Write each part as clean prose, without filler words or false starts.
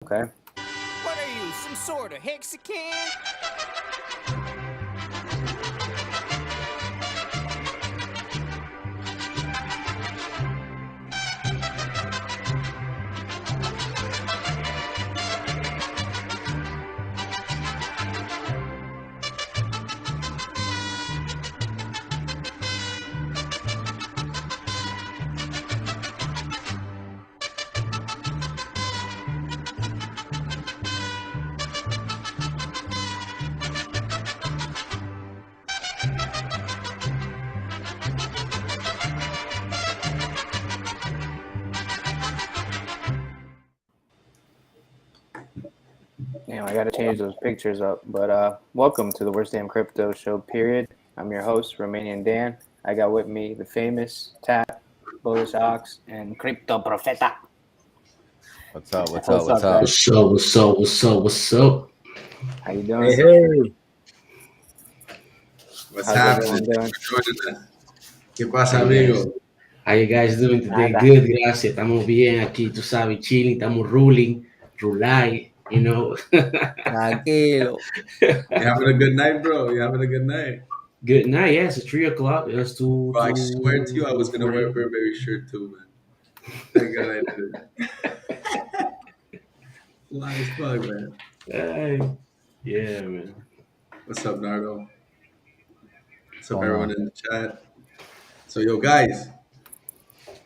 Okay. What are you, some sort of HEXing? Damn, I gotta change those pictures up. But welcome to the Worst Damn Crypto Show, period. I'm your host, Romanian Dan. I got with me the famous Tap, Bullish Ox, and Crypto Profeta. What's up? What's What's up? What's up, up? guys? What's up? How you doing? Hey, What's How's happening? everyone doing? Thanks for joining us. ¿Qué pasa, How you guys, amigo? how you guys doing today? Nada. Good, gracias. Estamos bien aquí, tú sabes, chilling, estamos rulay, you know. Tranquilo. You having a good night, bro? You having a good night? Good night. Yeah, it's 3 o'clock. It's two. Bro, I swear to you, I was gonna wear a Burberry shirt too, man. Thank God I did. Fly as fuck, man. Yeah, man. What's up, Nardo? What's up, Going everyone on. in the chat? So, yo, guys,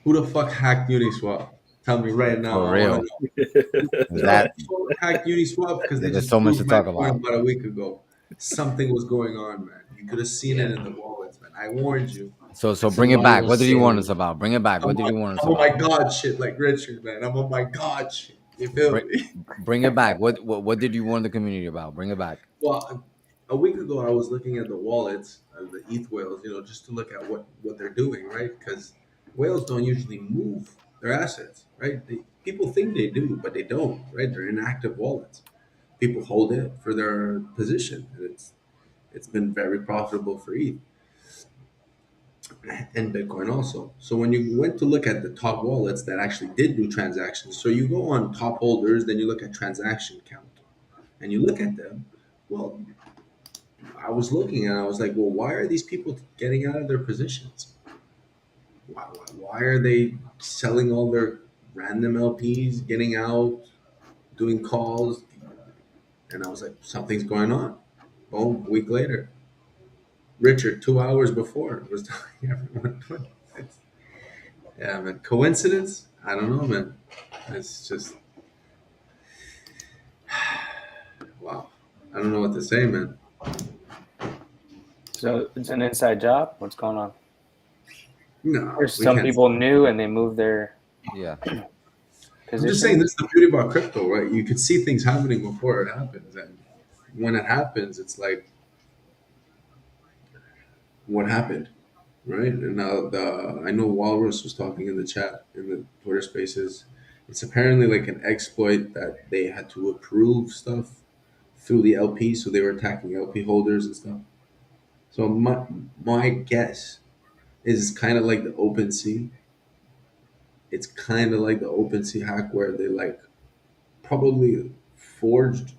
who the fuck hacked Uniswap? Tell me right now. For I real. wanna know. That Who hacked Uniswap because they there's just so much proved to my talk point about. about a week ago. Something was going on, man. You could have seen it Yeah. in the wallets, man. I warned you. So bring it Somebody back. was What did you warn saying- us about? Bring it back. What did you warn us I'm on my about? God shit like Richard, man. I'm on my God shit. You feel Bring, me? bring it back. What did you warn the community about? Bring it back. Well, a week ago, I was looking at the wallets of the ETH whales, just to look at what they're doing, right? Because whales don't usually move their assets, right? People think they do, but they don't, right? They're inactive wallets. People hold it for their position, and it's been very profitable for ETH and Bitcoin also. So when you went to look at the top wallets that actually did do transactions, so you go on top holders, then you look at transaction count, and you look at them. Well, I was looking and I was like, well, why are these people getting out of their positions? Why are they selling all their random LPs, getting out, doing calls? And I was like, something's going on. Boom, a week later. Richard, 2 hours before, was telling everyone. Yeah, man. Coincidence? I don't know, man. It's just, wow. I don't know what to say, man. So it's an inside job? What's going on? No, Or some people knew and they moved their Yeah. I'm position? just saying, this is the beauty about crypto, right? You can see things happening before it happens. And when it happens, it's like, what happened? Right? And now I know Walrus was talking in the chat, in the Twitter spaces. It's apparently like an exploit that they had to approve stuff through the LP. So they were attacking LP holders and stuff. So my guess is kind of like the OpenSea. It's kind of like the OpenSea hack where they like probably forged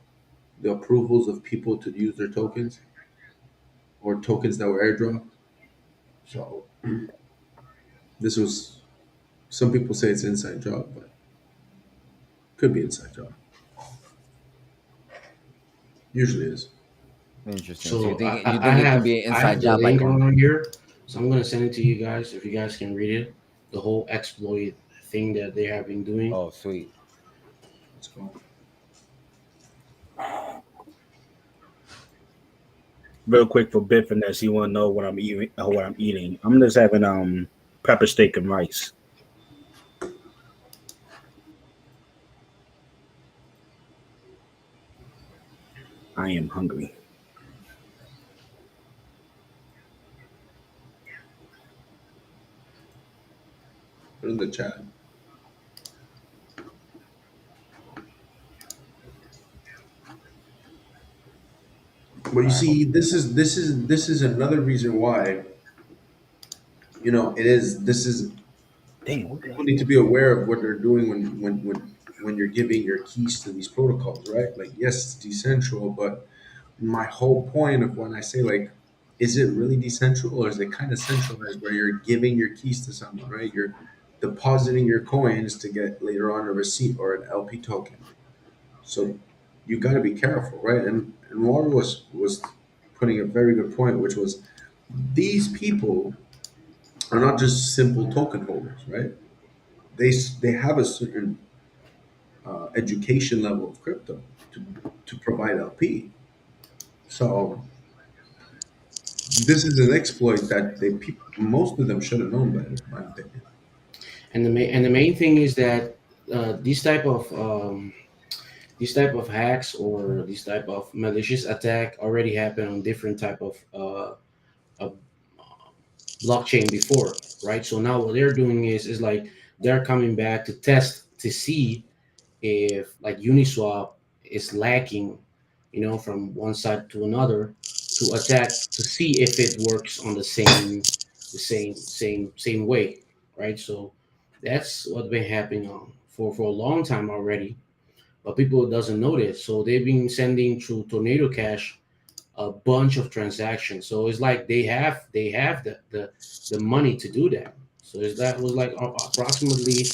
the approvals of people to use their tokens or tokens that were airdropped. So this was, some people say it's inside job, but could be inside job. Usually is. Interesting. So So you think I it have can be an I inside have the job like link on here, so I'm gonna send it to you guys if you guys can read it. The whole exploit thing that they have been doing. Oh, sweet. Let's go. real quick for Biffness, you want to know what I'm eating? What I'm eating? I'm just having pepper steak and rice. I am hungry. Put in the chat. But you see, this is another reason why, it is, this is, Dang, people need to be aware of what they're doing when when you're giving your keys to these protocols, right? Like, yes, it's decentral, but my whole point of when I say like, is it really decentral or is it kind of centralized where you're giving your keys to someone, right? You're depositing your coins to get later on a receipt or an LP token. So you got to be careful, right? And Laura was putting a very good point, which was these people are not just simple token holders, right? They have a certain education level of crypto to provide LP. So this is an exploit that most of them should have known better, in my opinion. And the main thing is that these type of hacks or these type of malicious attack already happen on different type of blockchain before, right? So now what they're doing is like they're coming back to test to see if like Uniswap is lacking, from one side to another, to attack to see if it works on the same way, right? So that's what's been happening for a long time already, but people doesn't know this. So they've been sending through Tornado Cash a bunch of transactions. So it's like they have the money to do that. So that was like approximately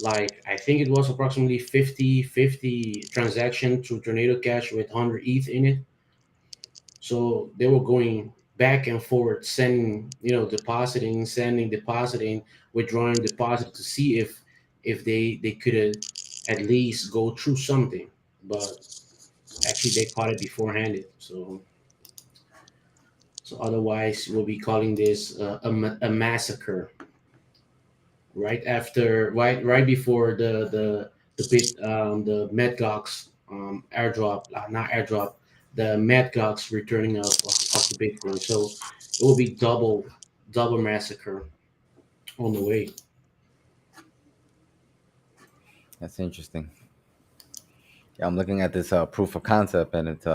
like I think it was approximately 50 transaction through Tornado Cash with 100 ETH in it. So they were going back and forth, sending, depositing, sending, depositing, withdrawing deposit to see if they could at least go through something. But actually they caught it beforehand. So otherwise we'll be calling this a massacre. Right before the Metgox airdrop, not airdrop, the Metgox returning of the Bitcoin. So it will be double massacre on the way. That's interesting. Yeah, I'm looking at this proof of concept, and it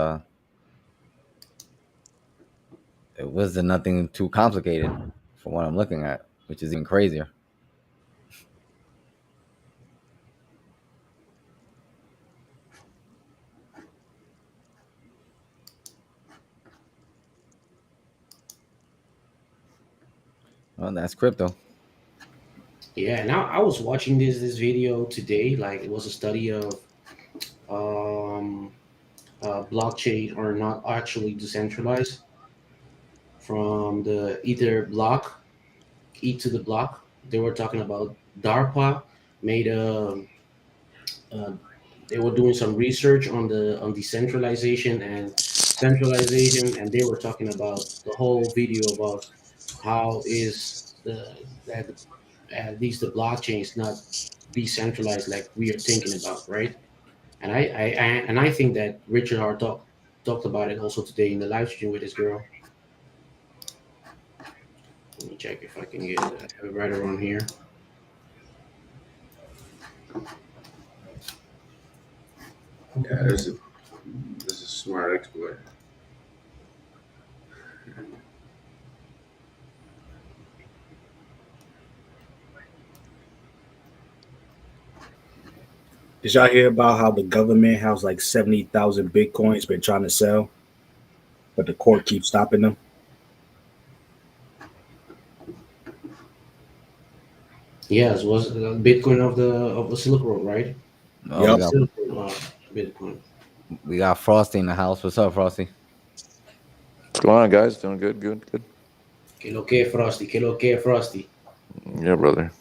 wasn't nothing too complicated from what I'm looking at, which is even crazier. Well, that's crypto. Yeah, now I was watching this video today. Like it was a study of um, blockchain are not actually decentralized from the Ether block, E to the block. They were talking about DARPA made uh, they were doing some research on decentralization and centralization, and they were talking about the whole video about how is that at least the blockchain is not decentralized like we are thinking about, right? And I think that Richard Hart talked about it also today in the live stream with his girl. Let me check if I can get it. I have it right around here. Yeah, this is a smart exploit. Did y'all hear about how the government has like 70,000 Bitcoins been trying to sell, but the court keeps stopping them? Yes, was Bitcoin of the Silk Road, right? Oh, Yep. Silk Road, Bitcoin. we got Frosty in the house. What's up, Frosty? What's going on, guys? Doing good, good, good. Que lo que, Frosty? Que lo que, Frosty? Yeah, brother.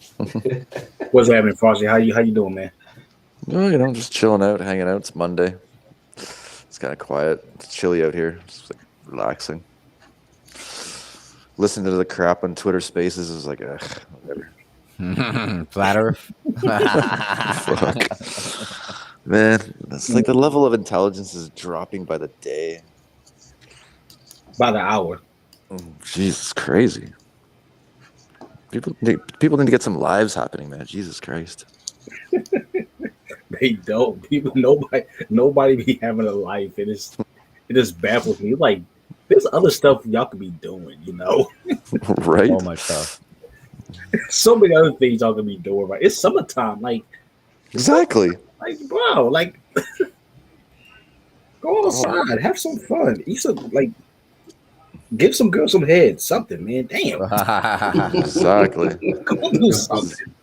What's happening, Frosty? How you doing, man? No, just chilling out, hanging out. It's Monday. It's kind of quiet. It's chilly out here. Just like relaxing. Listening to the crap on Twitter Spaces is like, ugh, whatever. Flat Earth. Fuck. Man, it's like the level of intelligence is dropping by the day. By the hour. Jesus, crazy. People need to get some lives happening, man. Jesus Christ. They don't. People, nobody be having a life. It just baffles me. Like, there's other stuff y'all could be doing, Right? Oh my stuff. So many other things y'all could be doing. Right? It's summertime. Like, Exactly. Like, bro, like go outside, have some fun, eat some, like, give some girls some head, something, man. Damn, Exactly. go do something.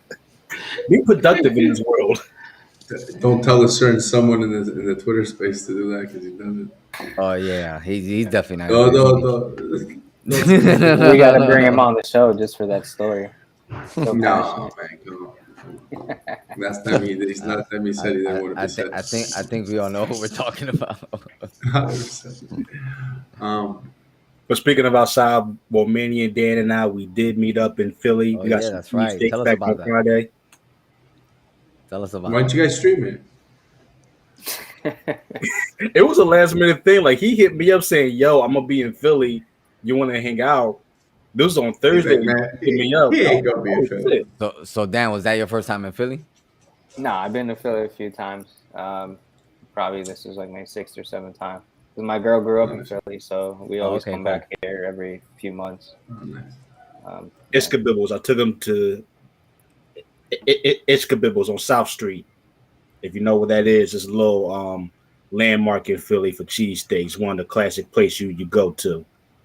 Be productive in this world. Don't tell a certain someone in the Twitter space to do that because he doesn't. Oh yeah, he's definitely not No, gonna no, do no. Don't say that. We got to bring him on the show just for that story. So No, passionate. man, come on. Last time last time he said he didn't want to be said. I think we all know who we're talking about. 100%. But speaking of outside, well, Manny and Dan and I, we did meet up in Philly. Oh We got yeah, some that's right. cheesesteaks Tell us back about on that. Friday. Tell us about Why don't you guys stream it? It was a last minute thing. Like, he hit me up saying, "Yo, I'm gonna be in Philly. You want to hang out?" This was on He's Thursday. like, man, He hit me he up. ain't gonna be in Philly. Shit. So Dan, was that your first time in Philly? No, I've been to Philly a few times. Probably this is like my 6th or 7th time. 'Cause my girl grew up in Nice. Philly, so we Oh, always okay, come cool. back here every few months. Oh, nice. Iskabibbles. I took him to Iskabibbles on South Street. If you know what that is, it's a little landmark in Philly for cheesesteaks. One of the classic places you go to,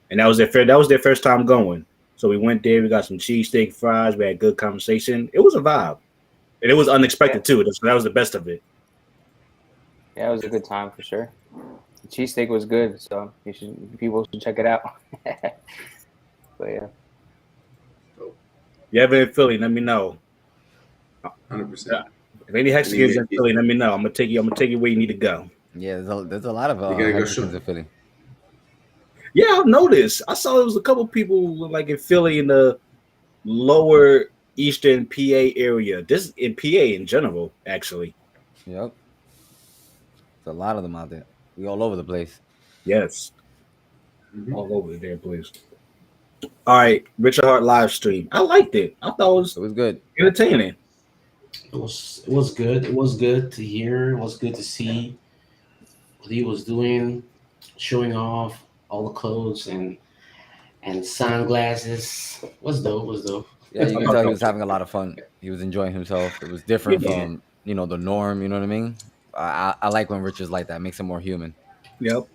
and that was their first time going. So we went there. We got some cheesesteak fries. We had good conversation. It was a vibe, and it was unexpected too. That was the best of it. Yeah, it was a good time for sure. The cheesesteak was good, so people should check it out. But yeah. You ever in Philly? Let me know. 100%. If any Hexicans in Philly, let me know. I'm gonna take you where you need to go. Yeah, there's a lot of You gotta go Mexicans show. in Philly. Yeah, I've noticed. I saw there was a couple people like in Philly in the lower eastern PA area. This in PA in general, actually. Yep, there's a lot of them out there. We all over the place. Yes, Mhm. all over the damn place. All right, Richard Hart live stream. I liked it. I thought it was It was good. entertaining. It was good. It was good to hear. It was good to see what he was doing, showing off all the clothes and sunglasses. Was dope. Was dope. Yeah, you can tell he was having a lot of fun. He was enjoying himself. It was different Yeah. from the norm. You know what I mean? I like when Rich is like that. Makes him more human. Yep.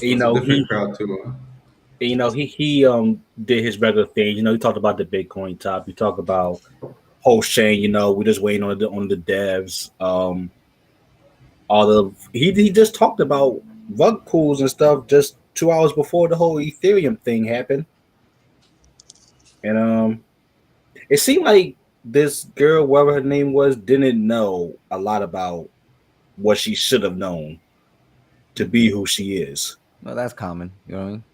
It's a different crowd too. Huh? He did his regular thing. He talked about the Bitcoin top. He talked about HEXing. We're just waiting on the devs. He just talked about rug pools and stuff just 2 hours before the whole Ethereum thing happened. And it seemed like this girl, whatever her name was, didn't know a lot about what she should have known to be who she is. No, that's common. You know what I mean?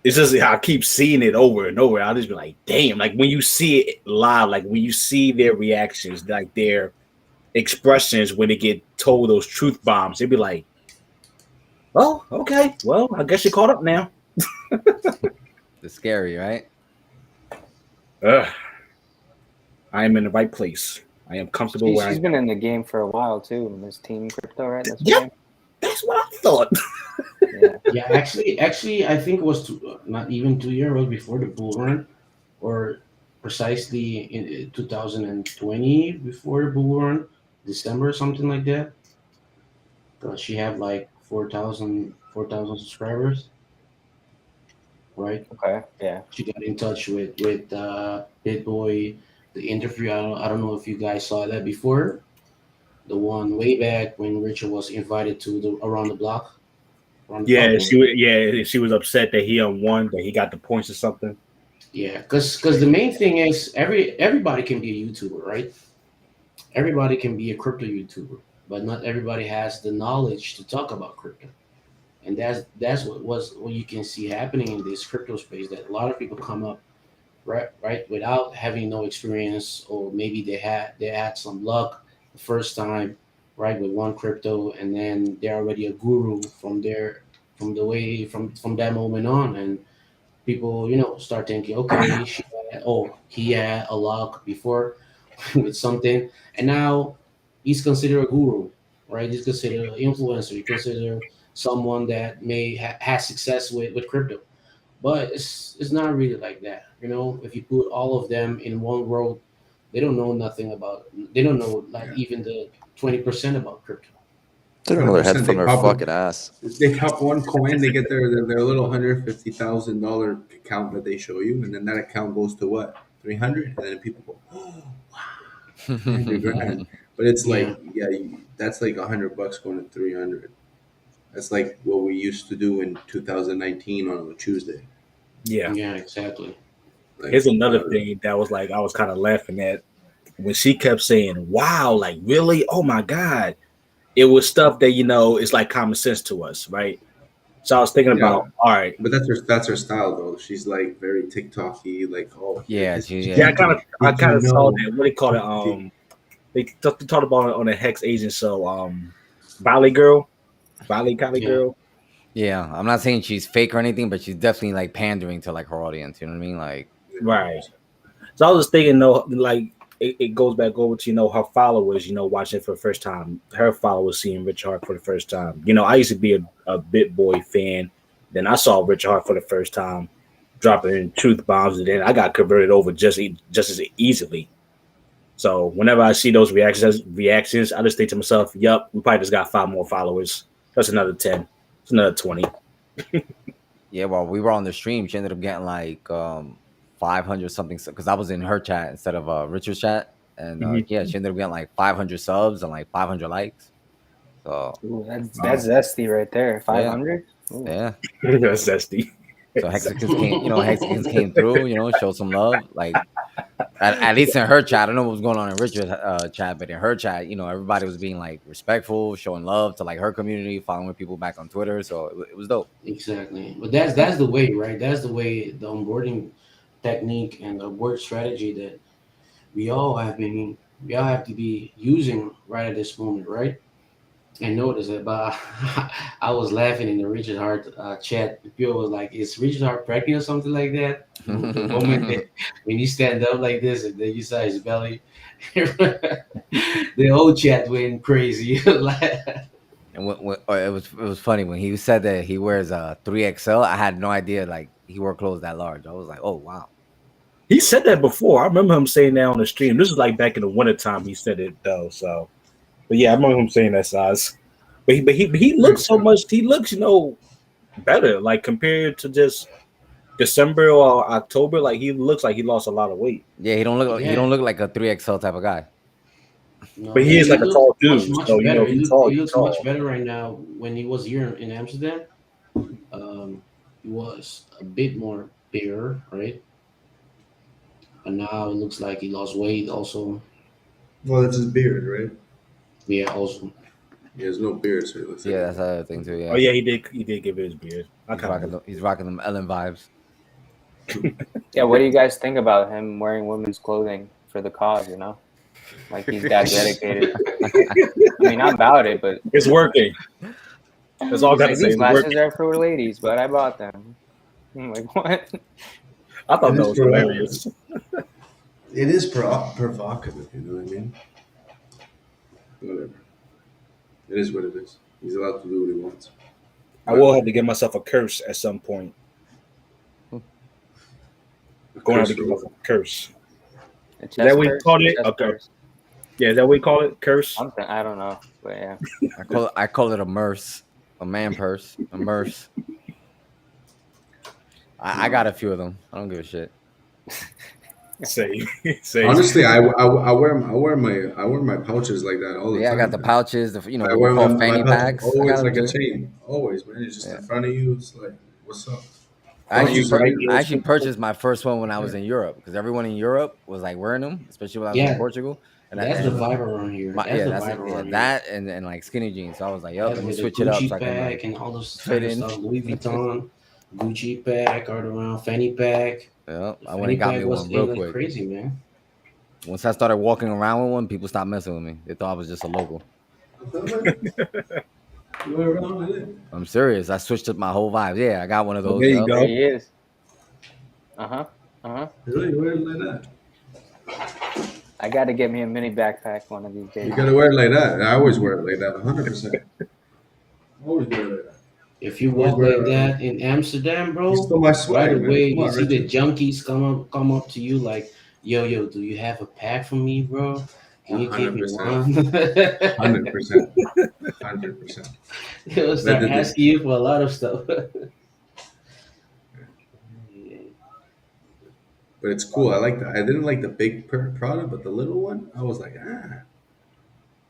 It's just I keep seeing it over and over. I'll just be like, damn, like when you see it live, like when you see their reactions, like their expressions when they get told those truth bombs, they'd be like, oh, okay, well, I guess you're caught up now. It's scary, right? I am in the right place. I am comfortable where She's been in the game for a while too. Miss Team Crypto, right? That's Yeah, that's what I thought. Yeah, actually, I think it was not even 2 years before the bull run, or precisely in 2020 before the bull run, December, something like that. She had like 4,000 subscribers, right? Okay, yeah. She got in touch with BitBoy. The interview, I don't know if you guys saw that before. The one way back when Richard was invited to the around the block. Yeah, she was upset that he won, that he got the points or something. Yeah, because the main thing is everybody can be a YouTuber, right? Everybody can be a crypto YouTuber, but not everybody has the knowledge to talk about crypto. And that's what you can see happening in this crypto space, that a lot of people come up right without having no experience, or maybe they had some luck the first time, right, with one crypto, and then they're already a guru from that moment on. And people start thinking, okay, he had a luck before with something, and now he's considered a guru, right? He's considered an influencer. He's considered someone that may have success with crypto. But it's not really like that. If you put all of them in one world They don't know nothing about. They don't know like even the 20% about crypto. They don't know their head 100%. from their fucking ass. They pop one coin, they get their little $150,000 account that they show you, and then that account goes to what, 300, and then people go, oh wow, 300 grand. But it's Yeah. like, yeah, that's like $100 going to 300. That's like what we used to do in 2019 on a Tuesday. Yeah. Yeah, exactly. Like, Here's another thing that was like I was kind of laughing at when she kept saying, "Wow, like really? Oh my god!" It was stuff that it's like common sense to us, right? So I was thinking Yeah. about, all right, But that's her style though. She's like very TikTok-y, like, oh Yeah, did yeah, I did kind you of saw know? that. What do they call it? They talked about it on the Hex Agent show. Valley Girl, Valley Yeah. Girl. yeah. I'm not saying she's fake or anything, but she's definitely like pandering to like her audience. You know what I mean? Like, Right. So I was just thinking, though, like it goes back over to her followers, watching it for the first time. Her followers seeing Rich Hart for the first time. I used to be a Bit Boy fan. Then I saw Rich Hart for the first time, dropping in truth bombs, and then I got converted over just as easily. So whenever I see those reactions, I just think to myself, "Yup, we probably just got 5 more followers. That's another 10. It's another 20." yeah. Well, we were on the stream. She ended up getting like 500 something because I was in her chat instead of Richard's chat, and Mhm. yeah, she ended up getting like 500 subs and like 500 likes. So Ooh, that's zesty right there. 500. yeah. That's zesty. So Hexicans came through, showed some love. Like at least in her chat, I don't know what was going on in Richard's chat, but in her chat, everybody was being like respectful, showing love to like her community, following people back on Twitter. So it was dope. Exactly. But that's the way, right? That's the way the onboarding technique and the work strategy that we all have to be using right at this moment, right? And notice it, but I was laughing in the Richard Hart chat. People was like, "Is Richard Hart pregnant or something like that?" The moment that when you stand up like this and then you saw his belly, the whole chat went crazy. And it was funny when he said that he wears a 3XL. I had no idea like he wore clothes that large. I was like, oh wow. He said that before. I remember him saying that on the stream. This is like back in the wintertime he said it though. So, but yeah, I remember him saying that size. But he looks so much. He looks better like compared to just December or October. Like he looks like he lost a lot of weight. Yeah, he don't look Yeah. like a 3XL type of guy. No, But he is like a looks tall dude. much So better. if he's tall, He he's looks tall. much better right now. When he was here in Amsterdam, he was a bit more bigger, right? But now it looks like he lost weight. Also, Well, that's his beard, right? yeah, also. He has no beard, so he looks like Yeah, that's the other thing too. Yeah. Oh yeah, he did give it his beard. He's rocking them Ellen vibes. Yeah, what do you guys think about him wearing women's clothing for the cause? Like he's that dedicated. I mean, I'm about it, but It's working. That's all I gotta like, say. these It's glasses working. are for ladies, but I bought them. I'm like, what? I thought It that is was hilarious. It is provocative, you know what I mean? Whatever. It is what it is. He's allowed to do what he wants. I will have to give myself a curse at some point. Going to have to give myself a curse. Is that what you called it? Okay. Yeah, is that what you call it? Curse? Something, I don't know, but yeah. I call it a merce, a man purse, a merce. I got a few of them. I don't give a shit. Same. Honestly, I wear my pouches like that all the time. Yeah, I got the pouches. I What wear we call my fanny pouch packs. I always got like them a too. chain. Always, man. It's just in front of you. It's like, what's up? I you actually purchased my first one when I was in Europe because everyone in Europe was like wearing them, especially when I was in Portugal. And That's the vibe around here. That and like skinny jeans. So I was like, yo, let me switch it up. Gucci So I can, pack like, and all those fit kind of in. stuff. Louis Vuitton, Gucci pack, all around fanny pack. Yeah, I went and got me one real quick. Crazy, man. Once I started walking around with one, people stopped messing with me. They thought I was just a local. I'm serious. I switched up my whole vibe. Yeah, I got one of those. There you go. There he is. Really? You wear it like that? I got to get me a mini backpack one of these days. You gotta wear it like that. I always wear it like that, 100%. Always wear it like that. If you walk like that in Amsterdam, bro, You stole my swag, right away man. Come you on, see the Richard. junkies come up to you like, yo, do you have a pack for me, bro? Can you give me 100%, one? 100%, 100%. He'll But start asking you for a lot of stuff. Yeah. but it's cool. I like that. I didn't like the big product, but the little one, I was like,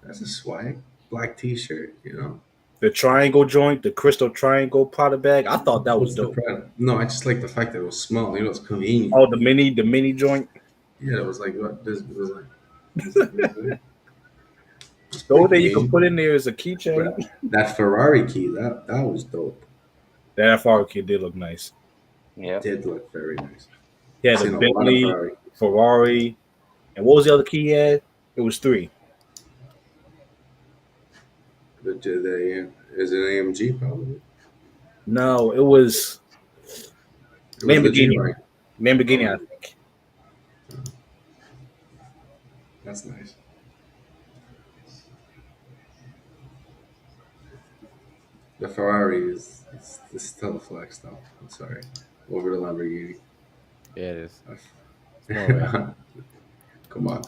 that's a swag. Black T-shirt, you know. The triangle joint, the crystal triangle powder bag. I thought that was What's the dope. product? No, I just like the fact that it was small. You know, it's convenient. Oh, the mini joint. Yeah, it was like what this was like. It's The only pretty thing you can convenient. put in there is a keychain. But that Ferrari key, that was dope. That Ferrari kid did look nice. Yeah. Did look very nice. He had I've a seen a lot of Bentley, Ferrari. Ferrari, and what was the other key he had? It was three. Is it an AMG probably? No, it was It was the G Lamborghini. line. Lamborghini, I Oh, think. that's nice. The Ferrari is still a flex though. I'm sorry. Over the Lamborghini. Yeah, it is. It's more rare. Come on.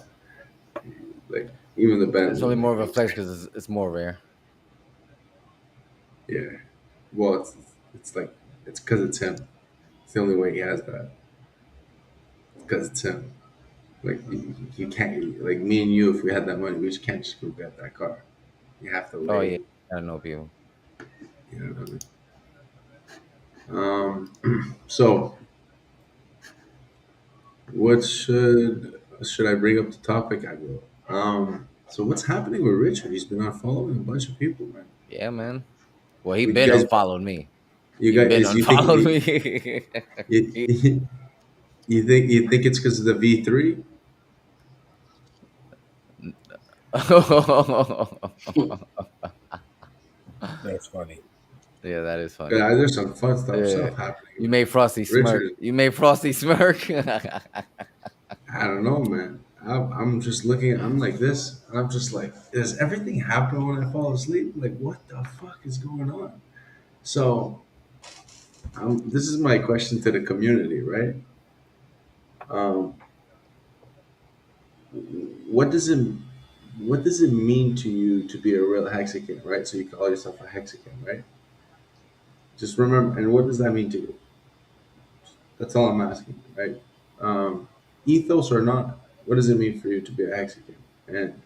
Like even the Bentley. It's only more of a flex because it's more rare. Yeah. Well, it's like it's because it's him. It's the only way he has that. Because it's him. Like you can't like me and you. If we had that money, we just can't just go get that car. You have to Oh wait. yeah, I don't know people. You know what I mean? So what should I bring up the topic? I will. So what's happening with Richard? He's been unfollowing a bunch of people, man. Yeah, man. Well, he You been guys, unfollowed me. you He been guys, you think unfollowed me. you, you think it's because of the V3? That's funny. Yeah, that is funny. Yeah, there's some fun stuff Yeah. happening. You made Frosty smirk. Richard, You made Frosty smirk. I don't know, man. I'm just looking. I'm like this. And I'm just like, does everything happen when I fall asleep? Like, what the fuck is going on? So, this is my question to the community, right? Um, what does it what does it mean to you to be a real Hexagon, right? So you call yourself a Hexagon, right? Just remember, and what does that mean to you? That's all I'm asking, right? Ethos or not, what does it mean for you to be a Hexagon? And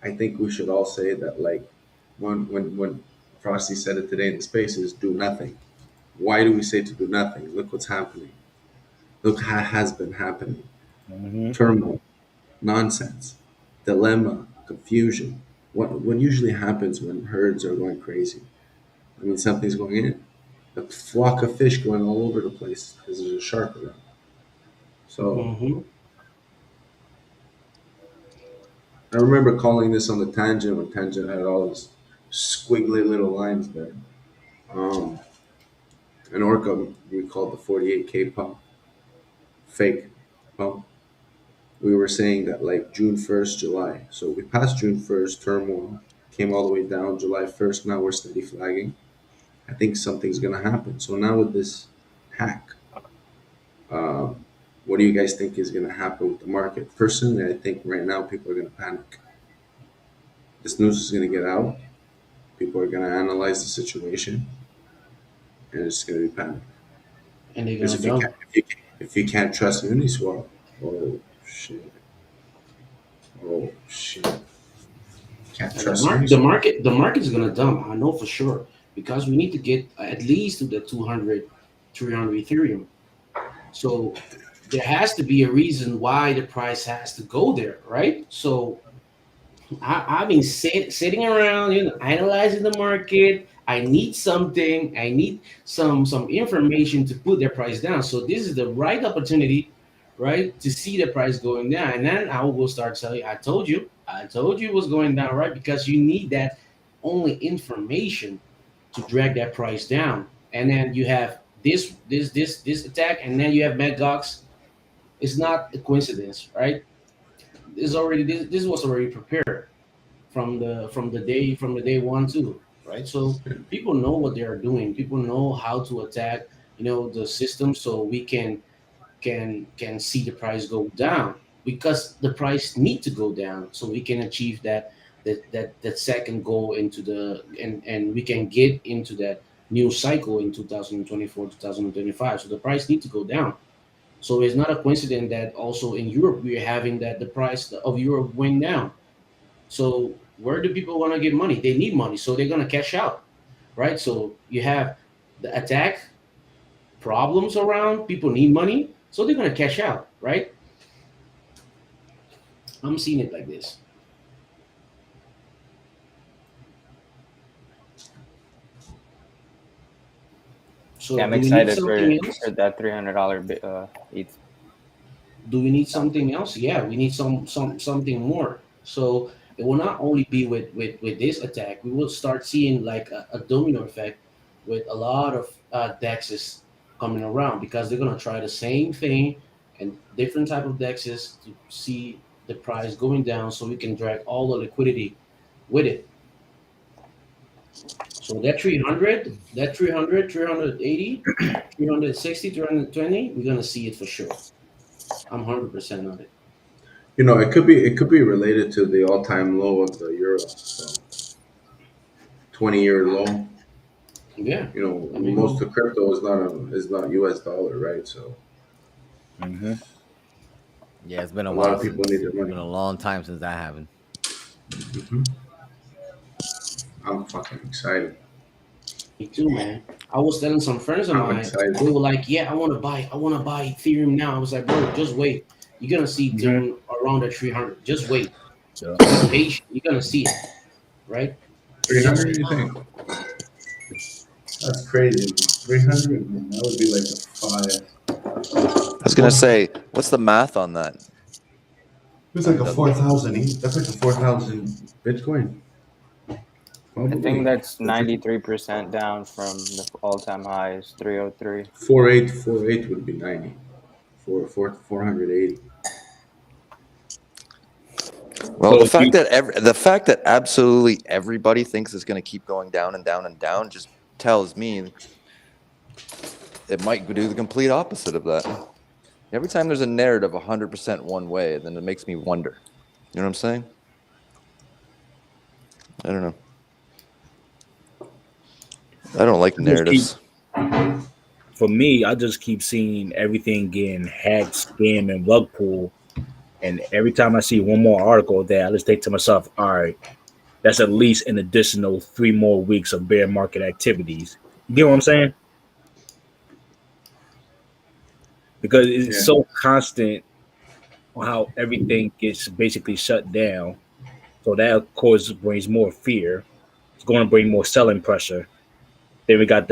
I think we should all say that, like, when Frosty said it today in the spaces, do nothing. Why do we say to do nothing? Look what's happening. Look how has been happening. Mm-hmm. Turmoil, nonsense, dilemma, confusion. What usually happens when herds are going crazy? I mean, something's going in. A flock of fish going all over the place because there's a shark around. So Mm-hmm. I remember calling this on the tangent when tangent had all those squiggly little lines there. Um, an orca we called the 48K pump, fake pump. We were saying that like June 1st, July. So we passed June 1st, turmoil, came all the way down July 1st. Now we're steady flagging. I think something's going to happen. So now with this hack, um, what do you guys think is going to happen with the market? Personally, I think right now people are going to panic. This news is going to get out. People are going to analyze the situation, and it's going to be panic. And they're Because gonna dump. if you can't trust Uniswap, oh shit, oh shit, can't And trust Uniswap. the market's gonna dump. I know for sure because we need to get at least to the 200, 300 Ethereum. So there has to be a reason why the price has to go there, right? So I've been sitting around, analyzing the market. I need something. I need some information to put their price down. So this is the right opportunity, right, to see the price going down. And then I will start telling you, I told you it was going down, right? Because you need that only information to drag that price down. And then you have this attack, and then you have Medgox. It's not a coincidence, right? This was already prepared from the day one too, right? So people know what they are doing. People know how to attack, the system, so we can can see the price go down, because the price need to go down so we can achieve that second goal into the and we can get into that new cycle in 2024 2025. So the price need to go down. So it's not a coincidence that also in Europe we're having that the price of Europe went down. So where do people want to get money? They need money, so they're gonna cash out, right? So you have the attack problems around, people need money, so they're gonna cash out, right? I'm seeing it like this. So Yeah, I'm do we need excited something else? for that $300 ETH. Do we need something else? Yeah, we need something more. So it will not only be with this attack. We will start seeing like a domino effect with a lot of dexes coming around, because they're gonna try the same thing and different type of dexes to see the price going down, so we can drag all the liquidity with it. So that 300, that 300, 380, 360, 320, we're gonna see it for sure. I'm 100% on it. You know, it could be related to the all-time low of the euro. So 20-year low. Yeah, You know, I mean, most of crypto is not US dollar, right? So Mm-hmm. Yeah, it's been a a lot while of people since need their it's been money. a long time since that happened. hmm I'm fucking excited. me too, man. I was telling some friends of I'm mine, excited. they were like, "Yeah, I want to buy Ethereum now." I was like, "Bro, just wait. You're gonna see Mm-hmm. Ethereum around the 300. Just wait. So, Be patient. You're gonna see it, right? Just 300, you think? That's crazy. 300, that would be like a five. I was gonna say, what's the math on that? It's like a 4,000. That's like a 4,000 Bitcoin. I think Probably. that's 93% down from the all-time highs, 303. 4,848 would be 90. 480. Well, so the if you, fact that absolutely everybody thinks it's gonna keep going down and down and down just tells me it might do the complete opposite of that. Every time there's a narrative 100% one way, then it makes me wonder. You know what I'm saying? I don't know. I don't like just keep, narratives. for me, I just keep seeing everything getting hacked, scam, and rug pull. And every time I see one more article of that, I just think to myself, all right, that's at least an additional 3 more weeks of bear market activities. You get what I'm saying? Because it's Yeah. so constant on how everything gets basically shut down. So that, of course, brings more fear. It's going to bring more selling pressure. Then we got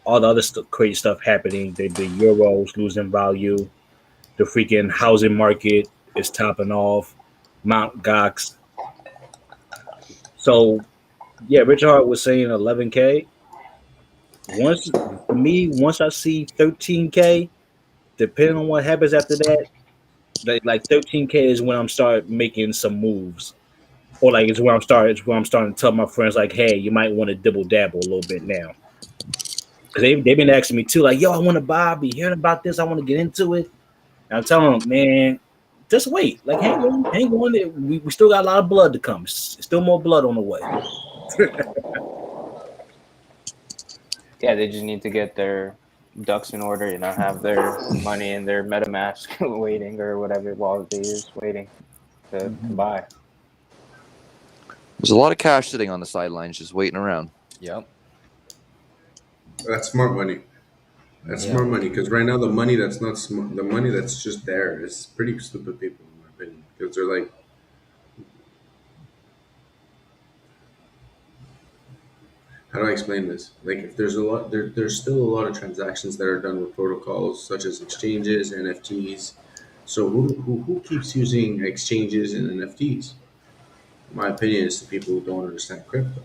all the other crazy stuff happening. The euros losing value. The freaking housing market is topping off. Mount Gox. So yeah, Richard Hart was saying 11K. Once for me, once I see 13K, depending on what happens after that, like 13K is when I'm start making some moves. Or like it's where I'm starting to tell my friends like, hey, you might want to dibble dabble a little bit now. Cause they've been asking me too, like, yo, I want to buy, I be hearing about this, I want to get into it. And I'm telling them, man, just wait. Like, hang on. We still got a lot of blood to come. Still more blood on the way. Yeah, they just need to get their ducks in order, have their money in their MetaMask waiting, or whatever wallet they use waiting to buy. There's a lot of cash sitting on the sidelines just waiting around. Yep. That's smart money. That's smart money, because right now the money that's not smart, the money that's just there is pretty stupid people, in my opinion. Because they're like, how do I explain this? Like, if there's a lot, there's still a lot of transactions that are done with protocols such as exchanges, NFTs. So who keeps using exchanges and NFTs? In my opinion, it's the people who don't understand crypto,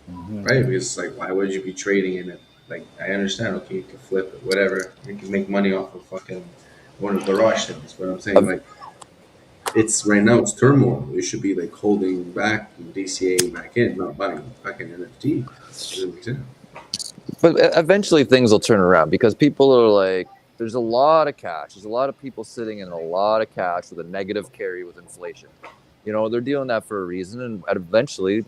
right? Because it's like, why would you be trading in it? Like, I understand, okay, you can flip it, whatever. You can make money off of fucking one of the garage sales. But I'm saying, like, it's right now, it's turmoil. You should be like holding back and DCAing back in, not buying fucking NFT. Doesn't make sense. But eventually things will turn around because people are like, there's a lot of cash. There's a lot of people sitting in a lot of cash with a negative carry with inflation. You know, they're doing that for a reason, and eventually,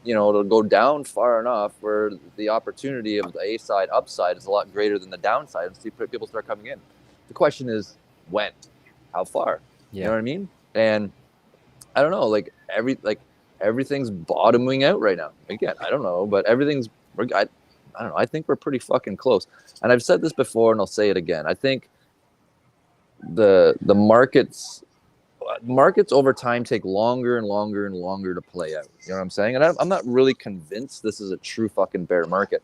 you know, it'll go down far enough where the opportunity of the A side upside is a lot greater than the downside, and see people start coming in. The question is when, how far? Yeah. You know what I mean? And I don't know, like everything's bottoming out right now. Again, I don't know, but everything's. I don't know. I think we're pretty fucking close. And I've said this before, and I'll say it again. I think the markets over time take longer and longer and longer to play out. You know what I'm saying? And I'm not really convinced this is a true fucking bear market.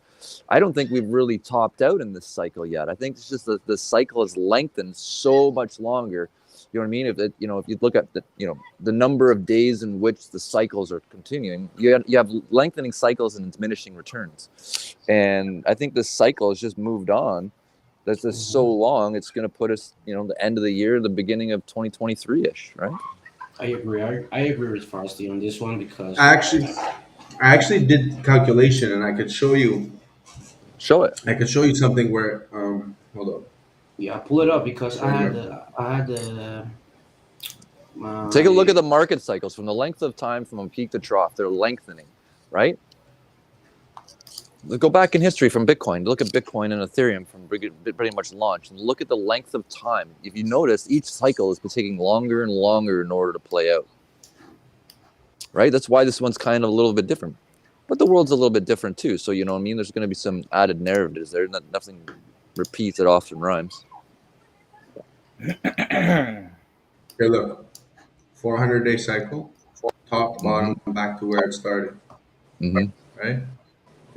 I don't think we've really topped out in this cycle yet. I think it's just that the cycle has lengthened so much longer. You know what I mean? If you look at the number of days in which the cycles are continuing, you have lengthening cycles and diminishing returns. And I think this cycle has just moved on. That's just so long. It's going to put us, the end of the year, the beginning of 2023-ish, right? I agree. I agree with Frosty on this one because I actually did calculation, and I could show you. Show it. I could show you something where hold on. Yeah, pull it up because I had the. Take a look at the market cycles from the length of time from peak to trough. They're lengthening, right? Let's go back in history from Bitcoin. Look at Bitcoin and Ethereum from pretty much launch, and look at the length of time. If you notice, each cycle has been taking longer and longer in order to play out, right? That's why this one's kind of a little bit different. But the world's a little bit different too. So, you know what I mean? There's going to be some added narratives there. Nothing repeats, it often rhymes. Here, look. 400-day cycle, top, bottom, back to where it started. Mm-hmm. Right?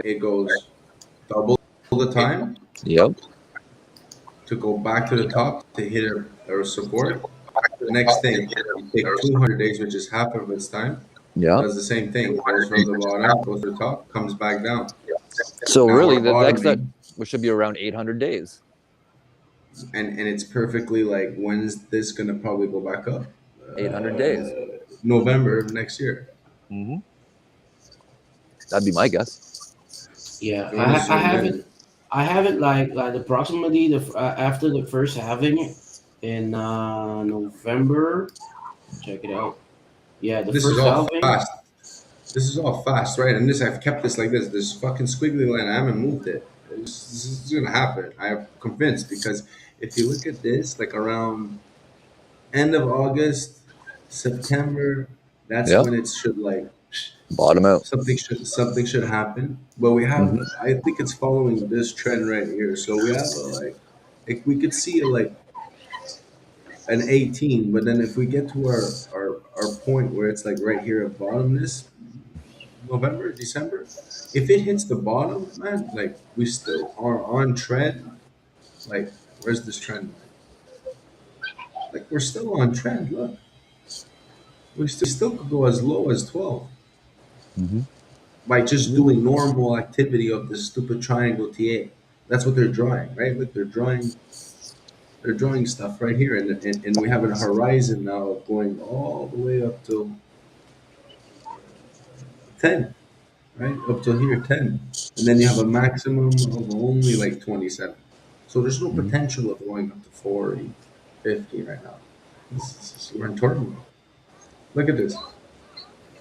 It goes double the time. Yep. To go back to the top to hit a support. The next thing, you take 200 days, which is half of its time. Yeah. Does the same thing. Goes from the bottom, goes to the top, comes back down. So now really, the next that should be around 800 days. And it's perfectly like, when's this gonna probably go back up? 800 days. November of next year. Mm-hmm. That'd be my guess. Yeah, I have it like approximately after the first halving in November. Check it out. Yeah, this first is all halving. fast. This is all fast, right? And I've kept this like this. This fucking squiggly line, I haven't moved it. This is gonna happen. I'm convinced, because if you look at this, like around end of August, September, that's when it should like bottom out. Something should happen. But we have, I think it's following this trend right here. So we have like we could see like an 18, but then if we get to our point where it's like right here at bottom, this November, December, if it hits the bottom, man, like we still are on trend. Like, where's this trend? Like, we're still on trend. Look, we still could go as low as 12 by just doing normal activity of this stupid triangle TA. That's what they're drawing, right? Look, they're drawing stuff right here, and we have a horizon now going all the way up to 10, right? Up to here, 10. And then you have a maximum of only like 27. So there's no potential of going up to 40, 50 right now. We're in turmoil. Look at this.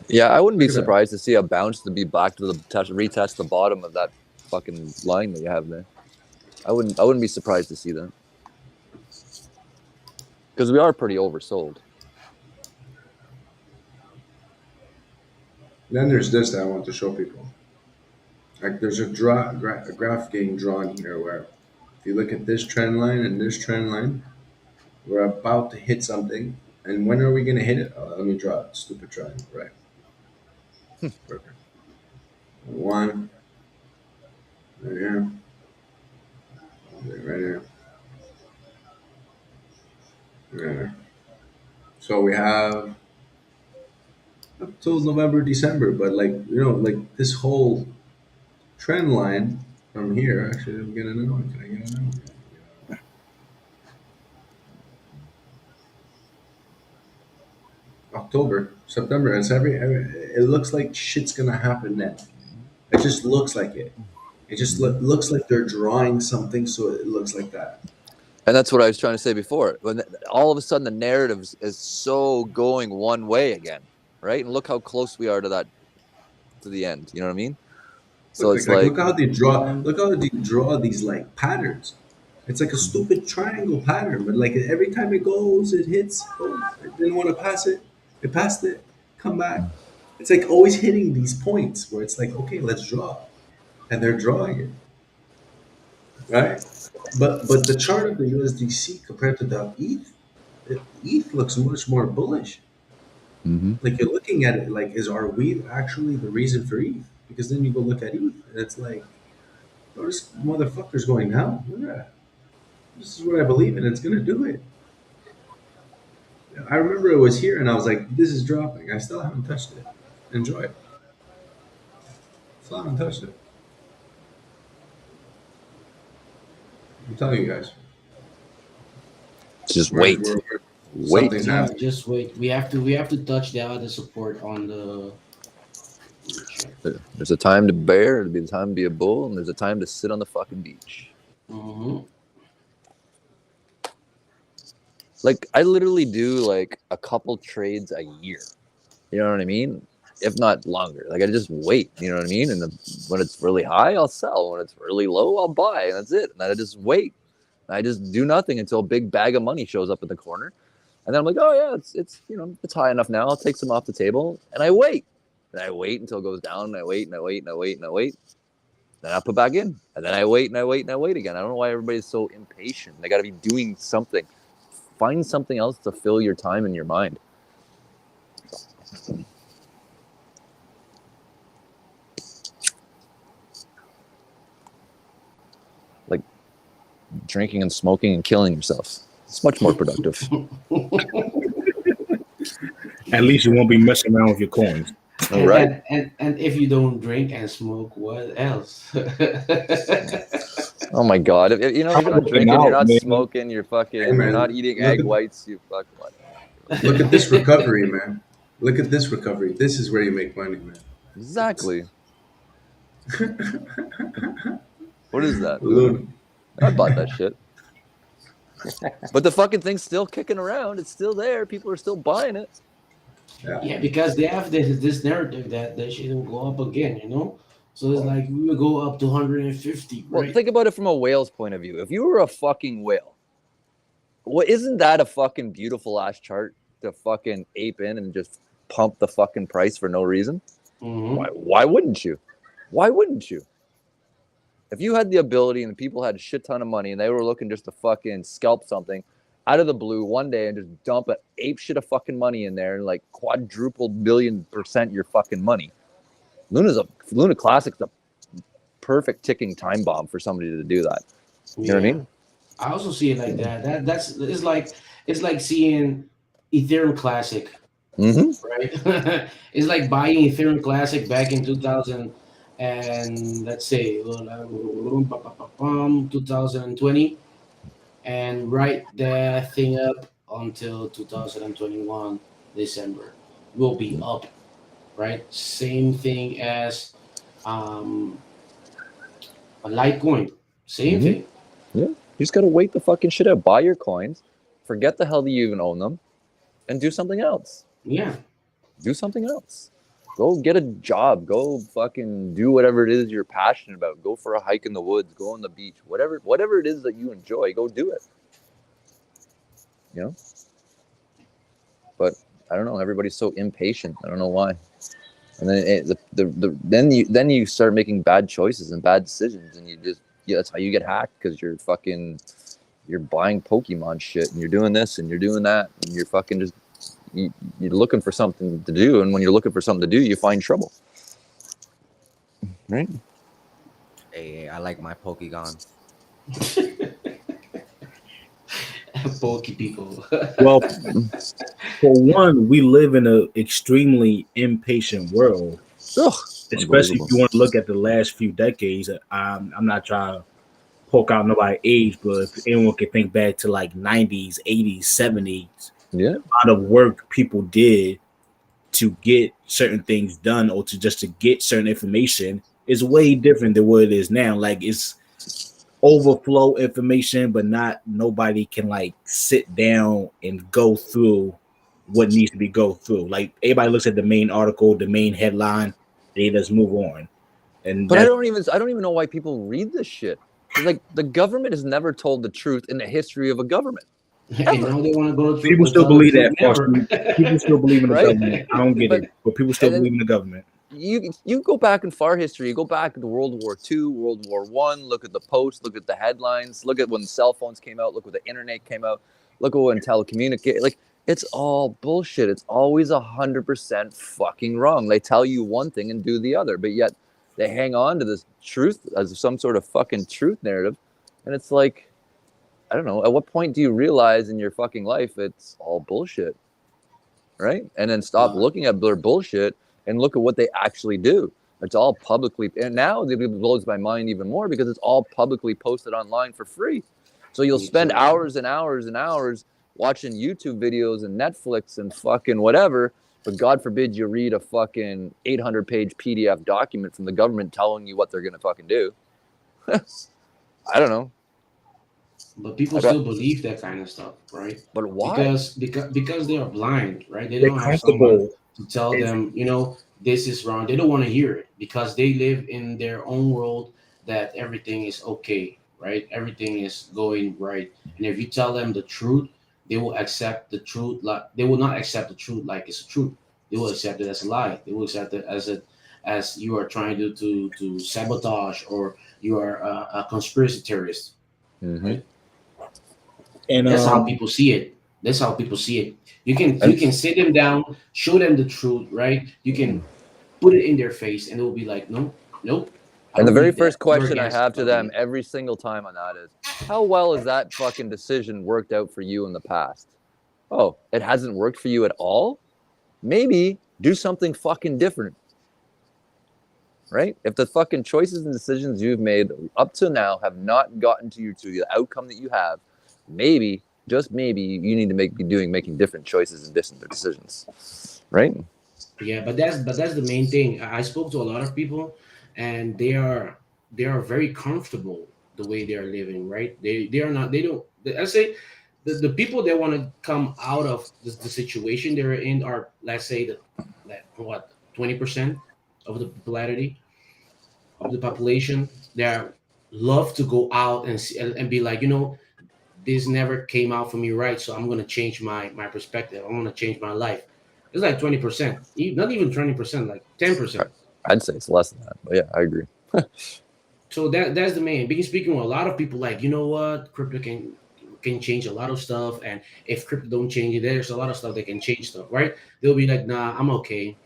Yeah, I wouldn't be surprised to see a bounce to be back to retest the bottom of that fucking line that you have there. I wouldn't be surprised to see that. Because we are pretty oversold. Then there's this that I want to show people. Like, there's a graph getting drawn here where if you look at this trend line and this trend line, we're about to hit something. And when are we going to hit it? Oh, let me draw a stupid triangle, right? Perfect. One. Right here. Right here. Right here. So we have up till November, December, but like this whole trend line from here. Actually, I'm getting another one. Can I get another one? October, September. It's it looks like shit's gonna happen then. It just looks like it. It just looks like they're drawing something, so it looks like that. And that's what I was trying to say before. When all of a sudden the narrative is so going one way again, right? And look how close we are to that, to the end. You know what I mean? So Look, it's like like, look how they draw. Look how they draw these like patterns. It's like a stupid triangle pattern, but like every time it goes, it hits. Oh, I didn't want to pass it. It passed it. Come back. It's like always hitting these points where it's like, okay, let's draw, and they're drawing it, right? But the chart of the USDC compared to the ETH looks much more bullish. mm-hmm. Like you're looking at it like, is our wheat actually the reason for ETH? Because then you go look at ETH, and it's like, oh, this motherfucker's going down. Look at that. This is what I believe in. It's gonna do it. I remember it was here, and I was like, this is dropping. I still haven't touched it. Enjoy it. Still haven't touched it. I'm telling you guys. Just wait. Wait. Something's Yeah, happening. just wait. We have to touch the other support on the. There's a time to bear, there's a time to be a bull, and there's a time to sit on the fucking beach. Mm-hmm. Like, I literally do like a couple trades a year. You know what I mean? If not longer. Like, I just wait. You know what I mean? And when it's really high, I'll sell. When it's really low, I'll buy. And that's it. And I just wait. And I just do nothing until a big bag of money shows up in the corner. And then I'm like, oh yeah, it's you know, it's high enough now. I'll take some off the table. And I wait. And I wait until it goes down. And I wait and I wait and I wait and I wait. Then I put back in. And then I wait and I wait and I wait again. I don't know why everybody's so impatient. They got to be doing something. Find something else to fill your time and your mind. Like drinking and smoking and killing yourself. It's much more productive. At least you won't be messing around with your coins. All And, right. and if you don't drink and smoke, what else? Oh my God! If you're not drinking, you're not man. smoking, you're fucking, Hey, man, you're not eating look egg at- whites. You fucking what? Look at this recovery, man. Look at this recovery. This is where you make money, man. Exactly. What is that? Look. I bought that shit. But the fucking thing's still kicking around. It's still there. People are still buying it. Yeah, because they have this narrative that they shouldn't go up again, you know? So it's like we will go up to 150, Well, right? think about it from a whale's point of view. If you were a fucking whale, well, isn't that a fucking beautiful ass chart to fucking ape in and just pump the fucking price for no reason? Mhm. Why wouldn't you? Why wouldn't you? If you had the ability and people had a shit ton of money and they were looking just to fucking scalp something out of the blue one day and just dump an ape shit of fucking money in there and like quadruple million% your fucking money. Luna Classic's a perfect ticking time bomb for somebody to do that. You know what I mean? I also see it like that. That's it's like seeing Ethereum Classic, Mm-hmm. right? It's like buying Ethereum Classic back in 2000 and let's say 2020 and write the thing up until 2021 December will be up, right? Same thing as a Litecoin, same Mhm. thing. Yeah. You just gotta wait the fucking shit out. Buy your coins, forget the hell that you even own them, and do something else. Yeah. Do something else. Go get a job. Go fucking do whatever it is you're passionate about. Go for a hike in the woods. Go on the beach. Whatever it is that you enjoy, go do it. You know? But I don't know. Everybody's so impatient. I don't know why. And then then you start making bad choices and bad decisions, and that's how you get hacked because you're buying Pokemon shit and you're doing this and you're doing that and you're fucking just you're looking for something to do, and when you're looking for something to do, you find trouble. Right? Hey, I like my Pokegons. Pokey people. Well, for one, we live in an extremely impatient world, Ugh, especially if you want to look at the last few decades. I'm not trying to poke out nobody's age, but if anyone can think back to like 90s, 80s, 70s, yeah, a lot of work people did to get certain things done or to get certain information is way different than what it is now. Like it's overflow information, but not nobody can like sit down and go through what needs to be go through. Like everybody looks at the main article, the main headline, they just move on. And But I that's don't even know why people read this shit. Like the government has never told the truth in the history of a government. And now they want to go to people still tell the believe truth. that. Never. People still believe in the Right? government. I don't get But it, but people still and then believe in the government. you go back in far history, you go back to World War II, World War I, look at the posts, look at the headlines, look at when cell phones came out, look when the internet came out, look at when telecommunicate, like it's all bullshit. It's always 100% fucking wrong. They tell you one thing and do the other, but yet they hang on to this truth as some sort of fucking truth narrative. And it's like, I don't know, at what point do you realize in your fucking life it's all bullshit? Right? And then stop looking at their bullshit and look at what they actually do. It's all publicly, and now it blows my mind even more because it's all publicly posted online for free. So you'll spend hours and hours and hours watching YouTube videos and Netflix and fucking whatever, but God forbid you read a fucking 800-page PDF document from the government telling you what they're gonna fucking do. I don't know. But people still believe that kind of stuff, right? But why? Because they are blind, right? They They're don't have someone comfortable. to tell them, this is wrong. They don't want to hear it because they live in their own world that everything is okay, right? Everything is going right. And if you tell them the truth, they will accept the truth. Like they will not accept the truth like it's a truth. They will accept it as a lie. They will accept it as you are trying to sabotage or you are a conspiracy theorist. Mm-hmm. Right? And That's how people see it. That's how people see it. You can sit them down, show them the truth, right? You can put it in their face, and it will be like, nope. And the very first question I have to them every single time on that is, how well has that fucking decision worked out for you in the past? Oh, it hasn't worked for you at all? Maybe do something fucking different. Right? If the fucking choices and decisions you've made up to now have not gotten to the outcome that you have, maybe, just maybe, you need to be making different choices and different decisions. Right? Yeah, but that's the main thing. I spoke to a lot of people, and they are very comfortable the way they are living, right? They are not. They don't. I say the people that want to come out of the situation they're in are, let's say, that what 20% of the popularity of the population. They are love to go out and be like, this never came out for me right, so I'm gonna change my perspective. I'm gonna change my life. It's like 20%, not even 20%, like 10%. I'd say it's less than that, but yeah, I agree. So that's the main. Because speaking with a lot of people, like, you know what, crypto can change a lot of stuff, and if crypto don't change it, there's a lot of stuff that can change stuff, right? They'll be like, nah, I'm okay,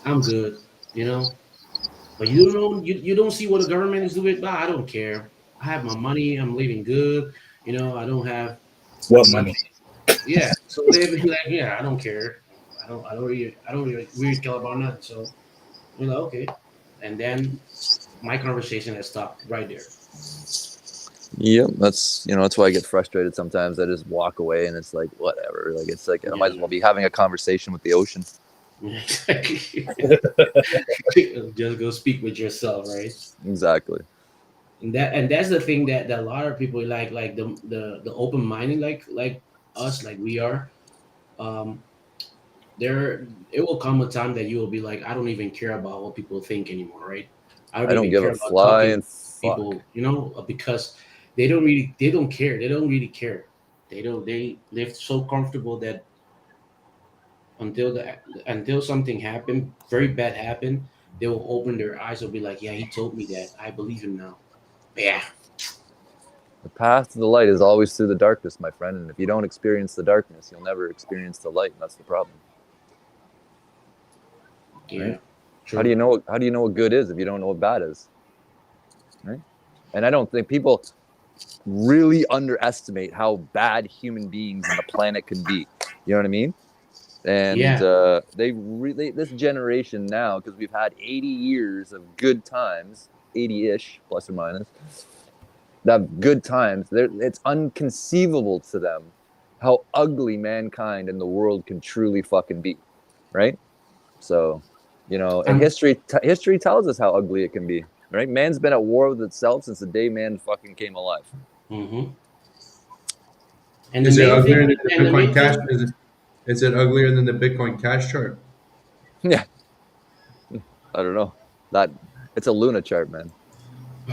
I'm good, But you don't know, you don't see what the government is doing. Nah, I don't care. I have my money. I'm living good. I don't have what nothing. money? Yeah. So they be like, yeah, I don't care. I don't really care about nothing. So we're like, okay. And then my conversation has stopped right there. Yep, that's why I get frustrated sometimes. I just walk away and it's like, whatever. Like it's like I might as well be having a conversation with the ocean. Just go speak with yourself, right? Exactly. And that's the thing that a lot of people like the open minded like us, like we are. There it will come a time that you will be like, I don't even care about what people think anymore, right? I don't even give care a about flying talking to people, because they don't care. They don't really care. They live so comfortable that until something happened, very bad happened, they will open their eyes and be like, yeah, he told me that. I believe him now. Yeah. The path to the light is always through the darkness, my friend. And if you don't experience the darkness, you'll never experience the light. And that's the problem. Yeah. Right? True. How do you know what good is if you don't know what bad is? Right? And I don't think people really underestimate how bad human beings on the planet can be. You know what I mean? And this generation now, because we've had 80 years of good times, 80-ish, plus or minus, that good times, it's unconceivable to them how ugly mankind and the world can truly fucking be, right? So, and history tells us how ugly it can be. Right? Man's been at war with itself since the day man fucking came alive. Mm-hmm. And Is the it main uglier thing, than the and the Bitcoin main Cash? thing, Is it uglier than the Bitcoin Cash chart? Yeah. I don't know. That it's a Luna chart, man.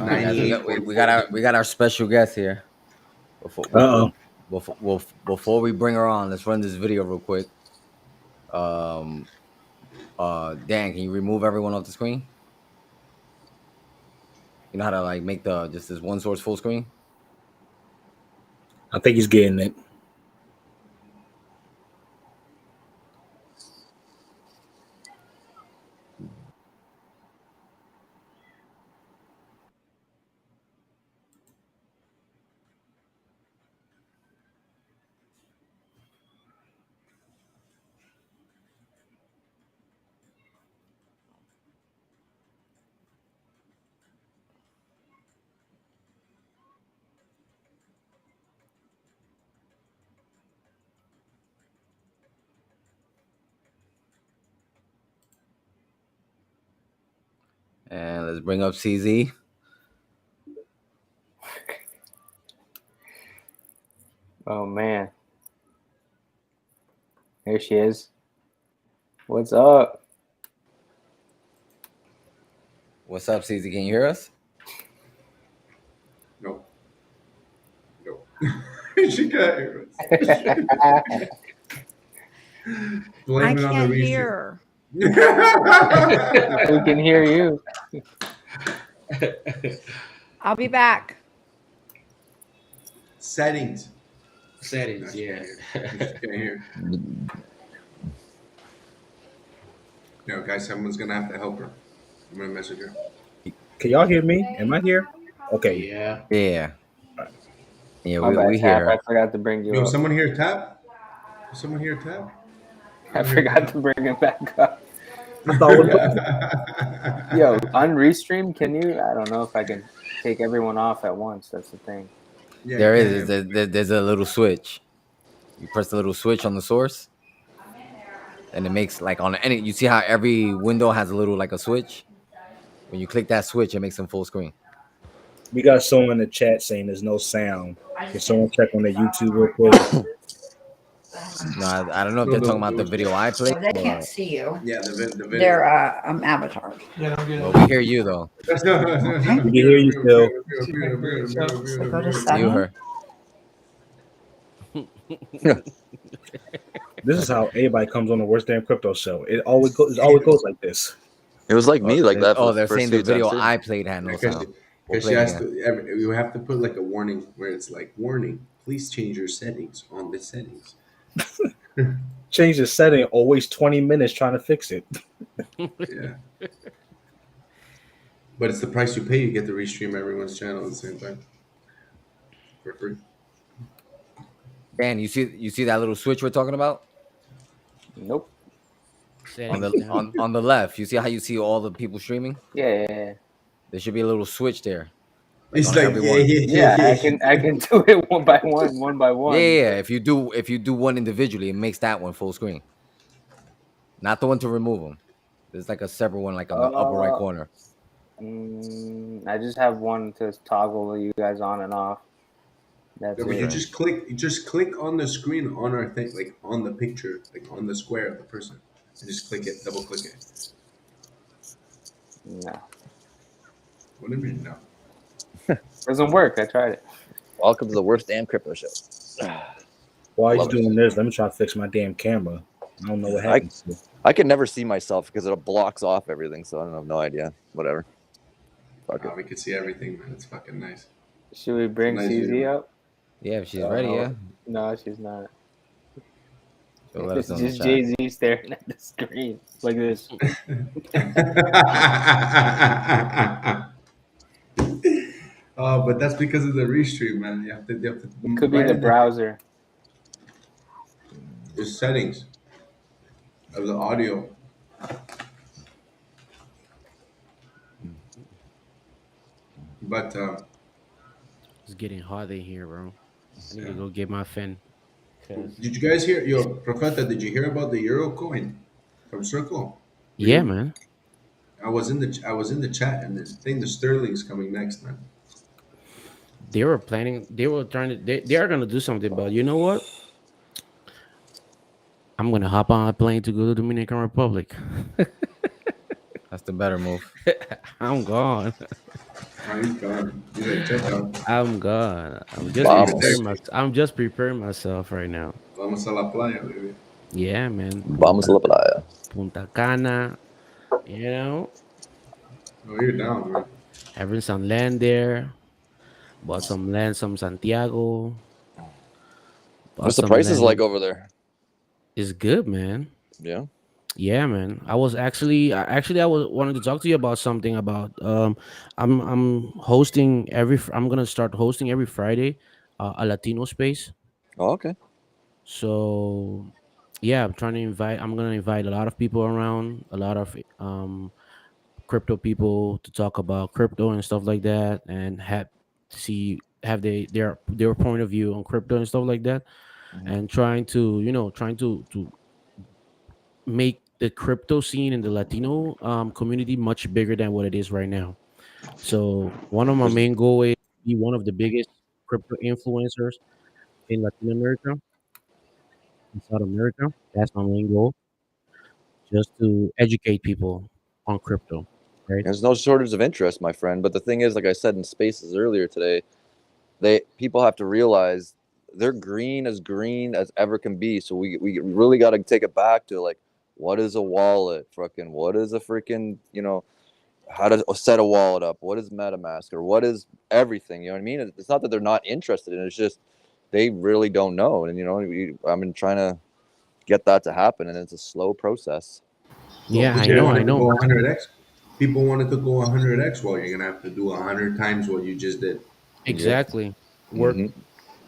All right, guys, 98.4. we got our special guest here. Before we bring her on, let's run this video real quick. Dan, can you remove everyone off the screen? You know how to like make the just this one source full screen? I think he's getting it. And let's bring up CZ. Oh man, there she is. What's up? What's up, CZ? Can you hear us? No. She can't hear us. Blame it on the restream. hear. We can hear you. I'll be back. Settings. Settings, yeah. Can't hear. No, guys, someone's gonna have to help her. I'm gonna message her. Can y'all hear me? Am I here? Okay. Yeah. Yeah. Yeah, My bad, we Tap. hear I her. forgot to bring you Yo, up. someone here tap? Someone here tap? I forgot to bring him back up. I thought it was Yo, on Restream, can you? I don't know if I can take everyone off at once. That's the thing. Yeah, There you is. can't hear me. There's a little switch. You press the little switch on the source, and it makes like on any. You see how every window has a little like a switch. When you click that switch, it makes them full screen. We got someone in the chat saying there's no sound. Can someone check on their YouTube real quick? No, I don't know if they're talking about the video I played. They can't see you. Yeah, the video. They're avatars. Well, we hear you though. We can hear you still. So go to You settings. her. This is how everybody comes on the Worst Damn Crypto Show. It always goes like this. It was like me, like that. Oh, for they're the first saying the few times, video too. I played had no sound. We'll Because play she it has again. to, you have to put like a warning where it's like, warning, please change your settings on the settings. Change the setting, or waste 20 minutes trying to fix it. Yeah. But it's the price you pay. You get to restream everyone's channel at the same time for free. Dan, you see that little switch we're talking about? Nope. On the left, you see how you see all the people streaming? Yeah. There should be a little switch there. It's on like, everyone. Yeah, I can do it one by one. Yeah. If you do one individually, it makes that one full screen. Not the one to remove them. There's like a separate one, like on the upper right corner. I just have one to toggle you guys on and off. That's Yeah, but it. you just click on the screen on our thing, like on the picture, like on the square of the person, and just click it, double click it. No, What do you mean no? doesn't work. I tried it. Welcome to the Worst Damn Crypto Show. While he's Love it. doing this, let me try to fix my damn camera. I don't know what happened. I can never see myself because it blocks off everything, so I don't have no idea. Whatever. Fuck it. We can see everything, man. It's fucking nice. Should we bring Nice CZ video. up? Yeah, if she's ready, yeah. No, she's not. So let us It's know in the just chat. Jay-Z staring at the screen like this. But that's because of the restream, man. You have to It could be the browser. The settings of the audio. But It's getting hot in here, bro. I need to go get my fan. did you guys hear, Profeta, did you hear about the Euro coin from Circle? Yeah, man. I I was in the chat, and the thing, the Sterling's coming next, man. They were planning. They were trying to. They are gonna do something, but you know what? I'm gonna hop on a plane to go to Dominican Republic. That's the better move. I'm gone. Oh, he's gone. He's like, check out. I'm gone. Vamos. I'm just preparing myself right now. Vamos a la playa, baby. Yeah, man. Vamos a la playa. Punta Cana. You know, Oh, you're down, man. having some land there. Bought some land, some Santiago. Bought What's the some prices land. like over there? It's good, man. Yeah. Yeah, man. I was actually I was wanted to talk to you about something about I'm hosting I'm gonna start hosting every Friday a Latino space. Oh, okay. So yeah, I'm gonna invite a lot of people around, a lot of crypto people to talk about crypto and stuff like that, and have their point of view on crypto and stuff like that, Mhm. and trying to make the crypto scene in the Latino community much bigger than what it is right now. So one of my There's- main goal is to be one of the biggest crypto influencers in Latin America, in South America. That's my main goal, just to educate people on crypto, right? There's no shortage of interest, my friend. But the thing is, like I said in spaces earlier today, people have to realize they're green as ever can be. So we really got to take it back to like, what is a wallet? Fucking what is a freaking how to set a wallet up? What is MetaMask or what is everything? You know what I mean? It's not that they're not interested in it. It's just they really don't know. And I've been trying to get that to happen, and it's a slow process. Well, Yeah, people I wanted to know. go 100x. People wanted to go 100x. Well, you're gonna have to do 100 times what you just did. Exactly. Work hmm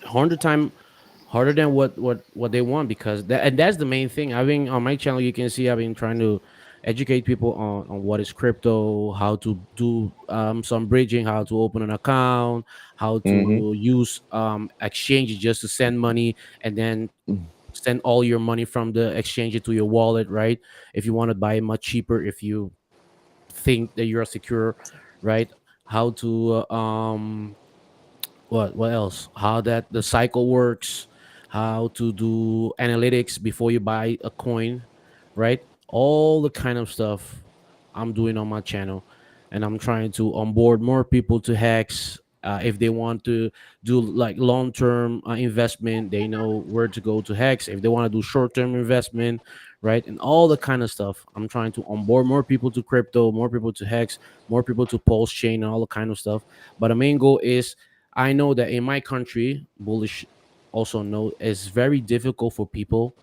100 times harder than what they want, because that's the main thing. I've been on my channel, you can see I've been trying to educate people on what is crypto, how to do some bridging, how to open an account, how hmm to use exchanges just to send money, and then send all your money from the exchange to your wallet, right? If you want to buy it much cheaper, if you think that you're secure, right? How to what else, how that the cycle works, how to do analytics before you buy a coin, right? All the kind of stuff I'm doing on my channel, and I'm trying to onboard more people to Hex. If they want to do like long-term investment, they know where to go to Hex. If they want to do short-term investment, right, and all the kind of stuff, I'm trying to onboard more people to crypto, more people to Hex, more people to PulseChain, and all the kind of stuff. But the main goal is, I know that in my country, bullish also know it's very difficult for people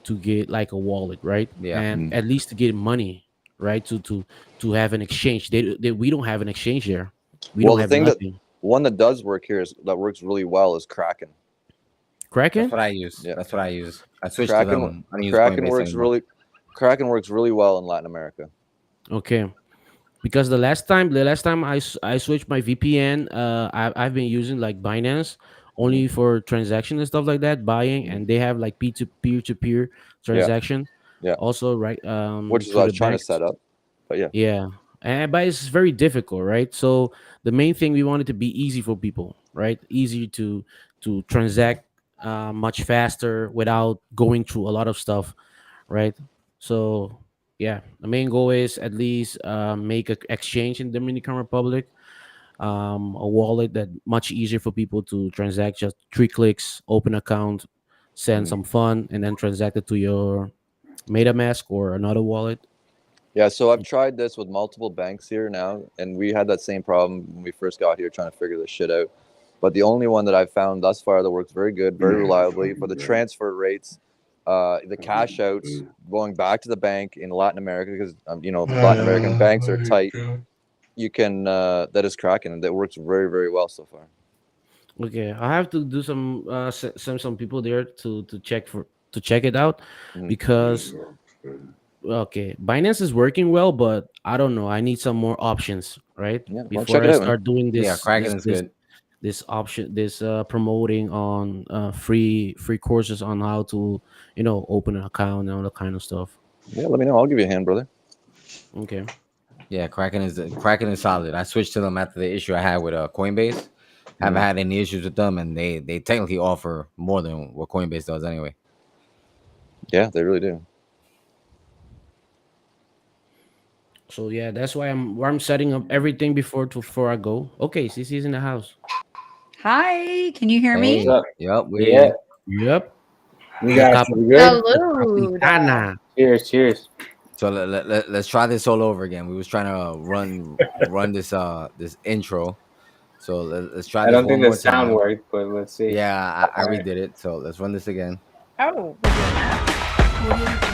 to get like a wallet, right? Yeah. And at least to get money, right? To have an exchange. We don't have an exchange there. We Well, don't the have thing nothing. one that does work here that works really well is Kraken. Kraken? That's what I use. Yeah. That's what I use. I switched to Kraken them. I don't use Kraken Coinbase works anymore. Kraken works really well in Latin America. Okay. Because the last time I switched my VPN, I've been using like Binance only for transaction and stuff like that, buying, and they have like peer to peer Yeah, transaction yeah. also, right? Which is what Through I the was trying to banks. set up. But yeah. Yeah, and but it's very difficult, right? So the main thing, we want it to be easy for people, right? Easy to transact much faster without going through a lot of stuff, right? So yeah, the main goal is at least make an exchange in Dominican Republic, a wallet that much easier for people to transact. Just 3 clicks, open account, send Mhm. some fund, and then transact it to your MetaMask or another wallet. Yeah, so I've tried this with multiple banks here now, and we had that same problem when we first got here trying to figure this shit out. But the only one that I've found thus far that works very good, very reliably for the transfer rates, the cash outs going back to the bank in Latin America, because Latin American banks are tight. You can that is Kraken, and that works very, very well so far. Okay, I have to do send some people there to check it out, Mhm. because okay, Binance is working well, but I don't know. I need some more options, right? Yeah, well, Before check it I out, man. start doing Yeah, Kraken is good. this option, this promoting on free courses on how to open an account and all that kind of stuff. Yeah, let me know. I'll give you a hand, brother. Okay, Yeah, Kraken is solid. I switched to them after the issue I had with Coinbase. Haven't had any issues with them, and they technically offer more than what Coinbase does anyway. Yeah, they really do. So yeah, that's why I'm setting up everything before I go. Okay, CC's in the house. Hi, can you hear Hey, me? What's up? yep, Yeah. Yep. We The got you. We good? Salud. Capitana. Cheers, cheers. So let's try this all over again. We was trying to run this intro. So let's try I this don't one think the more sound time. worked, but let's see. Yeah, I All right. redid it. So let's run this again. Oh, we're doing that.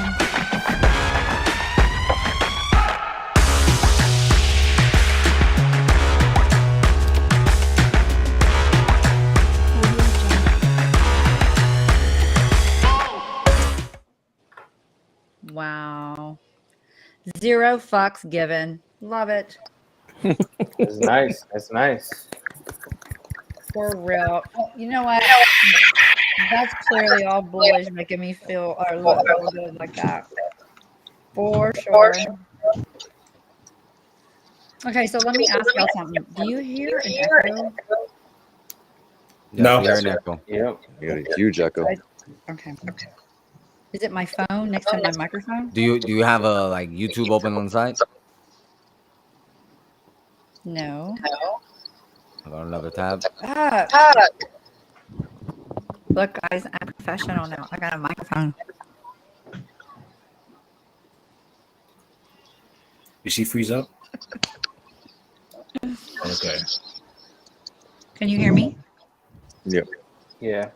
Wow. Zero fucks given. Love it. That's nice. That's nice. For real. Oh, you know what? That's clearly all bullish making me feel or look real good like that. For sure. Okay, so let me ask y'all something. Do you hear an echo? Yes, No. we hear an echo. Yep. You got a huge echo. Okay. Is it my phone next to my microphone? Do you have a like YouTube open on the side? No. I got another tab. Look, guys, I'm professional now. I got a microphone. Did she freeze up? Okay. Can you hear me? Yep. Yeah.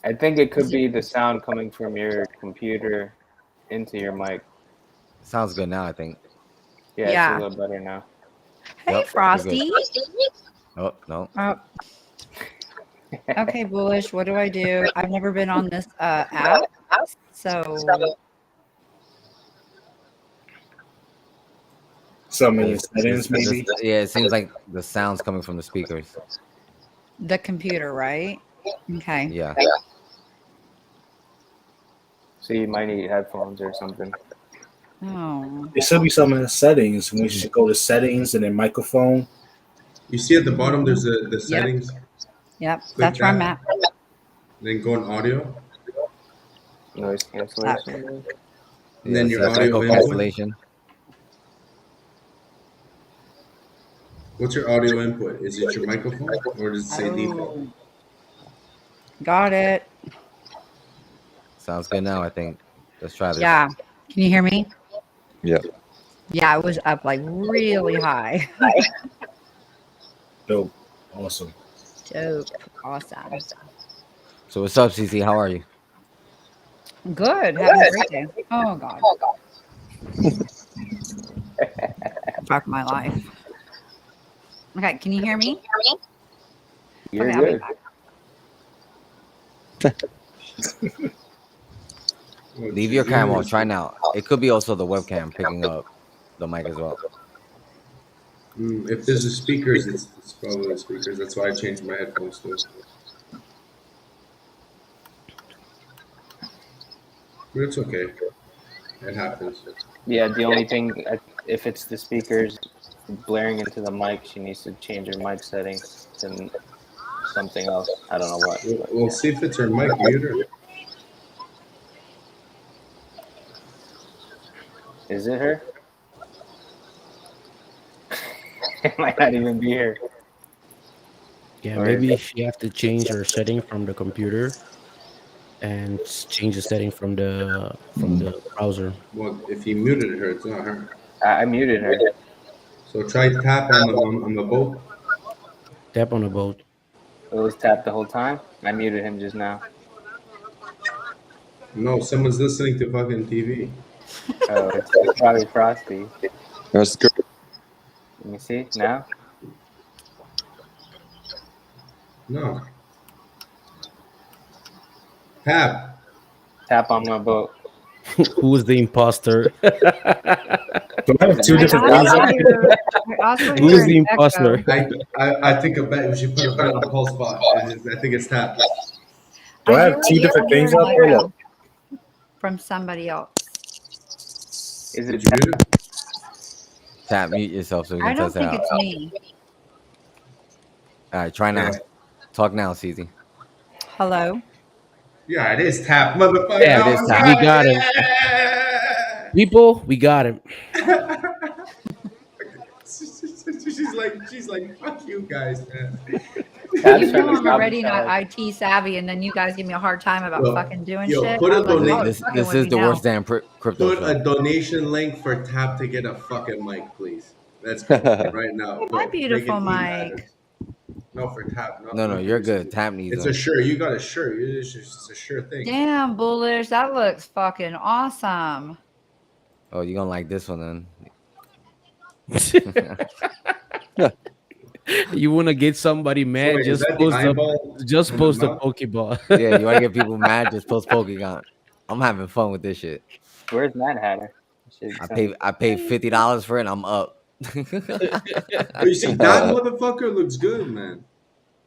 I think it could be the sound coming from your computer into your mic. Sounds good now, I think. Yeah, Yeah. it's a little better now. Hey, Yep, Frosty. Oh no. Oh. Okay, Bullish. What do I do? I've never been on this app, so Some in the settings, maybe. Yeah, it seems like the sound's coming from the speakers. the computer, right? Okay. Yeah. So you might need headphones or something. Oh. There should be some in the settings. We should go to settings and then microphone. You see at the bottom, there's the settings. Yep. Click That's where I'm that. at. Then go on audio. Noise cancellation. And then Yeah, your see, audio echo input. cancellation. What's your audio input? Is it your microphone or does it say default? Oh. Got it. Sounds good now, I think. Let's try this. Yeah. Can you hear me? Yeah. Yeah, it was up like really high. Dope. Awesome. Dope. Awesome. So what's up, CC? How are you? Good. Having a great day. Oh God. Fuck my life. Okay, can you hear me? You're Okay, I'll be good. back. Leave your camera off. Try now. It could be also the webcam picking up the mic as well. If there's the speakers, it's probably the speakers. That's why I changed my headphones too. But it's okay. It happens. Yeah, the only thing, if it's the speakers blaring into the mic, she needs to change her mic settings to something else. I don't know what. We'll see if it's her mic muter. Is it her? It might not even be her. Yeah, Or maybe is she have to change her setting from the computer and change the setting from the browser. Well, if he muted her, it's not her. I muted her. So try tap on the boat. Tap on the boat. It was tapped the whole time. I muted him just now. No, someone's listening to fucking TV. Oh, it's probably Frosty. That's good. Let me see now. No. Tap. Tap on my boat. Who is the imposter? Do I have two different things up? Who is the imposter? I think I bet we should put it on the pulse spot. I think it's tap. Do I have two different things up? Hold up. From somebody else. Is Did it you mute it? Tap, mute yourself so we I can don't test it think out. it's me. All right, try now. Talk now, CZ. Hello. Yeah, it is Tap, motherfucker. Yeah, It I is was Tap. we right. got him. Yeah. People, we got him. she's like, fuck you guys, man. Tap's You trying know to I'm stop already not himself. IT savvy, and then you guys give me a hard time about Yo, fucking doing yo, shit. put a I'm like, This, y'all are donate. fucking this with is me the now. worst damn crypto Put a show. donation link for Tap to get a fucking mic, please. Let's go right now. My Go. Make beautiful it mic. matters. No, for Tap. Not, No, not for you're your good. sister. Tap needs It's a them. shirt. You got a shirt. It's just a sure thing. Damn, Bullish, that looks fucking awesome. Oh, you're gonna like this one then. You want to get somebody So mad? wait, is that the eyeball? Just in the post a mouth? Pokeball. Yeah, you wanna get people mad? Just post Pokemon. I'm having fun with this shit. Where's Mad Hatter? I paid $50 for it. And I'm up. Oh, you see, that motherfucker looks good, man.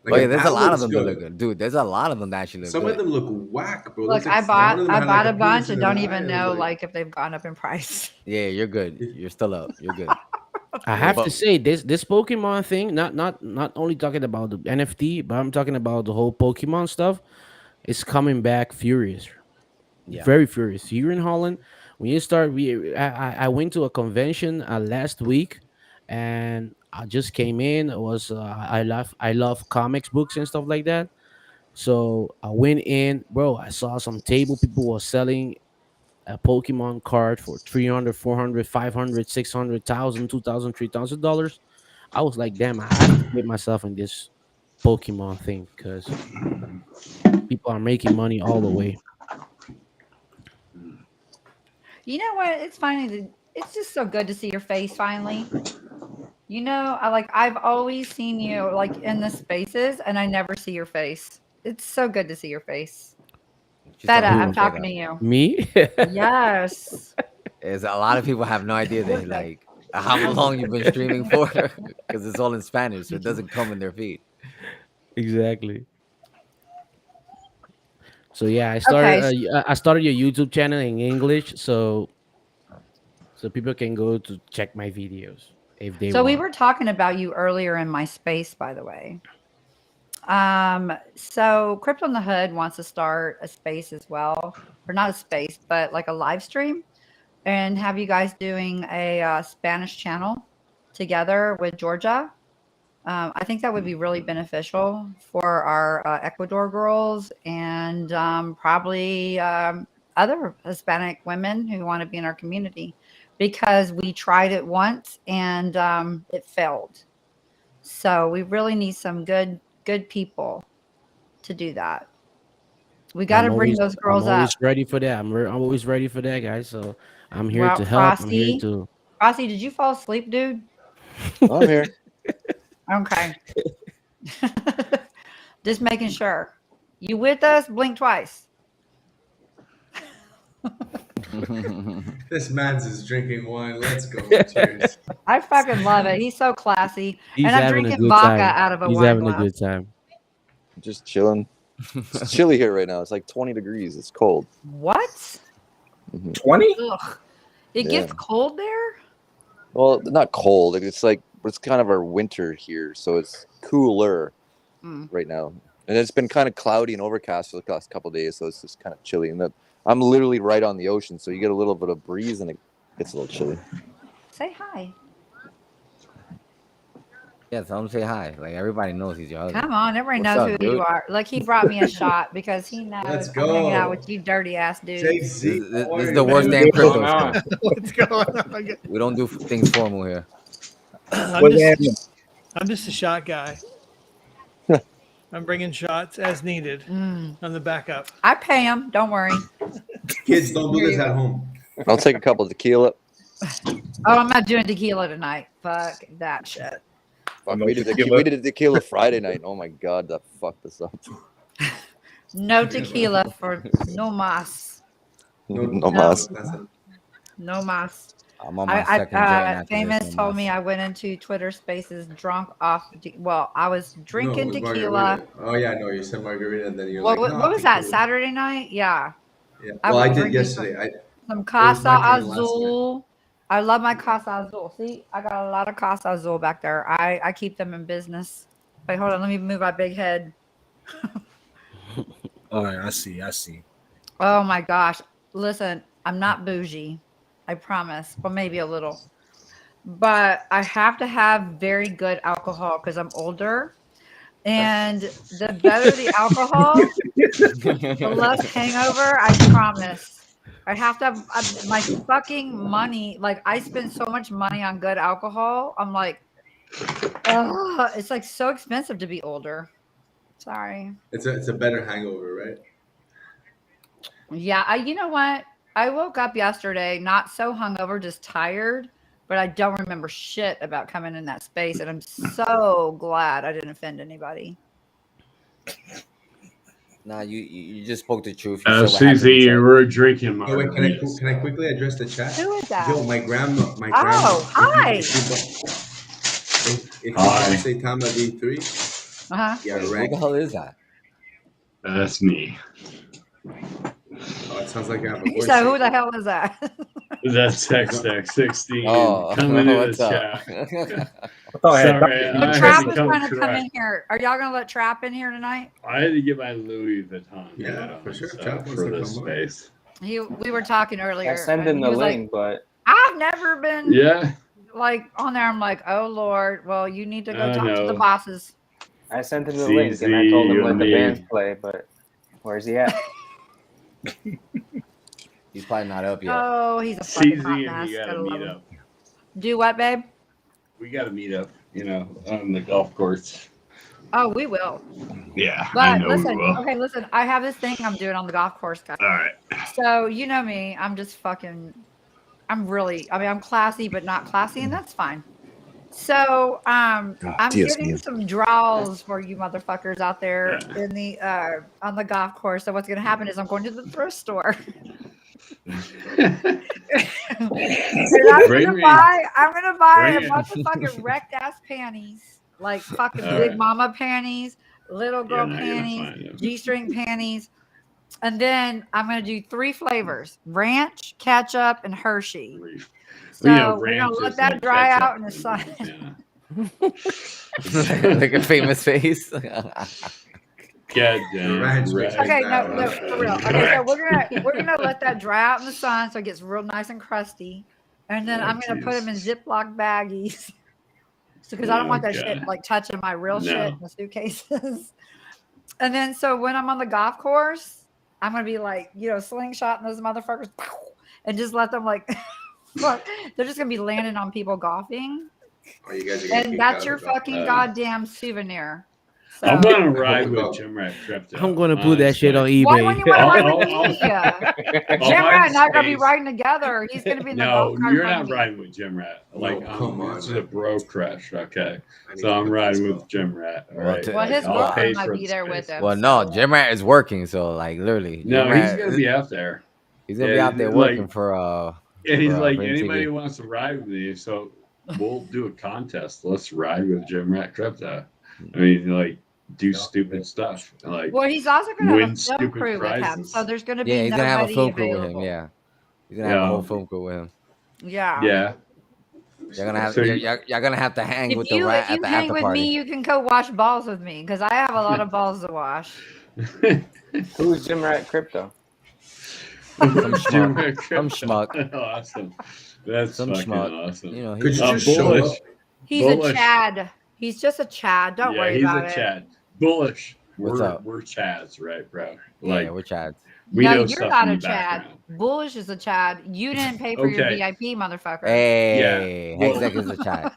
Oh yeah, Like there's a that lot of looks them that look good, dude. There's a lot of them that actually look Some good. of them look whack, bro. Look, Looks like one of them I had bought like a penis bunch in and an don't eye. even It was know like, like if they've gone up in price. Yeah, you're good. You're still up. You're good. I have But- to say this Pokemon thing, not only talking about the NFT, but I'm talking about the whole Pokemon stuff. It's coming back furious, Yeah. very furious. Here in Holland, when you start, I went to a convention last week, and I just came in. It was I love comics books and stuff like that. So I went in, bro. I saw some table people were selling a Pokemon card for 300, 400, 500, 600,000, 2,000, $3,000. I was like, damn, I have to get myself in this Pokemon thing because people are making money all the way. You know what? It's funny. It's just so good to see your face finally. You know, I've always seen you like in the spaces, and I never see your face. It's so good to see your face. She's Feta, talking I'm about talking Feta. to you. Me? Yes. Is a lot of people have no idea that like how long you've been streaming for because it's all in Spanish, so it doesn't come in their feed. Exactly. So yeah, I started your YouTube channel in English, so people can go to check my videos if they So we want. were talking about you earlier in my space, by the way. So Crypto in the Hood wants to start a space as well, or not a space, but like a live stream, and have you guys doing a Spanish channel together with Georgia. I think that would be really beneficial for our Ecuador girls and probably other Hispanic women who want to be in our community, because we tried it once and it failed. So we really need some good people to do that. We got to bring those I'm girls up. always ready for that. I'm always ready for that, guys. So I'm here Well, to help. I'm here Frosty, to. Frosty, did you fall asleep, dude? I'm here. Okay. Just making sure. You with us? Blink twice. this man's is drinking wine. Let's go. Cheers. I fucking love it. He's so classy. He's and I'm having a drinking good vodka time. out of a He's wine having glass. a good time. Just chilling. It's chilly here right now. It's like 20 degrees. It's cold. What? 20? Ugh. It Yeah. gets cold there? Well, not cold. It's like it's kind of our winter here, so it's cooler right now. And it's been kind of cloudy and overcast for the last couple of days, so it's just kind of chilly. And I'm literally right on the ocean, so you get a little bit of breeze and it gets a little chilly. Say hi. Yeah, tell him to say hi. Like everybody knows he's your husband. Come on, everybody What's knows up, who dude? you are. Like he brought me a shot because he knows Let's I'm hanging out go. with you dirty ass dudes. This JC, is the worst damn What's crypto going on? show. What's going on? We don't do things formal here. I'm just a shot guy. I'm bringing shots as needed on the backup. I pay him. Don't worry. Kids, don't do this at home. I'll take a couple of tequila. Oh, I'm not doing tequila tonight. Fuck that shit. Fuck, we did a tequila Friday night. Oh my god, that fucked us up. No tequila for no mas. No mas. No mas. I'm on my second gen after Famous this, told me I went into Twitter Spaces drunk off. Well, I was drinking tequila. Oh yeah, no, you said margarita, and then you're What, like, what was that? tequila. Saturday night? Yeah. Yeah. I Well, I was did drinking yesterday. some was Casa my turn last Azul I love my Casa Azul. See, I got a lot of Casa Azul back there. I keep them in business. Wait, hold on. Let me move my big head. All right, I see. Oh my gosh. Listen, I'm not bougie. I promise. Well, maybe a little. But I have to have very good alcohol because I'm older. And the better the alcohol, the less hangover, I promise. I have to have my fucking money. Like, I spend so much money on good alcohol. I'm like, ugh, it's like so expensive to be older. Sorry. It's a better hangover, right? Yeah, you know what? I woke up yesterday not so hungover, just tired, but I don't remember shit about coming in that space, and I'm so glad I didn't offend anybody. Nah, you just spoke the truth. You said what happened CZ, you inside. were drinking Oh wait, margaritas. can I quickly address the chat? Who is that? Yo, my grandma. Oh, hi. If you Hi. say Tama V3, yeah, Wait, who right. the hell is that? That's me. Oh, it sounds like I have a He voice. said, "Who the hell is that?" That's XX16 Oh, coming in the what's up? chat. I thought I had Sorry, Well, I had Trap to is come trying to come in correct. here. Are y'all gonna let Trap in here tonight? I had to get my Louis Vuitton Yeah, hat on, for sure. so, Trap wants for to this come on. space. We were talking earlier. I sent and him he the was like, link, but I've never been Yeah, like on there. I'm like, oh Lord. Well, you need to go I talk to the know. bosses. I sent him the link CZ, and I told him you let and the bands me. play, but where's he at? He's probably not up yet. Oh, he's a fucking CZ hot and mess. me got to Gotta meet love him. up. Do what, babe? We got to meet up, on the golf course. Oh, we will. Yeah, I But know we listen, will. okay, listen. I have this thing I'm doing on the golf course, guys. All right. So you know me. I'm just fucking. I'm classy, but not classy, and that's fine. So I'm Dios getting mío. some draws for you motherfuckers out there in the on the golf course. So what's gonna happen is I'm going to the thrift store. And I'm gonna buy a bunch of fucking wrecked ass panties, like fucking All big right. mama panties, little You're girl not gonna panties, find them. G-string panties. And then I'm gonna do 3 flavors: ranch, ketchup, and Hershey. So we're gonna ranch let is that like dry ketchup out in the and sun. Like a famous face. Goddamn. Ranch Right. makes me Okay, bad, no, huh? for real. Okay, so we're gonna let that dry out in the sun so it gets real nice and crusty, and then I'm gonna put them in Ziploc baggies. So because I don't want that shit like touching my real shit in the suitcases. And then so when I'm on the golf course, I'm gonna be like, slingshotting those motherfuckers, and just let them like, they're just gonna be landing on people golfing. Oh, you guys are gonna And kick that's out your the golf fucking cart. goddamn souvenir. So I'm gonna I hope ride the with golf- Jim Rat Crypto. I'm gonna put that shit on honestly. why eBay. wouldn't you want to ride I'll- with I'll- me? I'll Jim buy Rat and I are gonna be space. riding together. He's gonna be in the golf No, cart. you're in front not of me. riding with Jim Rat. Like, come on, this is man. a bro crush, okay? I need So to I'm get riding this with off. Jim Rat. All Well, right. to- Well, his I'll girlfriend pay might for be the there with space. him. Well, no, so- Jim Rat is working, so like literally, No, Jim he's Rat, gonna be out there. he's gonna be out there working for And he's like, for anybody MTV. wants to ride with me, so we'll do a contest. Let's ride with Jim Rat Crypto. I mean, like, do stupid stuff. Like, Well, he's also gonna have win a film stupid crew with him, prizes. so there's gonna Yeah, be he's gonna have a nobody film crew with him. available. Yeah, he's gonna have a whole Yeah. film crew with him. Yeah. Yeah. You're gonna have So you're gonna have to hang with the If rat you at the hang after with party. me, you can go wash balls with me because I have a lot of balls to wash. Who's Jim Rat Crypto? Some Jim schmuck. Rat Some Crypto. schmuck. Awesome. That's Some fucking schmuck. awesome. You know, Could he's you just show bullish. up? He's Bullish. a Chad. He's just a Chad. Don't Yeah, worry he's about a it. Chad. Bullish. What's up? We're Chads, right, bro? yeah, Like, we're Chads. we No, know you're stuff not in a the Chad. background. Bullish is a Chad. You didn't pay for your Okay. VIP, motherfucker. Hey, Yeah, well- Hexec is a chat.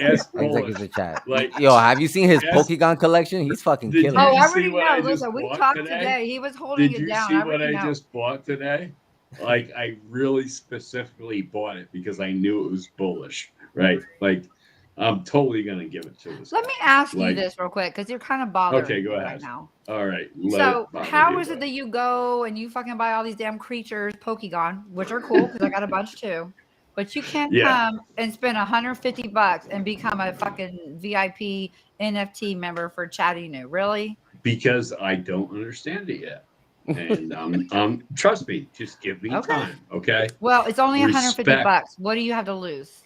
Ask Hexec Bullish. is a chat. Like, Yo, have you seen his ask- Pokégon collection? He's fucking Did killing Oh, you it. I see already what know. I just Listen, we bought talked today? today. He was holding Did it you down. see I what already I know. just bought today? Like, I really specifically bought it because I knew it was bullish, right? Like, I'm totally gonna give it to this Let guy. me ask you Like- this real quick because you're kind of bothering Okay, go me ahead. right now. All right. So how is it that you go and you fucking buy all these damn creatures, Pokégon, which are cool because I got a bunch too, but you can't Yeah. come and spend $150 and become a fucking VIP NFT member for Chatty New? Really? Because I don't understand it yet. And trust me, just give me Okay. time, okay? Well, it's only $150. Respect. What do you have to lose?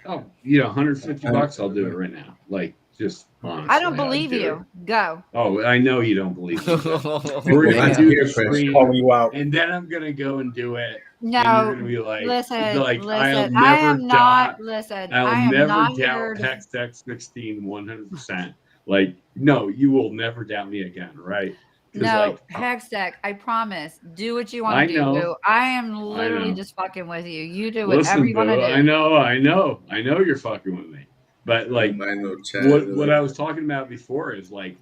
Oh, you know, $150. I'll do it right now. Like, just honestly, I don't I'd believe do you. it. Go. Oh, I know you don't believe me. We're gonna That's do peer the pressure stream, calling you out. and then I'm gonna go and do it. And you're No, gonna be like, listen, I'll listen. I never am not. doubt. Listen, I'll I am never not doubt here to. HEXX 16 100%. Like, no, you will never doubt me again, right? Because No, like, Hextech, I promise. Do what you want I to do, know, boo. I am I literally know. just fucking with you. You do whatever Listen, you want to boo, do. I know you're fucking with me. But like, I know Chad. what I was talking about before is like,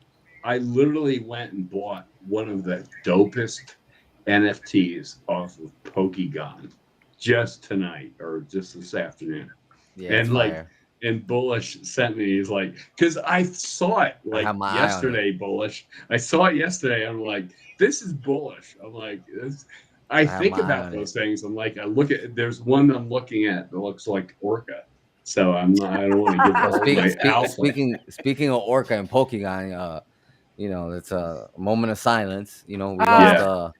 I literally went and bought one of the dopest NFTs off of Polygon just tonight or just this afternoon. Yeah, it's And like, fire. and Bullish sent me, he's like, because I saw it I like have my eye on yesterday, Bullish. I saw it yesterday. I'm like, this is bullish. I'm like, I have think my eye about on those things. I'm like, I look at, there's one I'm looking at that looks like Orca. So I don't want to give Well, all my alpha. speaking of Orca and Polygon, you know, it's a moment of silence. You know, we Ah, lost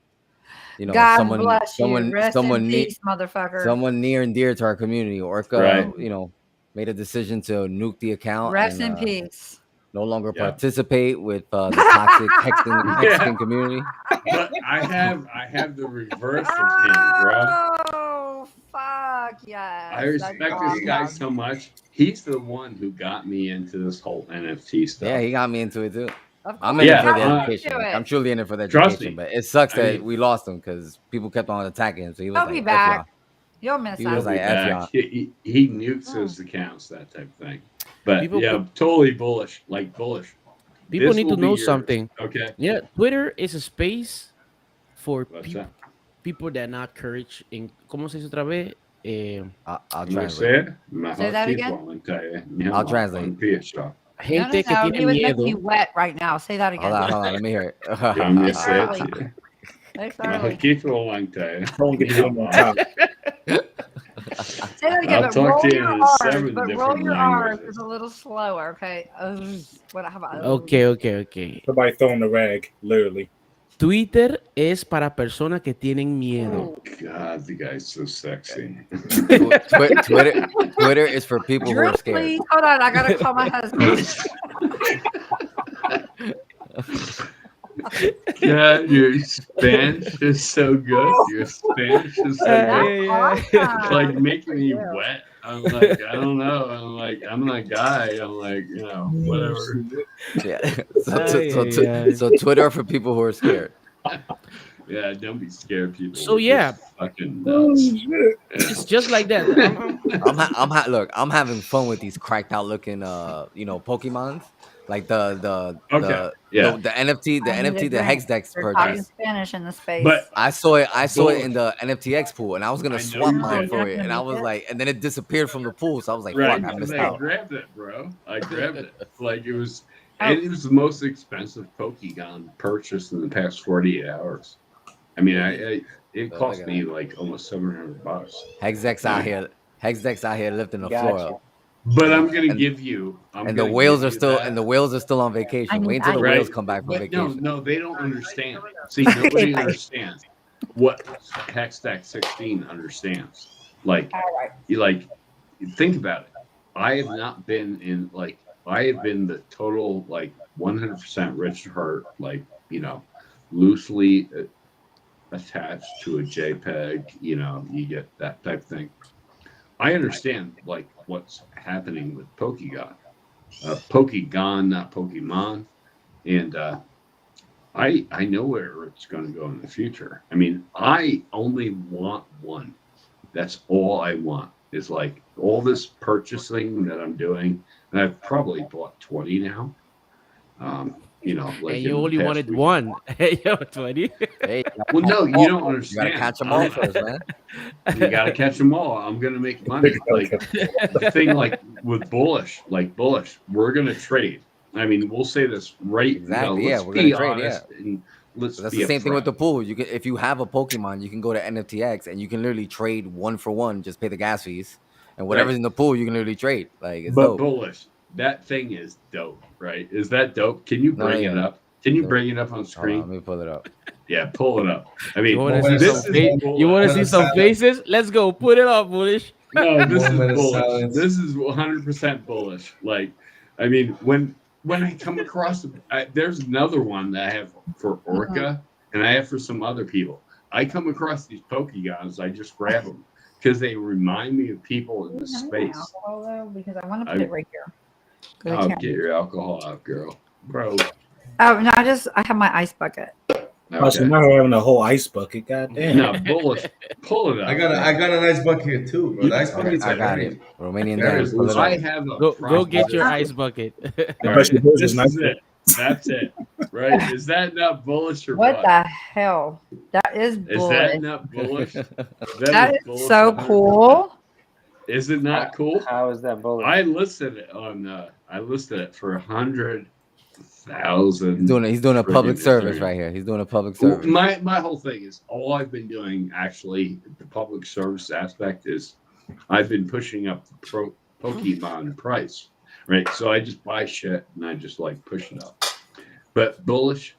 you know, God someone bless you. someone Rest in someone near peace, motherfucker. someone near and dear to our community. Orca, Right. you know, made a decision to nuke the account Rest and in peace. no longer Yeah. participate with the toxic Yeah. Mexican community. But I have the reverse of him, bro. Oh, fuck yes. I respect this guy so much. He's the one who got me into this whole NFT stuff. Yeah, he got me into it too. Of I'm course, in Yeah, it for the that's education. do Like, it. I'm truly in it for the Trust education, me. but it sucks I that mean- we lost him because people kept on attacking him. So he was He'll be like, F back. y'all. You'll miss He He'll was him. be like, F back. y'all. He nukes his accounts, that type of thing. But People yeah, totally bullish. Like bullish. People This need to will be know yours. something. Okay. Yeah, Twitter is a space for What's that? people that not courage in. ¿Cómo se dice otra vez? I'll No translate. sé. Say that again? I'll translate. Gente que No, tiene he was making miedo. you wet right now. Say that again. Hold on. Let me hear it. Thanks, Harley. Don't get you on top. Say that again, I'll but talk roll to you your in R's. 7 But roll different your R's languages. is a little slower, okay? What? How about? Okay. Somebody throwing the rag, literally. Twitter es para personas que tienen miedo. Oh God, the guy's so sexy. Twitter is for people who are Drink, scared. please. Hold on, I gotta call my husband. God, your Spanish is so good. Your Spanish is so good. Awesome. Like making me wet. I'm like, I don't know. I'm like, I'm that guy. I'm like, you know, whatever. Yeah. So Twitter for people who are scared. Yeah, don't be scared, people. So We're yeah, just fucking nuts. it's just like that. Look, I'm having fun with these cracked out looking Pokemons. Like the NFT, the HEXDEX They're talking purchase. Spanish in the space. But I saw it in the NFTX pool, and I was gonna swap you mine did. for it, You're and not I gonna was make like, and then it disappeared from the pool, so I was like, right, fuck, I missed I out. grabbed it, bro. I grabbed it. Like it was the most expensive Polygon purchase in the past 48 hours. I mean, it cost me like almost $700. HEXDEX out here lifting the Gotcha. floor up. But I'm gonna give you. And the whales are still on vacation. Wait until the whales come back from vacation. No, they don't understand. See, nobody understands what HEXDEX 16 understands. Like, you think about it. I have not been in I have been the total 100% rich heart, loosely attached to a JPEG. You get that type of thing. I understand what's happening with Polygon, Polygon, not Pokemon, and I know where it's going to go in the future. I mean, I only want one. That's all I want. Is all this purchasing that I'm doing, and I've probably bought 20 now. And you only wanted week. one. Hey, yo, 20. Hey, well, no, you don't understand. You gotta catch them all first, man. You gotta catch them all. I'm gonna make money. The thing, with bullish, we're gonna trade. I mean, we'll say this right. Exactly. Let's we're be gonna trade. honest and let's That's be the same thing upfront. with the pool. You can, if you have a Pokemon, you can go to NFTX and you can literally trade one for one. Just pay the gas fees, and whatever's in the pool, you can literally trade. It's But dope. bullish, that thing is dope, right? Is that dope? Can you bring it up? Can you bring it up on Hold screen? on, let me pull it up. Yeah, pull it up. I mean, You want to Moment see of some silence. you want to see some faces? Let's go. Put it up, Bullish. no, this is Moment of bullish. silence. This is 100% bullish. Like, I mean, when I come across, there's another one that I have for Orca, and I have for some other people. I come across these Pokegons, I just grab them because they remind me of people in the space. Alcohol, though, because I want to put it right here. 'Cause I Oh, can't- get your alcohol out, girl, bro. Oh no, I have my ice bucket. Oh, so Okay. now we're having a whole ice bucket. God damn. No, bullish. Pull it up. I got an ice bucket here too, bro. The ice All right, buckets I are got very. it. Romanian There Dan, is. pull it I up. have a Go get your proposition. ice bucket. All right, Especially yours this is nice. is it. That's it. Right? Is that not bullish or What what? the hell? That is Is bullish. that not bullish? That is bullish so 100%. cool. Is it not cool? How is that bullish? I listed it on. I listed it for 100,000. He's doing a public friggin' service Ethereum. right here. He's doing a public service. My whole thing is all I've been doing. Actually, the public service aspect is I've been pushing up the Pokemon price. Right, so I just buy shit and I just like push it up. But bullish,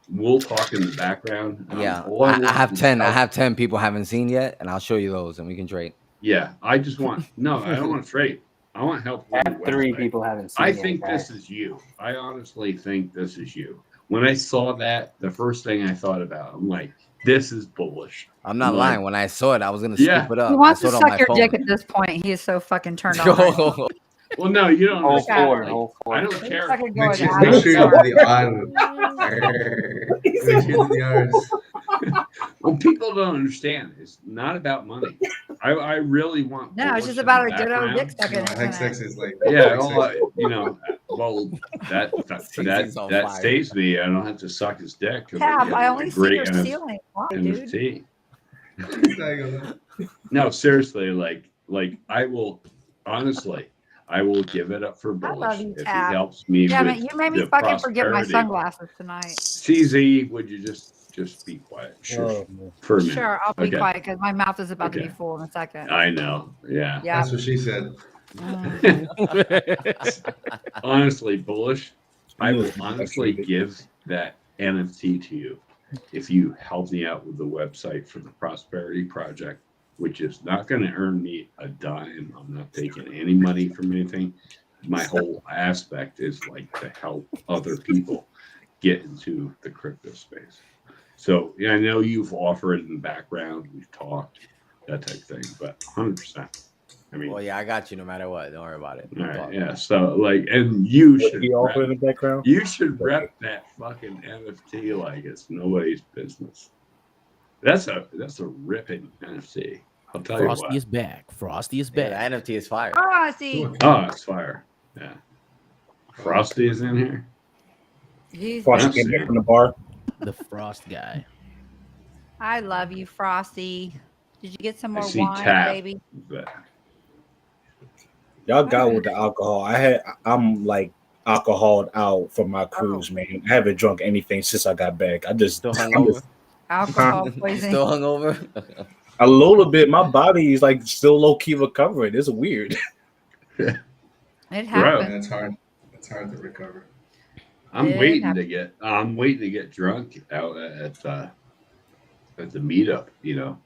we'll talk in the background. Yeah, all I I want have is 10. I help. have 10 people haven't seen yet, and I'll show you those, and we can trade. Yeah, I just want I don't want to trade. I want help with the That 3 website. people haven't seen I it, think guys. this is you. I honestly think this is you. When I saw that, the first thing I thought about, I'm like, this is bullish. I'm not Like, lying. When I saw it, I was gonna Yeah. scoop it up. He wants I to saw it on suck my your phone. dick at this point. He is so fucking turned on. Right now. Well, no, you don't Whole understand. 4, Like, whole 4. I don't He's care. fucking Make going sure, out. make sure you're on the island. Make sure you're on the island. Well, people don't understand. It's not about money. I really want. No, it's bullish just in about the a good old dick background. sucking. isn't it? HEXing is like Yeah, HEXing. well, that He's on that fire. saves me. I don't have to suck his dick. 'Cause Tab, get I a only see great your ceiling. Why, dude? NFT. No, seriously, like I will honestly, I will give it up for I love bullish you, if he Tab. helps me Damn with it, you made me the fucking forget my prosperity. sunglasses tonight. CZ, would you just be quiet? Sure. Oh, man. For a minute. Sure, I'll be Okay. quiet because my mouth is about to be Okay. full in a second. I know. Yeah. Yeah. That's what she said. Honestly, bullish. I will Yeah, honestly that's give that NFT to you if you help me out with the website for the Prosperity Project, which is not going to earn me a dime. I'm not taking any money from anything. My whole aspect is like to help other people get into the crypto space. So yeah, I know you've offered in the background, we've talked, that type of thing, but 100%. I mean, Well, yeah, I got you no matter what. Don't worry about it. all right, yeah. So like, and you What should he offer in rep, the background? you should rep that fucking NFT like it's nobody's business. That's a ripping NFT. I'll tell Frosty you what. is back. Frosty is Yeah, back. the NFT is fire. Oh, I see. Oh, it's fire. Yeah. Frosty is in here. He's Frosty Yes. came back from the bar. The Frost guy. I love you, Frosty. Did you get some I more see wine, Tap. baby? But Y'all got with the alcohol. I'm like alcoholed out from my cruise, man. I haven't drunk anything since I got back. Still I'm just hungover. Alcohol You poisoning. still hungover. a little bit. My body is like still low key recovering. It's weird. It Bro. happened. And it's hard. It's hard to recover. I'm It waiting to get drunk out at the meetup, you know.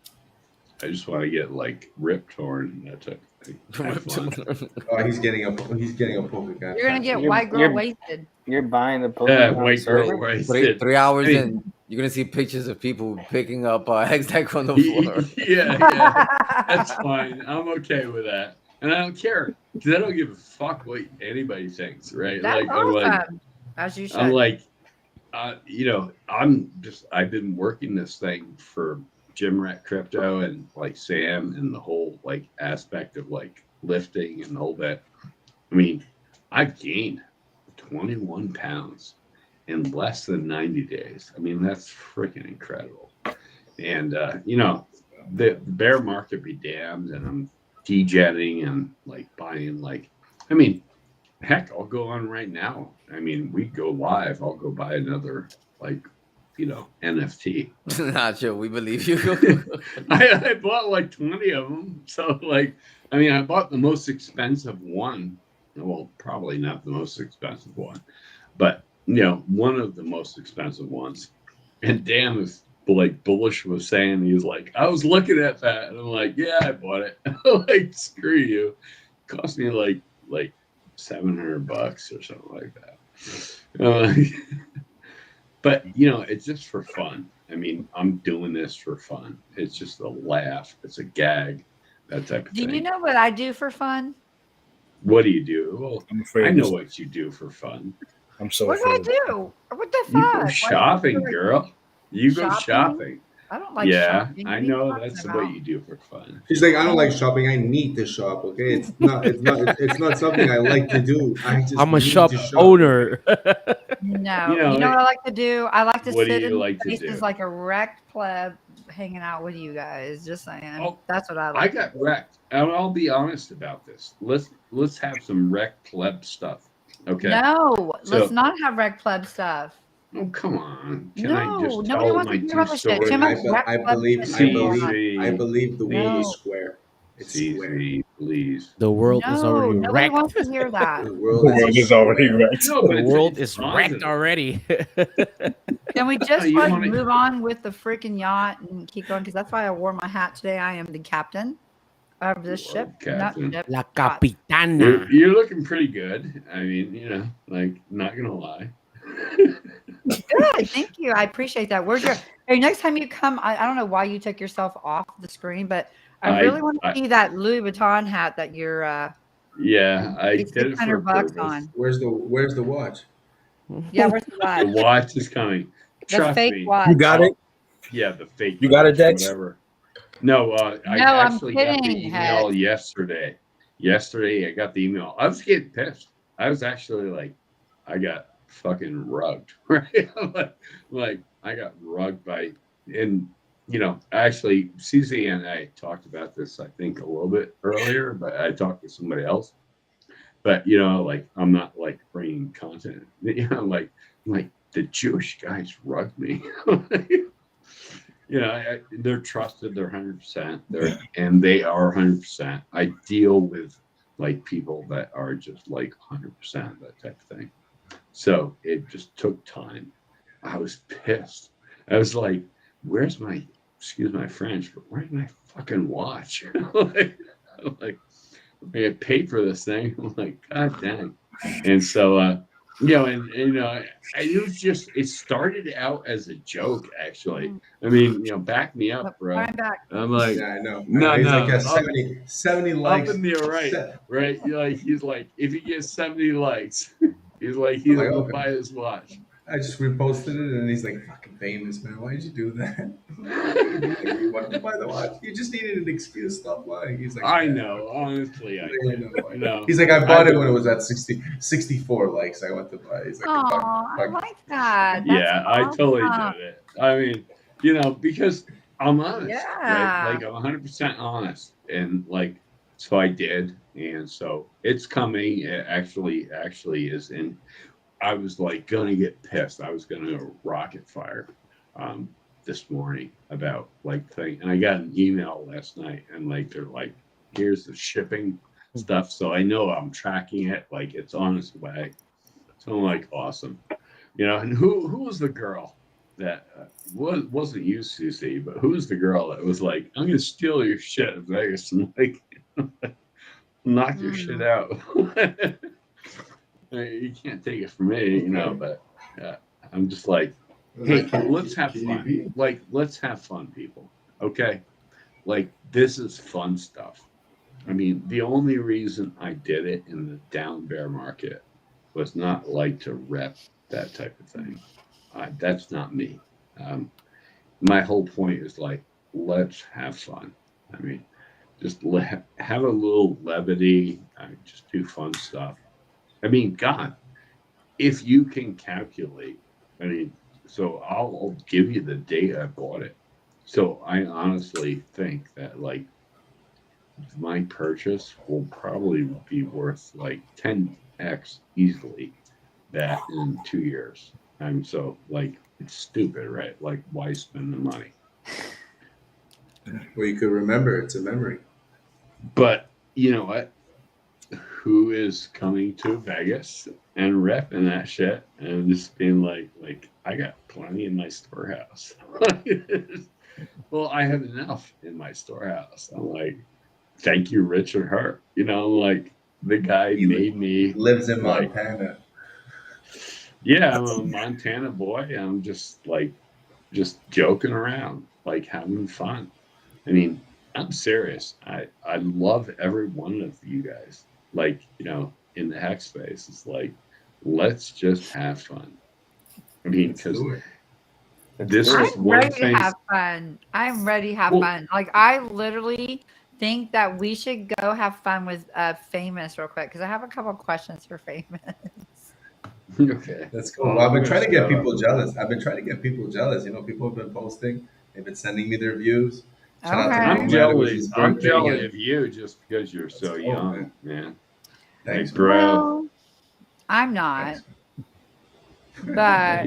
I just want to get like rip torn and that type of thing. Have fun. Oh, he's getting a poker guy. You're gonna get You're- white girl you're- wasted. You're buying the Yeah, Pokemon white girl server? wasted. 3 hours Hey. in, you're gonna see pictures of people picking up HEXing on the floor. yeah, that's fine. I'm okay with that, and I don't care because I don't give a fuck what anybody thinks, right? That's I'm like, awesome. As you should. I'm like, you know, I've been working this thing for Jim Rat Crypto and like Sam and the whole like aspect of like lifting and all that. I mean, I've gained 21 pounds in less than 90 days. I mean, that's freaking incredible. And, you know, the bear market be damned, and I'm degenning and like buying like, I mean, heck, I'll go on right now. I mean, we go live. I'll go buy another like, you know, NFT. Not sure. We believe you. I bought like 20 of them. So like, I mean, I bought the most expensive one. Well, probably not the most expensive one, but one of the most expensive ones. And Dan was like bullish was saying, he was like, I was looking at that, and I'm like, yeah, I bought it. Like, screw you. It cost me like $700 or something like that. But it's just for fun. I mean, I'm doing this for fun. It's just a laugh. It's a gag, that type of thing. Do you know what I do for fun? What do you do? Well, I'm afraid I know what you do for fun. I'm so What do I afraid. do? What the You fuck? go shopping, girl. You go shopping. I don't like Yeah, shopping. I What are you know talking that's about? what you do for fun. She's like, I don't like shopping. I need to shop. Okay, it's not something I like to do. I just I'm a need shop to shop. owner. No, You know, what I like to do? I like to what do sit you in like to places do? like a wrecked pleb, hanging out with you guys. Just saying, Oh, that's what I I like. got wrecked. And I'll be honest about this. Let's have some wreck pleb stuff. Okay. No, let's So, not have wrecked pleb stuff. oh, come on. Can I No, just nobody tell wants my to hear two about this shit. Too stories? much wrecked I pleb believe shit I going on. believe the world No. is square. It's square. CZ, please. The world is No, already nobody wrecked. wants to hear that. The The world world is already square. wrecked. No, but The it's, world it's is wrecked positive. already. Can we just you like wanna- move on with the freaking yacht and keep going? Because that's why I wore my hat today. I am the captain of this ship. Not Captain. ship. La yacht. Capitana. You're looking pretty good. I mean, like, not gonna lie. Good, thank you. I appreciate that. Where's your? Hey, next time you come, I don't know why you took yourself off the screen, but I really want to see that Louis Vuitton hat that you're. Yeah, I It's did it for a $600 purpose. on. Where's the watch? Yeah, where's the The watch? watch is coming. The Trust fake me. watch. You got it? Yeah, the fake. You got it, watch, Dex? Whatever. No, I No, I'm actually got the kidding, email Hex. yesterday. Yesterday, I got the email. I was getting pissed. I was actually like, I got fucking rugged, right? like I got rugged by, and actually, CZ and I talked about this, I think, a little bit earlier, but I talked to somebody else. But like, I'm not like bringing content. Like the Jewish guys rugged me. They're trusted. They're 100%. They are 100%. I deal with like people that are just like 100%, that type of thing. So it just took time. I was pissed. I was like, "Where's my? Excuse my French, but where's my fucking watch?" I'm like, I get paid for this thing. I'm like, God dang. And so, it was just, it started out as a joke, actually. I mean, back me up, bro. I'm back. I'm like, Yeah, I know. no, He's no. like, yeah, 70 likes. Up in the right, Se- right? He's like, if he gets 70 likes, he's like, he's like, gonna okay. buy his watch. I just reposted it, and he's like, "Fucking famous, man. Why did you do that? You wanted to buy the watch. You just needed an excuse. Stop lying." He's like, I know, honestly, I know. He's like, "I bought it when it was at 64 likes. I went to buy it." He's like, Oh, I like that. That's Yeah, I totally awesome. did it. I mean, because I'm honest, Yeah. right? Like, I'm 100% honest, and like, so I did, and so it's coming. It actually is in. I was like gonna get pissed. I was gonna rocket fire this morning about like thing, and I got an email last night, and like they're like, "Here's the shipping stuff," so I know I'm tracking it. Like it's on its way. So I'm like, awesome, And who was the girl that wasn't you, Susie, but who was the girl that was like, "I'm gonna steal your shit in Vegas and like knock your shit out." You can't take it from me, but I'm just like, hey, let's have fun. Like, let's have fun, people. Okay? Like, this is fun stuff. I mean, the only reason I did it in the down bear market was not like to rep that type of thing. That's not me. My whole point is like, let's have fun. I mean, just have a little levity, just do fun stuff. I mean, God, if you can calculate, so I'll give you the date I bought it. So I honestly think that like my purchase will probably be worth like 10x easily that in 2 years. So like, it's stupid, right? Like, why spend the money? Well, you could remember. It's a memory. But you know what? who is coming to Vegas and repping that shit and just being like I got plenty in my storehouse. Well, I have enough in my storehouse. I'm like, thank you, Richard Hart. You know, like the guy made me lives in like, Montana. Yeah, I'm a Montana boy. I'm just joking around, like having fun. I mean, I'm serious. I love every one of you guys. Like, you know, in the hex space, it's like, let's just have fun. I mean, because this is I'm one ready to thing. have fun. I'm ready to have fun. Like, I literally think that we should go have fun with Famous real quick because I have a couple questions for Famous. Okay. That's cool. Well, I've been trying to get people jealous. I've been trying to get people jealous. You know, people have been posting. They've been sending me their views. Shout out to Okay. I'm Nomad. It was jelly. his I'm birthday. jelly of you just because you're so young, man. Thanks, Like, bro. Well, I'm not. But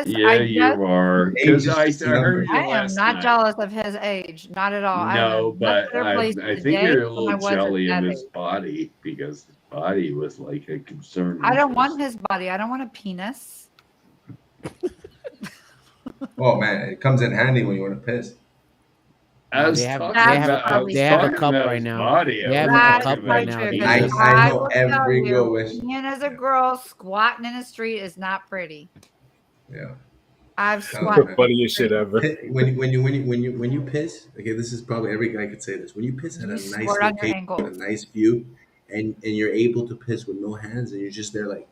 Yeah, you are. Because I heard you I am last not night. jealous of his age. Not at all. I'm in a No, much but better I place think today you're a than I little was at jelly of that his age. body because his body was like a concern. I don't want his body. I don't want a penis. Oh man, it comes in handy when you want to piss. I was They have talking they have about, I a, was they have a talking cup about right his now. body. I They have was a That's talking cup about right his now. penis. Because I I know will tell every you, girl wish. being as a girl squatting in the street is not pretty. Yeah. I've Tell squatted. them, Funniest shit ever. When you piss, okay, this is probably every guy could say this. When you piss at You a nice squirt on your location, ankles. a nice view, and you're able to piss with no hands, and you're just there like,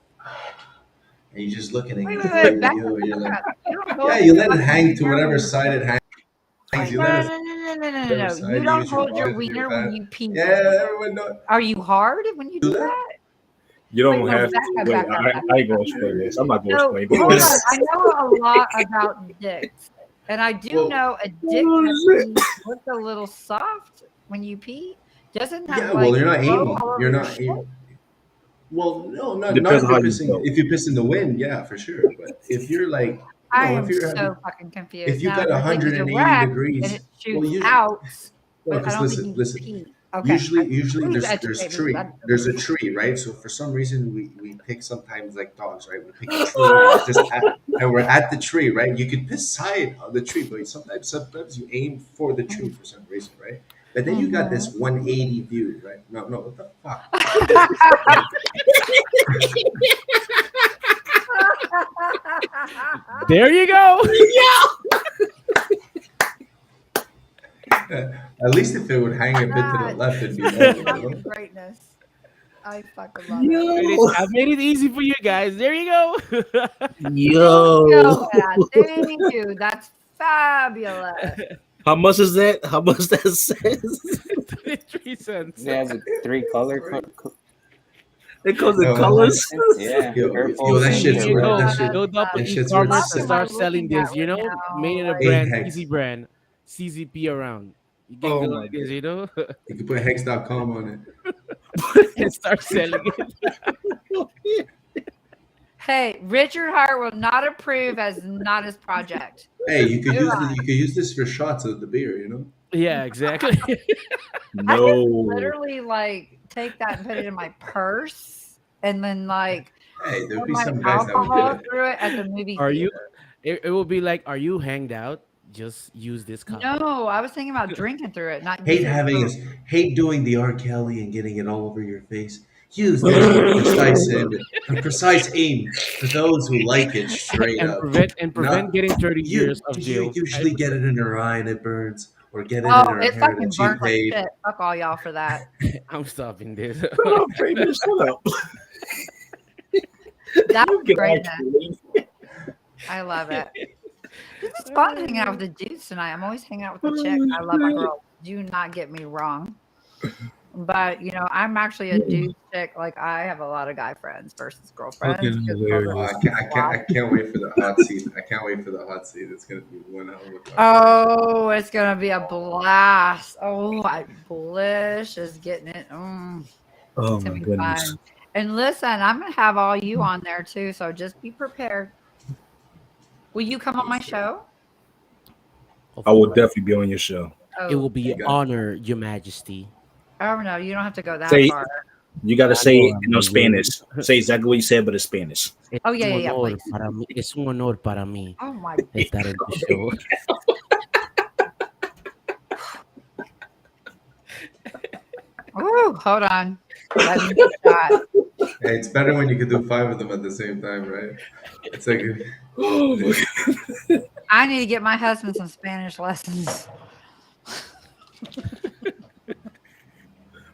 and you're just looking at Wait, you, wait, wait. Back and you're like, You don't yeah, hold you your let it fucking hang to wiener whatever when side it hangs. You No, let no, it no, no, no, no, no, whatever no. side. You You don't use your hold your balls for your wiener when pants. you pee. Yeah, everyone knows. Are you hard when you do that? You don't Wait, no, have back to. up, Wait, back up, back I ain't up. gonna explain this. I'm not gonna So, explain hold on. this. I know a lot about dicks. And I do know a dick that looks a little soft when you pee. Doesn't that Yeah, like well, you're not flow aiming. all over You're your not. shit? Well, no, not Depends if on you're how you pissing. go. If you piss in the wind, yeah, for sure. But if you're like, I if am you're so fucking confused. if you Now, got the dick is 180 erect and degrees, it well, shoots you out, no, but I because don't think you listen. pee. Okay. Usually Please there's educate me. there's a tree, right? So for some reason we pick sometimes like dogs, right? We pick a tree and we're and we're at the tree, right? You could piss side of the tree, but sometimes you aim for the tree for some reason, right? But then you got this 180 view, right? No, what the fuck? there you go. At least if it would hang a bit to the left, it'd be better, you know? Greatness. I fucking love it. I made it easy for you guys. There you go. Yo, thank you. That's fabulous. How much is that? How much that says? 3 cents. It has a 3-color. It comes in No, colors. Yeah, Yo, purple. that pink, shit's and worth. red. That shit. Build up an That shit's worth e-commerce and six. start selling this, you know, made in a Hey, brand, Hex. easy brand, CZP around. You get Oh good my like this, you know, You can put hex.com on it. and start selling it. Hey, Richard Hart will not approve as not his project. Hey, you could Move on. use this for shots of the beer, you know? Yeah, exactly. I could literally like take that and put it in my purse and then like Hey, there'd pour be my some guys that would do alcohol it. through it at the movie Are you? theater. It will be like, are you hanged out? Just use this cup. No, I was thinking about drinking through it, not Hate using it. hate doing the R. Kelly and getting it all over your face. Use this with precise aim for those who like it straight and up. prevent Not getting 30 years of you jail. usually get it in her eye and it burns, or get it in Oh, her it hair fucking that you burnt like paid. shit. Fuck all y'all for that. I'm stopping this. Shut up. That was Get great. actually. I love it. This is fun hanging out with the dudes tonight. I'm always hanging out with the chick. I love my girls. Do not get me wrong. But you know, I'm actually a dude chick. Like I have a lot of guy friends versus girlfriends. Fucking because hilarious. I can't wait for the hot seat. I can't wait for the hot seat. It's gonna be one hell of a conversation. Oh, it's gonna be a blast. Oh, Blish is getting it. Oh It's my gonna be goodness. fun. And listen, I'm gonna have all you on there too, so just be prepared. Will you come on my show? I will definitely be on your show. Oh, It will be an honor, Your Majesty. oh no, you don't have to go that Say- far. You gotta say it in Adórame, Spanish. Say exactly what you said, but in Spanish. Es Oh yeah, un yeah, yeah. honor Please. para mí. Es un honor para mí Oh my. estar en tu show. Ooh, hold on. Let me get shot. Hey, it's better when you can do 5 of them at the same time, right? It's like I need to get my husband some Spanish lessons.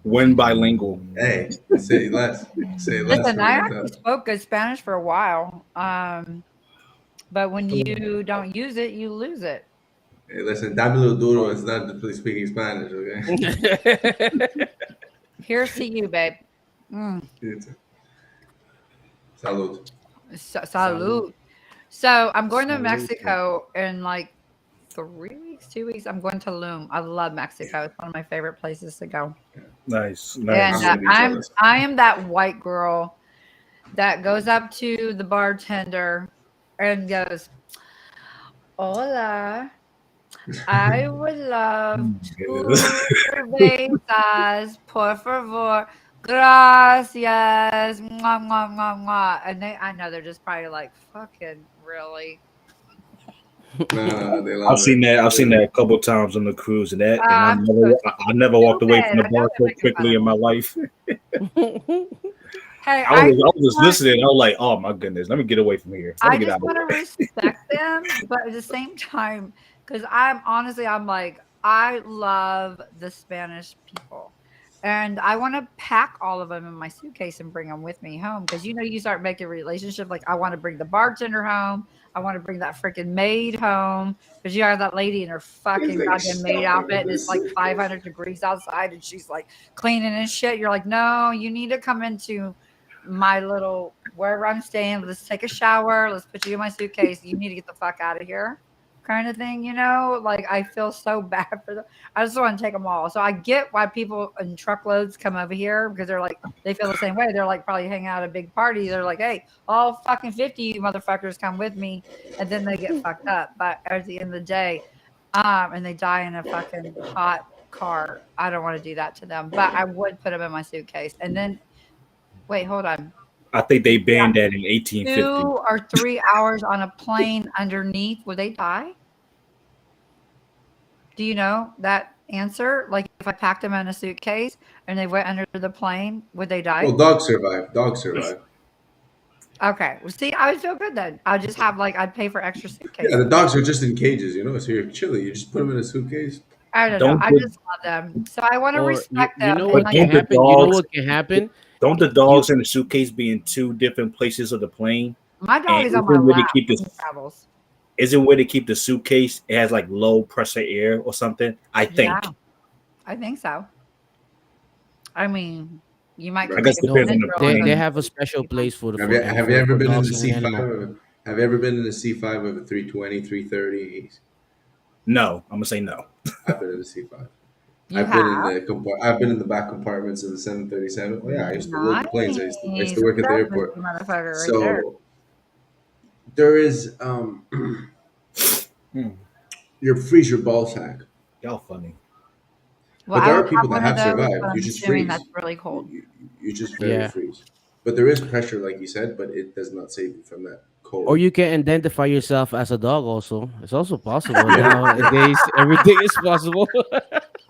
When bilingual. hey, say less. Say less. Listen, I Remember actually that. spoke good Spanish for a while. But when you don't use it, you lose it. Hey, listen, dámelo duro is not speaking Spanish, okay? Here's to you, babe. Mm. Salud. Salud. So I'm going to Salud. Mexico in like 3 weeks, 2 weeks. I'm going to Loom. I love Mexico. It's one of my favorite places to go. Nice. And I am that white girl that goes up to the bartender and goes, "Hola, I would love 2 cervezas, por favor. Gracias. Mwah, mwah, mwah, mwah." And I know they're just probably like, fucking really? No, they love I've seen it. that. I've seen that a couple times on the cruise, and that, and I'm I never walked away from the stupid. I know bar they're so making fun quickly of in my me. life. Hey, I was just listening. I was like, "Oh my goodness, let me get away from here. Let me I get just out of want to here." respect them, but at the same time, because I'm like, I love the Spanish people. And I want to pack all of them in my suitcase and bring them with me home. Because you start making a relationship. Like I want to bring the bartender home. I want to bring that freaking maid home. Because you have that lady in her fucking like, goddamn maid "Stop it outfit, with and it's this." like 500 degrees outside, and she's like cleaning and shit. You're like, no, you need to come into my little wherever I'm staying. Let's take a shower. Let's put you in my suitcase. You need to get the fuck out of here, kind of thing. Like I feel so bad for them. I just want to take them all. So I get why people in truckloads come over here because they're like they feel the same way. They're like probably hanging out at a big party. They're like, hey, all fucking 50 you motherfuckers come with me, and then they get fucked up. But at the end of the day, and they die in a fucking hot car. I don't want to do that to them, but I would put them in my suitcase and then. Wait, hold on. I think they banned that in 2 1850. or 3 hours on a plane underneath, would they die? Do you know that answer? Like if I packed them in a suitcase and they went under the plane, would they die? Well, dogs survive. Dogs survive. Okay. Well, see, I would feel good then. I'd just have I'd pay for extra Yeah, suitcases. the dogs are just in cages, so you're chilling. You just put them in a suitcase. I don't know. Don't I the, just love them. So I want to Or respect you them. know And what but like, can don't the happen? You know dogs? what can happen? Don't the You dogs in the suitcase be in two different places of the plane? my dog And is on my isn't where they lap keep when the he travels. isn't where they keep the suitcase? It has like low pressure air or something. I Yeah, think. I think so. I mean, you might I could Right. take guess a depends No, on picture the or they plane. have a special place for the Have you have you ever for been in the dogs and animals. C5? Have you ever been in a C5 of a 320, 330? No, I'm gonna say no. I've been in the C5. You have? I've been in the back compartments of the 737. Oh yeah, I used to load the planes. I used to Nice. work at the That's a airport. motherfucker right there. So there is you freeze your ball sack, Y'all funny. Well, but I there don't are people have that one of have those, but survived. You I'm just assuming that's freeze. really cold. You just very Yeah. freeze. But there is pressure, like you said, but it does not save you from that Or cold. you can identify yourself as a dog also. It's also possible. Yeah. Nowadays, everything is possible.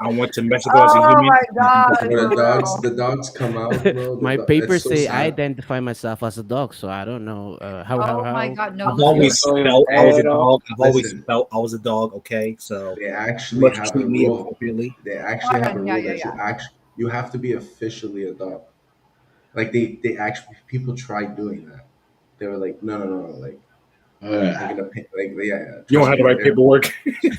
I went to Mexico as a Oh human. my god, When for real. the dogs come out, bro. My It's papers so say I sad. identify myself as a dog, so I don't know how Oh my how. god, no, I've listen. always felt I was a dog. I've always Listen, felt I was a dog. Okay, so they you actually must have a treat me rule. appropriately. They actually Hold have a on, yeah, rule yeah, that yeah. you have to be officially a dog. Like they actually people tried doing that. They were like, no, like they're gonna pay, like yeah, You don't trust have the me, right paperwork.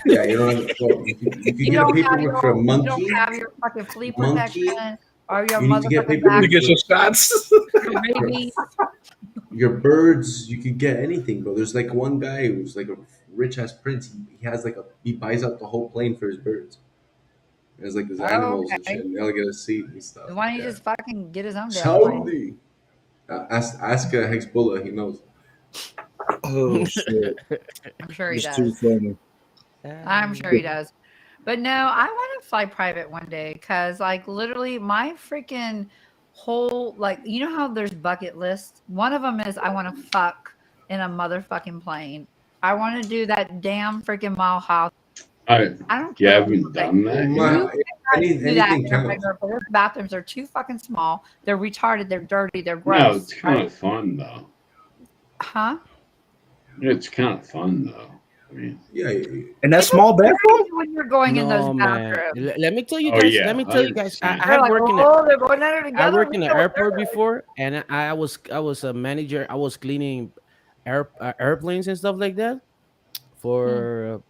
yeah, you don't have, well, you could get a paperwork for a You don't monkey, have your fucking flea monkey. protection or your You need to get motherfucking You paperwork vaccine, get for your shots. your rabies. your birds. You could get anything, bro. There's like one guy who's like a rich ass prince. He has like he buys out the whole plane for his birds. There's like his Oh, animals and shit. okay. And they'll get a seat and stuff. Why don't you Yeah. just fucking get his own damn plane? Saudi. Ask Hexbullah. He knows. Oh shit! I'm sure he It's too does. funny. I'm sure he does. But no, I want to fly private one day because, like, literally, my freaking whole like you know how there's bucket lists. One of them is I want to fuck in a motherfucking plane. I want to do that damn freaking Mile High. I I don't you care what haven't people say. done that You yet? cannot do that Anything in a counts. regular. Their bathrooms are too fucking small. They're retarded. They're dirty. They're No, gross. it's kind of fun though. Huh? It's kind of fun though. I mean, Yeah, And that small bathroom? When you're going in those No, man. bathrooms, Let me tell you oh guys. Let yeah, me tell you guys. I 100%. they're have like, worked in oh, they're going under I together. worked We in the know what airport they're before, and I was a manager. I was cleaning airplanes and stuff like that doing. for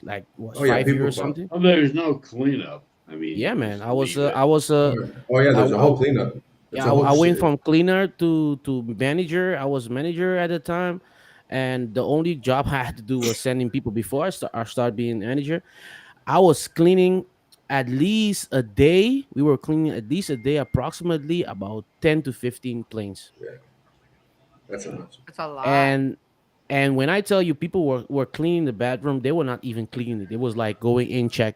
like what oh yeah, 5 years people or fuck. something. Oh, there's no cleanup. I mean, Yeah, you man. just leave it. Oh yeah, there's a I whole cleanup. It's yeah, a whole I went shit. from cleaner to manager. I was manager at the time, and the only job I had to do was sending people before I start being manager. I was cleaning at least a day. We were cleaning at least a day, approximately about 10 to 15 planes. Yeah, that's enough. It's a lot. And when I tell you people were cleaning the bathroom, they were not even cleaning it. It was like going in, check,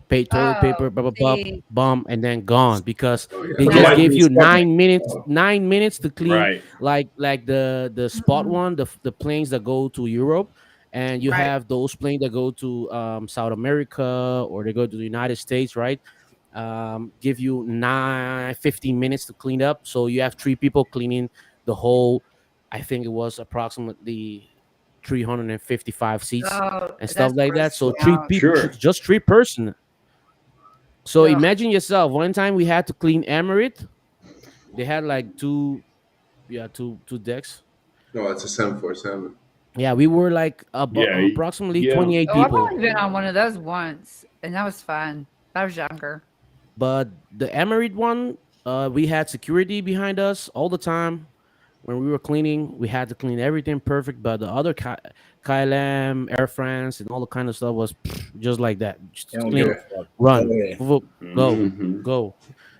pay toilet Oh, paper, blah blah blah, see, bomb, and then gone because Oh yeah, they the just now, wife gave is you fucking. 9 minutes, Oh, 9 minutes to clean Right. like the spot mm-mm, one, the planes that go to Europe, and you right. have those planes that go to South America or they go to the United States, right? Give you 15 minutes to clean up. So you have three people cleaning the whole. I think it was approximately 355 seats Oh, and stuff that's like that. gross So three out. people, Sure. just three person. So Ugh. imagine yourself. One time we had to clean Emirate. They had like two decks. no, it's a 747. Yeah, we were like Yeah. approximately Yeah. 28 Oh, I've people. only been on one of those once, and that was fun. I was younger. But the Emirate one, we had security behind us all the time. When we were cleaning, we had to clean everything perfect. But the other KLM, Air France, and all the kind of stuff was just like that. They Just don't give clean, a Yeah, fuck. Go run, ahead. go, Hmm. go.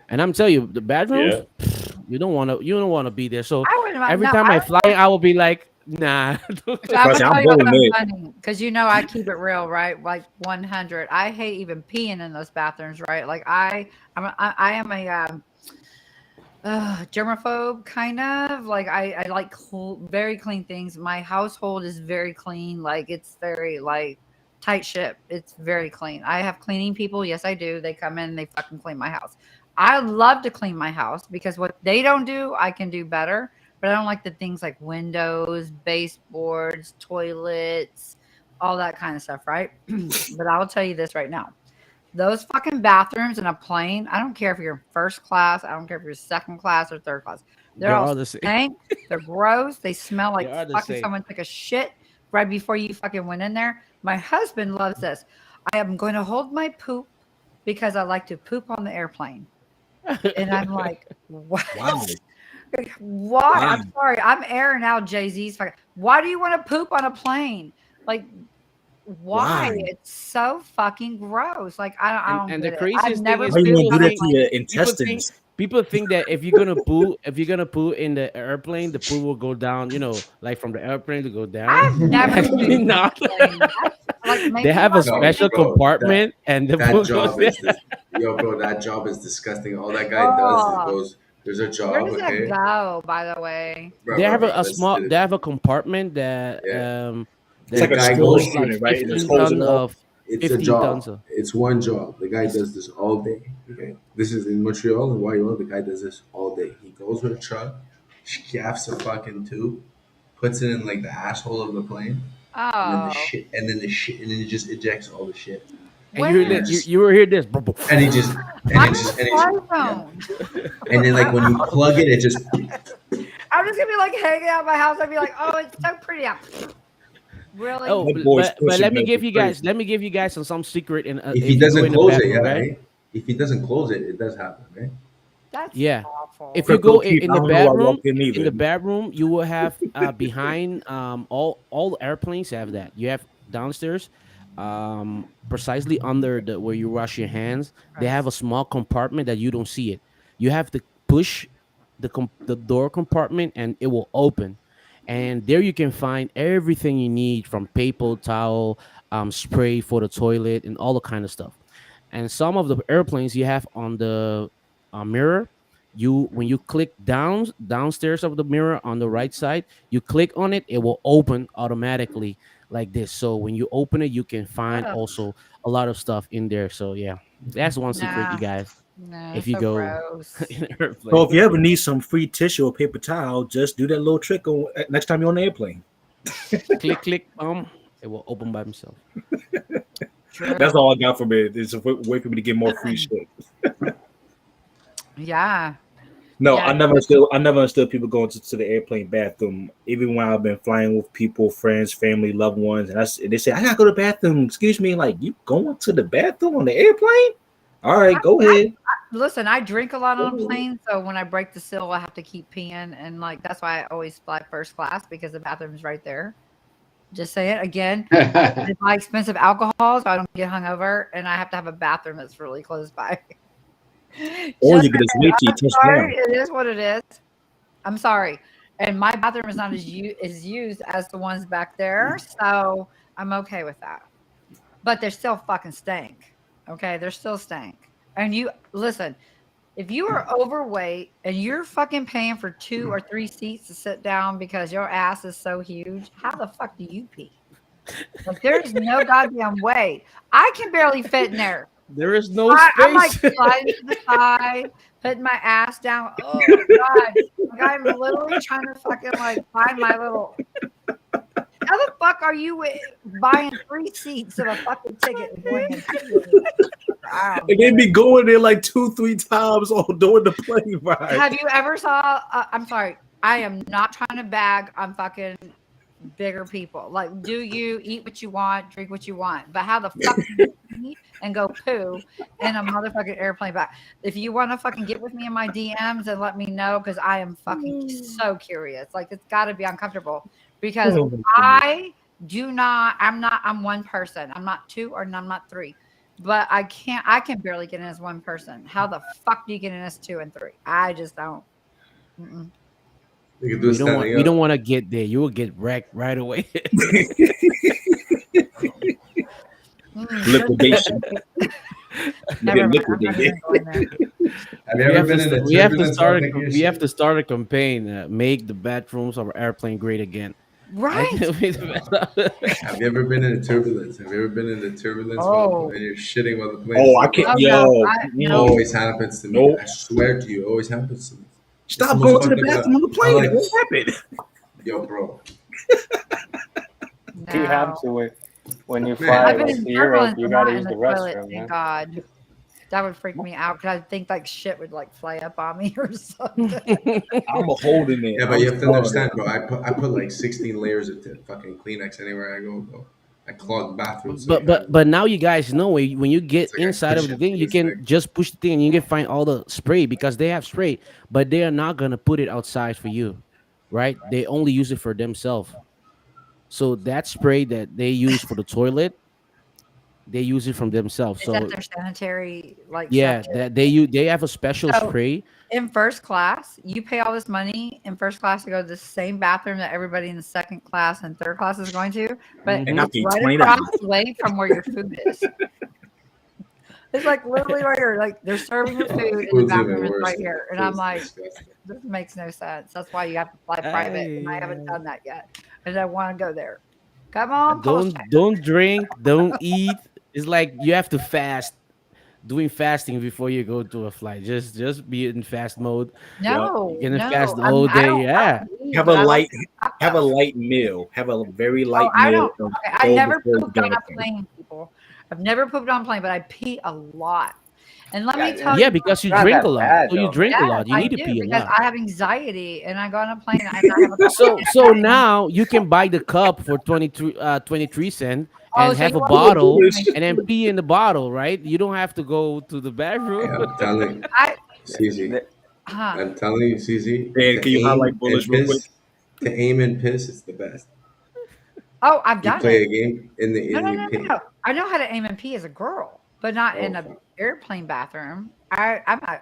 And I'm telling you, the Yeah. bathrooms, you don't want to be there. So I wouldn't mind. every No, time I I fly, I will be like, nah. so I'm Trust gonna me, tell I'm you bullying something it. funny because you know I keep it real, right? Like 100. I hate even peeing in those bathrooms, right? Like I am a germaphobe kind of like I like very clean things. My household is very clean. Like it's very like tight ship. It's very clean. I have cleaning people. Yes, I do. They come in and they fucking clean my house. I love to clean my house because what they don't do, I can do better. But I don't like the things like windows, baseboards, toilets, all that kind of stuff, right? But I'll tell you this right now. Those fucking bathrooms in a plane, I don't care if you're in first class, I don't care if you're second class or third class. They're They're all all the same. stank. They're gross. They smell They like are the fucking same. someone took a shit right before you fucking went in there. My husband loves this. I am going to hold my poop because I like to poop on the airplane. And I'm like, what? Wow. Why? Wow. I'm sorry. I'm airing out Jay Z's. Why do you want to poop on a plane? Like, why? Why? It's so fucking gross. Like, I don't And the get it. I've craziest thing never is Why you pooped gonna people do on a that think to plane. your people think intestines? people think that if you're gonna poo in the airplane, the poo will go down, like from the airplane to go down. I've never Actually pooped on not. a plane. That's like They maybe have a like no, special bro. compartment and the That poo goes job there. is this. Yo, bro, that job is disgusting. All that guy does is oh, goes. There's a where job, does that okay, go, by the way? bro, bro, bro. Listen to They this. have a compartment Yeah, It's the like that a guy storage holds goes. like unit, right? And there's 15 holes in ton the wall. of It's a 15 job. tons of It's one job. The guy does this all day. Okay, this is in Montreal and Wyoming. The guy does this all day. He goes with a truck, scaffs a fucking tube, puts it in like the asshole of the plane, and then Oh, and then he just ejects all the shit. and you hear And he where? that just you will hear this. and he just I'm in a and he just fly yeah. zone. And then like when you plug it, it just I'm just gonna be like hanging out my house. I'd be like, oh, it's so pretty out. Really? Oh, That boy's but pushing milk is crazy. let me give you guys some secret. And if he if you go doesn't in the close it, yeah, bathroom, right? right? If he doesn't close it, it does happen, right? That's Yeah. If awful. you Crypto go Keith, in I the don't know who I bedroom, walked in either. you will have behind all the airplanes have that. You have downstairs, precisely under the where you wash your hands. They have a Gross. small compartment that you don't see it. You have to push the door compartment and it will open. And there you can find everything you need from paper towel, spray for the toilet, and all the kind of stuff. And some of the airplanes you have on the mirror, you when you click downstairs of the mirror on the right side, you click on it, it will open automatically like this. So when you open it, you can find Ugh, also a lot of stuff in there. So yeah, that's one secret, you nah, guys. no, If you so go gross. in an So airplane, if you ever need some free tissue or paper towel, just do that little trick next time you're on the airplane. click, click, it will open by himself. That's True. all I got from it. It's a way for me to get more free shit. Yeah. No, Yeah. I never understood people going to the airplane bathroom. Even when I've been flying with people, friends, family, loved ones, and they say I gotta go to the bathroom. Excuse me, like you going to the bathroom on the airplane? All right, go ahead. Listen, I drink a lot on a plane, so when I break the seal, I have to keep peeing, and like that's why I always fly first class because the bathroom's right there. Just say it again. I buy expensive alcohol so I don't get hungover, and I have to have a bathroom that's really close by. Or Just you could just wait till you I'm touch sorry, down. it is what it is. I'm sorry, and my bathroom is not as used as the ones back there, so I'm okay with that. But they're still fucking stink. Okay, they're still stink. And you listen, if you are overweight and you're fucking paying for 2 or 3 seats to sit down because your ass is so huge, how the fuck do you pee? Like, there's no goddamn way. I can barely fit in there. There is no I'm like space. sliding to the side, putting my ass down. Oh god. Like I'm literally trying to fucking like find my little how the fuck are you buying 3 seats of a fucking ticket and going and peeing? I don't And they get be it. going there like 2, 3 times all during the plane ride. Have you ever saw I'm sorry, I am not trying to bag on fucking bigger people. Like, do you eat what you want, drink what you want? But how the fuck do you pee and go poo in a motherfucking airplane back? If you want to fucking get with me in my DMs and let me know, because I am fucking so curious. Like, it's got to be uncomfortable because Oh, my goodness. I do not. I'm one person. I'm not two or I'm not three. But I can't. I can barely get in as one person. How the fuck do you get in as 2 and 3? I just don't. Mm-mm. You can do it standing We up. don't want to get there. You will get wrecked right away. Liquidation. You Never get mind. I'm not liquidated. even going there. Have you ever been in a turbulence while taking your We have shit? to start a campaign. Make the bathrooms of our airplane great again. I Right. think we- Have you ever been in a turbulence? Have you ever been in a turbulence Oh. and you're shitting while the plane Oh, is I taking can't. Oh off? no, Yo, no. Always happens to me. nope. I swear to you, it always happens to me. It's the Stop most going to the fucked up. bathroom on the I'm plane. like, What happened? yo, bro, You have No. to when you man. fly I've been like in to Europe, turbulence, you but got to not in use the the toilet. restroom, Thank man. God. That would freak me out because I think like shit would like fly up on me or something. I'm a holding it. Yeah, but I'm you have to starting understand, it. bro. I put like 16 layers of fucking Kleenex anywhere I go, bro. I clog bathrooms, so you have but now you guys know when you get it's like a inside of the cushion thing, for you this can thing. just push the thing and you can find all the spray because they have spray, but they are not gonna put it outside for you, right? They only use it for themselves. So that spray that they use for the toilet, they use it from themselves. Is that So their sanitary like yeah, section? that they have a special So spray. in first class, you pay all this money in first class to go to the same bathroom that everybody in the second class and third class is going to, but And I Mhm. it's paid right $20. across the way from where your food is. It's like literally right here. Like they're serving your food and the Food's even bathroom is worse, right dude. here. And I'm Food's like, disgusting. this makes no sense. That's why you have to fly private. And I haven't Ay, done that yet. And I want to go there. Come on, PulseChain. don't drink, don't eat. It's like you have to fast. Doing fasting before you go to a flight. Just be in fast mode. Yep. You're No, gonna fast no. the I mean, whole day. Yeah. I don't eat, Have a but I like light to have have a tacos. light meal. Have a very Oh, light I meal don't. and Okay, I go never before you pooped go on on a a plane. plane, people. I've never pooped on a plane, but I pee a lot. And let me Yeah, tell Yeah, you, because you not drink a that lot. bad So you though, drink man. a yes, lot. You I need to do pee a because lot. I have anxiety, and I go on a plane and I have a So coffee. so now you can buy the cup for 23 cents Oh, and so have you a want me Oh, to bottle goodness. make and then food? pee in the bottle, right? You don't have to go to the Hey, bathroom. I'm telling I CZ, The- huh? I'm telling you, CZ, Dan, can to you aim highlight bullets and real quick? piss, to aim and piss, it's the best. Oh, I've You done play it. a game in the No, in no, you no, pit. no. I know how to aim and pee as a girl, but not Oh in a fuck! airplane bathroom. I'm a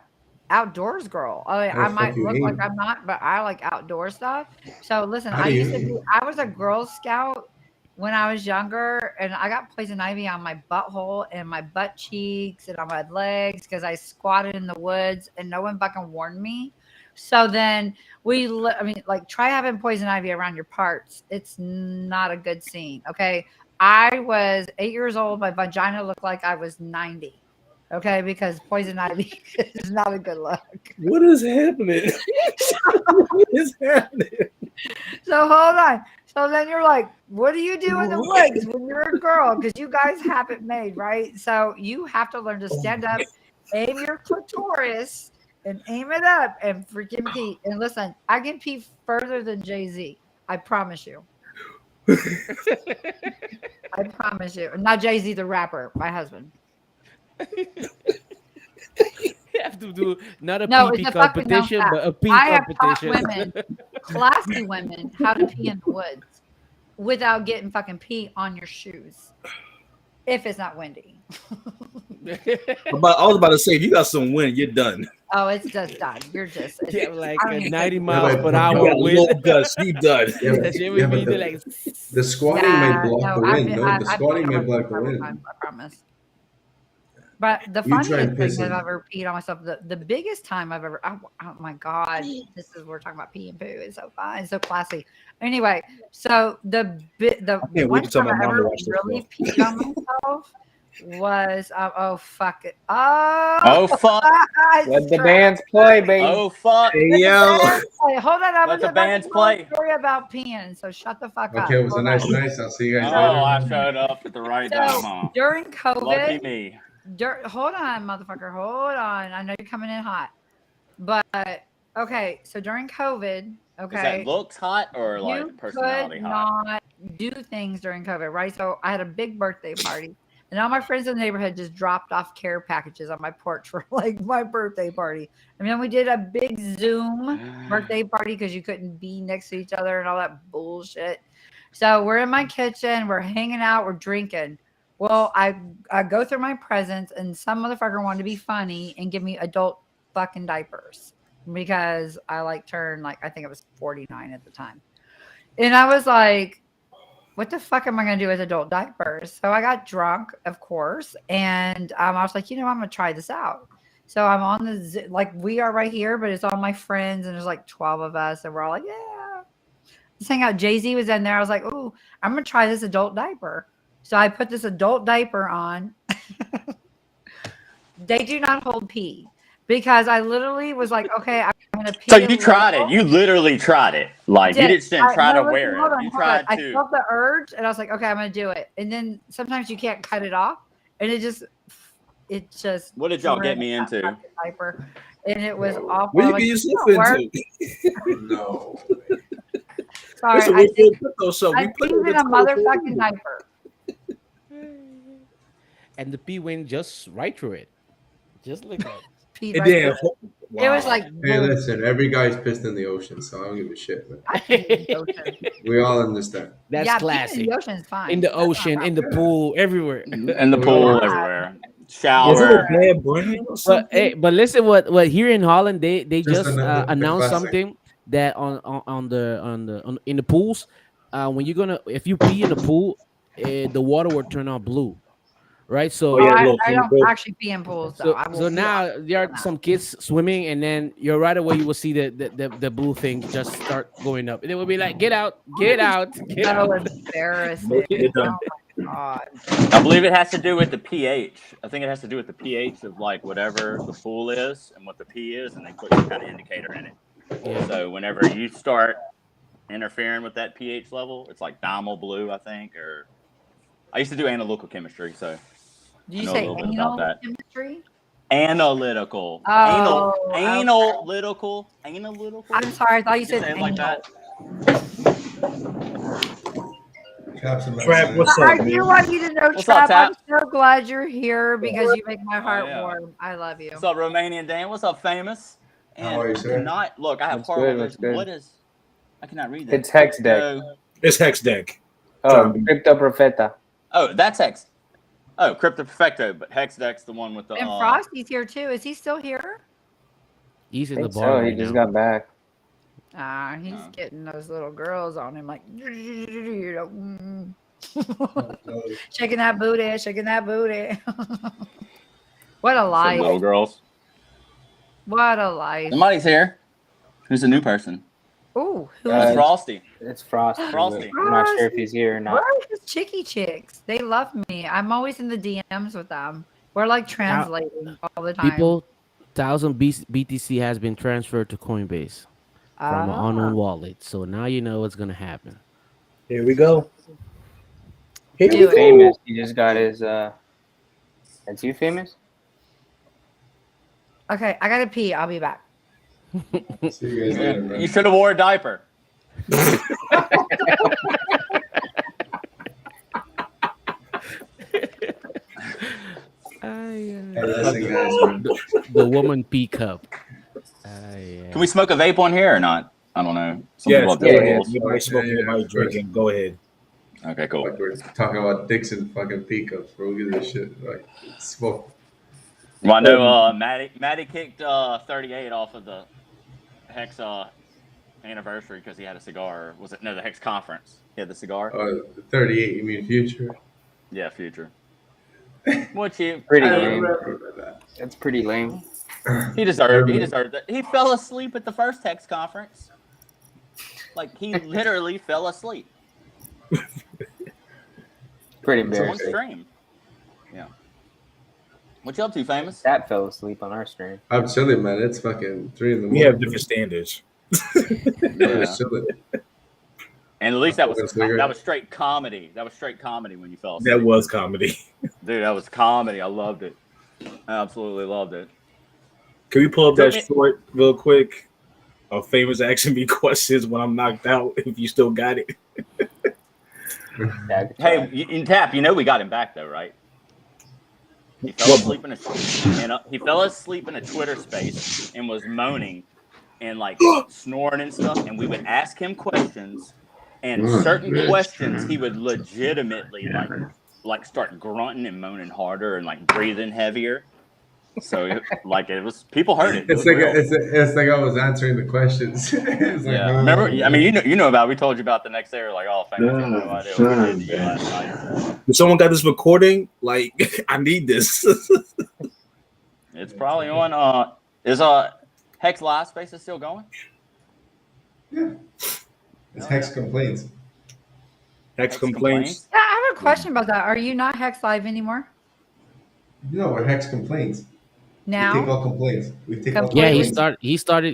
outdoors girl. How I the fuck might you look like aim? I'm not, but I like outdoor stuff. So listen, How do you aim? I was a Girl Scout when I was younger, and I got poison ivy on my butthole and my butt cheeks and on my legs because I squatted in the woods and no one fucking warned me. So then I mean, like, try having poison ivy around your parts. It's not a good scene. Okay. I was 8 years old. My vagina looked like I was 90. Okay. Because poison ivy is not a good look. What is happening? What is happening? So hold on. So then you're like, what do you do in the woods when you're a girl? Because you guys have it made, right? So you have to learn to stand up, aim your clitoris, and aim it up and freaking pee. And listen, I can pee further than Jay-Z. I promise you. I promise you. Not Jay-Z, the rapper, my husband. You have to do not a No, pee it's a fucking known competition, fact. but a pee I have taught competition. women, classy women, how to pee in the woods without getting fucking pee on your shoes. If it's not windy. I was about to say, if you got some wind, you're done. Oh, it's just done. You're just Yeah, like I don't even 90 think- miles per You hour got a little wind. gust, you done. Yeah, That shit yeah, would but be like the squatting might block no, the wind. No, the I've squatting peed on might block the myself wind. several times, I promise. But the You try funniest and thing piss that in. I've ever peed on myself, the biggest time I've ever, oh my God, we're talking about pee and poo. It's so fun. It's so classy. Anyway, so the wait one to tell time my I mom to ever watch this really stuff. peed on myself was, oh, fuck it. Oh fuck! Let the bands play, baby. Oh fuck! Hey, yo. Hey, hold on, I'm Let the about to bands tell a play. story about peeing, so shut the fuck up. Okay, it was a Hold nice on. night. I'll see you guys Oh, I later. showed up at the right time, So huh? during Lucky COVID, me. hold on, motherfucker, hold on. I know you're coming in hot, but okay. So during COVID, Is that okay, looks hot or like you personality could hot? not do things during COVID, right? So I had a big birthday party, and all my friends in the neighborhood just dropped off care packages on my porch for like my birthday party. I mean, we did a big Zoom birthday party because you couldn't be next to each other and all that bullshit. So we're in my kitchen, we're hanging out, we're drinking. Well, I go through my presents, and some motherfucker wanted to be funny and give me adult fucking diapers because I like turned like I think I was 49 at the time. And I was like, what the fuck am I going to do with adult diapers? So I got drunk, of course. And I was like, I'm going to try this out. So I'm on like we are right here, but it's all my friends. And there's like 12 of us. And we're all like, yeah. Let's hang out. Jay-Z was in there. I was like, oh, I'm going to try this adult diaper. So I put this adult diaper on. They do not hold pee. Because I literally was like, okay, I'm going to pee. So you tried it. You literally tried it. Like you didn't try to wear it. You tried I to. felt the urge, and I was like, okay, I'm going to do it. And then sometimes you can't cut it off, and it just. What did y'all get me into? Diaper, and it was awful. What you like, get yourself into? No. Sorry, Listen, I peed in a motherfucking diaper. And the pee went just right through it. Just like that. Pee It right did. through it. It was like, Hey, listen, every guy's pissed in the ocean, so I don't give a shit. Man. I peed in the ocean. We all understand. That's Yeah, peeing classic. in the ocean is fine. In the That's not ocean, in the bad. pool, everywhere. In the pool, everywhere. Shower. Was it a bad brand or But something? hey, but listen, what here in Holland they just another announced classic. something that in the pools, when if you pee in the pool, the water will turn on blue, right? So Oh, yeah, I little don't chemical. actually pee in pools, though. so now there are some kids swimming, and then you're right away you will see the blue thing just start going up, and it will be like, get out, get out, get So out. embarrassing. Get it done. Oh my God. I believe it has to do with the pH. I think it has to do with the pH of like whatever the pool is and what the P is, and they put some kind of indicator in it. Yeah. So whenever you start interfering with that pH level, it's like dimal blue, I think. Or I used to do analytical chemistry, so Did you I know a say little bit about anal that. chemistry? Analytical. Oh, Analytical. I'm sorry. I thought you You said say it like anal. that. Trap, what's I up, do man? want you to know, What's up, Trap, I'm Tap? so glad you're here because you make my heart yeah. warm. I love you. What's up, Romanian Dan? What's up, famous? And How are you, I sir? cannot look. I have That's horrible good, that's vision. good. What is? I cannot read that. It's Hex Deck. So- It's Hex Deck. Oh, Crypto Profeta. oh, that's Hex. Oh, Crypto Perfecto, but Hex Deck's the one with the. And Frosty's here too. Is he still here? He's in the Think bar so. He right just now. got back. He's getting those little girls on him, like. Shaking that booty, shaking that booty. What a Some life. little girls. What a life. Somebody's here. Who's a new person? Ooh, who It's is it? Frosty. It's Frosty. Frosty. I'm not sure if he's here or not. Where are his chicky chicks? They love me. I'm always in the DMs with them. We're like translating all the time. People, 1,000 BTC has been transferred to Coinbase from an unknown wallet. So now you know what's gonna happen. Here we go. He's famous. He just got his. That's you, famous. Okay, I gotta pee. I'll be back. See you guys later, bro. You should have wore a diaper. The woman pee cup. Can we smoke a vape on here or not? I don't know. Some Yes, people have go different ahead. rules. Anybody smoking, anybody drinking, go ahead. Okay, cool. Like we're talking about dicks and fucking peacups, bro. Who gives a shit? Like, smoke. Well, I know Matty kicked 38 off of the Hex anniversary because he had a cigar. Was it? No, the Hex conference. He had the cigar. 38, you mean future? Yeah, future. What you? Pretty lame. That's pretty lame. He deserved that. He fell asleep at the first Hex conference. Like, he literally fell asleep. Pretty On embarrassing. stream. Yeah. What you up to, famous? That fell asleep on our stream. I'm chilling, man. It's fucking 3 in the morning. We have different standards. Yeah. Chilling. And at least that was straight comedy. That was straight comedy when you fell asleep. That was comedy. Dude, that was comedy. I loved it. I absolutely loved it. Can we pull up that short real quick? Famous asking me questions when I'm knocked out. If you still got it. Hey, in Tap, you know we got him back though, right? He fell asleep in a Twitter space and was moaning and like snoring and stuff. And we would ask him questions, and certain questions he would legitimately like start grunting and moaning harder and like breathing heavier. So it was people heard it. It's like I was answering the questions. It's like, Yeah, remember? I mean, you know about. We told you about the next day. We're like, oh, famous, you have no idea what we did to you last night. If someone got this recording, like I need this. It's probably on. Is Hex Live Space is still going? Yeah, it's Hex Complaints. Hex Complaints. Yeah, I have a question about that. Are you not Hex Live anymore? No, we're Hex Complaints. Now? We take all complaints. Yeah, he started.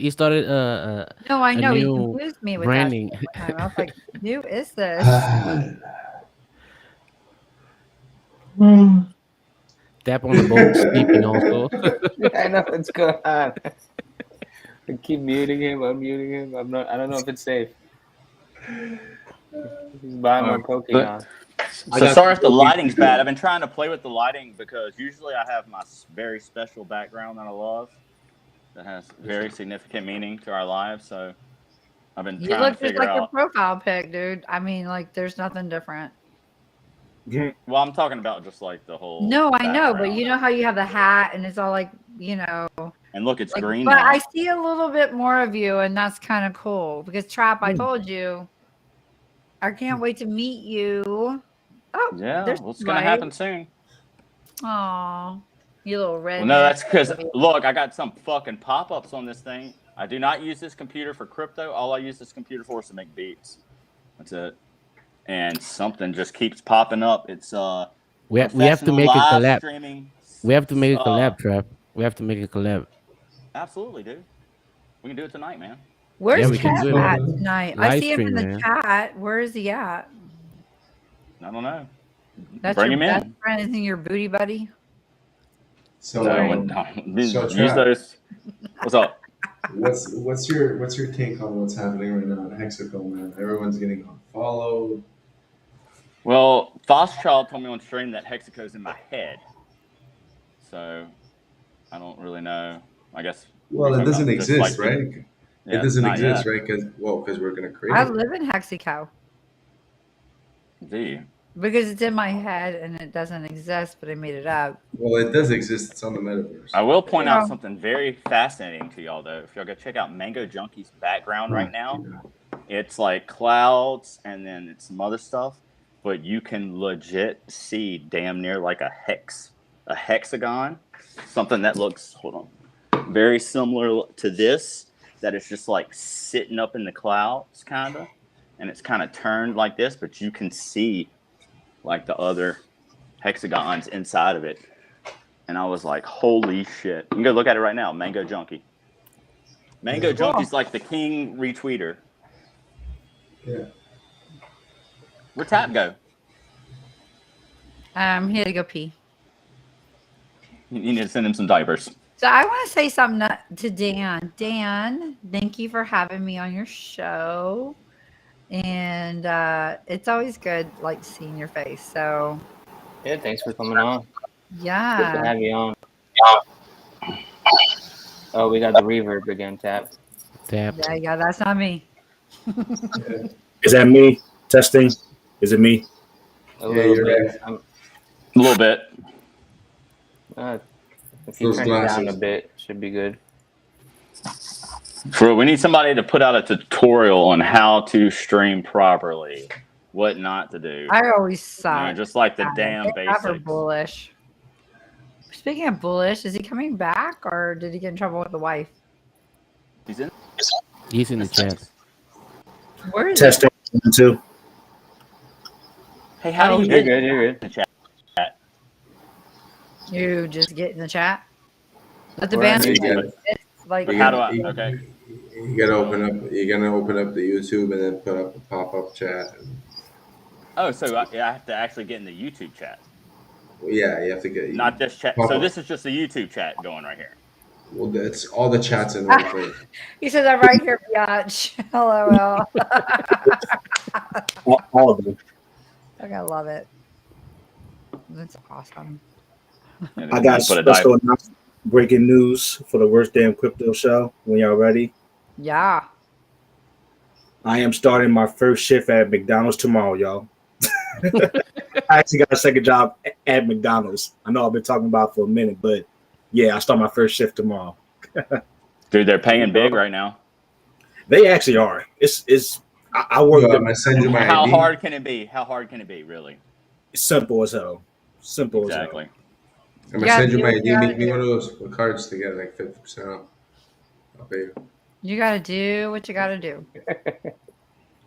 No, I know. He new confused me with branding. that. I was like, who is this? Tap on the boat, sleeping also. I know what's going on. I keep muting him, unmuting him. I don't know if it's safe. He's buying more Pokemon. So sorry if the lighting's bad. I've been trying to play with the lighting because usually I have my very special background that I love that has very significant meaning to our lives. So I've been You trying look to just figure like out. your profile pic, dude. I mean, like, there's nothing different. Well, I'm talking about just like the whole. No, I know, but background. you know how you have the hat and it's all like, you know. And look, it's like, green but now. I see a little bit more of you, and that's kind of cool because Trap, I told you, I can't wait to meet you. Oh, Yeah, there's well, it's gonna happen soon. Aw, you little red. Well, no, that's because look, I got some fucking pop-ups on this thing. I do not use this computer for crypto. All I use this computer for is to make beats. That's it. And something just keeps popping up. It's We have to make a live collab. streaming. We have to make a collab, Trap. We have to make a collab. Absolutely, dude. We can do it tonight, man. Where's we can Cat do it. at tonight? I Live see him in stream, the man. chat. Where is he at? I don't know. That's Bring your him best in. friend, isn't your booty buddy? So, use Trap, those. What's up? What's your take on what's happening right now in Hexagon, man? Everyone's getting unfollowed. Well, Fosschild told me on stream that Hexaco's in my head. So I don't really know. I guess. Well, it doesn't exist, right? Yeah, it doesn't not exist, yet. right? Because we're gonna create I it. live in Hexico Do you? because it's in my head and it doesn't exist, but I made it up. Well, it does exist. It's on the metaverse. I will point Yeah. out something very fascinating to y'all, though. If y'all go check out Mango Junkie's background right now, it's like clouds and then it's some other stuff. but you can legit see damn near like a hexagon, something that looks very similar to this. That it's just like sitting up in the clouds, kind of, and it's kind of turned like this, but you can see like the other hexagons inside of it. And I was like, holy shit. You can go look at it right now. Mango Junkie. Mango Junkie's like the king retweeter. Yeah. Where'd Tap go? He had to go pee. You need to send him some diapers. So I want to say something to Dan. Dan, thank you for having me on your show. And it's always good like seeing your face. So Yeah, thanks for coming on. yeah. Good to have you on. Oh, we got the reverb again, Tap. Yeah, that's not me. Is that me? Testing? Is it me? A little bit. A little bit. If you Those turn it down a glasses. bit, should be good. We need somebody to put out a tutorial on how to stream properly, what not to do. I always suck. Just like the damn basics. basics. Bullish. Speaking of bullish, is he coming back or did he get in trouble with the wife? He's in. He's in the chat. Where is Testing too. Hey, how do you You're get good. You're in good. the chat? You just get in the chat. Let the Well, band. you It's like How do I? Okay. You gotta open up. You're gonna open up the YouTube and then put up a pop-up chat. Oh, so I have to actually get in the YouTube chat. Yeah, you have to get. Not this chat. Pop So up. this is just the YouTube chat going right here. Well, that's all the chats in one place. He said that right here, biatch. LOL. All of them. I gotta love it. That's awesome. I got special announcement, breaking news for the Worst Damn Crypto Show. When y'all ready? Yeah. I am starting my first shift at McDonald's tomorrow, y'all. I actually got a second job at McDonald's. I know I've been talking about it for a minute, but yeah, I start my first shift tomorrow. Dude, they're paying big right now. They actually are. I work. I'm gonna send you my How ID. hard can it be? How hard can it be, really? Simple as hell. Simple Exactly. as hell. I'm gonna send you my ID. Make me one of those cards to get like 50% off. I'll pay you. You gotta do what you gotta do.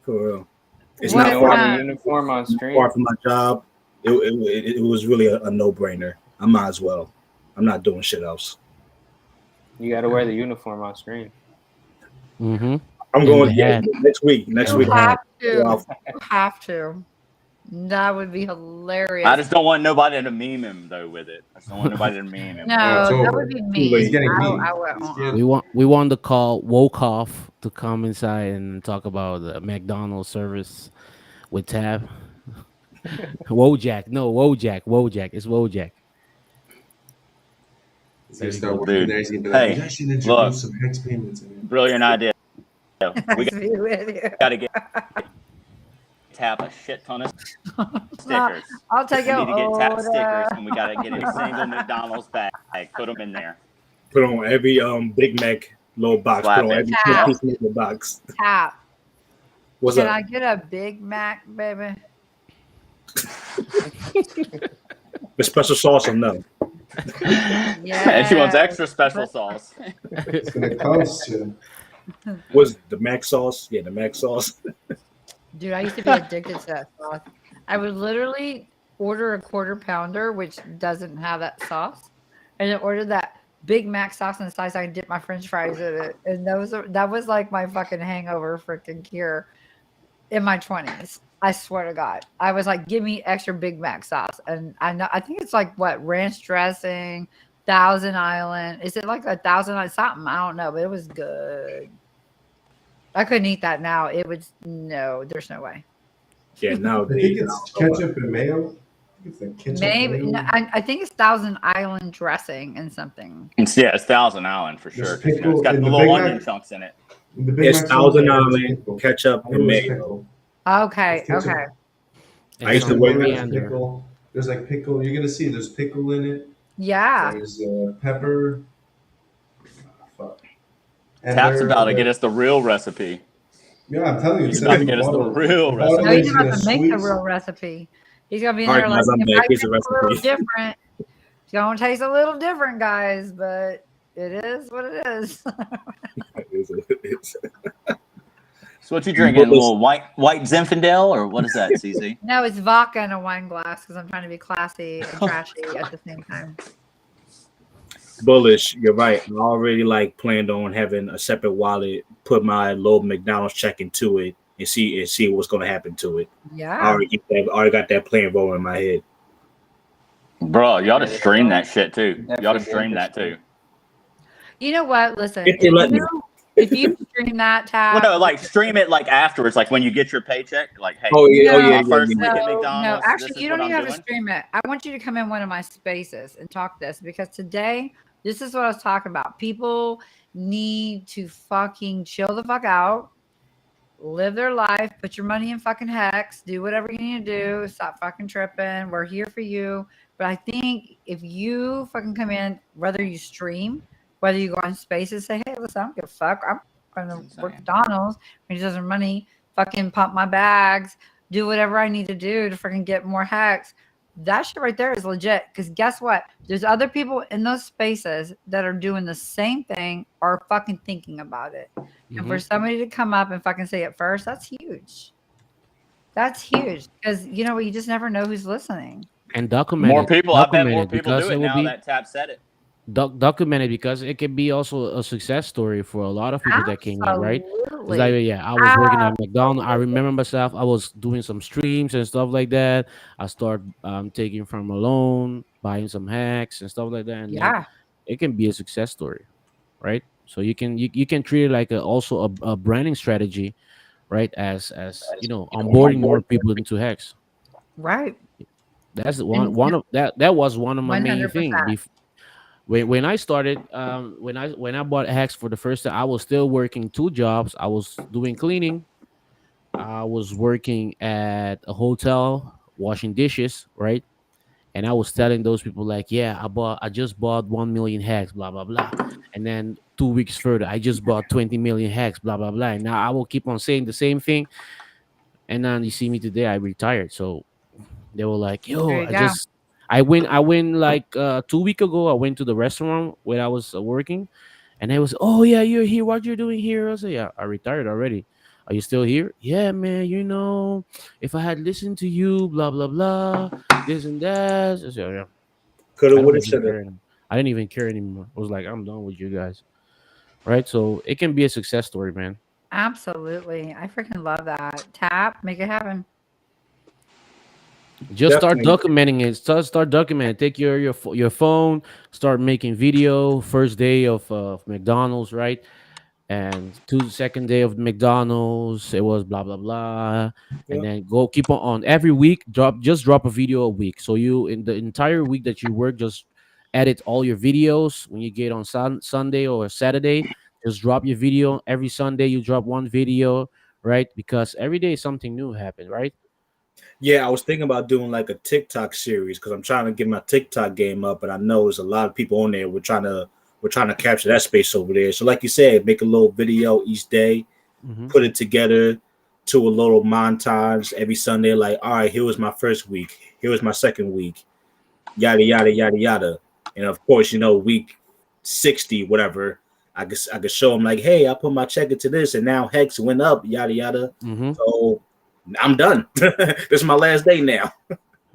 For real. It's What, not far, uniform on screen. far from my job. It was really a no-brainer. I might as well. I'm not doing shit else. You got to wear the uniform on screen. Mm-hmm. I'm going next week. Next week. You have to. You have to. That would be hilarious. I just don't want nobody to meme him though with it. I just don't want nobody to meme him. No, that would be me. He's getting mean. We want to call Wokoff to come inside and talk about the McDonald's service with Tab. Wojak. No, Wojak. It's Wojak. He's gonna start Dude. working there. He's gonna be like, Hey, you guys should introduce look. some hex payments in it. Brilliant idea. We got to get Tap a shit ton of stickers. I'll take We it. need to get Tap stickers, and we got to get a single McDonald's bag. Put them in there. Put on every Big Mac little box. Slap Put on it. every Tap. piece of little box. Tap. What's Can up? I get a Big Mac, baby? The special sauce or no? Yeah. And she wants extra special sauce. It's gonna cost you. What's the Mac sauce? Yeah, the Mac sauce. Dude, I used to be addicted to that sauce. I would literally order a quarter pounder, which doesn't have that sauce, and then order that Big Mac sauce on the side so I can dip my French fries in it. And that was like my fucking hangover freaking cure in my 20s. I swear to God, I was like, give me extra Big Mac sauce, and I think it's like what ranch dressing, Thousand Island. Is it like a Thousand Island something? I don't know, but it was good. I couldn't eat that now. It would no. There's no way. Yeah, I nowadays. think it's ketchup and mayo. I think it's like ketchup Maybe and mayo. no, I think it's Thousand Island dressing and something. Yeah, it's Thousand Island for sure. 'cause, pickle it's got the in the little Big onion Mac? chunks in it. The Big It's Mac's Thousand on there, Island, pickle. ketchup, and Always mayo. pickle. Okay, Ketchup. okay. I used to some work There's coriander. pickle. There's like pickle. You're gonna see there's pickle in it. Yeah. There's pepper. Fuck. And Tap's there- about to get us the real recipe. Yeah, I'm telling you, it He's says about to in the get us the bottom. real The bottom No, recipe. he's is in about a to make the sweet. real recipe. He's gonna be in All right, there like, guys, I'm it back. might Here's the taste a little recipe. different. It's gonna taste a little different, guys, but it is what it is. So what you drinking? A little white Zinfandel, or what is that, CZ? No, it's vodka in a wine glass because I'm trying to be classy and trashy at the same time. Bullish, you're right. I already like planned on having a separate wallet, put my little McDonald's check into it, and see what's going to happen to it. I Yeah. already got that plan rolling in my head. Bro, you ought to stream that shit too. You ought to Definitely stream that too. You know what? Listen, If they let me. if you stream that tab, Well, no, like stream it like afterwards, like when you get your paycheck. Like, hey, Oh yeah, my first week at no, McDonald's. actually, This is you what don't I'm even have doing. to stream it. I want you to come in one of my spaces and talk this because today, this is what I was talking about. People need to fucking chill the fuck out, live their life, put your money in fucking Hex, do whatever you need to do, stop fucking tripping. We're here for you. But I think if you fucking come in, whether you stream, whether you go on spaces, say, hey, listen, I don't give a fuck. I'm going to work McDonald's, make some money, fucking pump my bags, do whatever I need to do to fucking get more Hex. That shit right there is legit. Because guess what? There's other people in those spaces that are doing the same thing or fucking thinking about it. And for somebody to come up and fucking say it first, that's huge. That's huge. Because you know what? You just never know who's listening. And document More it. people. I bet Document more it people because do it it will now be that Tap said it. documented because it can be also a success story for a lot of people that came in, right? It's Absolutely. like, yeah, I was working at McDonald's. I remember myself. I was doing some streams and stuff like that. I start taking from a loan, buying some hacks and stuff like that, and then Yeah. it can be a success story, right? So you can treat it like also a branding strategy, right? As you know, onboarding more people into Hex. Right. That's And one of that was one of my main 100%. thing. When I started, when I bought Hex for the first time, I was still working two jobs. I was doing cleaning. I was working at a hotel washing dishes, right? And I was telling those people like, yeah, I just bought 1 million Hex, blah blah blah. And then 2 weeks further, I just bought 20 million Hex, blah blah blah. And now I will keep on saying the same thing. And then you see me today, I retired. So they were like, There yo, you go. I went like 2 weeks ago. I went to the restaurant where I was working, and they was, oh yeah, you're here. What you're doing here? I said, yeah, I retired already. Are you still here? Yeah, man. You know, if I had listened to you, blah blah blah, this and that. I said, yeah. Coulda, I don't woulda, even shoulda. care anymore. I didn't even care anymore. I was like, I'm done with you guys. Right? So it can be a success story, man. Absolutely. I freaking love that. Tap, make it happen. Just start Definitely. documenting it. Start documenting. Take your phone. Start making video. First day of McDonald's, right? And second day of McDonald's, it was blah blah blah. And Yeah. then go keep on every week. Drop a video a week. So you in the entire week that you work, just edit all your videos. When you get on Sunday or Saturday, just drop your video. Every Sunday you drop one video, right? Because every day something new happens, right? Yeah, I was thinking about doing like a TikTok series because I'm trying to get my TikTok game up, and I know there's a lot of people on there. We're trying to capture that space over there. So, like you said, make a little video each day, put it together to a little montage every Sunday. Like, all right, here was my first week, here was my second week, yada yada yada yada, and of course, week 60, whatever. I could show them like, hey, I put my check into this, and now Hex went up, yada yada. Mm-hmm. So I'm done. This is my last day now.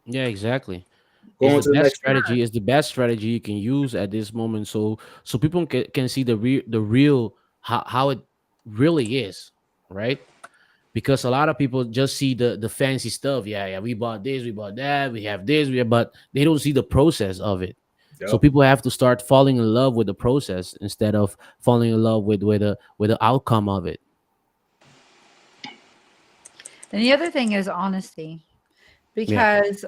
Yeah, exactly. Going to the next Strategy is the best strategy you can use at this moment, so people can see the real how it really is, right? Because a lot of people just see the fancy stuff. Yeah, we bought this, we bought that, we have this, but they don't see the process of it. So Yep. people have to start falling in love with the process instead of falling in love with the outcome of it. And the other thing is honesty. Because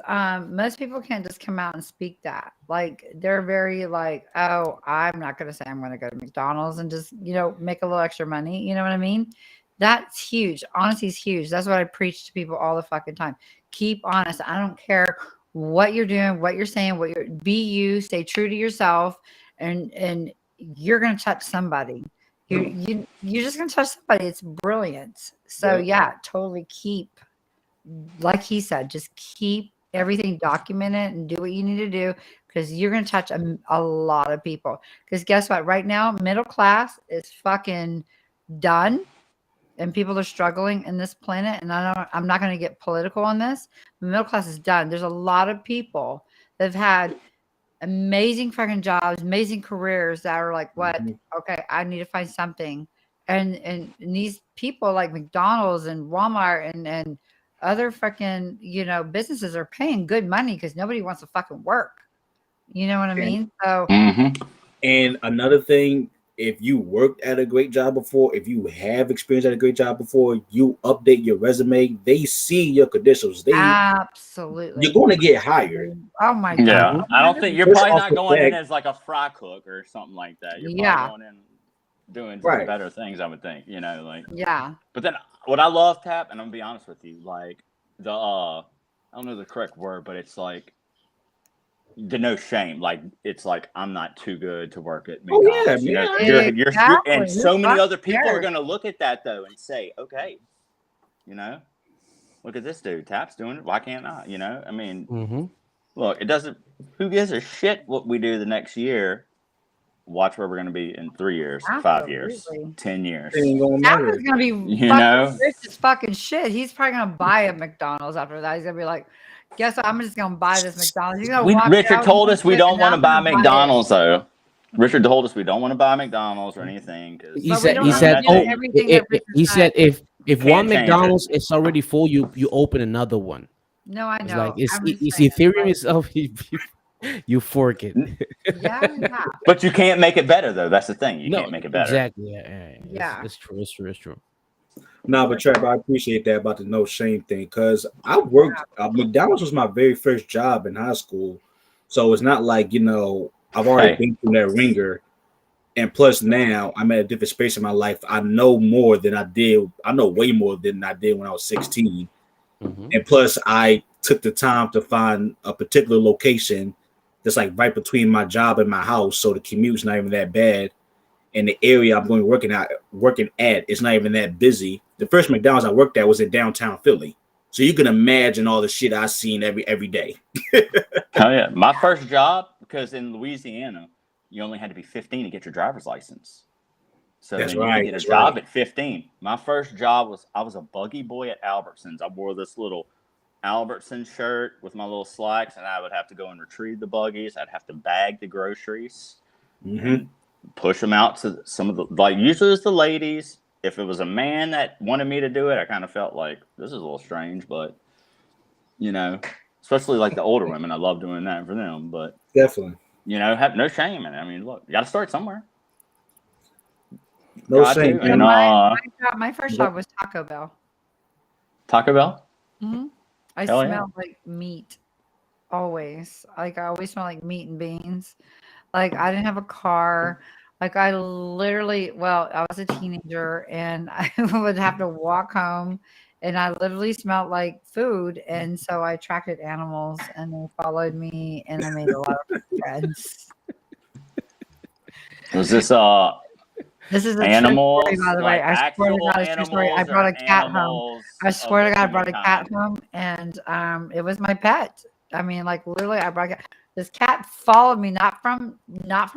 most people can't just come out and speak that. Like they're very like, oh, I'm not going to say I'm going to go to McDonald's and just, make a little extra money. You know what I mean? That's huge. Honesty is huge. That's what I preach to people all the fucking time. Keep honest. I don't care what you're doing, what you're saying, be you, stay true to yourself, and you're going to touch somebody. You're just gonna touch somebody. It's brilliant. So yeah, totally keep, like he said, just keep everything documented and do what you need to do, because you're gonna touch a lot of people. Because guess what? Right now, middle class is fucking done, and people are struggling in this planet. And I'm not gonna get political on this. The middle class is done. There's a lot of people that have had amazing fucking jobs, amazing careers that are like, what? Okay, I need to find something. And these people like McDonald's and Walmart and other fucking, businesses are paying good money because nobody wants to fucking work. You know what I mean? So And another thing, if you worked at a great job before, if you have experience at a great job before, you update your resume, they see your credentials. Absolutely. You're going to get hired. Oh my Yeah, God. I don't think you're First probably off not the going in fact- as like a fry cook or something like that. You're Yeah. probably going in doing Right. better things, I would think. Like Yeah. But then what I love, Tap, and I'm gonna be honest with you, like the I don't know the correct word, but it's like the no shame. Like it's like I'm not too good to work at McDonald's. You're and so many other people are gonna look at that though and say, okay, look at this dude. Tap's doing it. Why can't I? I mean, look, it doesn't. Who gives a shit what we do the next year? Watch where we're going to be in 3 years, 5 years, 10 years. Tap is going to be fucking rich as fucking shit. He's probably going to buy a McDonald's after that. He's going to be like, guess what? I'm just going to buy this McDonald's. He's gonna walk Richard out told and us we shit, don't and want to I'm buy gonna McDonald's though. Richard told us we don't want to buy McDonald's or anything. He said if one Can't change it. McDonald's is already full, you open another one. No, I It's know. like it's I'm just Ethereum itself. You fork it. Yeah. But you can't make it better though. That's the thing. You can't make it better. Exactly. Yeah. It's true. It's true. No, but Trevor, I appreciate that about the no shame thing, because I worked. McDonald's was my very first job in high school, so it's not like I've already been through that ringer, and plus now I'm at a different space in my life. I know more than I did. I know way more than I did when I was 16, and plus I took the time to find a particular location that's like right between my job and my house, so the commute's not even that bad. And the area I'm going working at is not even that busy. The first McDonald's I worked at was in downtown Philly, so you can imagine all the shit I seen every day. Oh yeah, my first job, because in Louisiana you only had to be 15 to get your driver's license. So That's then you right, could get that's a job right. at 15. My first job was I was a buggy boy at Albertsons. I wore this little Albertson shirt with my little slacks, and I would have to go and retrieve the buggies. I'd have to bag the groceries, and push them out to some of the, like, usually it's the ladies. If it was a man that wanted me to do it, I kind of felt like this is a little strange, but especially like the older women, I love doing that for them. But Definitely, have no shame in it. I mean, look, you got to start somewhere. No Got shame. to. And, my first job was Taco Bell. Taco Bell? I Hell yeah. smelled like meat always. Like I always smelled like meat and beans. Like I didn't have a car. Like I literally, I was a teenager and I would have to walk home, and I literally smelled like food. And so I attracted animals, and they followed me, and I made a lot of friends. Was this This is a animals, true story, by the way. like I swear to God, it's a true story. I brought a cat home. animals I swear to of God, I brought a cat humankind? home, and it was my pet. I mean, like literally, I brought a cat. This cat followed me, not from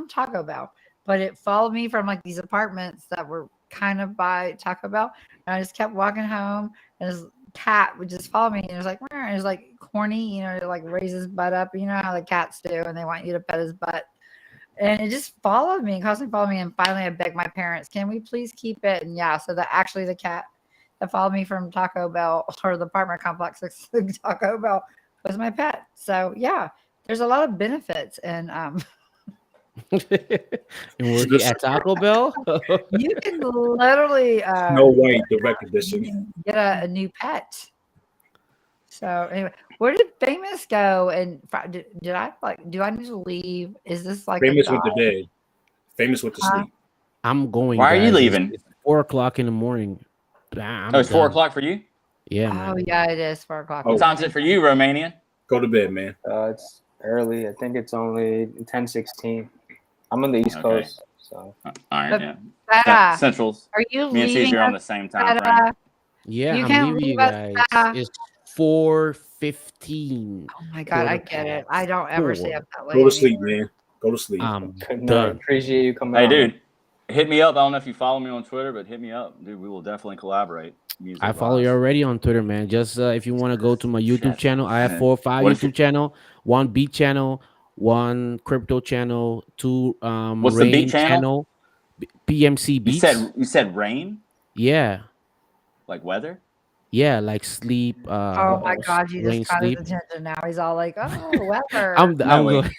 Taco Bell, but it followed me from like these apartments that were kind of by Taco Bell. And I just kept walking home, and this cat would just follow me, and it was like, and it was like corny, it like raise his butt up. You know how the cats do, and they want you to pet his butt. And it just followed me, constantly followed me. And finally, I begged my parents, can we please keep it? And yeah, so the cat that followed me from Taco Bell, or the apartment complex to Taco Bell, was my pet. So yeah, there's a lot of benefits. And And working at Taco Bell, you can literally No White direct edition. get a new pet. So anyway, where did Famous go? And did I do I need to leave? Is this like Famous went to bed. Famous went to sleep. I'm going. Why are you guys. leaving? It's 4:00 in the morning. I'm it's 4 done. o'clock for you? Yeah, man. Oh yeah, it is 4 o'clock. What time's it for you, Romanian? Go to bed, man. It's early. I think it's only 10:16. I'm on the East Coast, so. All right, yeah. Centrals. Are you Me and leaving CZ are on us, the same time frame. Feta? Yeah, You I'm can't leaving you leave us, guys. Feta. It's 4:15. Oh my God, I get it. I don't ever stay up that late. Go to sleep, man. Go to sleep. Good night. Done. Appreciate you coming Hey, on. dude, hit me up. I don't know if you follow me on Twitter, but hit me up, dude. We will definitely collaborate. Music I follow you wise. already on Twitter, man. Just if you want to go to my YouTube channel, I have 4 or 5 What is YouTube channel, 1 beat channel, 1 crypto channel, 2 What's the beat rain channel? PMC beats. You said rain? Yeah. Like weather? Yeah, like sleep. Oh What my else? God, you Rain just got sleep. his attention now. He's all like, oh, weather. I'm No, going.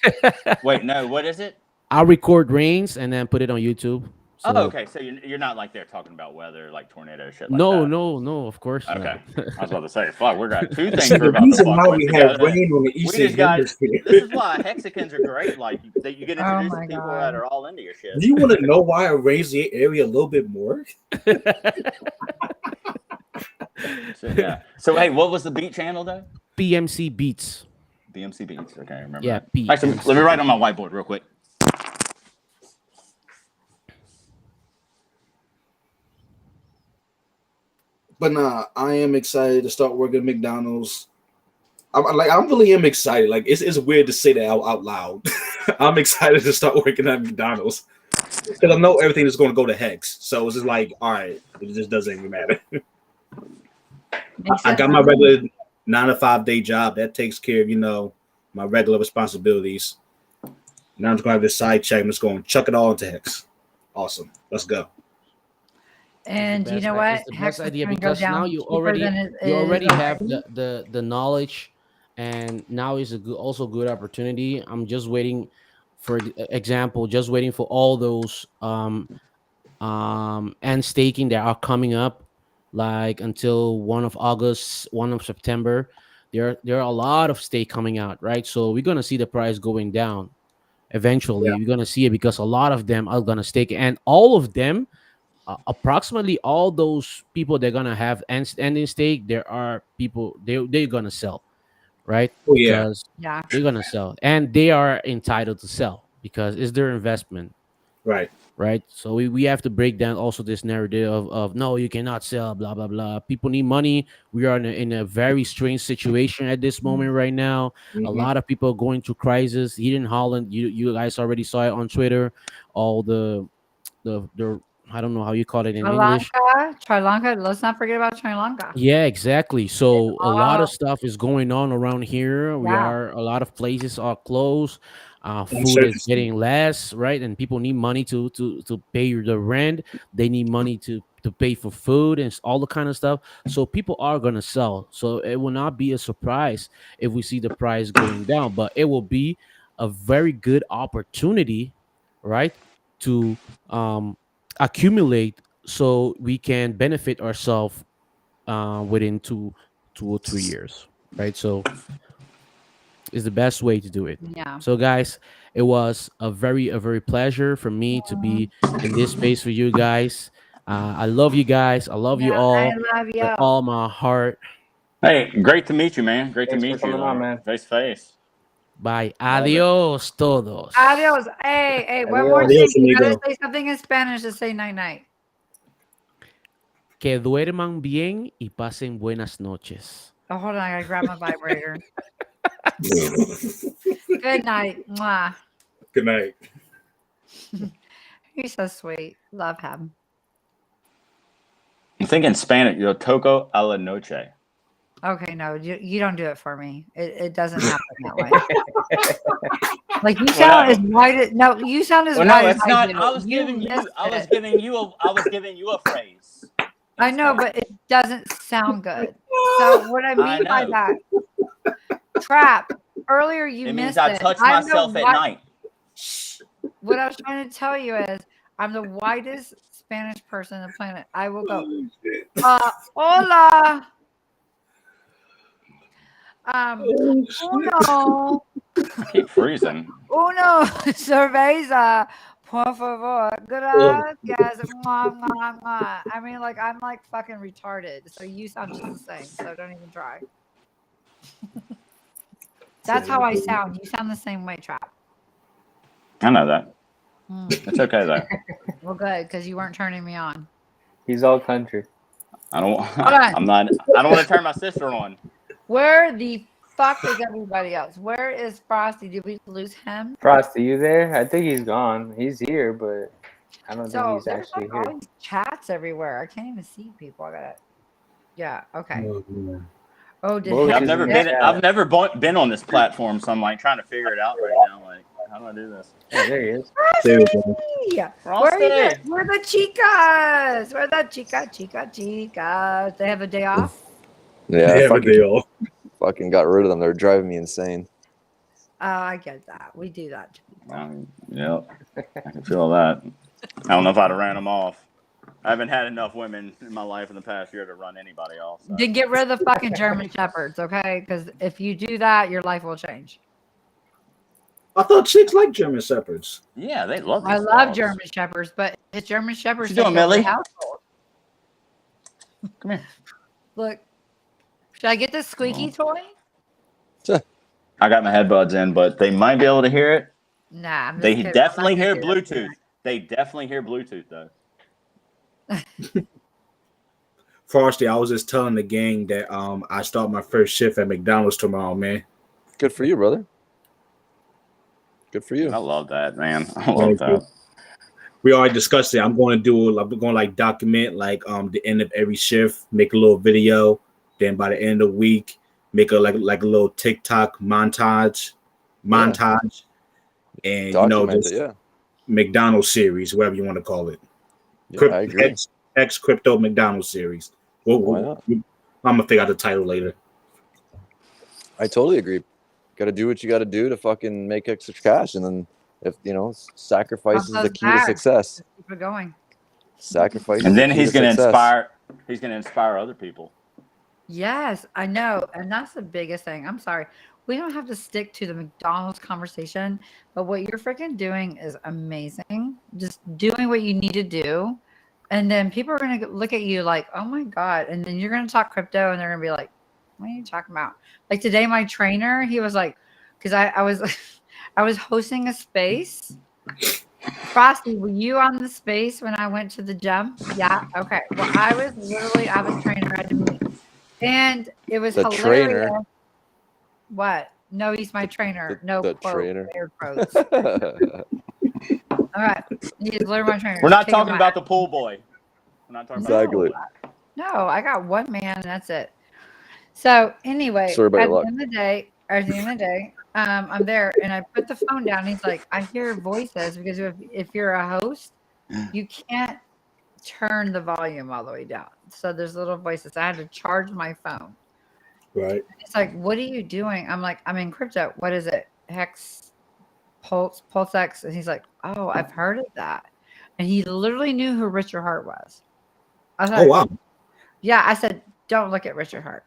wait, no. What is it? I'll record rains and then put it on YouTube. So, Oh, okay. So you're not like there talking about weather, like tornado shit like no, that. no, of course Okay. not. I was about to say, fuck, we got 2 things See, we're the about to reason fuck why with we have together. rain on the We Eastern just got. Hemisphere. This is why hexagons are great. Like that, you get Oh introduced my to people God. that are all into your shit. Do you want to know why I raised the area a little bit more? So hey, what was the beat channel though? PMC beats. BMC beats. Okay, I remember. Yeah, that. Actually, let me write on my whiteboard real quick. But nah, I am excited to start working at McDonald's. I'm really am excited. Like it's weird to say that out loud. I'm excited to start working at McDonald's because I know everything is going to go to Hex. So it's just like, all right, it just doesn't even matter. I got my regular 9 to 5 day job that takes care of my regular responsibilities. Now I'm just gonna have this side check. I'm just going to chuck it all into Hex. Awesome, let's go. And you know what? It's the Hex best is idea gonna go because now down you cheaper already than it you is already have already. the knowledge, and now is also good opportunity. I'm just waiting for example, just waiting for all those and staking that are coming up, like until 1 of August, 1 of September. There are a lot of stake coming out, right? So we're gonna see the price going down eventually. Yeah. We're gonna see it because a lot of them are gonna stake, and all of them, approximately all those people they're gonna have ending stake, there are people they're gonna sell, right? Oh yeah, Because they're gonna sell, and they are entitled to sell because it's their investment, right. So we have to break down also this narrative of no, you cannot sell, blah blah blah. People need money. We are in a very strange situation at this moment right now. A lot of people are going through crisis here in Holland. You guys already saw it on Twitter. All the I don't know how you call it in English. Sri Lanka. Let's not forget about Sri Lanka. Yeah, exactly. So a lot Oh, of stuff is going on around here. yeah. A lot of places are closed. Food is Uncertainty. getting less, right? And people need money to pay the rent. They need money to pay for food and all the kind of stuff. So people are gonna sell. So it will not be a surprise if we see the price going down, but it will be a very good opportunity, right? To accumulate so we can benefit ourselves within 2 or 3 years, right? So it's the best way to do it. Yeah. So guys, it was a very pleasure for me to be in this space with you guys. I love you guys. I love you Yeah, I all love with you. all my heart. Hey, great to meet you, man. Great Thanks to for meet you, coming on, man. face to face. Bye. Adios todos. Adios. Hey, one more Adios, thing. You gotta amigo. say something in Spanish to say night night. Que duerman bien y pasen buenas noches. Oh, hold on. I gotta grab my vibrator. Good night. Mwah. Good night. He's so sweet. Love him. I'm thinking Spanish. Yo toco a la noche. Okay, no, you don't do it for me. It doesn't happen that way. Like you sound as white as no, you sound as Well, white no, as it's I not. do. I was giving you. missed I was it. giving you a phrase. I know, but it doesn't sound good. So what I mean by know. that, Trap. Earlier you It missed means I it. touch I'm the myself at white- night. What I was trying to tell you is I'm the whitest Spanish person on the planet. I will go. Hola. Uno. Keep freezing. Uno cerveza, por favor. Gracias. Mwah, mwah, mwah. I mean, like, I'm like fucking retarded. So you sound just the same. So don't even try. That's how I sound. You sound the same way, Trap. I know that. It's okay though. Well, good, because you weren't turning me on. He's all country. I don't. Hold on. I'm not. I don't want to turn my sister on. Where the fuck is everybody else? Where is Frosty? Did we lose him? Frosty, you there? I think he's gone. He's here, but I don't think So he's there's actually like here. all these chats everywhere. I can't even see people. I got it. Yeah. Okay. Oh, did Bullish I've is never in the been. chat. I've never been on this platform, so I'm like trying to figure it out right now. Like, how do I do this? Oh, there he is. There we go. Where are you at? Where are the chicas? Where are the chicas? They have a day off? Yeah, Yeah, but they all. fucking got rid of them. They're driving me insane. Oh, I get that. We do that. Yeah, I can feel that. I don't know if I'd have ran them off. I haven't had enough women in my life in the past year to run anybody off. So. Then get rid of the fucking German Shepherds, okay? Because if you do that, your life will change. I thought chicks like German Shepherds. Yeah, they love. I these love dogs. German Shepherds, but it's German Shepherds. What you doing, take over the Millie? household. Come here. Look, should I get this squeaky toy? I got my headbuds in, but they might be able to hear it. Nah, I'm just They kidding. definitely I'm not hear gonna do that. Bluetooth. They definitely hear Bluetooth though. Frosty, I was just telling the gang that I start my first shift at McDonald's tomorrow, man. Good for you, brother. Good for you. I love that, man. I love that. We already discussed it. I'm going to like document like the end of every shift, make a little video. Then by the end of the week, make a like a little TikTok montage, and Document this it, yeah. McDonald's series, whatever you want to call it. Yeah, I agree. X Crypto McDonald's series. Why not? I'm gonna figure out the title later. I totally agree. Got to do what you got to do to fucking make extra cash, and then if sacrifice is the key to success. Keep it going. Sacrifice. And then is the key he's to going to success. inspire. He's going to inspire other people. Yes, I know. And that's the biggest thing. I'm sorry. We don't have to stick to the McDonald's conversation, but what you're freaking doing is amazing. Just doing what you need to do. And then people are going to look at you like, oh my God. And then you're going to talk crypto and they're going to be like, what are you talking about? Like today, my trainer, he was like, because I was I was hosting a space. Frosty, were you on the space when I went to the gym? Yeah. Okay. Well, I was a trainer I had to meet. And it was The hilarious. trainer? What? No, he's my trainer. No the quote, trainer. air quotes. All right. He's literally my trainer. We're not Take him talking out. about the pool boy. We're not talking Exactly. about No, I got one man and that's it. So anyway, Sorry about at your the luck. end of the day, I'm there and I put the phone down. And he's like, I hear voices because if you're a host, you can't turn the volume all the way down. So there's little voices. I had to charge my phone. Right. It's like, what are you doing? I'm like, I'm in crypto. What is it? PULSEX. And he's like, oh, I've heard of that. And he literally knew who Richard Hart was. I was like, Oh wow. yeah, I said, don't look at Richard Hart.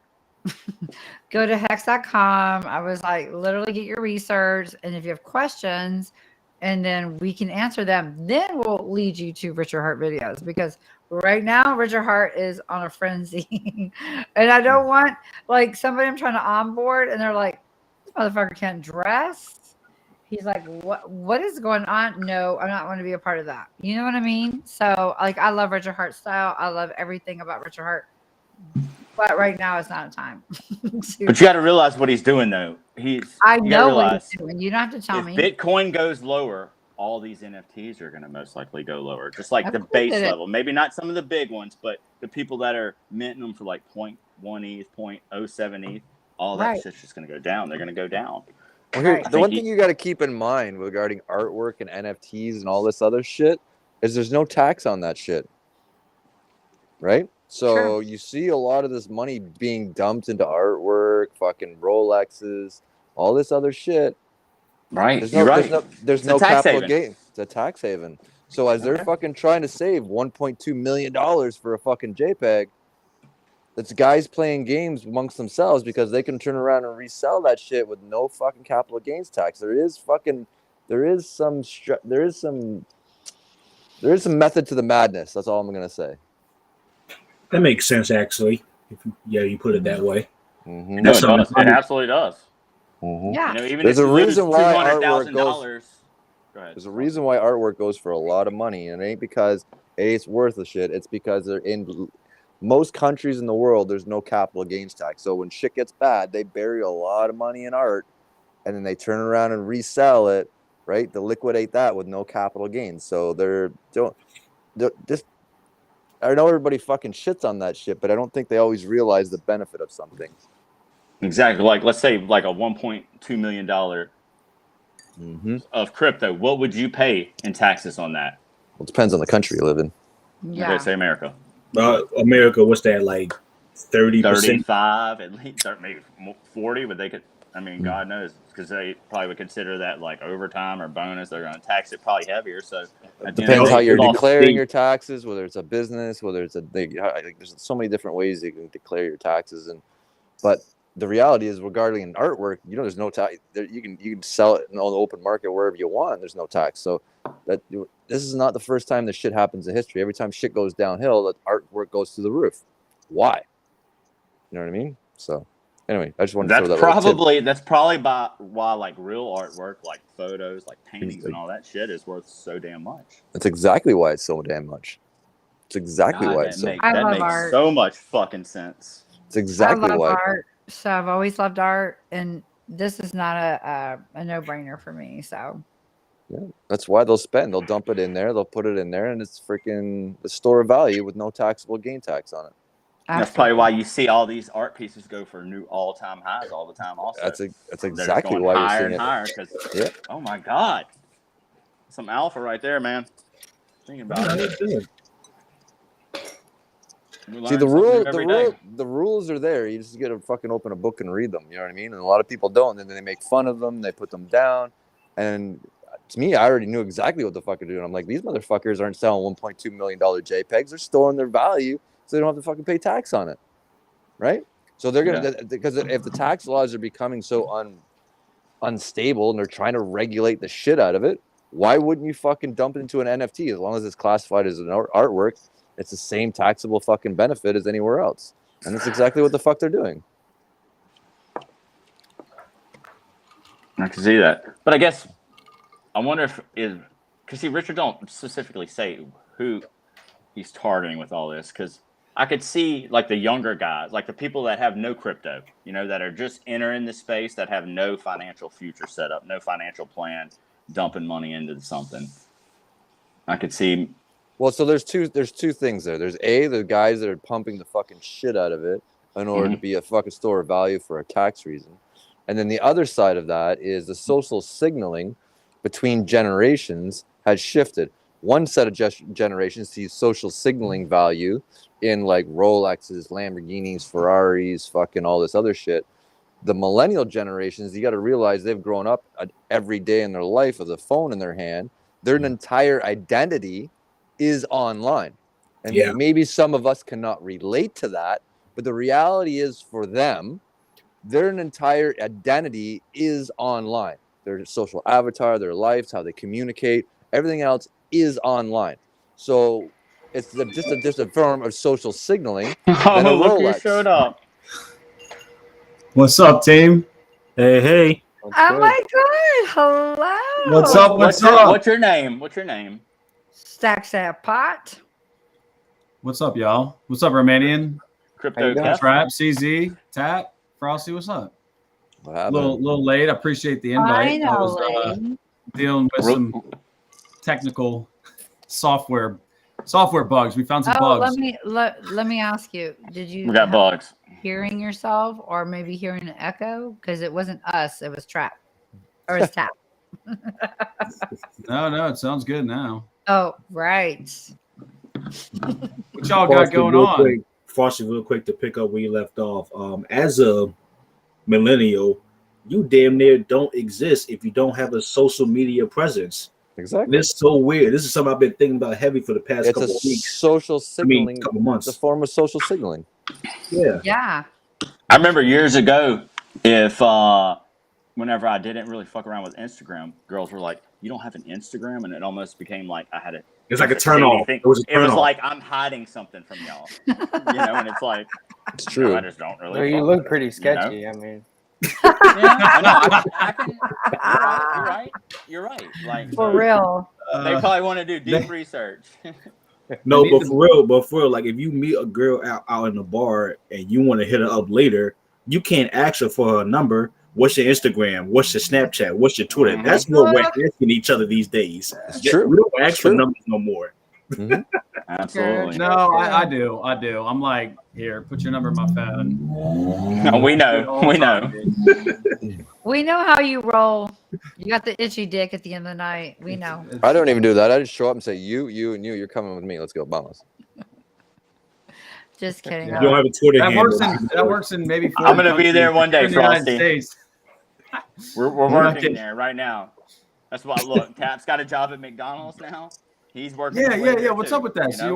Go to hex.com. I was like, literally get your research. And if you have questions, and then we can answer them, then we'll lead you to Richard Hart videos. Because right now, Richard Hart is on a frenzy. And I don't want like somebody I'm trying to onboard and they're like, this motherfucker can't dress. He's like, what is going on? No, I'm not going to be a part of that. You know what I mean? So like, I love Richard Hart's style. I love everything about Richard Hart. But right now is not a time. But you got to realize what he's doing, though. I know what he's doing. You don't have to tell me. If Bitcoin goes lower, all these NFTs are going to most likely go lower. Just like the base level. Maybe not some of the big ones, but the people that are minting them for like 0.1 ETH, 0.07 ETH, all that shit's just going to go down. They're going to go down. Well, here, the one thing you got to keep in mind regarding artwork and NFTs and all this other shit is there's no tax on that shit. Right? So you see a lot of this money being dumped into artwork, fucking Rolexes, all this other shit. Right. There's no capital gain. It's a tax haven. So as they're fucking trying to save $1.2 million for a fucking JPEG, it's guys playing games amongst themselves because they can turn around and resell that shit with no fucking capital gains tax. There is some method to the madness. That's all I'm gonna say. That makes sense, actually. You put it that way. Mm-hmm. No, it does. It absolutely does. Mm-hmm. Yeah. You know, even There's if a you lose reason why artwork $200,000, Go ahead. There's a reason why artwork goes for a lot of money, and it ain't because it's worth the shit. It's because they're in most countries in the world. There's no capital gains tax, so when shit gets bad, they bury a lot of money in art, and then they turn around and resell it, right? To liquidate that with no capital gains. So they're just. I know everybody fucking shits on that shit, but I don't think they always realize the benefit of something. Exactly. Like, let's say like a $1.2 million of crypto. What would you pay in taxes on that? Well, it depends on the country you live in. Yeah. Okay, say America. America, what's that, like 30%? 35, at least, or maybe 40, but they could, I mean, God knows, because they probably would consider that like overtime or bonus. They're going to tax it probably heavier. So it depends how you're declaring your taxes, whether it's a business, whether it's there's so many different ways you can declare your taxes. But the reality is, regarding artwork, there's no tax. You can sell it in the open market wherever you want. There's no tax. So this is not the first time this shit happens in history. Every time shit goes downhill, the artwork goes through the roof. Why? You know what I mean? So anyway, I just wanted to throw that. That's probably why like real artwork, like photos, like paintings, and all that shit is worth so damn much. That's exactly why it's so damn much. It's exactly why it's so. That makes so much fucking sense. It's exactly I love why. art, so I've always loved art, and this is not a no-brainer for me. So yeah, that's why they'll dump it in there, they'll put it in there, and it's freaking the store of value with no taxable gain tax on it. That's probably why you see all these art pieces go for new all-time highs all the time. Also, that's exactly why you're seeing it. Higher because oh my god, some alpha right there, man. Thinking about it. See, the rules are there. You just gotta fucking open a book and read them. You know what I mean? And a lot of people don't. And then they make fun of them. They put them down. And to me, I already knew exactly what the fuck they're doing. I'm like, these motherfuckers aren't selling $1.2 million JPEGs. They're storing their value so they don't have to fucking pay tax on it, right? So they're gonna because if the tax laws are becoming so unstable and they're trying to regulate the shit out of it, why wouldn't you fucking dump it into an NFT as long as it's classified as an artwork? It's the same taxable fucking benefit as anywhere else. And that's exactly what the fuck they're doing. I can see that. But I guess, I wonder because see, Richard don't specifically say who he's targeting with all this. Because I could see like the younger guys, like the people that have no crypto, that are just entering the space, that have no financial future set up, no financial plan, dumping money into something. I could see. Well, so there's two things there. There's the guys that are pumping the fucking shit out of it in order to be a fucking store of value for a tax reason. And then the other side of that is the social signaling between generations has shifted. One set of generations sees social signaling value in like Rolexes, Lamborghinis, Ferraris, fucking all this other shit. The millennial generations, you got to realize they've grown up every day in their life with a phone in their hand. Their entire identity is online, and maybe some of us cannot relate to that, but the reality is for them, their entire identity is online. Their social avatar, their lives, how they communicate, everything else is online. So it's just a form of social signaling. Oh, look who showed up. What's up, team? Hey. Oh my god, hello. What's up? What's your name? Stacks that pot. What's up, y'all? What's up, Romanian? Crypto Trap, CZ, Tap, Frosty. What's up? A little late. I appreciate the invite. I was dealing with some technical software bugs. We found some bugs. Let me ask you. Did you? We got bugs. Hearing yourself, or maybe hearing an echo? Because it wasn't us. It was Trap, or it was Tap. No, it sounds good now. Oh, right. What y'all got going on? Frosty, real quick to pick up where you left off. As a millennial, you damn near don't exist if you don't have a social media presence. Exactly. It's so weird. This is something I've been thinking about heavy for the past couple of weeks. It's social signaling. Couple months. It's a form of social signaling. Yeah. I remember years ago, whenever I didn't really fuck around with Instagram, girls were like, "You don't have an Instagram," and it almost became like I had it. It's like a turn off. It was like I'm hiding something from y'all, and it's like it's true. I just don't really. Well, you look pretty sketchy. I mean, I can. You're right. Like For real. they probably want to do deep research. No, but for real, like if you meet a girl out in the bar and you want to hit her up later, you can't ask her for her number. What's your Instagram? What's your Snapchat? What's your Twitter? That's what we're asking each other these days. It's true. We don't ask for numbers no more. Mm-hmm. Absolutely. No, I do. I'm like, here, put your number in my phone. No, we know. We know. We know how you roll. You got the itchy dick at the end of the night. We know. I don't even do that. I just show up and say, you, and you, you're coming with me. Let's go, vamos. Just kidding. You don't have a Twitter handle. That works in maybe 4 I'm gonna be there one day, in the United Frosty. States. We're working there right now. That's why look, Tap's got a job at McDonald's now. He's working. Yeah. What's up with that? So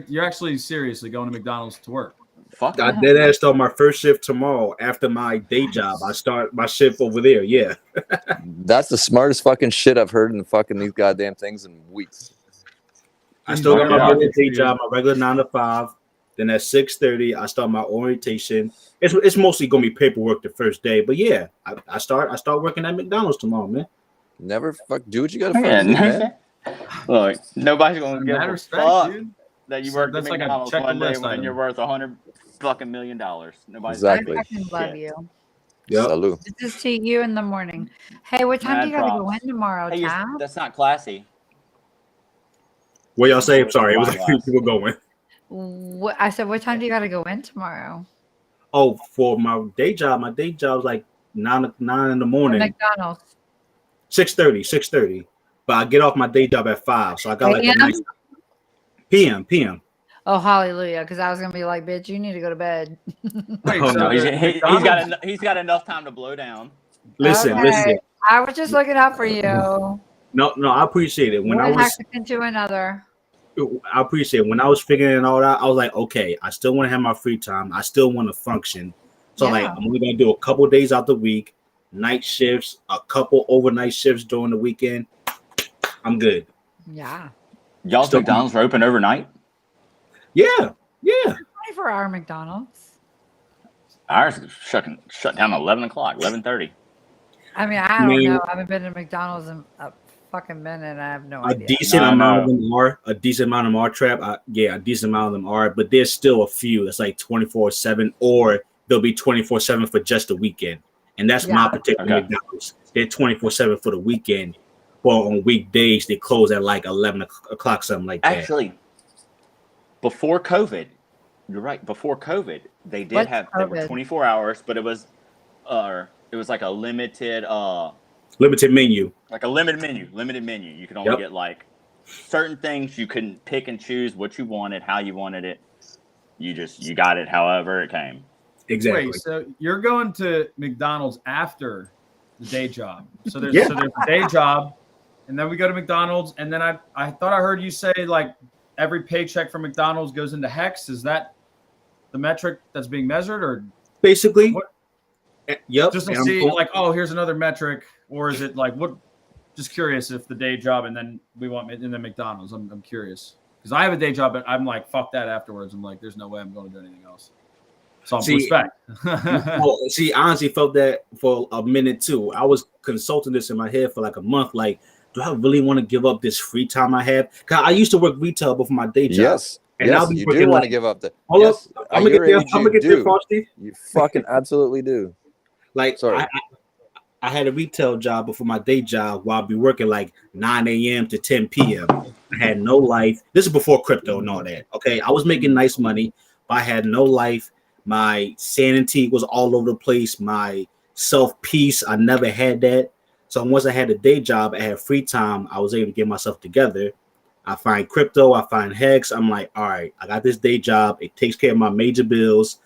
you're actually seriously going to McDonald's to work? Fuck. I dead ass start my first shift tomorrow after my day job. I start my shift over there. Yeah. That's the smartest fucking shit I've heard in fucking these goddamn things in weeks. I still got my regular day job, my regular 9 to 5. Then at 6:30, I start my orientation. It's mostly gonna be paperwork the first day, but yeah, I start working at McDonald's tomorrow, man. Never do what you gotta fucking do, man. Look, nobody's gonna give a fuck that you work at that's like a McDonald's one day checklist when item. you're worth $100 fucking million. Nobody's Exactly. I fucking love you. Yep. Salute. This is to you in the morning. Hey, what time do you gotta go in tomorrow, Hey, Tap? that's not classy. What y'all say? I'm sorry, it was like a few people going. I said, what time do you gotta go in tomorrow? Oh, for my day job is like 9 in the morning. McDonald's. 6:30. But I get off my day job at 5, so I got like a AM? nice PM. Oh, hallelujah! Because I was gonna be like, bitch, you need to go to bed. Wait, Oh, so no, he's got enough time to blow down. Listen. I was just looking out for you. No, I appreciate it. When I One was hack into another. I appreciate it. When I was figuring it all out, I was like, okay, I still want to have my free time. I still want to function. So like, I'm only gonna do a couple days out the week, night shifts, a couple overnight shifts during the weekend. I'm good. Yeah. Y'all's McDonald's are open overnight? Yeah. 24-hour McDonald's. Ours is shut down at 11 o'clock, 11:30. I mean, I don't know. I haven't been to McDonald's in a fucking minute, and I have no idea. A decent amount of them are. A decent amount of them are trap. A decent amount of them are, but there's still a few that's like 24/7, or they'll be 24/7 for just the weekend. And that's my particular McDonald's. They're 24/7 for the weekend. Well, on weekdays, they close at like 11 o'clock, something like that. Actually, before COVID, you're right. Before COVID, they did they were 24 hours, but it was like a limited menu. Like a limited menu. You could only get like certain things. You couldn't pick and choose what you wanted, how you wanted it. You got it however it came. Exactly. Wait, so you're going to McDonald's after the day job. So there's a day job, and then we go to McDonald's, and then I thought I heard you say like every paycheck from McDonald's goes into HEX. Is that the metric that's being measured, or basically? What? Yep. Just to see like, oh, here's another metric, or is it like what? Just curious if the day job and then we want in the McDonald's. I'm curious because I have a day job, but I'm like, fuck that afterwards. I'm like, there's no way I'm going to do anything else. So respect. I honestly felt that for a minute too. I was consulting this in my head for like a month. Like, do I really want to give up this free time I have? Cause I used to work retail before my day job. Yes. And yes, I'll be you do want to give up the. Yes, I'm gonna get there, Frosty. You fucking absolutely do. Like, sorry. I had a retail job before my day job while I'd be working like 9 a.m. to 10 p.m. I had no life. This is before crypto and all that. Okay. I was making nice money, but I had no life. My sanity was all over the place. My self-peace, I never had that. So once I had a day job, I had free time. I was able to get myself together. I find crypto, I find HEX. I'm like, all right, I got this day job. It takes care of my major bills.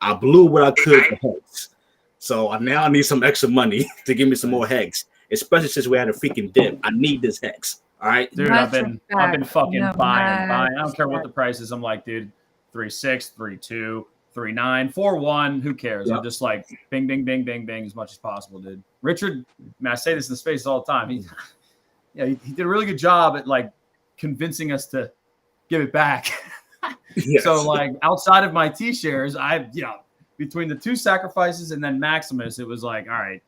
I blew what I could for HEX. So now I need some extra money to give me some more HEX, especially since we had a freaking dip. I need this HEX. All right, dude. I've been fucking buying. I don't care what the price is. I'm like, dude, 3.6, 3.2, 3.9, 4.1. Who cares? I'm just like, bing, bing, bing, bing, bing, as much as possible, dude. Richard, man, I say this in the space all the time. He did a really good job at like convincing us to give it back. Yes. So like outside of my T-shares, between the two sacrifices and then Maximus, it was like, all right,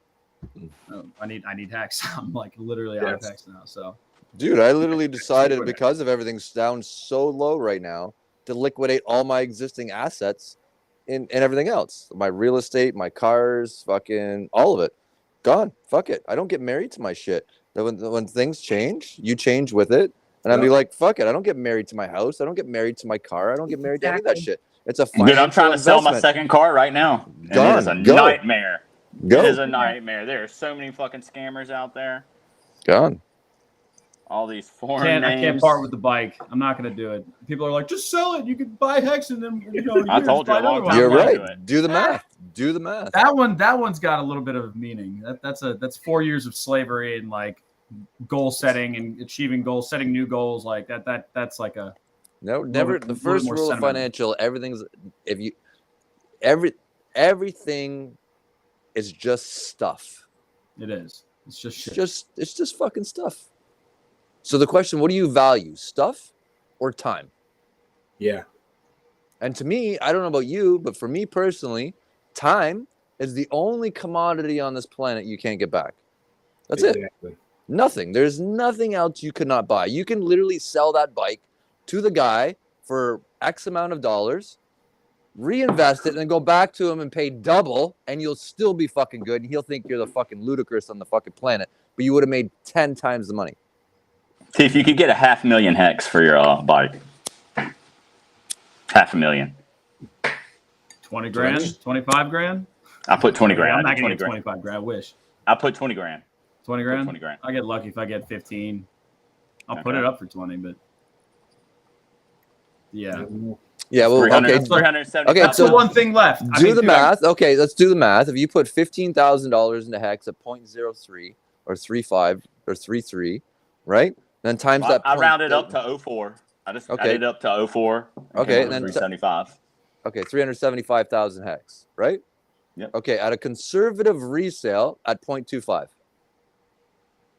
I need Hex. I'm like literally out of Hex now. So, dude, I literally decided because of everything's down so low right now to liquidate all my existing assets and everything else. My real estate, my cars, fucking all of it. Gone. Fuck it. I don't get married to my shit. When things change, you change with it. And I'd be like, fuck it. I don't get married to my house. I don't get married to my car. I don't get married to any of that shit. It's a financial Dude, I'm trying to sell my second car right now. And it is a nightmare. It is a nightmare. There are so many fucking scammers out there. Gone. All these foreign names. I can't part with the bike. I'm not going to do it. People are like, just sell it. You could buy Hex and then, I told you a long time You're ago right. to it. Do the math. Do the math. That one's got a little bit of meaning. That's 4 years of slavery and like goal setting and achieving goals, setting new goals like that. That's like a never. The first rule of financial, everything is just stuff. It is. It's just shit. It's just fucking stuff. So the question, what do you value, stuff or time? Yeah. And to me, I don't know about you, but for me personally, time is the only commodity on this planet you can't get back. That's it. Nothing. There's nothing else you could not buy. You can literally sell that bike to the guy for X amount of dollars, reinvest it, and then go back to him and pay double, and you'll still be fucking good. And he'll think you're the fucking ludicrous on the fucking planet, but you would have made 10 times the money. See, if you could get 500,000 hex for your bike. 500,000. 20 grand? 25 grand? I put 20 grand. I'm not going to get 25 grand. I wish. I put 20 grand. 20 grand? 20 grand. I get lucky if I get 15. I'll put it up for 20, but yeah. Yeah, well, okay. That's the one thing left. Do the math. Okay, let's do the math. If you put $15,000 into Hex at 0.03 or 3.5 or 3.3, right? Then times that. I rounded up to 04. I just added up to 04. Okay, and then 375. Okay, 375,000 Hex, right? Yep. Okay, at a conservative resale at 0.25.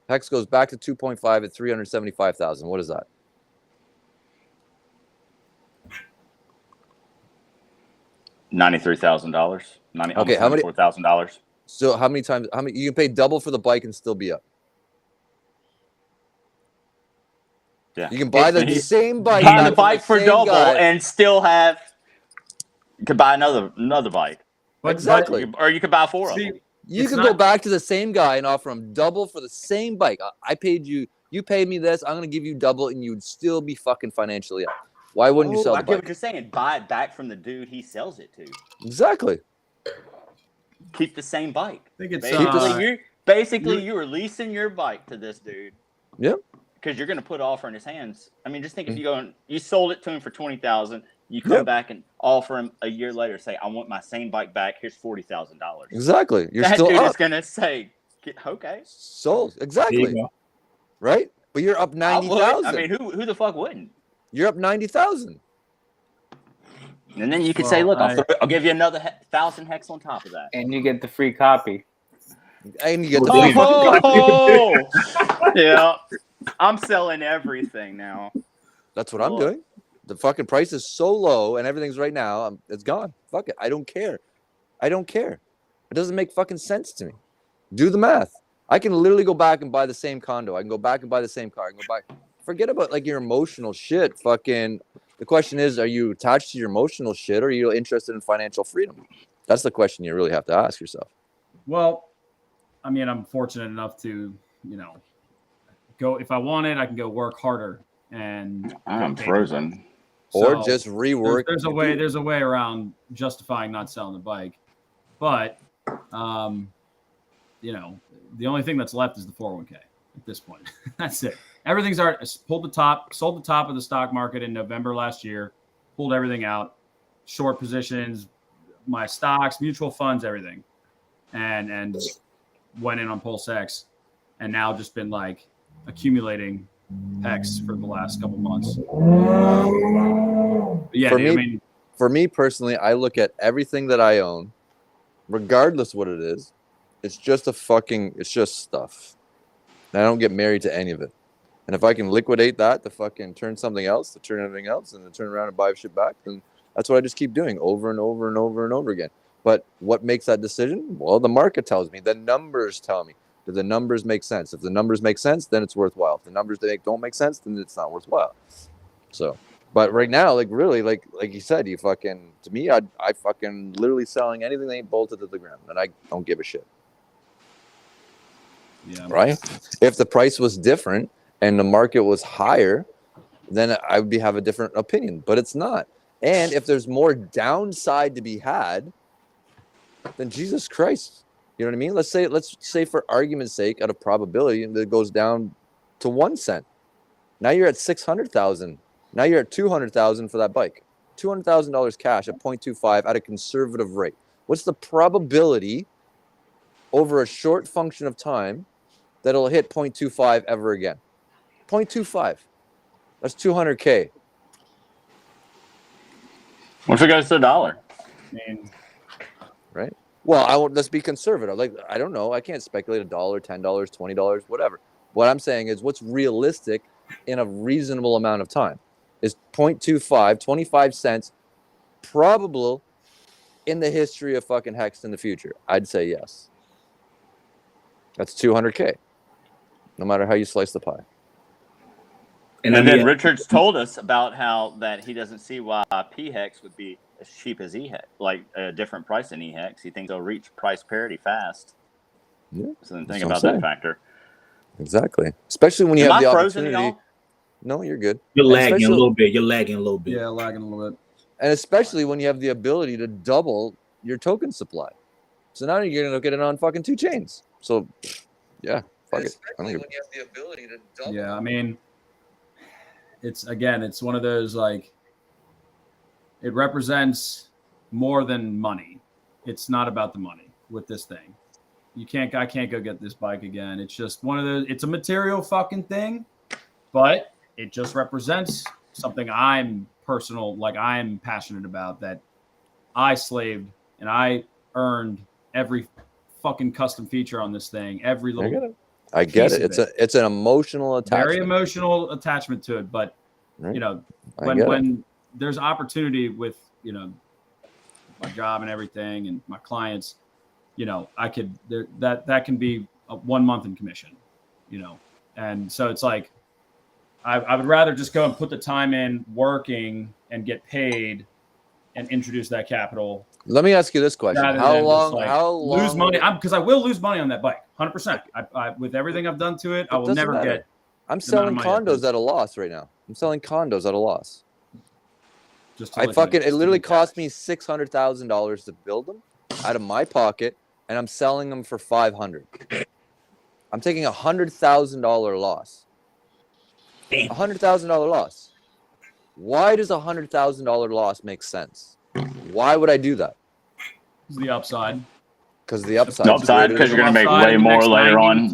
Hex goes back to 2.5 at 375,000. What is that? $93,000. Okay, how many? $94,000. So how many times? How many? You can pay double for the bike and still be up. Yeah. You can buy the same bike. Buy the bike for double and still have. You could buy another bike. Exactly. Or you could buy 4 of them. You could go back to the same guy and offer him double for the same bike. I paid you. You paid me this. I'm going to give you double, and you'd still be fucking financially up. Why wouldn't you sell the I get bike? what you're saying. Buy it back from the dude he sells it to. Exactly. Keep the same bike. I think it's basically you're leasing your bike to this dude. Yep. Because you're going to put offer in his hands. I mean, just think if you go and you sold it to him for $20,000, you come back and offer him a year later, say, I want my same bike back. Here's $40,000. Exactly. You're that still dude up. is going to say, okay. Sold. Exactly. Right? But you're up 90,000. I mean, who the fuck wouldn't? You're up 90,000. And then you could say, look, I'll give you another 1,000 hex on top of that. And you get the free copy. And you get the free copy. Yeah. I'm selling everything now. That's what I'm doing. The fucking price is so low and everything's right now. It's gone. Fuck it. I don't care. I don't care. It doesn't make fucking sense to me. Do the math. I can literally go back and buy the same condo. I can go back and buy the same car. I can go back. Forget about like your emotional shit. Fucking. The question is, are you attached to your emotional shit or are you interested in financial freedom? That's the question you really have to ask yourself. Well, I mean, I'm fortunate enough to, go if I want it, I can go work harder and I'm frozen. Or just rework. There's a way around justifying not selling the bike. But the only thing that's left is the 401k at this point. That's it. Everything's already sold the top of the stock market in November last year, pulled everything out, short positions, my stocks, mutual funds, everything. And went in on PULSEX and now just been like accumulating Hex for the last couple months. Yeah, for me personally, I look at everything that I own, regardless what it is. It's just stuff. And I don't get married to any of it. And if I can liquidate that to fucking turn something else, to turn everything else, and then turn around and buy shit back, then that's what I just keep doing over and over and over and over again. But what makes that decision? Well, the market tells me. The numbers tell me. Do the numbers make sense? If the numbers make sense, then it's worthwhile. If the numbers don't make sense, then it's not worthwhile. So, but right now, like really, like you said, you fucking, to me, I fucking literally selling anything that ain't bolted to the ground, and I don't give a shit. Yeah. Right? If the price was different and the market was higher, then I would have a different opinion, but it's not. And if there's more downside to be had, then Jesus Christ, you know what I mean? Let's say for argument's sake, out of probability, that it goes down to 1 cent. Now you're at 600,000. Now you're at 200,000 for that bike. $200,000 cash at 0.25 at a conservative rate. What's the probability over a short function of time that it'll hit 0.25 ever again? 0.25. That's 200K. What if it goes to $1? Right? Well, let's be conservative. Like, I don't know. I can't speculate $1, $10, $20, whatever. What I'm saying is what's realistic in a reasonable amount of time is 0.25, 25 cents, probable in the history of fucking Hex in the future. I'd say yes. That's 200K, no matter how you slice the pie. And then Richard's told us about how that he doesn't see why PHEX would be as cheap as EHEX, like a different price than EHEX. He thinks they'll reach price parity fast. Yeah. So then think about that factor. Exactly. Especially when you Am have the I frozen, opportunity. y'all? No, you're good. You're lagging a little bit. You're lagging a little bit. Yeah, lagging a little bit. And especially when you have the ability to double your token supply. So now you're going to get it on fucking 2 chains. So, yeah, fuck it. I don't give when you have the ability to double. Yeah, I mean, it's one of those, like, it represents more than money. It's not about the money with this thing. I can't go get this bike again. It's just one of those, it's a material fucking thing, but it just represents something I'm passionate about, that I slaved and I earned every fucking custom feature on this thing. Every little I get it. It's an emotional attachment. Very emotional attachment to it. But you know, when there's opportunity with, you know, my job and everything and my clients, you know, that can be 1 month in commission, you know. And so it's like I would rather just go and put the time in working and get paid and introduce that capital. Let me ask you this question: How long lose money? Because I will lose money on that bike, 100%. I with everything I've done to it, I will never get. I'm selling condos at a loss right now. I'm selling condos at a loss. It literally cost me $600,000 to build them out of my pocket, and I'm selling them for $500,000. I'm taking $100,000 loss. $100,000 loss. Why does $100,000 loss make sense? Why would I do that? The upside. Because the upside. Because you're going to make way more later on.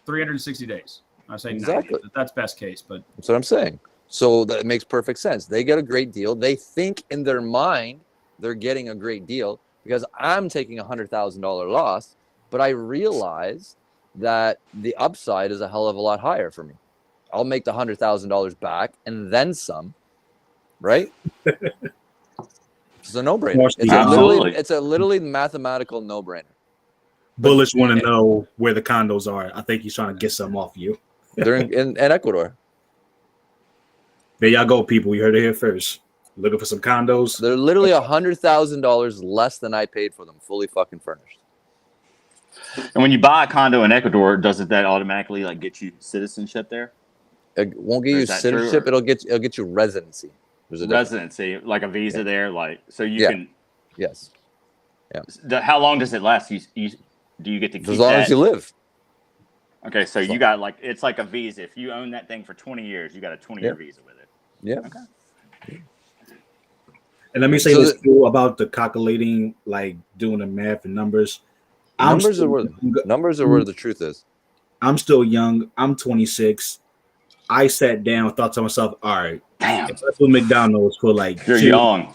360 days. I say exactly. 90. That's best case, but that's what I'm saying. So that makes perfect sense. They get a great deal. They think in their mind they're getting a great deal because I'm taking $100,000 loss, but I realize that the upside is a hell of a lot higher for me. I'll make the $100,000 back and then some, right? It's a no-brainer. It's a literally mathematical no-brainer. Bullish want to know where the condos are. I think he's trying to get something off you. They're in Ecuador. There y'all go, people. You heard it here first. Looking for some condos. They're literally $100,000 less than I paid for them, fully fucking furnished. And when you buy a condo in Ecuador, doesn't that automatically like get you citizenship there? It won't get you citizenship. It'll get you residency. There's a residency, like a visa there, like so you can. Yes. Yeah. How long does it last? Do you get to keep as long as you live? Okay, so you got like it's like a visa. If you own that thing for 20 years, you got a 20-year visa with it. Yeah. Okay. And let me say this too about the calculating, like doing the math and numbers. Numbers are where the truth is. I'm still young. I'm 26. I sat down, thought to myself, all right, if I do McDonald's for like young.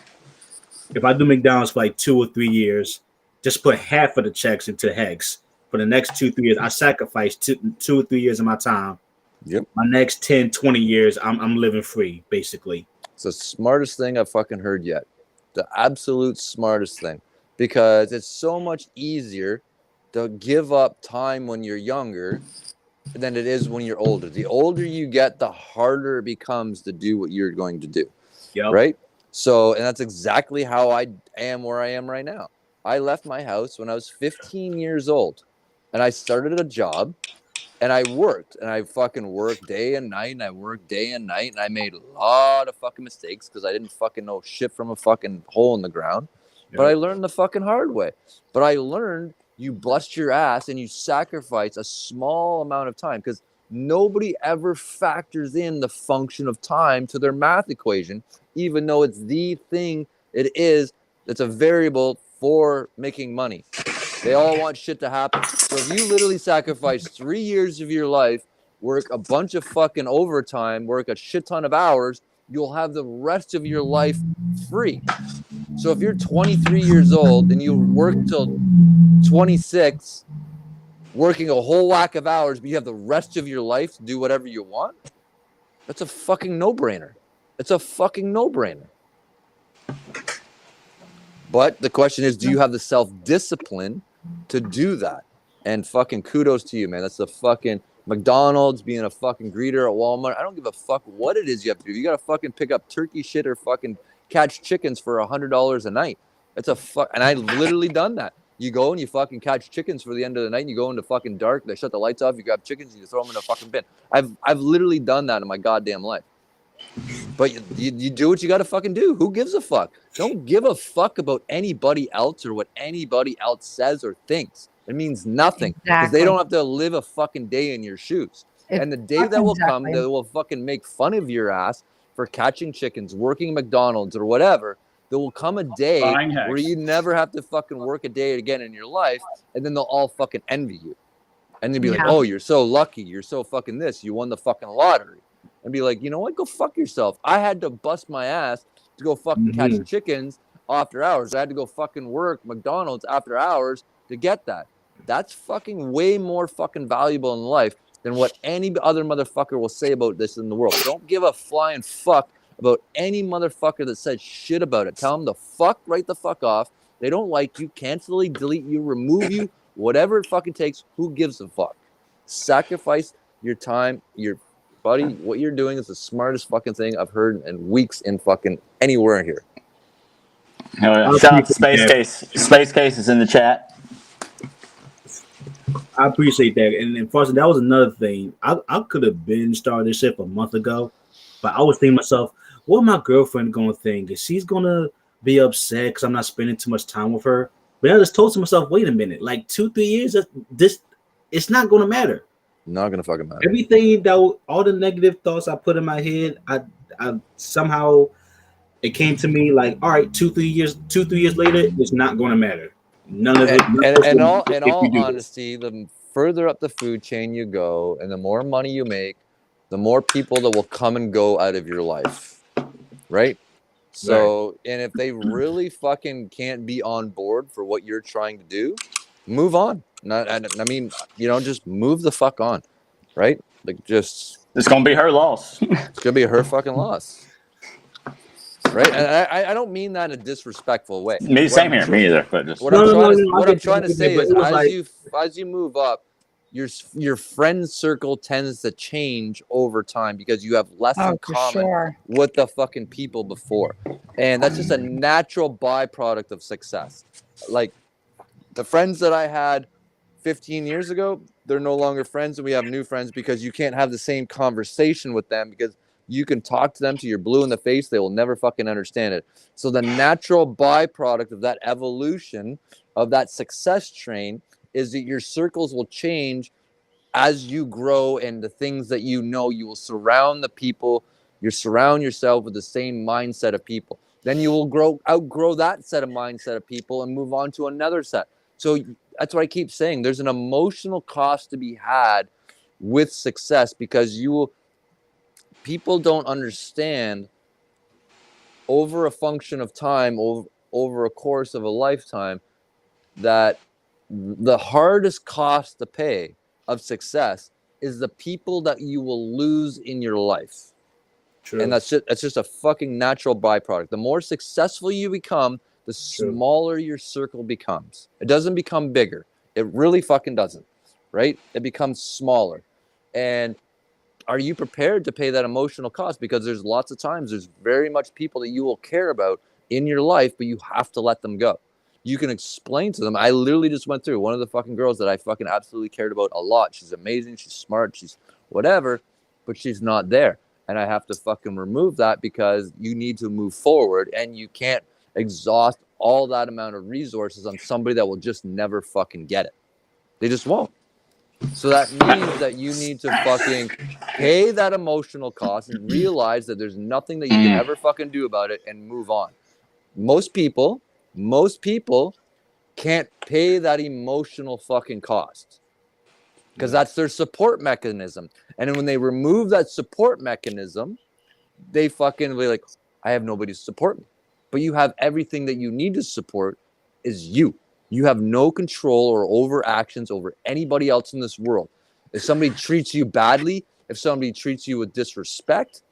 If I do McDonald's for like 2 or 3 years, just put half of the checks into Hex. For the next 2-3 years, I sacrificed 2 or 3 years of my time. Yep. My next 10-20 years, I'm living free, basically. It's the smartest thing I've fucking heard yet. The absolute smartest thing. because it's so much easier to give up time when you're younger than it is when you're older. The older you get, the harder it becomes to do what you're going to do. Yep. Right? So, and that's exactly how I am where I am right now. I left my house when I was 15 years old, and I started a job, and I worked, and I fucking worked day and night, and I worked day and night, and I made a lot of fucking mistakes because I didn't fucking know shit from a fucking hole in the ground. Yep. But I learned the fucking hard way. But I learned you bust your ass and you sacrifice a small amount of time, because nobody ever factors in the function of time to their math equation, even though it's the thing it is that's a variable for making money. They all want shit to happen. So if you literally sacrifice 3 years of your life, work a bunch of fucking overtime, work a shit ton of hours, you'll have the rest of your life free. So if you're 23 years old and you work till 26, working a whole whack of hours, but you have the rest of your life to do whatever you want, that's a fucking no-brainer. It's a fucking no-brainer. But the question is, do you have the self-discipline to do that? And fucking kudos to you, man. That's the fucking McDonald's, being a fucking greeter at Walmart. I don't give a fuck what it is you have to do. You got to fucking pick up turkey shit or fucking catch chickens for $100 a night. It's a fuck. And I've literally done that. You go and you fucking catch chickens for the end of the night, and you go into fucking dark. They shut the lights off. You grab chickens and you throw them in a fucking bin. I've literally done that in my goddamn life. But you do what you got to fucking do. Who gives a fuck? Don't give a fuck about anybody else or what anybody else says or thinks. It means nothing, because they don't have to live a fucking day in your shoes. And the day that will come, they will fucking make fun of your ass for catching chickens, working McDonald's or whatever. There will come a day where you never have to fucking work a day again in your life, and then they'll all fucking envy you. And they'll be like, oh, you're so lucky. You're so fucking this. You won the fucking lottery. And be like, you know what? Go fuck yourself. I had to bust my ass to go fucking catch chickens after hours. I had to go fucking work McDonald's after hours to get that. That's fucking way more fucking valuable in life than what any other motherfucker will say about this in the world. Don't give a flying fuck about any motherfucker that says shit about it. Tell them to fuck right the fuck off. They don't like you. Cancel you, delete you, remove you, whatever it fucking takes. Who gives a fuck? Sacrifice your time, your buddy. What you're doing is the smartest fucking thing I've heard in weeks in fucking anywhere here. Shout out to Space Case. Space Case is in the chat. I appreciate that. And Foster, that was another thing. I could have been started this shit a month ago, but I was thinking to myself, what my girlfriend going to think? Is she's going to be upset because I'm not spending too much time with her? But I just told to myself, wait a minute, like 2-3 years, it's not going to matter. Not going to fucking matter. Everything that, all the negative thoughts I put in my head, I somehow, it came to me like, all right, 2-3 years later, it's not going to matter. None of it. In all honesty, the further up the food chain you go, and the more money you make, the more people that will come and go out of your life, right? So, and if they really fucking can't be on board for what you're trying to do, move on. I mean, just move the fuck on, right? Like, just it's gonna be her loss. It's gonna be her fucking loss. Right, and I don't mean that in a disrespectful way. Same here, me either. But just what I'm trying to say is, as you move up, your friend circle tends to change over time because you have less in common with the fucking people before, and that's just a natural byproduct of success. Like the friends that I had 15 years ago, they're no longer friends, and we have new friends because you can't have the same conversation with them because you can talk to them till you're blue in the face. They will never fucking understand it. So the natural byproduct of that evolution of that success train is that your circles will change as you grow, and the things that you will surround the people. You surround yourself with the same mindset of people. Then you will outgrow that mindset of people and move on to another set. So that's what I keep saying. There's an emotional cost to be had with success because people don't understand over a function of time, over a course of a lifetime, that the hardest cost to pay of success is the people that you will lose in your life. True. And that's just a fucking natural byproduct. The more successful you become, the smaller your circle becomes. It doesn't become bigger. It really fucking doesn't, right? It becomes smaller. And are you prepared to pay that emotional cost? Because there's lots of times there's very much people that you will care about in your life, but you have to let them go. You can explain to them. I literally just went through one of the fucking girls that I fucking absolutely cared about a lot. She's amazing. She's smart. She's whatever, but she's not there. And I have to fucking remove that because you need to move forward, and you can't exhaust all that amount of resources on somebody that will just never fucking get it. They just won't. So that means that you need to fucking pay that emotional cost and realize that there's nothing that you can ever fucking do about it and move on. Most people can't pay that emotional fucking cost because that's their support mechanism. And then when they remove that support mechanism, they fucking be like, I have nobody to support me. But you have everything that you need to support is you. You have no control or overactions over anybody else in this world. If somebody treats you badly, if somebody treats you with disrespect,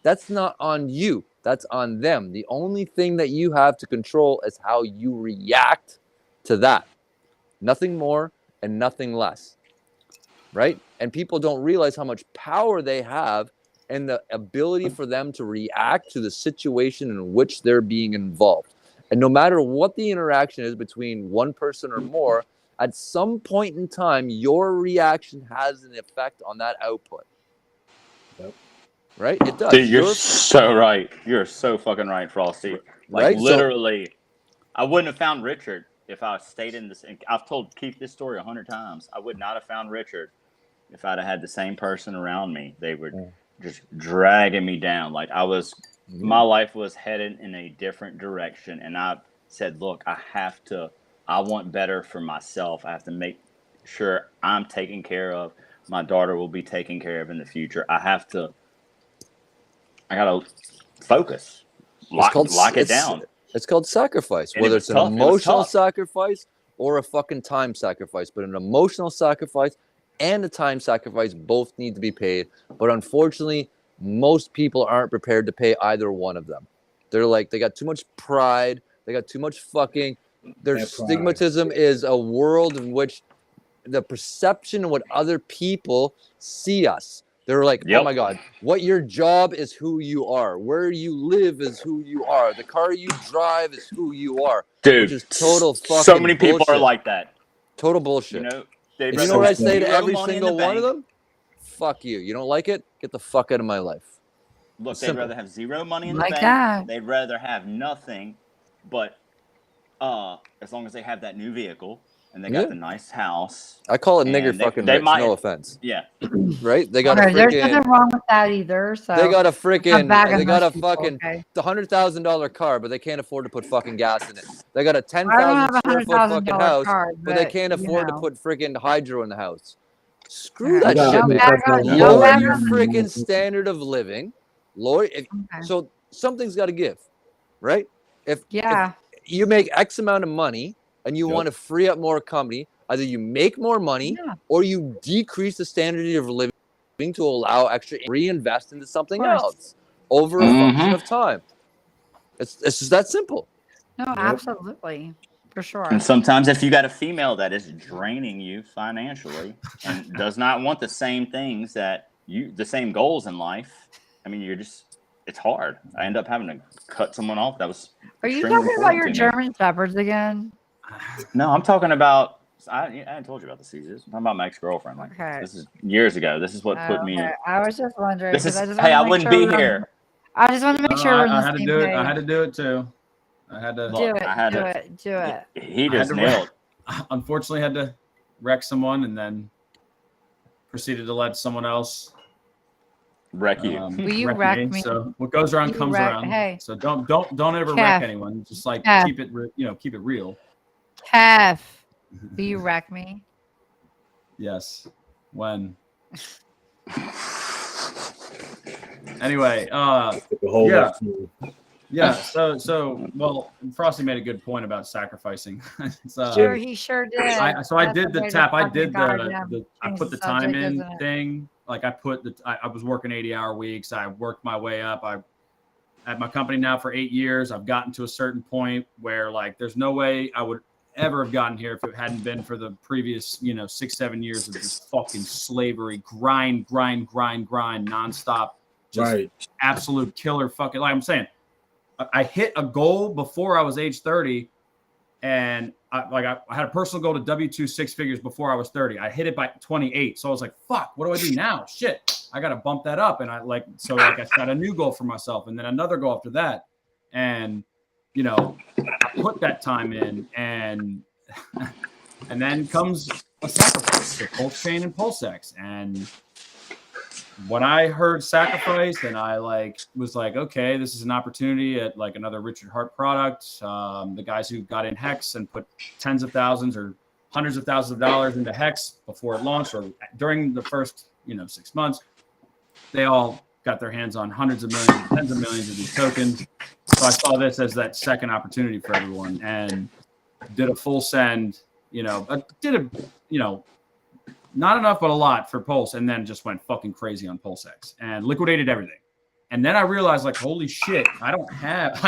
that's not on you. That's on them. The only thing that you have to control is how you react to that. Nothing more and nothing less. Right? And people don't realize how much power they have and the ability for them to react to the situation in which they're being involved. And no matter what the interaction is between one person or more, at some point in time, your reaction has an effect on that output. Yep. Right? It does. Dude, you're so right. You're so fucking right, Frosty. Like, right? literally, I wouldn't have found Richard if I stayed in this. I've told Keith this story 100 times. I would not have found Richard if I'd have had the same person around me. They were just dragging me down. Like, my life was headed in a different direction. And I said, look, I want better for myself. I have to make sure I'm taken care of. My daughter will be taken care of in the future. I got to focus. Lock it down. It's called sacrifice, whether it's an emotional sacrifice or a fucking time sacrifice. But an emotional sacrifice and a time sacrifice both need to be paid. But unfortunately, most people aren't prepared to pay either one of them. They're like, they got too much pride. They got too much fucking, their stigmatism is a world in which the perception of what other people see us. They're like, oh my God, what your job is who you are. Where you live is who you are. The car you drive is who you are. Dude, which is total fucking so many people bullshit. are like that. Total bullshit. You know, you know what I say to every single one of them? Fuck you. You don't like it? Get the fuck out of my life. Look, It's they'd simple. rather have zero money in the Like bank. that. They'd rather have nothing, but as long as they have that new vehicle and they got the nice house. I call it nigger fucking rich. No offense. Yeah. Right? They got a Okay, there's freaking. nothing wrong with that either. So They got a freaking. They got a people, fucking okay. $100,000 car, but they can't afford to put fucking gas in it. They got a I don't 10,000 have a square foot $100,000 fucking house, car, but they can't afford to know. put freaking hydro in the house. Screw Okay. that shit, Don't man. back on- don't Lower back your on- freaking standard of living. Lower. So something's got to give, right? If you make X amount of money and you want to free up more company, either you make more money or you decrease the standard of living to allow extra reinvest into something else over a function of time. It's just that simple. No, absolutely. For sure. And sometimes if you got a female that is draining you financially and does not want the same things the same goals in life, I mean, it's hard. I end up having to cut someone off that was. Are you extremely talking about your important to me. German Shepherds again? No, I'm talking about. I hadn't told you about the Caesars. I'm talking about my ex-girlfriend. Like, this is years ago. This is what put me. I was just wondering. This is. I just Hey, I wanted to wouldn't make be sure here. I just want to make sure we're on the same page. I had to do it too. I had to Do it. He just nailed. Unfortunately, had to wreck someone and then proceeded to let someone else wreck you. Will you wreck me? So what goes around comes around. Hey. So don't ever wreck anyone. Just like keep it real. Kev, will you wreck me? Yes. When? Anyway, yeah. So well, Frosty made a good point about sacrificing. Sure, he sure did. I did the tap. I did the I put the time in thing. Like I was working 80-hour weeks. I worked my way up. at my company now for 8 years. I've gotten to a certain point where like there's no way I would ever have gotten here if it hadn't been for the previous, 6-7 years of just fucking slavery, grind nonstop, just absolute killer fucking. Like I'm saying, I hit a goal before I was age 30, and I had a personal goal to W-2 6 figures before I was 30. I hit it by 28, so I was like, "Fuck, what do I do now? Shit, I got to bump that up." And I set a new goal for myself, and then another goal after that, and I put that time in, and then comes a sacrifice, the PULSECHAIN and PULSEX, and when I heard sacrifice, and I was like, okay, this is an opportunity at like another Richard Hart product. The guys who got in Hex and put tens of thousands or hundreds of thousands of dollars into Hex before it launched or during the first 6 months, they all got their hands on hundreds of millions, tens of millions of these tokens. So I saw this as that second opportunity for everyone, and did a full send. Not enough, but a lot for Pulse, and then just went fucking crazy on PulseX and liquidated everything. And then I realized, like, holy shit, I don't have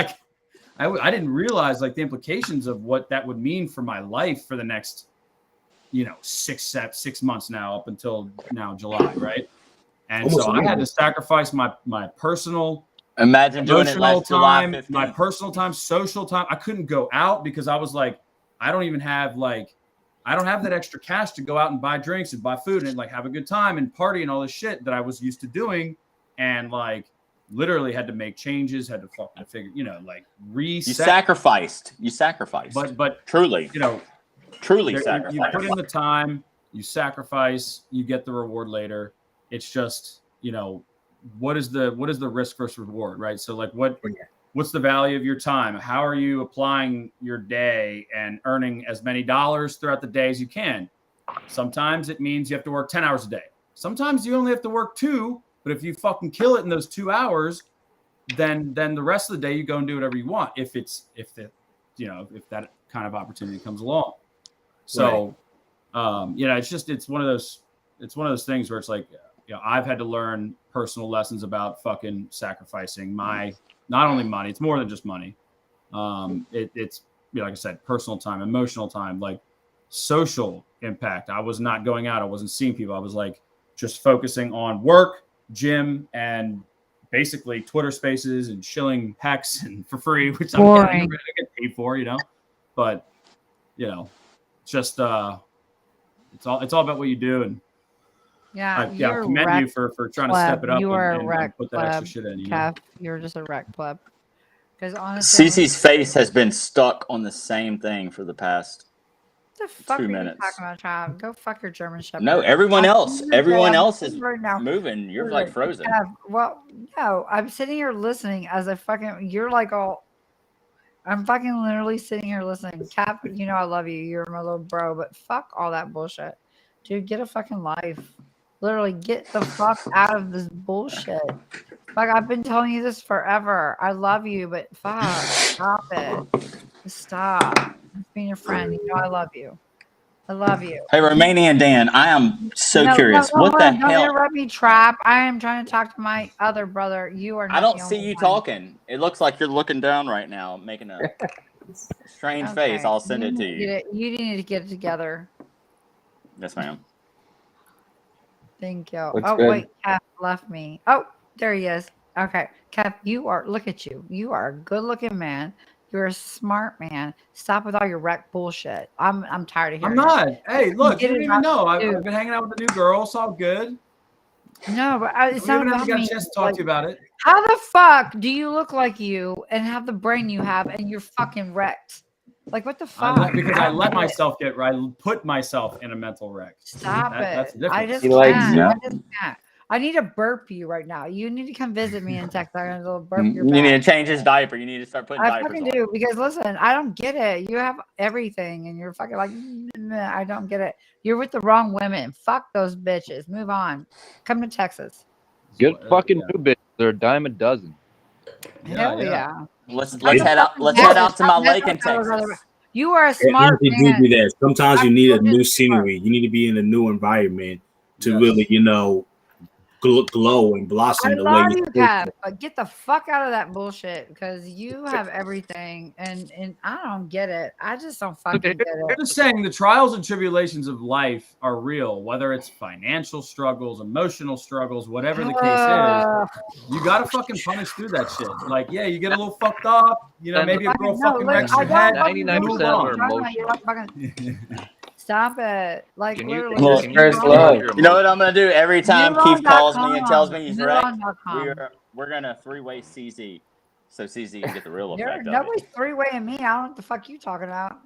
I didn't realize like the implications of what that would mean for my life for the next, 6 months now up until now July, right? And so I had to sacrifice my personal, imagine doing it last July 15th. My personal time, social time. I couldn't go out because I was like, I don't have that extra cash to go out and buy drinks and buy food and like have a good time and party and all this shit that I was used to doing, and like literally had to make changes, had to fucking figure, reset. You sacrificed. But truly, truly sacrificed. You put in the time, you sacrifice, you get the reward later. It's just, what is the risk versus reward, right? So like what's the value of your time? How are you applying your day and earning as many dollars throughout the day as you can? Sometimes it means you have to work 10 hours a day. Sometimes you only have to work 2, but if you fucking kill it in those 2 hours, then the rest of the day you go and do whatever you want. If that kind of opportunity comes along. So, it's one of those things where it's like, I've had to learn personal lessons about fucking sacrificing my, not only money, it's more than just money. It's like I said, personal time, emotional time, like social impact. I was not going out. I wasn't seeing people. I was like just focusing on work, gym, and basically Twitter spaces and shilling Hex and for free, which I get paid for, but just it's all about what you do. And I commend you for trying to step it up and put that extra shit in. Kev, you're just a wreck pleb. Because honestly, Cece's face has been stuck on the same thing for the past what the fuck 2 are minutes. You talking about, child? Go fuck your German Shepherd. No, everyone else is moving. You're like frozen. Well, no, I'm sitting here listening as a fucking. You're like all. I'm fucking literally sitting here listening. Cap, I love you. You're my little bro, but fuck all that bullshit, dude. Get a fucking life. Literally, get the fuck out of this bullshit. Like, I've been telling you this forever. I love you, but fuck, stop it. Stop. I'm being your friend. I love you. I love you. Hey, Romanian Dan, I am so curious. What the hell? Don't interrupt me, Trap. I am trying to talk to my other brother. You are not. I don't see you talking. It looks like you're looking down right now, making a strange face. I'll send it to you. You need to get it together. Yes, ma'am. Thank you. Wait, Kev left me. Oh, there he is. Okay, Kev, look at you. You are a good-looking man. You're a smart man. Stop with all your wreck bullshit. I'm tired of hearing. I'm not. Hey, look, you didn't even know. I've been hanging out with a new girl. It's all good. No, but it's not about me. I got a chance to talk to you about it. How the fuck do you look like you and have the brain you have and you're fucking wrecked? Like, what the fuck? Because I let myself get right. I put myself in a mental wreck. Stop it. That's the difference. I just can't. I need to burp you right now. You need to come visit me in Texas. I'm going to burp your back. You need to change his diaper. You need to start putting diapers on. I fucking do. Because, listen, I don't get it. You have everything, and you're fucking like, I don't get it. You're with the wrong women. Fuck those bitches. Move on. Come to Texas. Good fucking new bitches. They're a dime a dozen. Hell yeah. Let's head out. Let's head out to my lake in Texas. You are a smart man. Do that. Sometimes you need a new scenery. You need to be in a new environment to really, glow and blossom I the love way you, Kev, but get the fuck out of that bullshit because you have everything, and I don't get it. I just don't fucking get They're it. just saying the trials and tribulations of life are real, whether it's financial struggles, emotional struggles, whatever the case is. You gotta fucking punish through that shit. Like, yeah, you get a little fucked up, you know, maybe a girl fucking wrecks your head. 99% of our emotions. Stop it. Like, Can literally. you Look, first love? you know what I'm gonna do every time Keith calls me and tells me he's wrecked? Neuron.com. We're gonna three-way CZ, so CZ can get the real effect of it. Nobody's three-waying me. I don't know what the fuck you talking about.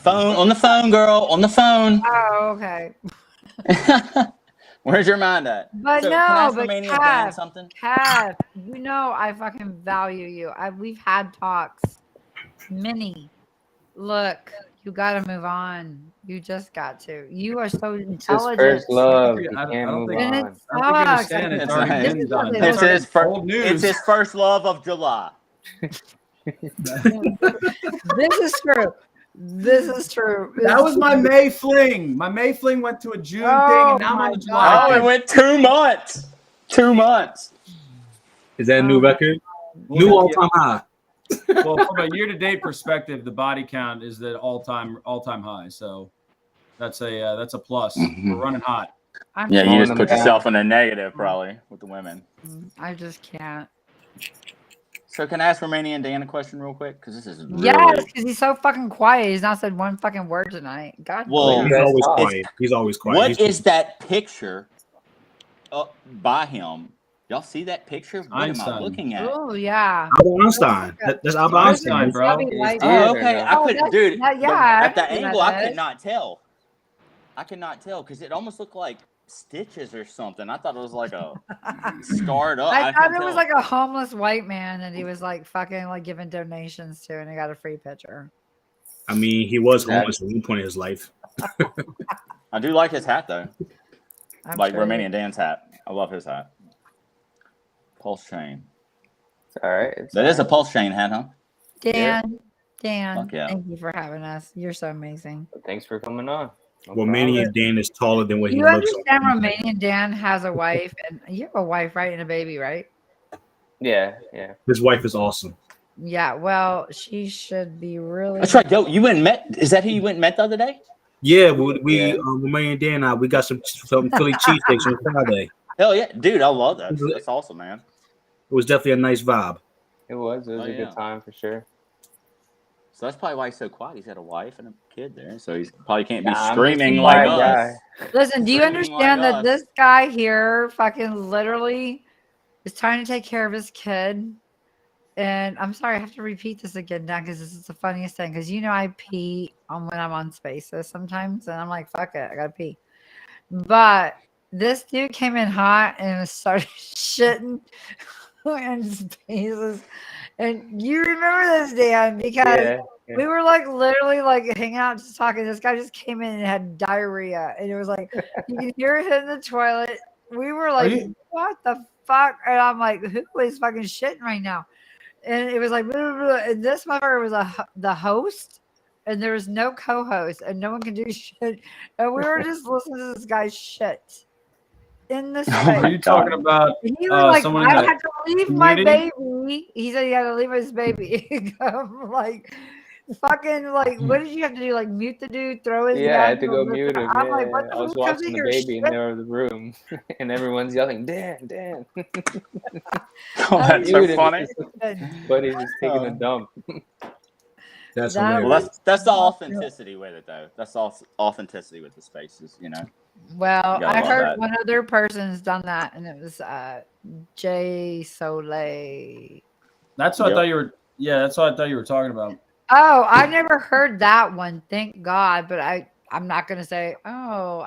On the phone, girl, on the phone. Oh, okay. Where's your mind at? But so, can I ask but Romania Dan something? Kat, you know I fucking value you. We've had talks. Many. Look, you got to move on. You just got to. You are so intelligent. It's his first love. He can't move on. It's his first love of July. This is true. This is true. That was my May fling. My May fling went to a June thing, and now I'm on the July. Oh, it went 2 months. 2 months. Is that a new record? New all-time high. Well, from a year-to-date perspective, the body count is the all-time high. So that's a plus. We're running hot. Yeah, you just put yourself in a negative probably with the women. I just can't. So can I ask Romanian Dan a question real quick? Because this is really... Yes, because he's so fucking quiet. He's not said one fucking word tonight. God. Well, he's always quiet. He's always quiet. What is that picture by him? Y'all see that picture? What am I looking at? Oh Albert yeah. Einstein. That's Albert Einstein, bro. Oh, okay. I could, dude. Yeah. At the angle, I could not tell. I could not tell because it almost looked like stitches or something. I thought it was like a scarred up. I thought it was like a homeless white man that he was like fucking like giving donations to, and he got a free picture. I mean, he was homeless at one point in his life. I do like his hat though. Like sure. Romanian Dan's hat. I love his hat. Pulse chain. It's all right. That is a pulse chain hat, huh? Dan, Fuck yeah. thank you for having us. You're so amazing. Thanks for coming on. Romanian Dan is taller than what he You looks. understand Romanian Dan has a wife, and you have a wife, right, and a baby, right? Yeah. His wife is awesome. Yeah, well, she should be really. That's right. Yo, you went and met. Is that who you went and met the other day? Yeah, Romanian Dan and I, we got some Philly cheesesteaks on Friday. Hell yeah, dude! I love that. That's awesome, man. It was definitely a nice vibe. It was a good time for sure. So that's probably why he's so quiet. He's got a wife and a kid there, so he probably can't be I'm screaming just a like white us. Listen, do you Screaming understand like that us. this guy here fucking literally is trying to take care of his kid? And I'm sorry, I have to repeat this again now because this is the funniest thing. Because you know I pee when I'm on Spaces sometimes, and I'm like, fuck it, I gotta pee. But this dude came in hot and started shitting in Spaces. And you remember this, Dan, because we were like literally like hanging out just talking. This guy just came in and had diarrhea, and it was like you can hear it in the toilet. We were like, what the fuck? And I'm like, who is fucking shitting right now? And it was like, blah, blah, blah. And this motherfucker was the host, and there was no co-host, and no one can do shit. And we were just listening to this guy's shit in the space. Are you talking about He was like, someone I in had the to leave my community? baby. He said he had to leave his baby. I'm like, fucking, like, what did you have to do? Like, mute the dude, throw his Yeah, I had to go mute him. I'm like, what the I was fuck watching the your baby in shit? the room, and everyone's yelling, Dan. Oh, that's so funny. But he's just taking a dump. That's Well, that's the authenticity with it, though. That's all authenticity with the Spaces, you know. Well, You gotta I love heard that. one other person's done that, and it was Jay Soleil. That's what I thought you were. Yeah, that's what I thought you were talking about. Oh, I never heard that one. Thank God. But I'm not gonna say. Oh,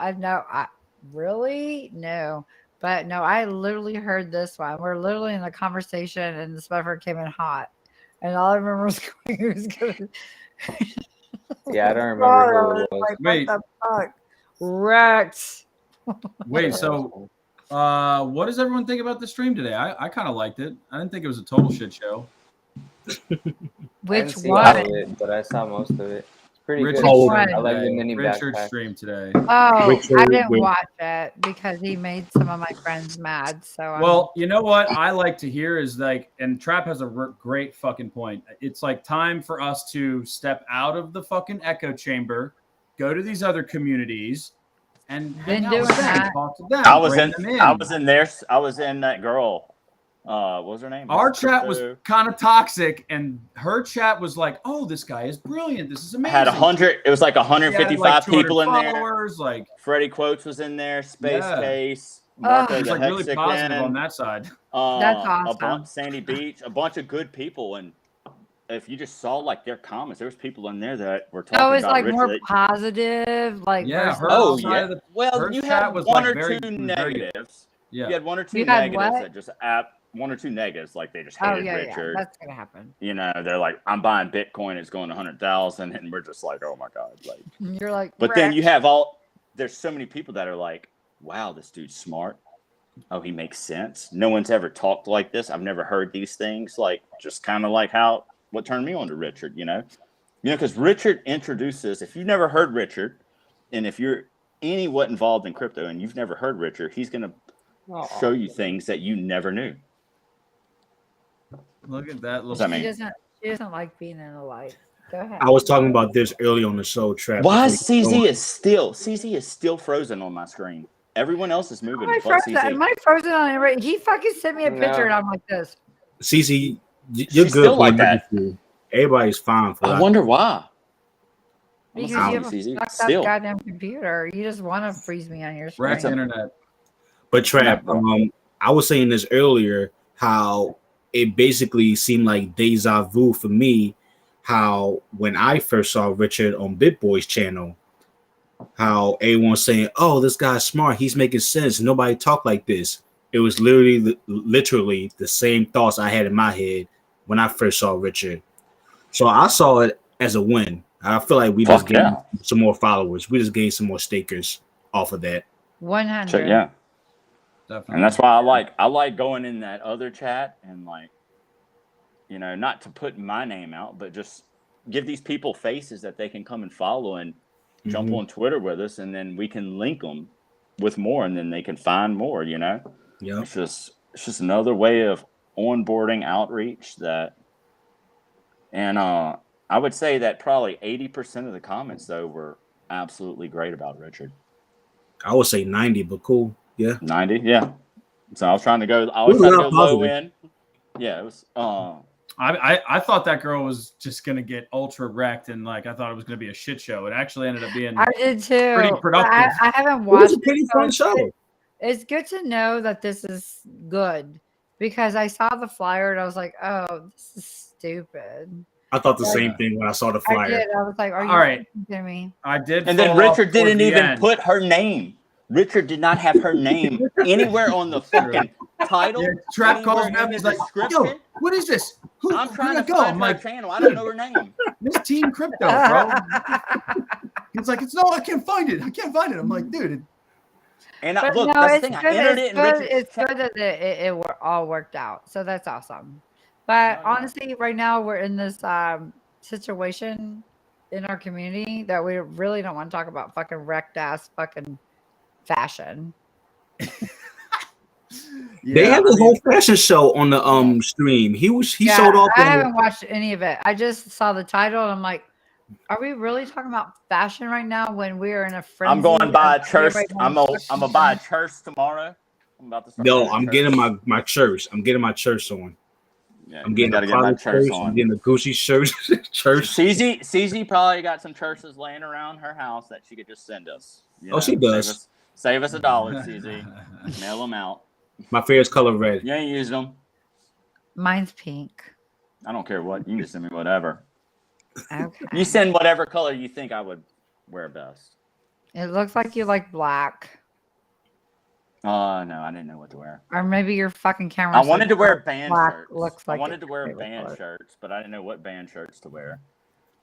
really no. But no, I literally heard this one. We're literally in a conversation, and this motherfucker came in hot, and all I remember was going. He was gonna. Yeah, I don't remember who it was. Like, Wait. what the fuck? Wrecked. Wait, so what does everyone think about the stream today? I kind of liked it. I didn't think it was a total shit show. I didn't Which see all of one? it, but I saw most of it. Pretty Richard's good. one? I like the today. mini Richard's backpack. stream today. Oh, I Richard didn't with- watch it because he made some of my friends mad. So Well, you know what I like to hear is like, and Trap has a great fucking point. It's like time for us to step out of the fucking echo chamber, go to these other communities, and hang Been out doing with them, that. talk to them, I was bring in. them in. I was in there. I was in that girl. What was her name? Our chat was Crypto- kind of toxic, and her chat was like, "Oh, this guy is brilliant. This is amazing." had 100. It was like She had, 155 like, 200 people in there. followers, like Freddie Quotes was in there. Space Yeah. Case. it Marco was the like really Hexican, positive on that side. That's A awesome. bunch, Sandy Beach, a bunch of good people, and if you just saw like their comments, there was people in there that were talking So it's about like Richard. more positive, like Yeah, versus- her Oh side yeah. of the- Well, her you chat had was, one like, or very- two was very- negatives. Yeah. You had one or two You had negatives what? that just one or two negatives, like they just Oh hated yeah, Richard. yeah, that's gonna happen. You know, they're like, I'm buying Bitcoin, it's going to 100,000, and we're just like, oh my god, like. You're like, But then "Wreck." you have there's so many people that are like, wow, this dude's smart. Oh, he makes sense. No one's ever talked like this. I've never heard these things. Like, just kind of like what turned me on to Richard, you know? Because Richard introduces, if you've never heard Richard, and if you're what involved in crypto and you've never heard Richard, he's going to show you things that you never knew. Look at that. What's that She mean? doesn't like being in the light. Go ahead. I was talking about this early on the show, Trap. Why before CZ is still frozen on my screen? Everyone else is moving. Am I but frozen? CZ. Am I frozen on it? Right? He fucking sent me a picture, No. and I'm like this. CC, you're She's good still for like that. emergency. Everybody's fine for I that. wonder why. Because you I'm have a CZ. fucked up Still. goddamn computer. You just want to freeze me on your screen. Wrecked internet. But Trap, I was saying this earlier, how it basically seemed like deja vu for me, how when I first saw Richard on BitBoy's channel, how everyone's saying, oh, this guy's smart, he's making sense, nobody talk like this. It was literally the same thoughts I had in my head when I first saw Richard. So I saw it as a win. I feel like we just gained some more followers. We just gained some more stakers off of that. 100. Yeah. Definitely. And that's why I like going in that other chat and like, you know, not to put my name out, but just give these people faces that they can come and follow and jump on Twitter with us, and then we can link them with more, and then they can find more. You know, it's just another way of onboarding outreach that. And I would say that probably 80% of the comments though were absolutely great about Richard. I would say 90, but cool. Yeah. 90, yeah. So I was trying to go. I was trying to go low end. Yeah, it was. I thought that girl was just gonna get ultra wrecked, and like I thought it was gonna be a shit show. It actually ended up being I did too. pretty productive. I haven't It was watched a pretty fun show. It's good to know that this is good because I saw the flyer and I was like, oh, this is stupid. I thought the same thing when I saw the flyer. I did. I was like, are you All right. kidding me? I did. And then fall off Richard towards didn't the even end. put her name. Richard did not have her name anywhere on the fucking title. Yeah, Trap calls me anywhere up. in He's the like, description. yo, what is this? I'm trying to go? find I'm her like, channel. I don't know her name. Miss Team Crypto, bro. It's like, no, I can't find it. I can't find it. I'm like, dude. And But look, no, that's the it's thing. good. I entered it in Richard's It's good that it all worked out. So that's awesome. But honestly, right now we're in this situation in our community that we really don't want to talk about fucking wrecked ass fucking fashion. They had a whole fashion show on the stream. He sold off. I haven't watched any of it. I just saw the title and I'm like, are we really talking about fashion right now when we're in a frenzy? I'm going to buy a church. everybody I'm wants gonna buy a church tomorrow. I'm about to start. No, buying a I'm church. getting my church. I'm getting my church on. Yeah, I'm getting gotta a get my private church church. on. I'm getting a Gucci shirt. Church. CZ probably got some churches laying around her house that she could just send us. You Oh, she does. Save us $1, CZ. Mail them out. My favorite color red. You ain't used them. Mine's pink. I don't care what. You can just send me whatever. Okay. You send whatever color you think I would wear best. It looks like you like black. No, I didn't know what to wear. Or maybe your fucking camera. I wanted to wear band black shirts. looks like I wanted to your wear favorite band color. shirts, but I didn't know what band shirts to wear.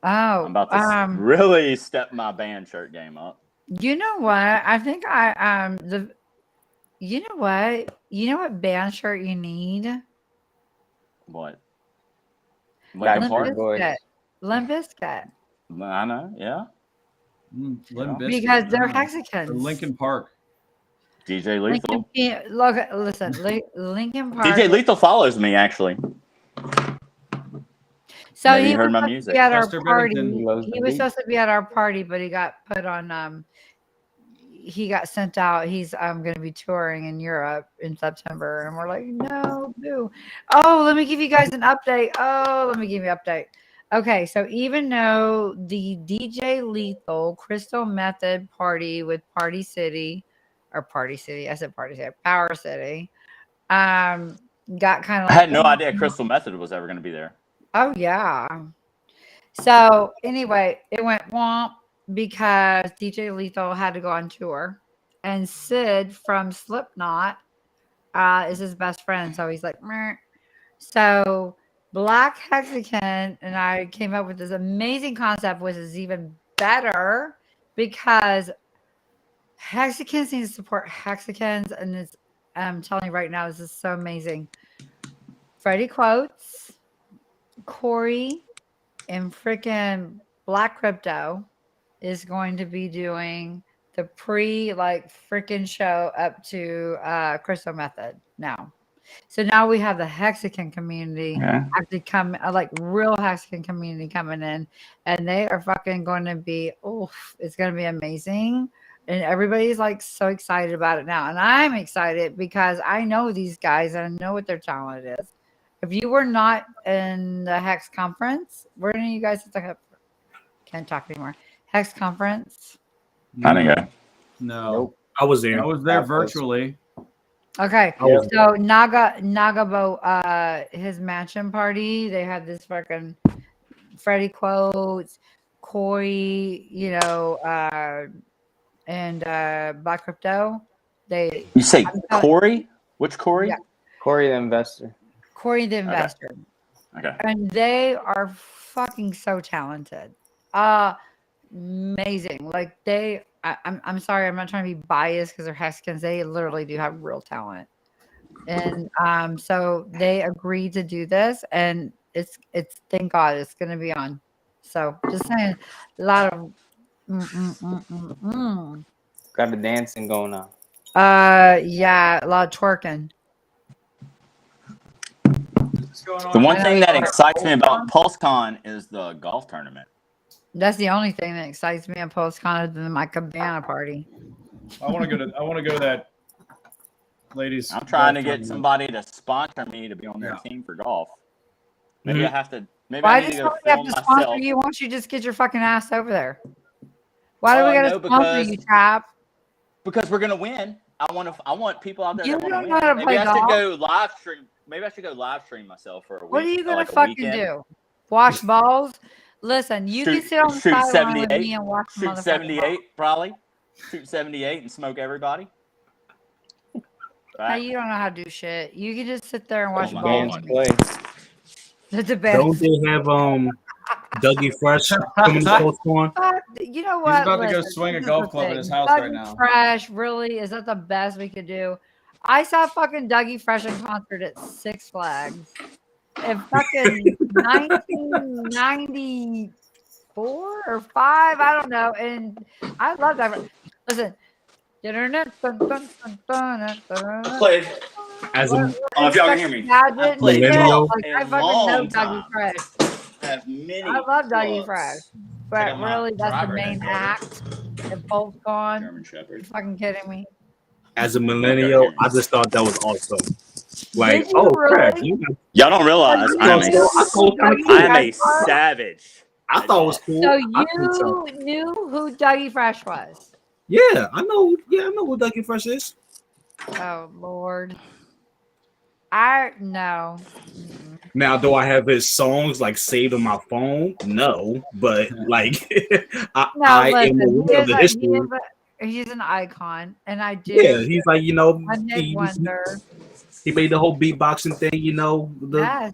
Oh, I'm about to really step my band shirt game up. you know what? I think you know what band shirt you need? What? Guy Limp Park Boys. Bizkit. Limp Bizkit. I know, yeah. Because they're Hexicans. Lincoln Park. DJ Lethal. Lincoln Park. DJ Lethal follows me, actually. So Maybe he you heard was my supposed music. to be at our Chester party. Bennington. He was supposed to be at our party, but he got put on. He got sent out. He's going to be touring in Europe in September, and we're like, no, boo. Oh, let me give you guys an update. Okay, so even though the DJ Lethal Crystal Method party with Party City, I said Party City, Power City, got kind of. I had no idea Crystal Method was ever going to be there. Oh yeah. So anyway, it went womp because DJ Lethal had to go on tour, and Sid from Slipknot is his best friend. So he's like, meh. So Black Hexagon and I came up with this amazing concept, which is even better because Hexicans need to support Hexicans, and it's, I'm telling you right now, this is so amazing. Freddie Quotes, Corey, and freaking Black Crypto is going to be doing the freaking show up to Crystal Method now. So now we have the Hexican community actually come, real Hexican community coming in, and they are fucking going to be, it's going to be amazing. And everybody's so excited about it now. And I'm excited because I know these guys and I know what their talent is. If you were not in the Hex conference, were any of you guys at the can't talk anymore? Hex conference? I didn't go. No. Nope. I was there. I was there virtually. Okay. So Nagabo, his mansion party, they had this fucking Freddie Quotes, Corey, and Black Crypto. You say Corey? Which Corey? Yeah. Corey the investor. Corey the investor. Okay. And they are fucking so talented. Amazing. I'm sorry, I'm not trying to be biased because they're Hexicans. They literally do have real talent. And so they agreed to do this, and it's thank God it's gonna be on. So just saying, a lot of Got the dancing going on. yeah, a lot of twerking. The one thing that excites me about PulseCon is the golf tournament. That's the only thing that excites me on PulseCon other than my cabana party. I want to go to that ladies. I'm trying to get somebody to sponsor me to be on their team for golf. Maybe I have to. Maybe Why I need does to go somebody have film to sponsor myself. you? Why don't you just get your fucking ass over there? Why do we got to sponsor because- you, Trap? Because we're gonna win. I want people out there You that want don't to know win. how to Maybe play I should golf? go live stream. Maybe I should go live stream myself for a week. What are you gonna like a fucking weekend. do? Wash balls? Listen, you can sit on the shoot sideline with 78. me and watch the Shoot motherfucking 78 probably. Shoot 78 and smoke everybody. Hey, you don't know how to do shit. You can just sit there and watch my balls. God. Play. It's a bad. Don't they have Dougie Fresh coming to post on? You know He's what? about to go Listen, swing a this is golf the club in thing. his house Dougie right now. Fresh, really? Is that the best we could do? I saw fucking Dougie Fresh in concert at Six Flags in fucking 1994 or 5. I don't know. And I love that. Listen. Played. As I don't know if y'all can hear me. I played Millennial. golf I a fucking know long Dougie time. Fresh. I have many I love Dougie clubs. Fresh. I But got my really, that's the driver main head cover. act. And Bolt's gone. German Shepherd. You fucking kidding me? As a millennial, I just thought that was awesome. Like, Did you crap, really? Y'all don't realize So I am you a savage. I thought it was cool. So I think so. you knew who Dougie Fresh was? Yeah, I know. Yeah, I know who Dougie Fresh is. Oh Lord. I no. Now, do I have his songs saved on my phone? No, but I am aware of the history. He's an icon, and I do. Yeah, he's a mid-wonder. he made the whole beatboxing thing, Yes.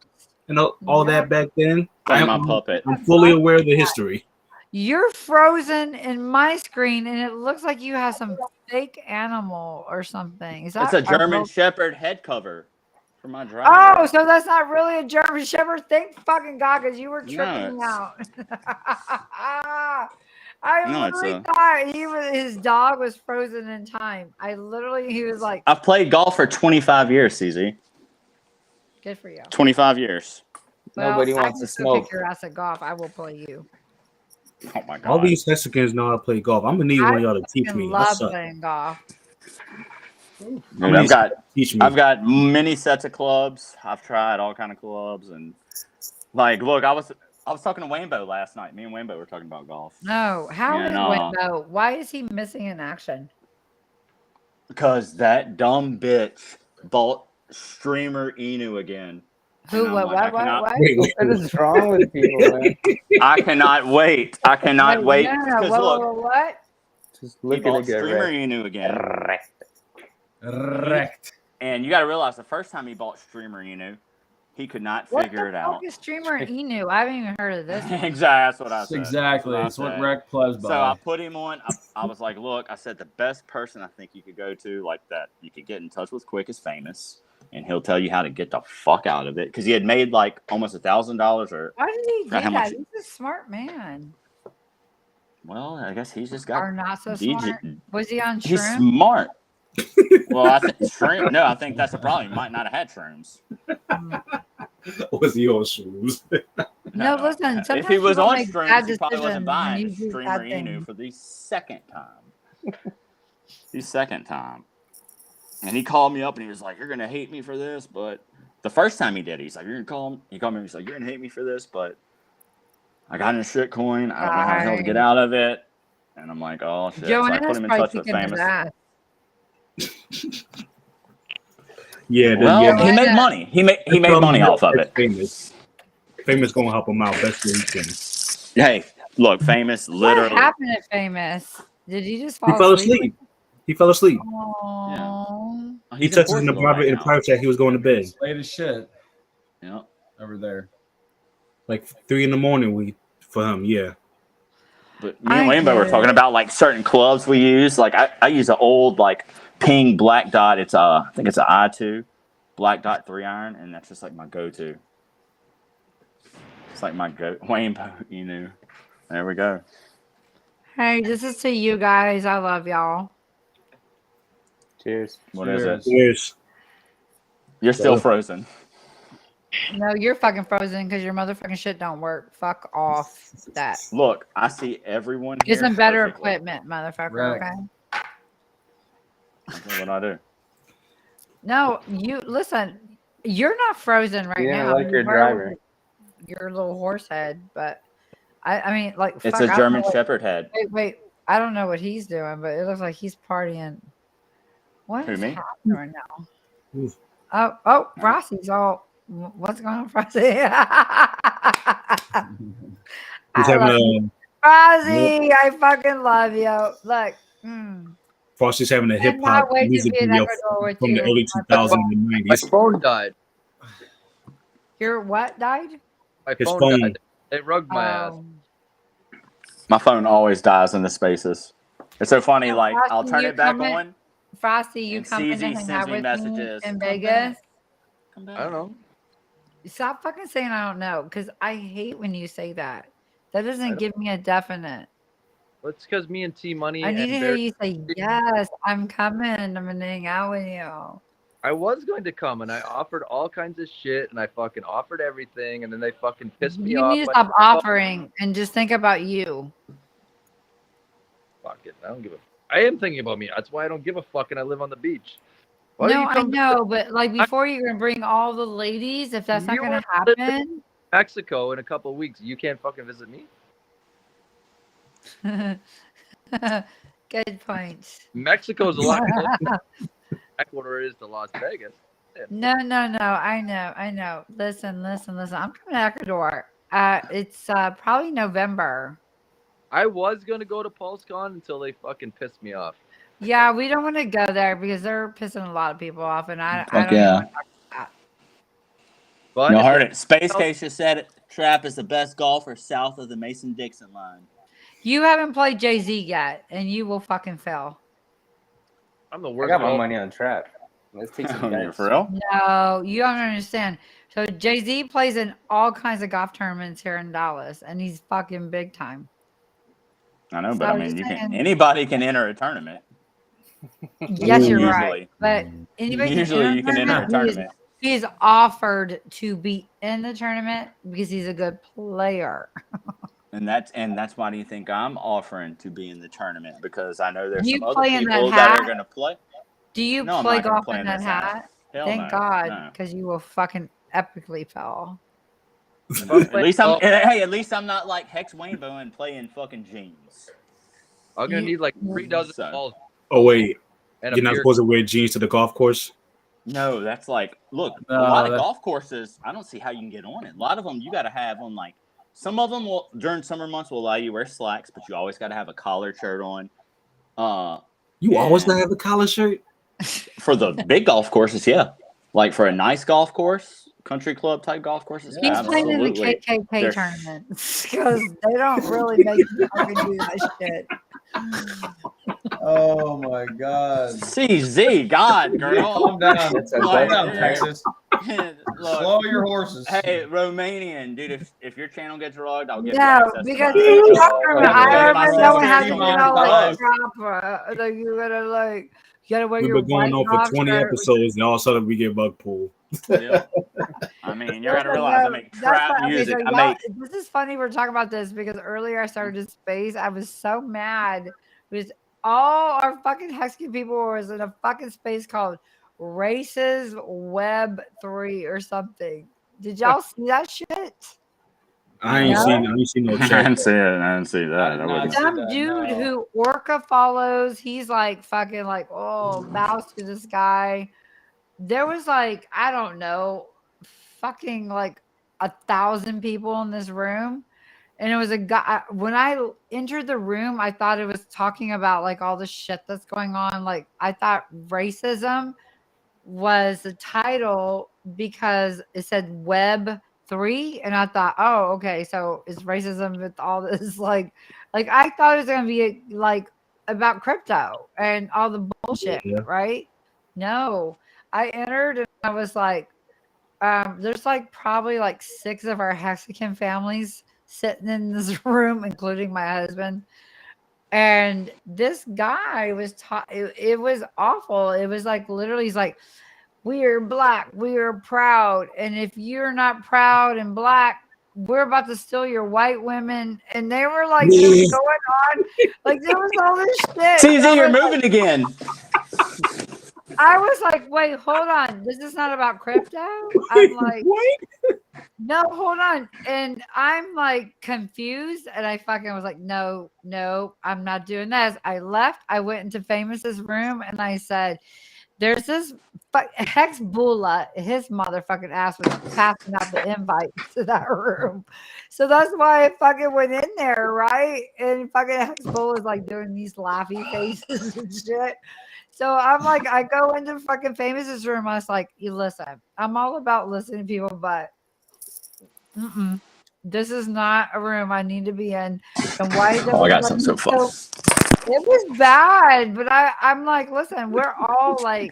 all that back then. I'm a puppet. I'm fully aware of the history. You're frozen in my screen, and it looks like you have some fake animal or something. Is that It's a German Shepherd head cover for my driver. Oh, so that's not really a German Shepherd? Thank fucking God, because you were tripping me out. I literally thought his dog was frozen in time. He was like. I've played golf for 25 years, CZ. Good for you. 25 years. Well, Nobody I wants can to still smoke. kick your ass at golf. I will play you. Oh my God. All these Mexicans know how to play golf. I'm gonna need one of y'all to teach me. I love playing golf. Dude, I've got many sets of clubs. I've tried all kind of clubs, and like, look, I was talking to Waybo last night. Me and Waybo were talking about golf. No, how is Waybo? Why is he missing in action? Because that dumb bitch bought streamer Inu again. Who? What? What is wrong with people, man? I cannot wait. I cannot wait. No, what? Just He look bought at it get streamer wrecked. Inu again. Wrecked. And you got to realize the first time he bought streamer Inu, he could not figure it out. What the fuck is streamer Inu? I haven't even heard of this. Exactly. That's what I said. Exactly. That's what Rec plays by. So I put him on. I was like, look, I said the best person I think you could go to like that you could get in touch with quick is Famous. And he'll tell you how to get the fuck out of it. Because he had made like almost $1,000 or. Why did he do that? He's a smart man. Well, I guess he's just got. Or not so smart. Was he on shrooms? He's smart. Well, I think shroom. No, I think that's the problem. He might not have had shrooms. Was he on shrooms? No, listen. If he was on shrooms, he probably wasn't buying streamer Inu for the second time. The second time. And he called me up and he was like, "You're gonna hate me for this," but the first time he did, he's like, "You're gonna call him." He called me. He's like, "You're gonna hate me for this," but I got in a shit coin. I don't know how the hell to get out of it. And I'm like, "Oh shit!" So I put him in touch with Famous. Yeah. He made money. He made money off of it. Famous gonna help him out best way he can. Hey, look, Famous literally. What happened to Famous? Did he just fall asleep? He fell asleep. Oh. He texted in the private chat. He was going to bed. Late as shit. Yeah. Over there. Like 3 a.m. for him. Yeah. But me and Waybo were talking about like certain clubs we use. Like I use an old like Ping black dot. It's I think it's an I2 black dot 3-iron, and that's just like my go-to. It's like my Waybo, There we go. Hey, this is to you guys. I love y'all. Cheers. What is it? Cheers. You're still frozen. No, you're fucking frozen because your motherfucking shit don't work. Fuck off that. Look, I see everyone Get here some better perfectly. equipment, motherfucker. Right. Okay. That's what I do. No, you listen. You're not frozen right Yeah, now. like your driver. Your little horse head, but I mean, like It's fuck, a German Shepherd head. Wait. I don't know what he's doing, but it looks like he's partying. What is happening right now? Oh, Rossi's all. What's going on, Frosty? Frosty, I fucking love you. Look. Frosty's having a hip hop music video from the early 2000s and 90s. My phone died. Your what died? My His phone died. They rugged my ass. My phone always dies in the spaces. It's so funny. Like Frosty, I'll turn you it back coming- on. Frosty, you And coming to CZ hang sends out me with messages. me in Vegas? I don't know. Stop fucking saying I don't know, because I hate when you say that. That doesn't give me a definite. Well, it's because me and T Money. I need and to hear you say, yes, I'm coming. I'm going to hang out with you. I was going to come, and I offered all kinds of shit, and I fucking offered everything, and then they fucking pissed me You off. need to stop offering and just think about you. Fuck it. I don't give a. I am thinking about me. That's why I don't give a fuck, and I live on the beach. Why No, I know, but like before you're gonna bring all the ladies, if that's not gonna happen. Mexico in a couple of weeks. You can't fucking visit me. Good point. Mexico's a lot closer Ecuador is to Las Vegas. No. I know. Listen. I'm coming to Ecuador. It's probably November. I was gonna go to PulseCon until they fucking pissed me off. Yeah, we don't want to go there because they're pissing a lot of people off, and I Fuck don't yeah. want to talk about But You heard it. Space Case just said it. Trap is the best golfer south of the Mason-Dixon line. You haven't played Jay-Z yet, and you will fucking fail. I'm the I worst. got my money on Trap. Let's take some bets. For real? No, you don't understand. So Jay-Z plays in all kinds of golf tournaments here in Dallas, and he's fucking big time. I know, So but I I'm mean, just you can. saying- Anybody can enter a tournament. Yes, you're right. Usually. But anybody Usually you can enter a He tournament. is offered to be in the tournament because he's a good player. And that's why do you think I'm offering to be in the tournament? Because I know there's Do you some other play in that people that are hat? going to play. Do you No, I'm play not gonna golf play in in that this hat? Hell Thank no. God, No. because you will fucking epically fail. At least I'm. Hey, at least I'm not like Hex Rainbow and playing fucking jeans. I'm gonna need like 3 dozen balls. Oh wait, And a you're not beer- supposed to wear jeans to the golf course. No, that's like, look, a No, lot of that- golf courses, I don't see how you can get on it. A lot of them, you got to have on, like, some of them will, during summer months, will allow you to wear slacks, but you always got to have a collared shirt on. You always gotta have a collar shirt? For the big golf courses, yeah. Like, for a nice golf course, country club type golf courses, He's playing in the absolutely. KKK They're- tournaments because they don't really make you fucking do that shit. Oh my God. CZ, God, girl. Calm down. It's Calm okay. down, Texas. Look, Slow your horses. Hey, Romanian, dude, if your channel gets rugged, I'll give you No, access because to you mine. talking about, I Because remember my no one has sister to don't get get all like rugged. proper. Like you gotta like, you gotta wear We've your been going white on for golf 20 shirt. episodes, and all of a sudden we get bug pulled. Yeah. I mean, you gotta Listen, realize I no, make that's trap why- okay, music. so I y'all- make This is funny. We're talking about this because earlier I started in space. I was so mad because all our fucking Hexing people was in a fucking space called Races Web 3 or something. Did y'all see that shit? I ain't seen no I chat. didn't see it. I didn't see that. I wouldn't. Some dude who Orca follows, he's like fucking like, oh, bows to this guy. There was like, I don't know, fucking like 1,000 people in this room. And it was a guy. When I entered the room, I thought it was talking about like all the shit that's going on. Like, I thought racism was the title because it said Web 3, and I thought, oh, okay, so it's racism with all this like I thought it was gonna be like about crypto and all the bullshit, right? No, I entered and I was like, there's like probably like 6 of our Mexican families sitting in this room, including my husband. And this guy was it was awful. It was like literally, he's like, we are black, we are proud. And if you're not proud and black, we're about to steal your white women. And they were like just going on. Like there was all this shit. CZ, you're moving again. I was like, wait, hold on. This is not about crypto. I'm like, what? No, hold on. And I'm like confused. And I fucking was like, no, I'm not doing this. I left. I went into Famous's room and I said, there's this Hex Bula, his motherfucking ass was passing out the invite to that room. So that's why I fucking went in there, right? And fucking Hex Bula is like doing these laughy faces and shit. So I'm like, I go into fucking Famous's room. I was like, you listen, I'm all about listening to people, but this is not a room I need to be in. And why? Oh, I got something so fun. It was bad, but I'm like, listen, we're all like,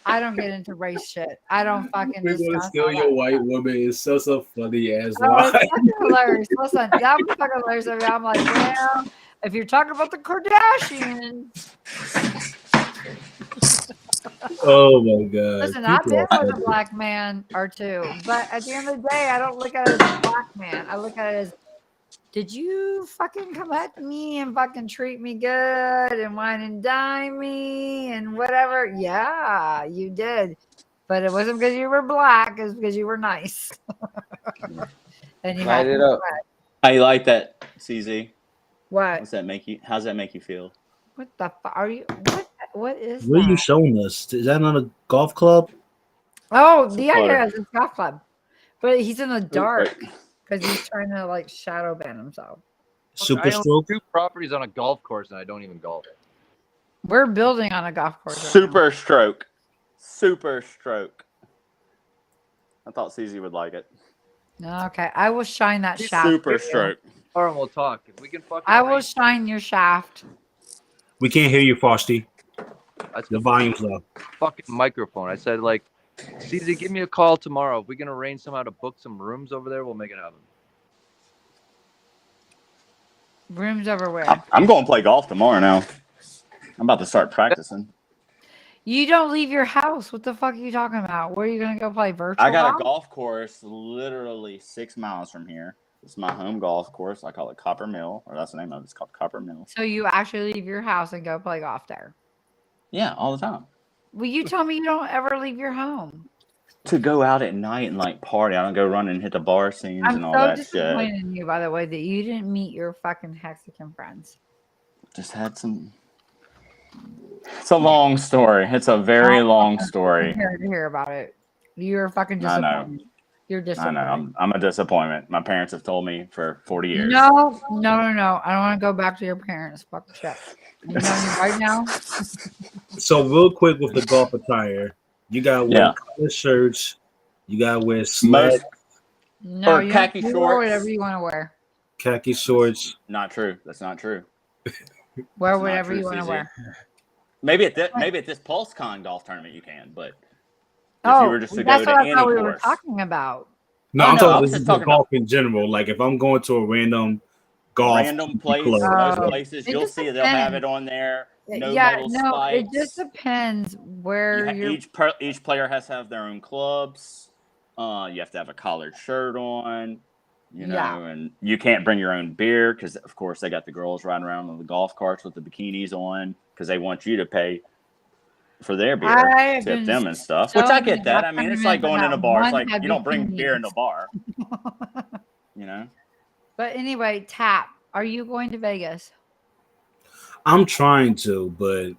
I don't get into race shit. I don't fucking. We're gonna steal your white woman. It's such a funny ass Oh, lie. it's fucking hilarious. Listen, that was fucking hilarious. I mean, I'm like, well, if you're talking about the Kardashians. Oh my god. Listen, I've been with a black man or two, but at the end of the day, I don't look at it as a black man. I look at it as, did you fucking come at me and fucking treat me good and wine and dine me and whatever? Yeah, you did. But it wasn't because you were black, it was because you were nice. And you Light had it up. How you like that, CZ? What? How's that make you feel? What the fuck are you? What is What are you that? showing us? Is that not a golf club? Oh, It's a yeah, putter. yeah, it's a golf club. But he's in the dark because he's trying to like shadow ban himself. Super I own stroke? 2 properties on a golf course and I don't even golf. We're building on a golf course. Super stroke. Super stroke. I thought CZ would like it. Okay, I will shine that shaft. Super stroke. All right, we'll talk. If we can fucking I will race- shine your shaft. We can't hear you, Frosty. The volume's low. Fucking microphone. I said, like, CZ, give me a call tomorrow. If we can arrange somehow to book some rooms over there, we'll make it happen. Rooms over where? I'm going to play golf tomorrow now. I'm about to start practicing. You don't leave your house. What the fuck are you talking about? Where are you going to go play virtual I got golf? a golf course literally 6 miles from here. It's my home golf course. I call it Copper Mill, or that's the name of it. It's called Copper Mill. So you actually leave your house and go play golf there? Yeah, all the time. Well, you told me you don't ever leave your home. To go out at night and like party. I don't go run and hit the bar scenes and all that shit. I'm so disappointed in you, by the way, that you didn't meet your fucking HEXing friends. Just had some. It's a long story. It's a very long story. I'm here to hear about it. You're fucking disappointed. I know. You're disappointed. I know. I'm a disappointment. My parents have told me for 40 years. No. I don't want to go back to your parents. Fuck shit. You know me right now. So real quick with the golf attire, you got wear color shirts, you got wear slacks. No, or khaki you shorts. wear whatever you want to wear. Khaki shorts. Not true. That's not true. Wear whatever you want to wear. Maybe at this PulseCon golf tournament you can, but if you were just to go to any what we course. were talking about. No, I'm talking about golf in general. Like if I'm going to a random golf place, club. most places you'll see they'll have it on there. No metal spikes. It just depends where each player has to have their own clubs. You have to have a collared shirt on, and you can't bring your own beer because, of course, they got the girls riding around on the golf carts with the bikinis on because they want you to pay for their beer, tip them and stuff. Which I get that. I mean, it's like going in a bar. It's like you don't bring beer in the bar, But anyway, Tap, are you going to Vegas? I'm trying to, but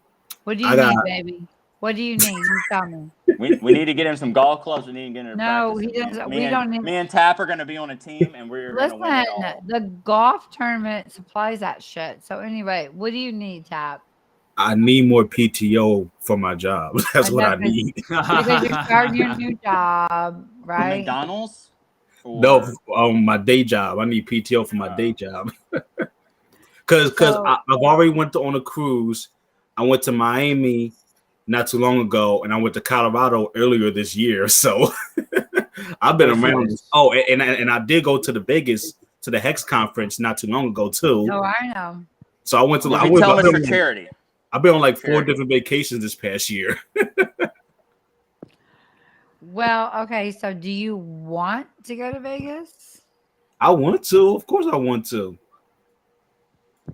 what do you need, baby? What do you need? You tell me. We need to get him some golf clubs. We need to get him. No, he doesn't. We don't need. Me and Tap are going to be on a team, and we're going to win it all. The golf tournament supplies that shit. So anyway, what do you need, Tap? I need more PTO for my job. That's what I need. Because you're starting your new job, right? McDonald's? No, my day job. I need PTO for my day job. Because I've already went on a cruise. I went to Miami not too long ago, and I went to Colorado earlier this year. So I've been around. Oh, and I did go to the Vegas to the Hex conference not too long ago too. Oh, I know. So I went to. I went for charity. I've been on like 4 different vacations this past year. Well, okay. So, do you want to go to Vegas? I want to. Of course, I want to.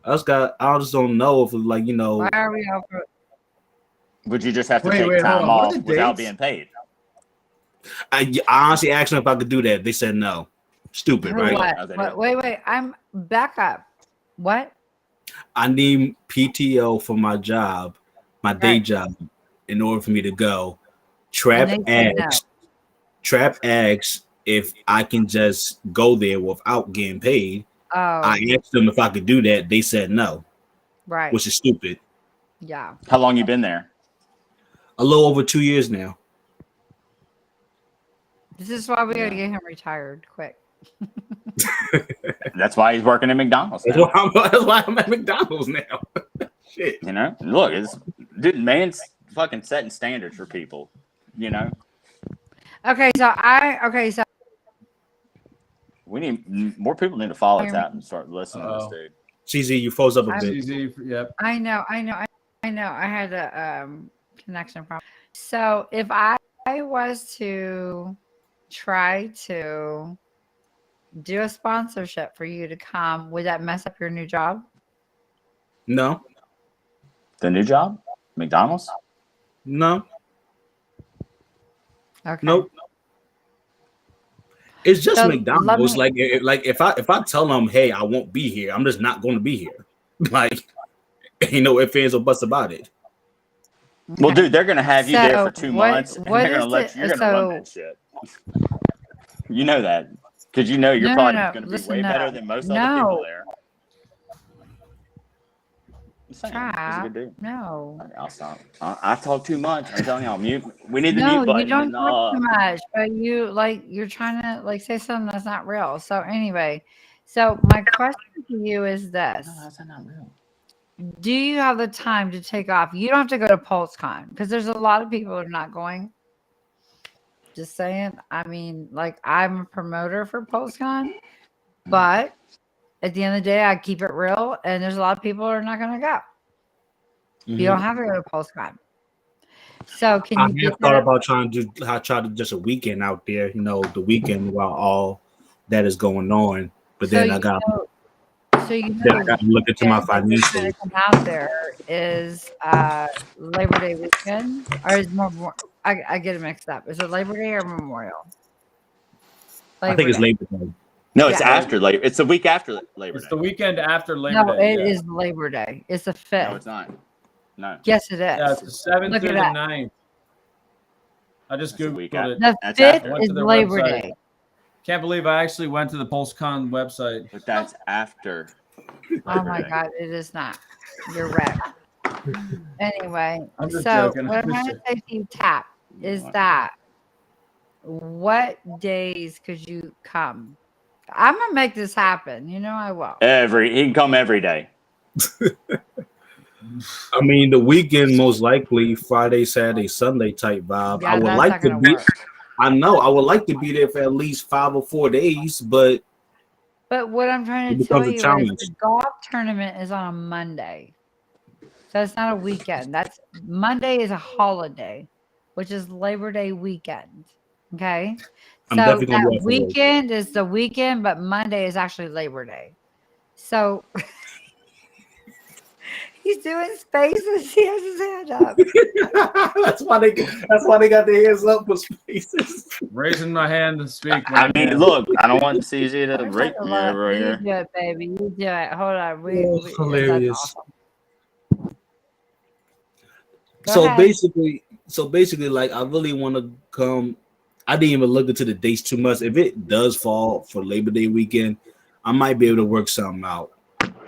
I just don't know if Why are we all? Would you just have to take time off without being paid? I honestly asked them if I could do that. They said no. Stupid, right? What? Wait. I'm back up. What? I need PTO for my job, my day job, in order for me to go. Trap asks if I can just go there without getting paid. Oh. I asked them if I could do that. They said no. Right. Which is stupid. Yeah. How long you been there? A little over 2 years now. This is why we gotta get him retired quick. That's why he's working at McDonald's. That's why I'm at McDonald's now. Shit. Look, man's fucking setting standards for people. Okay, so we need more people need to follow Tap and start listening to this dude. CZ, you froze up a bit. CZ, yep. I know. I had a connection problem. So if I was to try to do a sponsorship for you to come, would that mess up your new job? No. The new job? McDonald's? No. Okay. Nope. It's just McDonald's. Like if I tell them, hey, I won't be here, I'm just not going to be here. Like, ain't no ifs, ands, or buts about it. Well, dude, they're gonna have you there for 2 months, and they're gonna let you're gonna run that shit. You know that because you're probably gonna be way better than most other people there. Tap. No. I'll stop. I talk too much. I'm telling y'all, mute. We need the No, mute button. you don't talk too much, but you're trying to say something that's not real. So anyway, so my question to you is this: No, that's not real. do you have the time to take off? You don't have to go to PulseCon because there's a lot of people who are not going. Just saying. I mean, like I'm a promoter for PulseCon, but at the end of the day, I keep it real, and there's a lot of people who are not going to go. You don't have to go to PulseCon. So can you? I have thought about trying to do just a weekend out there. The weekend while all that is going on. But then I got. So you then I got to look into my financials. financials. Come out there is Labor Day weekend, or is more? I get it mixed up. Is it Labor Day or Memorial? I think it's Labor Day. No, it's after Labor. It's the week after Labor Day. It's the weekend after Labor Day. No, it is Labor Day. It's the 5th. No, it's not. No. Yes, it is. Yeah, it's the 7th through the 9th. I just Googled it. The 5th is Labor Day. Can't believe I actually went to the PulseCon website. But that's after. Oh my God, it is not. You're right. Anyway, I'm just so joking. what I'm trying to say to you, Tap, is that what days could you come? I'm gonna make this happen. You know I will. He can come every day. I mean, the weekend most likely Friday, Saturday, Sunday type vibe. Yeah, I would like to be. I know I would like to be there for at least 5 or 4 days, but what I'm trying to tell you is the golf tournament is on a Monday, so it's not a weekend. Monday is a holiday, which is Labor Day weekend. Okay, so that weekend is the weekend, but Monday is actually Labor Day. So. He's doing spaces. He has his hand up. That's why they got their hands up for spaces. Raising my hand to speak. I mean, look, I don't want CZ to rape me over You here. do it, baby. You do it. Hold on. Hilarious. Awesome. So basically, like I really want to come. I didn't even look into the dates too much. If it does fall for Labor Day weekend, I might be able to work something out.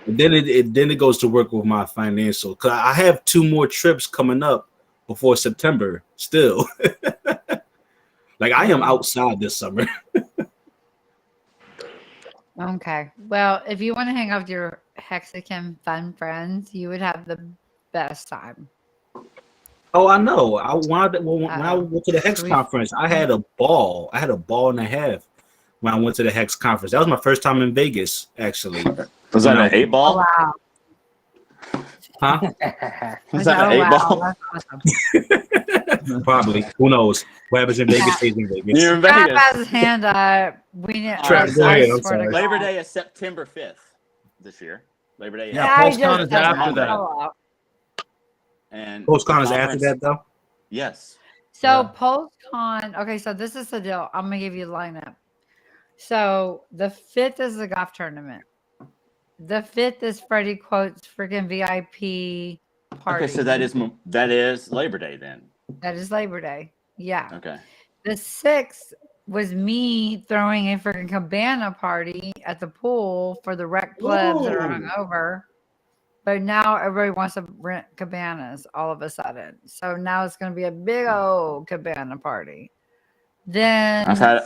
And then it goes to work with my financial, because I have 2 more trips coming up before September still. Like I am outside this summer. Okay. Well, if you want to hang out with your HEXing fun friends, you would have the best time. Oh, I know. When I went to the Hex conference, I had a ball. I had a ball and a half when I went to the Hex conference. That was my first time in Vegas, actually. Was that an 8-ball? Oh, wow. Huh? Was that an 8-ball? Awesome. Probably. Who knows? What happens in Vegas stays in Vegas. You're in Trap Vegas. has his hand up. We need. Go ahead, I'm sorry. Labor Day is September 5th this year. Labor Day. PulseCon is after that. And PulseCon is after that, though. Yes. So PulseCon. Okay, so this is the deal. I'm gonna give you the lineup. So the 5th is the golf tournament. The 5th is Freddie Quote's freaking VIP party. Okay, so that is Labor Day then. That is Labor Day. Yeah. Okay. The 6th was me throwing a freaking cabana party at the pool for the rec plebs that are hungover. But now everybody wants to rent cabanas all of a sudden. So now it's going to be a big old cabana party. Then I've had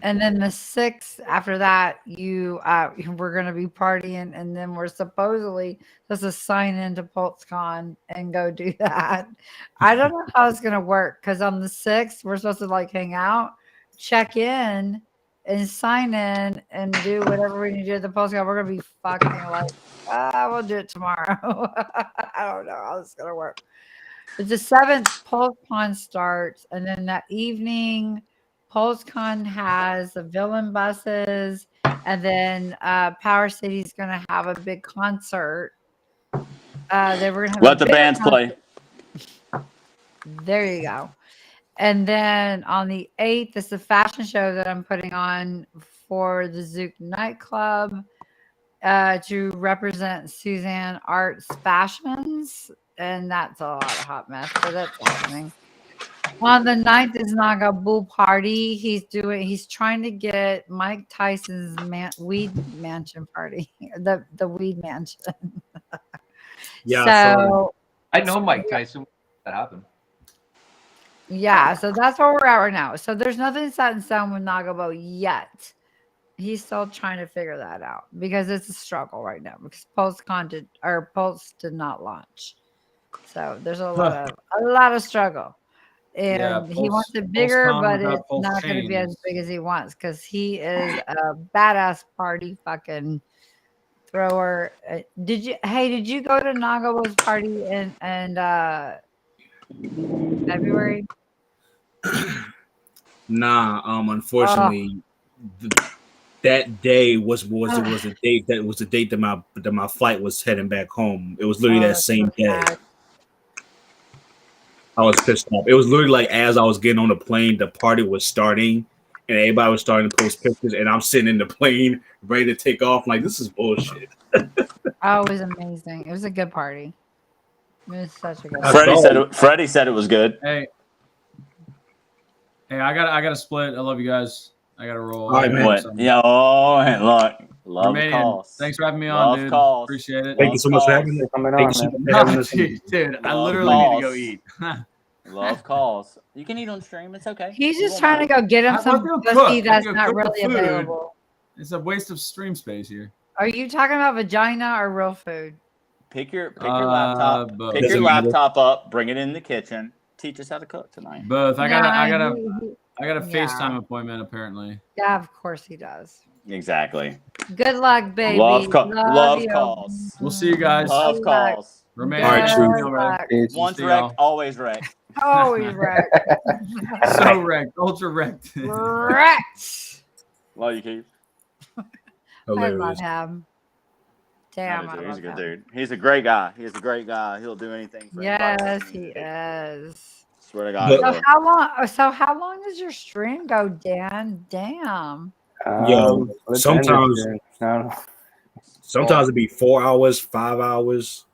and then the 6th after that, we're going to be partying, and then we're supposedly supposed to sign into PulseCon and go do that. I don't know how it's going to work, because on the 6th we're supposed to like hang out, check in, and sign in and do whatever we need to do at the PulseCon. We're going to be fucking like, we'll do it tomorrow. I don't know how it's going to work. But the 7th, PulseCon starts, and then that evening, PulseCon has the villain buses, and then Power City's going to have a big concert. They were going to have let the bands play. There you go. And then on the 8th is the fashion show that I'm putting on for the Zook nightclub to represent Suzanne Arts Fashions. And that's a lot of hot mess, but that's happening. On the 9th is Naga Bull Party. He's trying to get Mike Tyson's weed mansion party. The weed mansion. Yeah. So I know Mike Tyson. That happened. Yeah, so that's where we're at right now. So there's nothing set in stone with Nagabo yet. He's still trying to figure that out because it's a struggle right now because Pulse did not launch. So there's a lot of struggle. And he wants it bigger, but it's not going to be as big as he wants because he is a badass party fucking thrower. Did you go to Nagawa's party in February? Nah, unfortunately, that day was the date that my flight was heading back home. It was literally that same day. I was pissed off. It was literally like as I was getting on the plane, the party was starting, and everybody was starting to post pictures, and I'm sitting in the plane ready to take off. Like, this is bullshit. Oh, it was amazing. It was a good party. It was such a good. Freddie said it was good. Hey, I gotta split. I love you guys. I gotta roll. All right, man. And look, love calls. Thanks for having me love on, dude. Calls. Appreciate it. Thank you so much for having me. Dude, I literally need to go eat. Love calls. You can eat on stream. It's okay. He's just trying to go get him some pussy that's not really available. It's a waste of stream space here. Are you talking about vagina or real food? Pick your laptop. Pick your laptop up. Bring it in the kitchen. Teach us how to cook tonight. Both. I got a FaceTime appointment apparently. Yeah, of course he does. Exactly. Good luck, baby. Love calls. We'll see you guys. Love calls. Remain. Once wrecked, always wrecked. Always wrecked. So wrecked. Ultra wrecked. Wrecked. Love you, Keith. I love him. Damn, he's a good dude. He's a great guy. He's a great guy. He'll do anything for anybody. Yes, he is. Swear to God. So how long does your stream go, Dan? Damn. Sometimes it'd be 4 hours, 5 hours.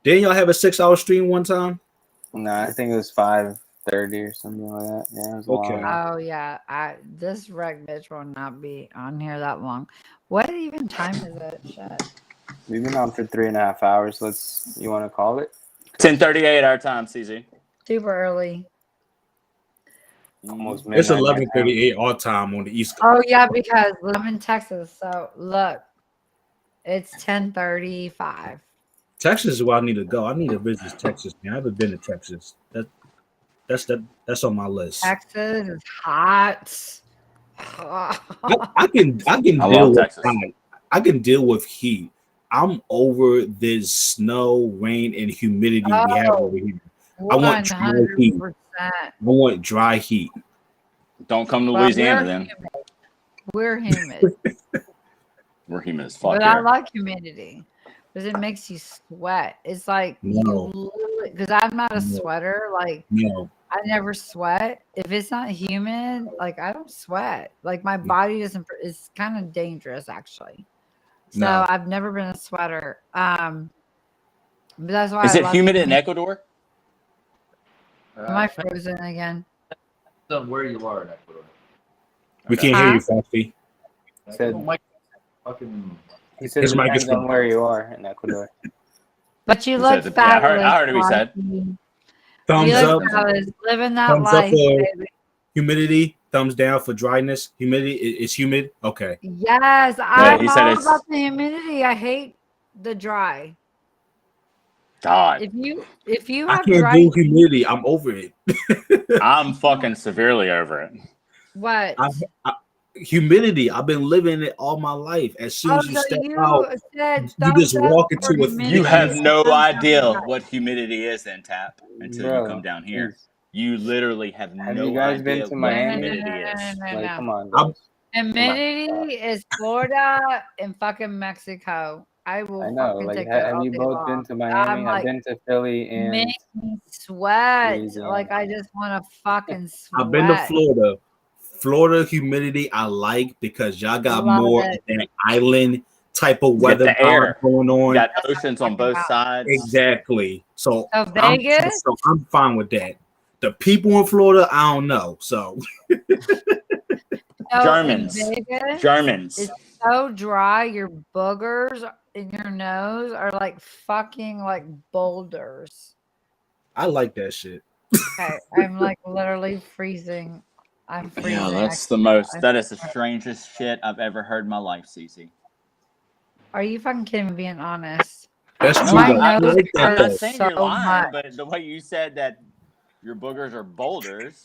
Didn't y'all have a 6-hour stream one time? No, I think it was 5:30 or something like that. Yeah, it was long. Oh yeah, this wreck bitch will not be on here that long. What even time is it? Shit. We've been on for 3.5 hours. You want to call it? 10:38 our time, CZ. Super early. Almost midnight. It's 11:38 our time on the East Coast. Oh yeah, because I'm in Texas. So look, it's 10:35. Texas is where I need to go. I need to visit Texas, man. I haven't been to Texas. That's on my list. Texas is hot. I can deal with heat. I can deal with heat. I'm over this snow, rain, and humidity we have over here. I want dry heat. I want dry heat. Don't come to Louisiana then. We're humid. We're humid as fuck. But I like humidity because it makes you sweat. It's like because I'm not a sweater. Like I never sweat. If it's not humid, like I don't sweat. Like my body doesn't. It's kind of dangerous actually. So I've never been a sweater. But that's why. Is it humid in Ecuador? Am I frozen again? Depends on where you are in Ecuador. We can't hear you, Foxy. He said it depends on where you are in Ecuador. But you look fabulous. I heard what he said. Thumbs up. Living that thumbs life, up for baby. humidity. Thumbs down for dryness. Humidity. It's humid. Okay. Yes, I'm all about the humidity. I hate the dry. God. If you I have can't dry do humidity. I'm over it. I'm fucking severely over it. What? Humidity. I've been living it all my life. As soon as you step out, you just walk into a. You have no idea what humidity is, then Tap, until you come down here. You literally have no idea. You guys been to Miami? Humidity is. Like, come on. Guys. Humidity is Florida and fucking Mexico. I know. Like, have you both been to Miami? I've been to Philly and make me sweat. Like I just want to fucking sweat. I've been to Florida. Florida humidity I like because y'all got more of that island type of weather going on. You got oceans on both sides. Exactly. So Vegas. I'm fine with that. The people in Florida, I don't know. So Germans. It's so dry. Your boogers in your nose are like fucking like boulders. I like that shit. Okay, I'm like literally freezing. I'm freezing. Yeah, that's the most. That is the strangest shit I've ever heard in my life, Cece. Are you fucking kidding me? Being honest. That's No, true. My nose I'm not hurts saying so you're lying, much. but the way you said that your boogers are boulders,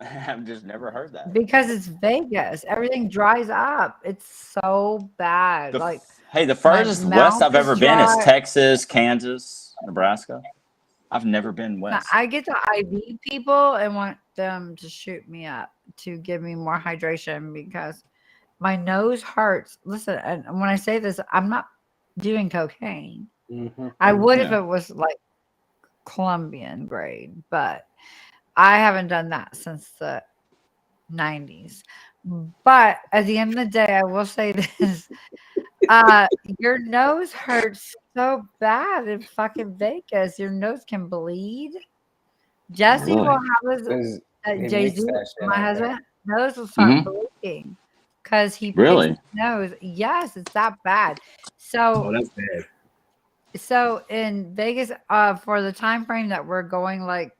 I've just never heard that. Because it's Vegas. Everything dries up. It's so bad. Like Hey, the my furthest west mouth I've is ever been is dry. Texas, Kansas, Nebraska. I've never been Now, west. I get the IV people and want them to shoot me up to give me more hydration because my nose hurts. Listen, and when I say this, I'm not doing cocaine. I would if it was like Colombian grade, but I haven't done that since the 90s. But at the end of the day, I will say this. Your nose hurts so bad in fucking Vegas. Your nose can bleed. Jesse Really? will have his They Jay mix Z, that shit my out husband, nose will start bleeding because he picks Really? his nose. Yes, it's that bad. Oh, So that's bad. so in Vegas, for the time frame that we're going, like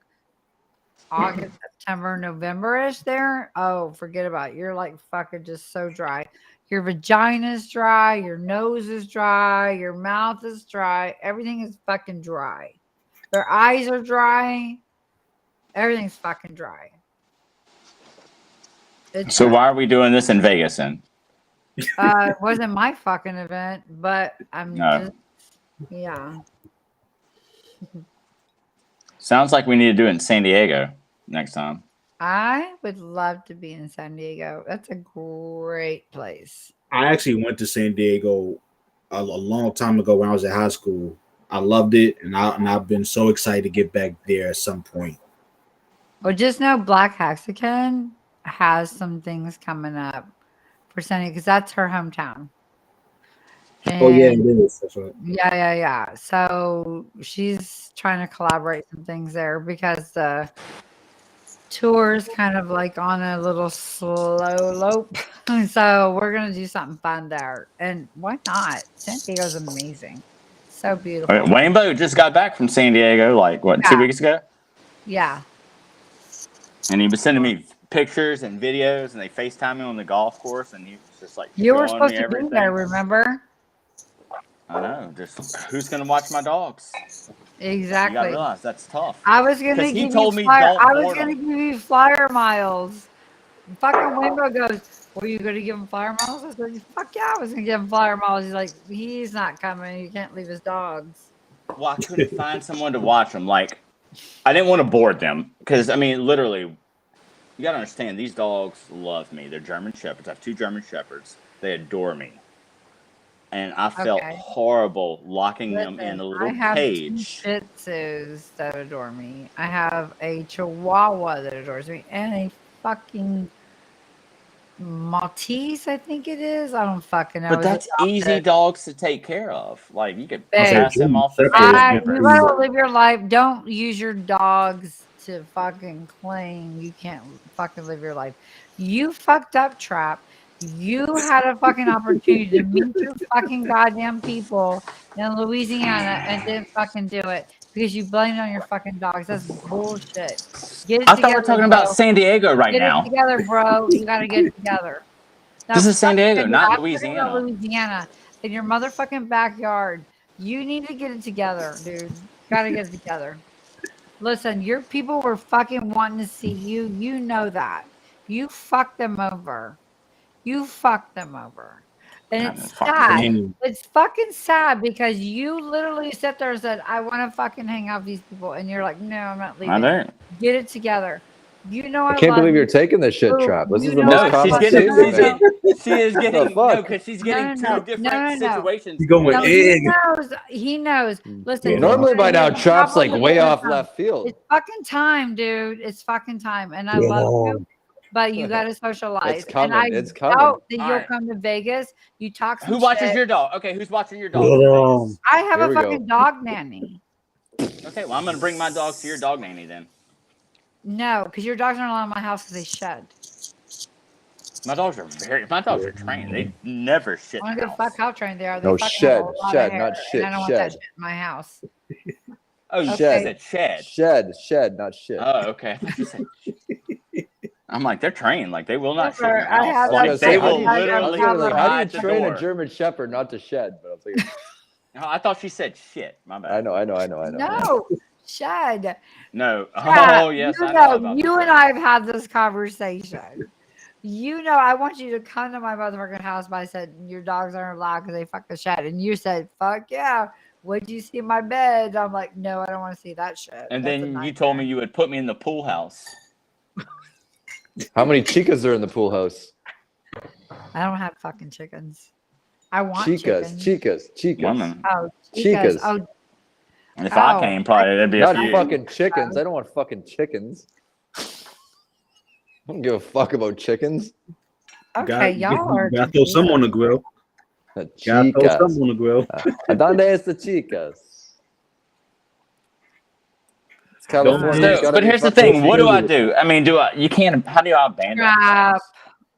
August, September, November-ish there. Oh, forget about it. You're like fucking just so dry. Your vagina's dry, your nose is dry, your mouth is dry, everything is fucking dry. Your eyes are dry, everything's fucking dry. It's So bad. why are we doing this in Vegas then? It wasn't my fucking event, but I'm No. just yeah. Sounds like we need to do it in San Diego next time. I would love to be in San Diego. That's a great place. I actually went to San Diego a long time ago when I was in high school. I loved it, and I've been so excited to get back there at some point. Well, just know Black HEXing has some things coming up for Sunny because that's her hometown. Oh yeah, it And is. That's right. yeah. So she's trying to collaborate some things there because the tour is kind of like on a little slow lope. So we're gonna do something fun there. And why not? San Diego's amazing. So beautiful. Rainbow just got back from San Diego, like what, 2 weeks ago? Yeah. And he was sending me pictures and videos, and they FaceTime me on the golf course, and he was just like You were showing supposed me to everything. be there, remember? I know. Just who's gonna watch my dogs? Exactly. You gotta realize that's tough. I was gonna 'Cause he give told you me flyer. don't I was board gonna them. give you flyer miles. Fucking Wimbo goes, were you gonna give him flyer miles? I said, fuck yeah, I was gonna give him flyer miles. He's like, he's not coming. He can't leave his dogs. Well, I couldn't find someone to watch them. Like, I didn't want to board them because I mean, literally, you gotta understand these dogs love me. They're German Shepherds. I have 2 German Shepherds. They adore me. And I felt horrible locking them in a little I have 2 cage. Shih Tzus that adore me. I have a Chihuahua that adores me, and a fucking Maltese, I think it is. I don't fucking know. But that's easy dogs to take care of. Like you could pass them off the You gotta live your life. Don't use your dogs to fucking claim you can't fucking live your life. You fucked up, Trap. You had a fucking opportunity to meet your fucking goddamn people in Louisiana and didn't fucking do it because you blamed on your fucking dogs. That's bullshit. Get it I together, thought we're talking bro. about San Diego right Get now. it together, bro. You gotta get it together. This is San Diego, I'm not talking about Louisiana. Louisiana, in your motherfucking backyard. You need to get it together, dude. Gotta get it together. Listen, your people were fucking wanting to see you. You know that. You fucked them over. You fucked them over. And it's sad. It's fucking sad because you literally sat there and said, I want to fucking hang out with these people. And you're like, no, I'm not leaving. I don't. Get it together. You know I I can't love believe you. you're taking this shit, Trap. This is the know most I common love She's you. getting, she is getting, no, because she's getting No. 2 different situations. He's going No, in. he knows. Listen, Normally by now, Trap's like probably way all the off time. left field. It's fucking time, dude. It's fucking time. And I love you, but you got to socialize. It's coming. And I It's coming. doubt that All you'll right. come to Vegas. You talk some Who watches shit. your dog? Okay, who's watching your dog? in Vegas? I have Here a we go. fucking dog nanny. Okay, well, I'm going to bring my dogs to your dog nanny then. No, because your dogs aren't allowed in my house because they shed. My dogs are trained. They never shit. I don't give a fuck how trained they are. They No, fucking shed, have a lot shed, of hair, not and shit, I don't want that shed. shit in my house. Oh, you Okay. said shed. Shed, not shit. Oh, okay. I thought you said I'm like, they're trained. Like, they will not shit in Never. your I house. had Like, that they same will exact literally conversation. how do hide you the train a door. German Shepherd not to shed? But I'm thinking, Oh, I thought she said shit. My bad. I know. No, shed. No. Chad, Oh, yes, you I know know, about you the and shed. I have had this conversation. You know, I want you to come to my motherfucking house, but I said your dogs aren't allowed because they fuck the shed, and you said, "Fuck yeah." What'd you see in my bed? I'm like, no, I don't want to see that shit. And That's a then you nightmare. told me you would put me in the pool house. how many chicas are in the pool house? I don't have fucking chickens. I want Chicas. Women. Oh, Chicas. Oh, If I came, probably there'd be a Not few. fucking chickens. I don't want fucking chickens. I don't give a fuck about chickens. Okay, y'all are. Gotta throw some on the grill. Gotta throw some on the grill. ¿Dónde está chicas? It's California. So, but here's the thing. What do I do? I mean, you can't, how do I abandon Crap.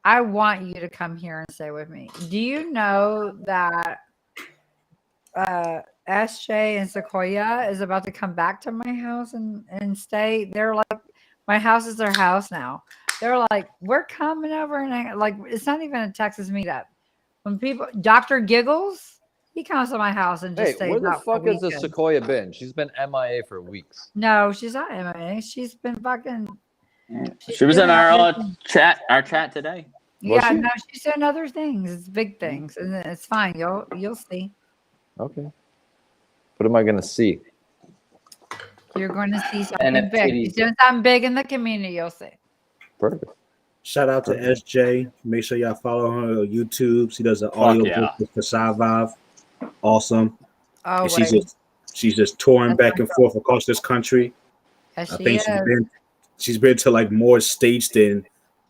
I want you to come here and stay with me. Do you know that SJ and Sequoia is about to come back to my house and stay? They're like, my house is their house now. They're like, we're coming over, and like, it's not even a Texas meetup. When people, Dr. Giggles, he comes to my house and just stays where the out for fuck has the weekends. Sequoia been? She's been MIA for weeks. No, she's not MIA. She's been fucking. She was in our chat today. Yeah, no, she's doing other things. It's big things, and it's fine. You'll see. Okay. What am I gonna see? You're going to see something big. NFTs. She's doing something big in the community. You'll see. Perfect. Shout out to SJ. Make sure y'all follow her on YouTube. She does an audio book for Sci-Vive. Awesome. Oh, and she's just touring back and forth across this country. Yes, I think she's been to like more states than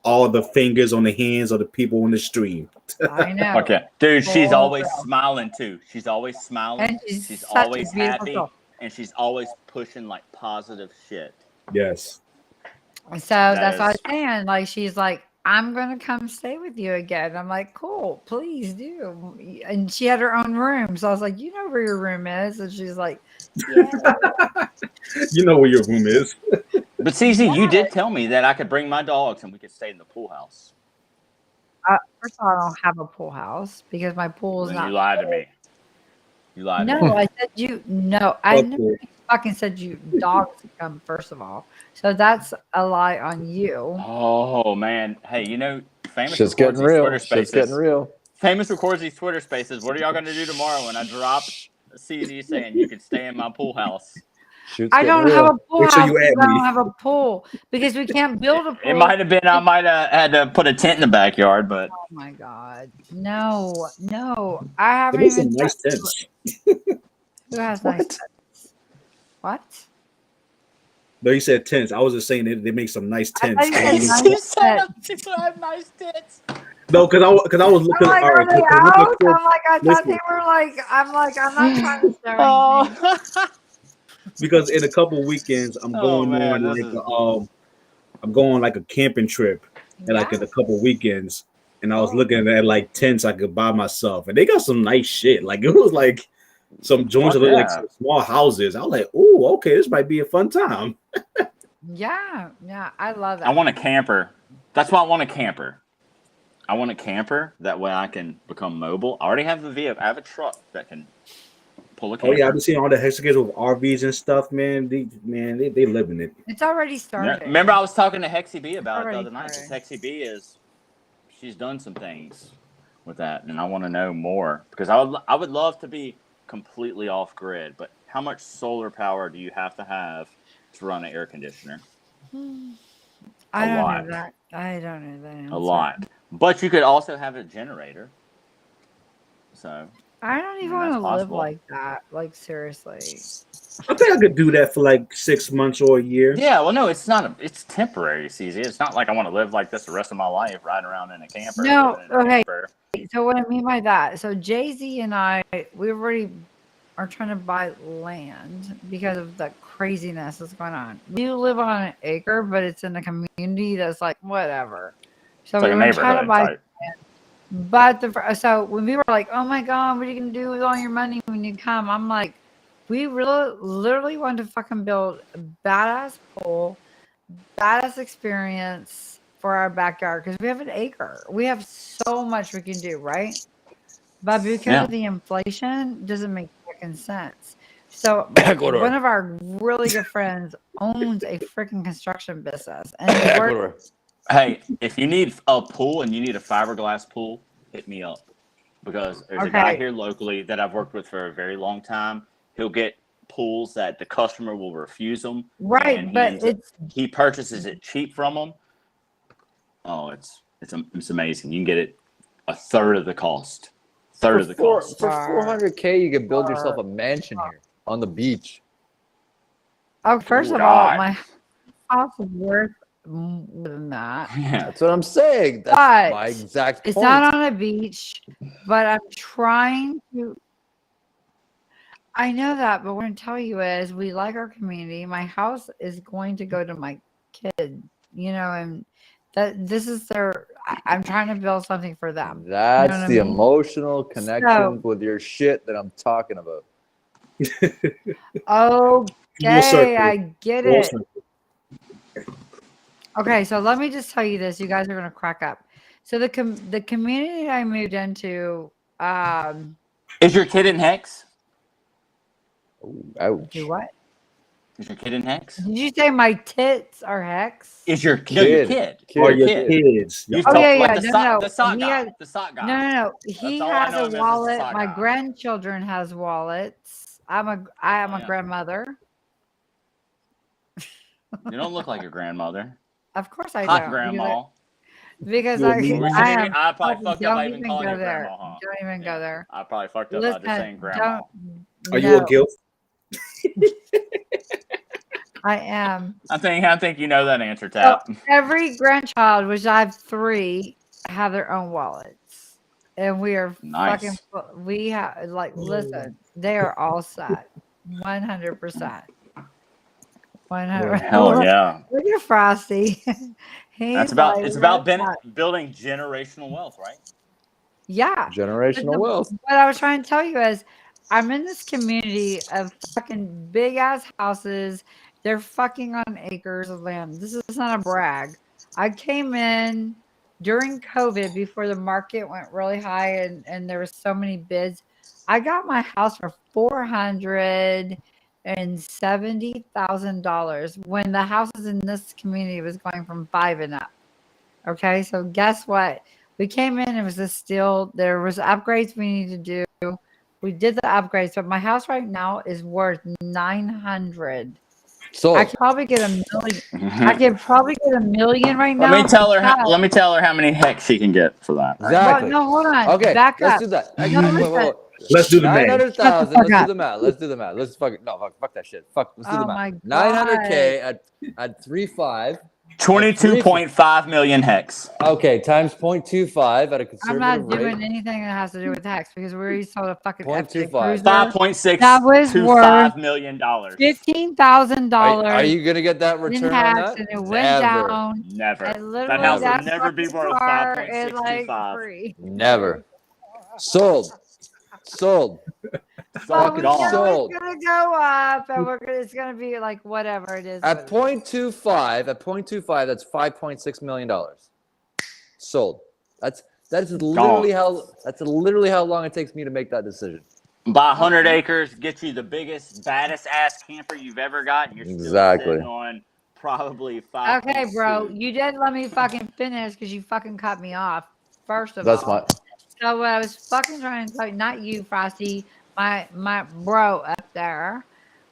all the fingers on the hands of the people on the stream. I know. Okay, dude, she's always smiling too. She's always smiling. And she's such a always beautiful happy, soul. and she's always pushing like positive shit. Yes. So that's what I was saying. Like, she's like, I'm going to come stay with you again. I'm like, cool, please do. And she had her own room. So I was like, you know where your room is? And she's like, yeah. You know where your room is. But CZ, you did tell me that I could bring my dogs and we could stay in the pool house. First of all, I don't have a pool house because my pool is Then not. you lied to me. You lied to me. No, I said you. No, I never fucking said you dogs come, first of all. So that's a lie on you. Oh, man. Hey, you know, Famous Shit's records getting these real. Twitter spaces. Shit's getting real. Famous records these Twitter spaces. What are y'all going to do tomorrow when I drop a CZ saying you can stay in my pool house? I don't have a pool house you because add I me. don't have a pool because we can't build a pool. It might have been, I might have had to put a tent in the backyard, but. Oh my God. No. I haven't There is even. some nice tents. Who has nice tents? What? No, you said tents. I was just saying they make some nice I tents. thought you said nice tents. People have nice tits. No, because I was looking. I'm like, all are right, they looking out? for- I'm like, I thought listen. they were like, I'm like, I'm not trying to show anything. Because in a couple weekends I'm going man, on this like is I'm going like a camping trip, and like in a couple weekends, and I was looking at like tents I could buy myself, and they got some nice shit. Like it was like some joints that look like some small houses. I was like, oh, okay, this might be a fun time. Yeah, I love that. I want a camper. That's why I want a camper. I want a camper. That way I can become mobile. I already have the vehicle. I have a truck that can pull a camper. Oh yeah, I've been seeing all the Hexagons with RVs and stuff, man. They living it. It's already started. Yeah. Remember, I was talking to Hexy B about it the Already other night. Because Hexy B she's done some things with that, and I want to know more because I would love to be completely off grid. But how much solar power do you have to run an air conditioner? I don't lot. know that. I don't know that answer. A lot. But you could also have a generator. So I don't even want to live like that. Like, seriously. I think I could do that for like 6 months or a year. yeah, well, no, it's not. It's temporary, CZ. It's not like I want to live like this the rest of my life, riding around in a camper. No, living in a okay. camper. So what I mean by that, so Jay-Z and I, we already are trying to buy land because of the craziness that's going on. We live on an acre, but it's in a community that's like whatever. So It's like we a were trying to neighborhood buy type. land. But so when we were like, oh my God, what are you gonna do with all your money when you come? I'm like, we really literally want to fucking build a badass pool, badass experience for our backyard because we have an acre. We have so much we can do, right? But because of the inflation, it doesn't make fucking sense. So one of our really good friends owns a freaking construction business, and he works. Hey, if you need a pool and you need a fiberglass pool, hit me up because there's a guy here locally that I've worked with for a very long time. He'll get pools that the customer will refuse them. Right, but he purchases it cheap from them. Oh, it's amazing. You can get it a third of the cost. For 400K, you can build yourself a mansion here on the beach. Oh, first of all, my house is worth more than that. That's what I'm saying. That's my exact point. It's not on a beach, but I'm trying to. I know that, but what I'm tell you is we like our community. My house is going to go to my kid, and that this is their. I'm trying to build something for them. That's the emotional connection with your shit that I'm talking about. Okay, I get it. Okay, so let me just tell you this. You guys are gonna crack up. So the community I moved into. Is your kid in Hex? Ouch. Do what? Is your kid in Hex? Did you say my tits are Hex? Is your kid? Your kids. The sock guy. No. He has a wallet. My grandchildren has wallets. I am a grandmother. You don't look like your grandmother. Of course I Hot don't. grandma. Because I probably fucked up by even calling you there. grandma. Huh? Don't even go there. I probably fucked up by just saying grandma. Are you a gilf? I am. I think you know that answer, Tap. So every grandchild, which I have 3, have their own wallets, and we are fucking. We have listen. They are all set, 100%. 100. Hell yeah! Look at Frosty. It's about building generational wealth, right? Yeah, generational wealth. What I was trying to tell you is, I'm in this community of fucking big ass houses. They're fucking on acres of land. This is not a brag. I came in during COVID before the market went really high and there were so many bids. I got my house for $470,000 when the houses in this community was going from 5 and up. Okay, so guess what? We came in, it was a steal. There was upgrades we needed to do. We did the upgrades, but my house right now is worth $900,000. So I could probably get $1 million. I could probably get $1 million right now. Let me tell her how many hex she can get for that. Exactly. No, hold on. Okay, back let's up. do that. No, let's do the math. 900,000. Let's do the math. Let's do the math. Let's fuck that shit. Let's do the math. 900K at 3.5. 22.5 million hex. Okay, times 0.25 at a conservative I'm not doing rate. anything that has to do with hex because we already sold a fucking 0.25. 5.6 that was to worth $5 million. $15,000. Are you gonna get that return on that? And it went down. Never. And That house would never be worth 5.625. Never. Sold. Fucking sold. It's gonna go up, and it's gonna be like whatever it is. At 0.25, that's $5.6 million. Sold. That's literally how long it takes me to make that decision. Buy 100 acres, get you the biggest, baddest ass camper you've ever got, and you're still sitting on probably 5. Okay, bro, you didn't let me fucking finish because you fucking cut me off. First of all, so what I was fucking trying to tell you, not you, Frosty, my bro up there.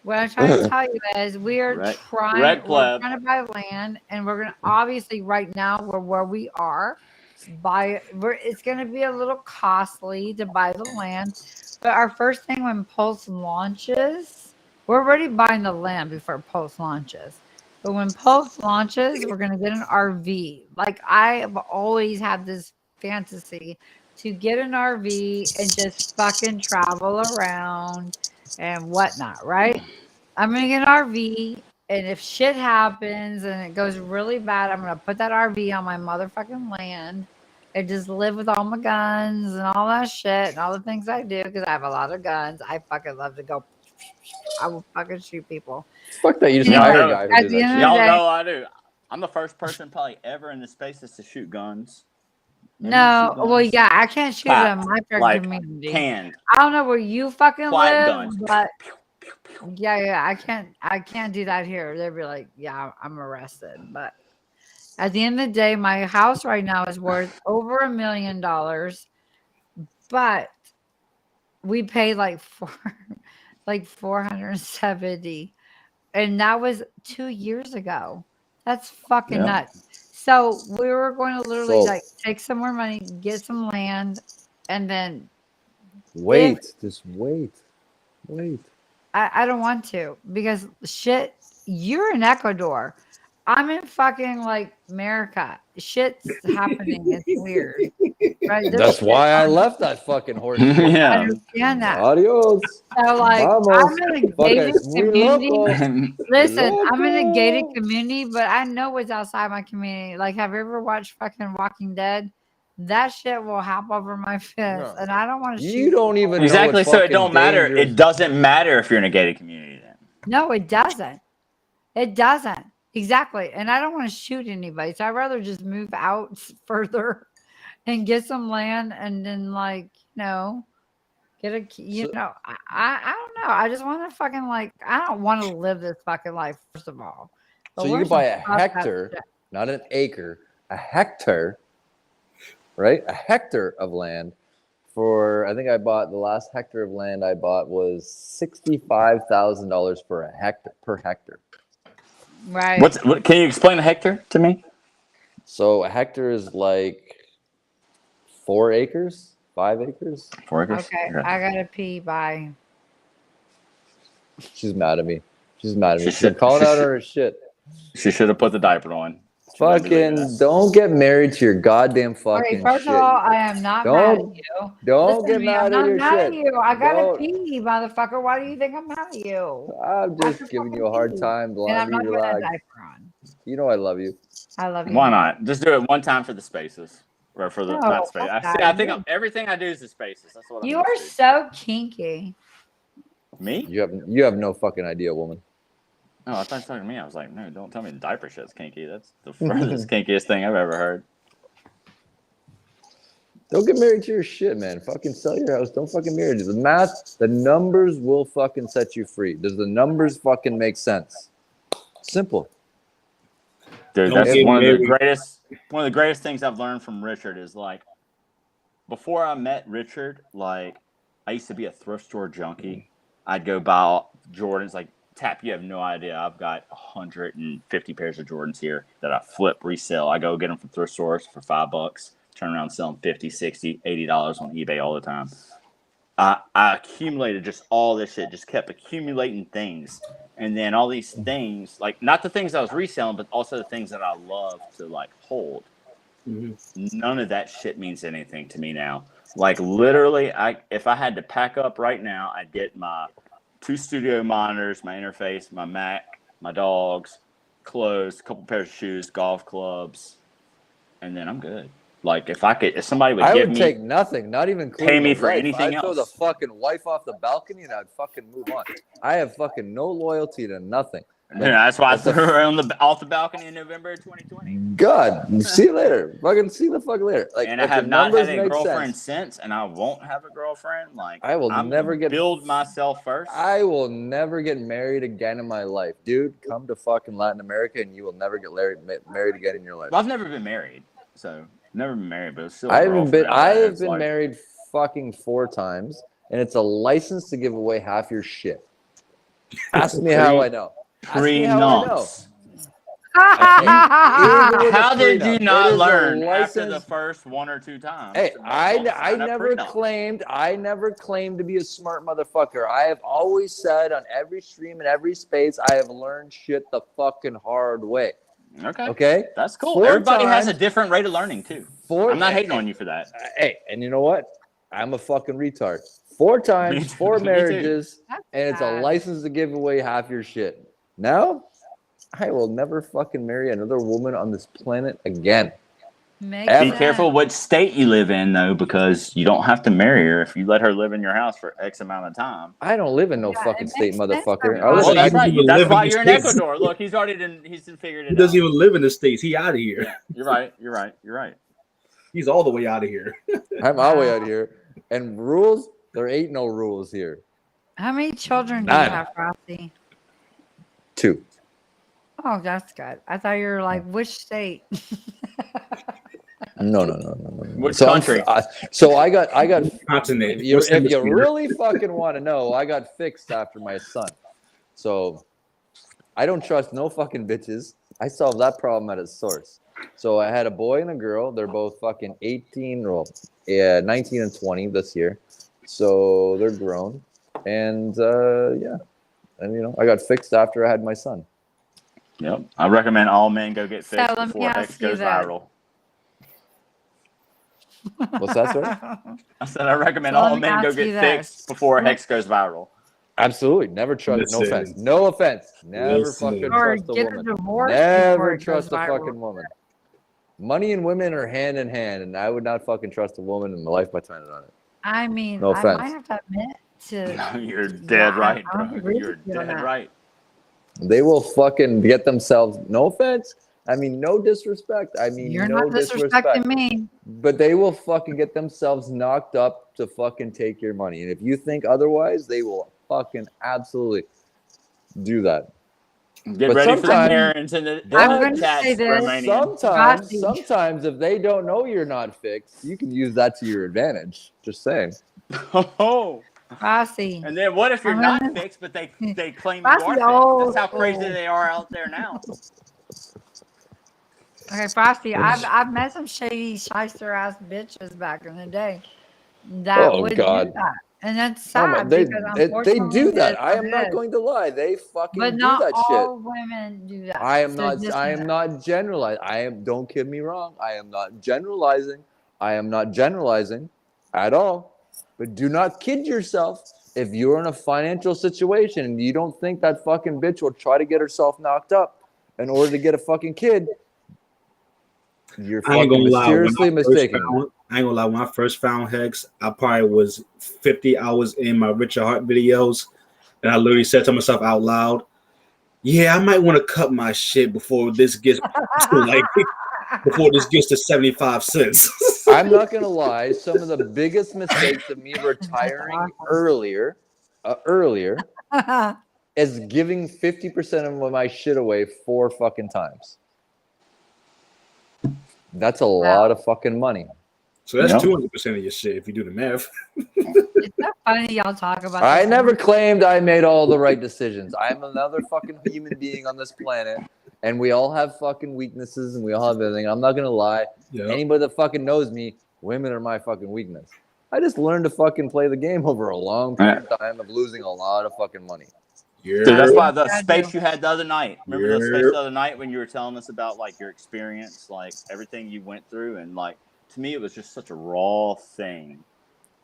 What I'm trying to tell you is we're trying to buy land, and we're gonna obviously right now we're where we are. It's gonna be a little costly to buy the land, but our first thing when Pulse launches, we're already buying the land before Pulse launches. But when Pulse launches, we're gonna get an RV. Like I have always had this fantasy to get an RV and just fucking travel around and whatnot, right? I'm gonna get an RV, and if shit happens and it goes really bad, I'm gonna put that RV on my motherfucking land and just live with all my guns and all that shit and all the things I do because I have a lot of guns. I fucking love to go. I will fucking shoot people. Fuck that! You just hire a guy. Y'all know I do. I'm the first person probably ever in the spaces to shoot guns. No, well, yeah, I can't shoot it in my friend like community. canned. I don't know where you fucking Quiet live, guns. but yeah, I can't do that here. They'd be like, yeah, I'm arrested. But at the end of the day, my house right now is worth over $1 million, but we paid like 470, and that was 2 years ago. That's fucking nuts. So we were going to literally like take some more money, get some land, and then just wait. I don't want to because shit, you're in Ecuador. I'm in fucking like America. Shit's happening. It's weird. Right? That's why I left that fucking horse. I understand that. Adios. So like I'm in a gated community. Listen, I'm in a gated Loco. community, but I know what's outside my community. Like, have you ever watched fucking Walking Dead? That shit will hop over my fence, and I don't want to shoot. You don't even exactly. know So it don't matter. It doesn't matter if you're in a gated community. Then no, it doesn't. It doesn't. Exactly. And I don't want to shoot anybody. So I'd rather just move out further and get some land and then get I don't know. I just want to fucking I don't want to live this fucking life, first of all. But So you can buy a hectare, not an acre, a hectare, right? A hectare of land for, I think I bought the last hectare of land I bought was $65,000 for a hectare per hectare. Right. What can you explain a hectare to me? So a hectare is like 4 acres, 5 acres. 4 acres. Okay, I gotta pee. Bye. She's mad at me. She's calling out her shit. She should have put the diaper on. Fucking don't get married to your goddamn fucking Okay, first shit. of all, I am not mad at you. Don't Listen get to me, mad I'm at your not mad shit. at you. I gotta Don't. pee, motherfucker. Why do you think I'm mad at you? I'm just giving you a hard time. And I'm not putting a Relax. diaper on. You know I love you. I love you. Why not? Just do it one time for the spaces. Or for the No, not space. fuck I that. think everything I do is the spaces. That's what You I'm are so kinky. Me? You have no fucking idea, woman. Oh, I thought you were talking to me. I was like, no, don't tell me the diaper shit's kinky. That's the furthest kinkiest thing I've ever heard. Don't get married to your shit, man. Fucking sell your house. Don't fucking marry you. The math, the numbers will fucking set you free. Does the numbers fucking make sense? Simple. Dude, that's one of the greatest things I've learned from Richard is before I met Richard, I used to be a thrift store junkie. I'd go buy Jordans. Tap, you have no idea. I've got 150 pairs of Jordans here that I flip, resell. I go get them from thrift stores for $5, turn around, sell them $50, $60, $80 on eBay all the time. I accumulated just all this shit, just kept accumulating things. And then all these things, not the things I was reselling, but also the things that I love to hold. Mm-hmm. None of that shit means anything to me now. Literally, if I had to pack up right now, I'd get my 2 studio monitors, my interface, my Mac, my dogs, clothes, a couple pairs of shoes, golf clubs, and then I'm good. If somebody would give me, take nothing, not even pay me for anything I'd else. throw the fucking wife off the balcony and I'd fucking move on. I have fucking no loyalty to nothing. That's why I threw her off the balcony in November of 2020. God, see you later. Fucking see the fuck later. And I have not had a girlfriend since, and I won't have a girlfriend. I will never build myself first. I will never get married again in my life, dude. Come to fucking Latin America, and you will never get married again in your life. Well, I've never been married, so never been married, but it's still. I have been married fucking 4 times, and it's a license to give away half your shit. Ask me how I know. Prenups. How did you not learn after the first 1 or 2 times? Hey, I never claimed to be a smart motherfucker. I have always said on every stream and every space, I have learned shit the fucking hard way. Okay, that's cool. Everybody has a different rate of learning too. I'm not hating on you for that. Hey, and you know what? I'm a fucking retard. 4 times, 4 marriages, and it's a license to give away half your shit. Now, I will never fucking marry another woman on this planet again. Be careful what state you live in, though, because you don't have to marry her if you let her live in your house for X amount of time. I don't live in no fucking state, motherfucker. Well, that's right. That's why you're in States. Ecuador. Look, he's figured it out. He doesn't even live in the States. He out of here. Yeah, you're right. You're right. You're right. He's all the way out of here. I'm all the way out of here. And rules, there ain't no rules here. How many children do you None. have, Frosty? 2. Oh, that's good. I thought you were like, which state? No. Which so country? So I got continent. If you really fucking want to know, I got fixed after my son. So I don't trust no fucking bitches. I solved that problem at its source. So I had a boy and a girl. They're both fucking 19 and 20 this year. So they're grown. And yeah. And I got fixed after I had my son. Yep. I recommend all men go get fixed let me before Hex ask you goes that. viral. What's that, sir? I said I recommend So let all me men go ask you get this. fixed before Hex goes viral. Absolutely. Never trust. No offense. No offense. Never fucking Or trust a get a woman. divorce before Never it goes trust a viral. fucking woman. Money and women are hand in hand, and I would not fucking trust a woman in my life by turning on it. I mean, No I offense. might have to admit to. You're dead right, I don't bro. agree You're with you on dead that. right. They will fucking get themselves. No offense. I mean, no disrespect. I mean, You're no not disrespect. disrespecting me. But they will fucking get themselves knocked up to fucking take your money. And if you think otherwise, they will fucking absolutely do that. Get But ready for the sometimes- Karens in the I'm going to chats, say this. Romanian. Sometimes if they don't know you're not fixed, you can use that to your advantage. Just saying. Oh. Frosty. And then what if you're I'm not gonna- fixed, but they claim you Frosty, are fixed? oh, That's how crazy oh. they are out there now. Okay, Frosty, I've met some shady, shyster ass bitches back in the day that Oh, would God. do that, and that's Oh my, sad they because do unfortunately that. it's I am not good. going to lie. They fucking But do not that shit. all women do that. I am So not. just I know am that. not generalizing. Don't kid me wrong. I am not generalizing. I am not generalizing at all. But do not kid yourself. If you're in a financial situation and you don't think that fucking bitch will try to get herself knocked up in order to get a fucking kid, you're I ain't fucking gonna lie. mysteriously mistaken. I ain't gonna lie. When I first found Hex, I probably was 50 hours in my Richard Hart videos, and I literally said to myself out loud, "Yeah, I might want to cut my shit before this gets to 75 cents." I'm not gonna lie. Some of the biggest mistakes of me retiring earlier is giving 50% of my shit away 4 fucking times. That's a lot of fucking money. So that's 200% of your shit if you do the math. It's so funny y'all talk about. I this. never claimed I made all the right decisions. I'm another fucking human being on this planet, and we all have fucking weaknesses, and we all have everything. I'm not gonna lie. Yep. Anybody that fucking knows me, women are my fucking weakness. I just learned to fucking play the game over a long period of time of losing a lot of fucking money. Dude, that's why the space you had the other night. Remember the space the other night when you were telling us about like your experience, like everything you went through, and like to me it was just such a raw thing.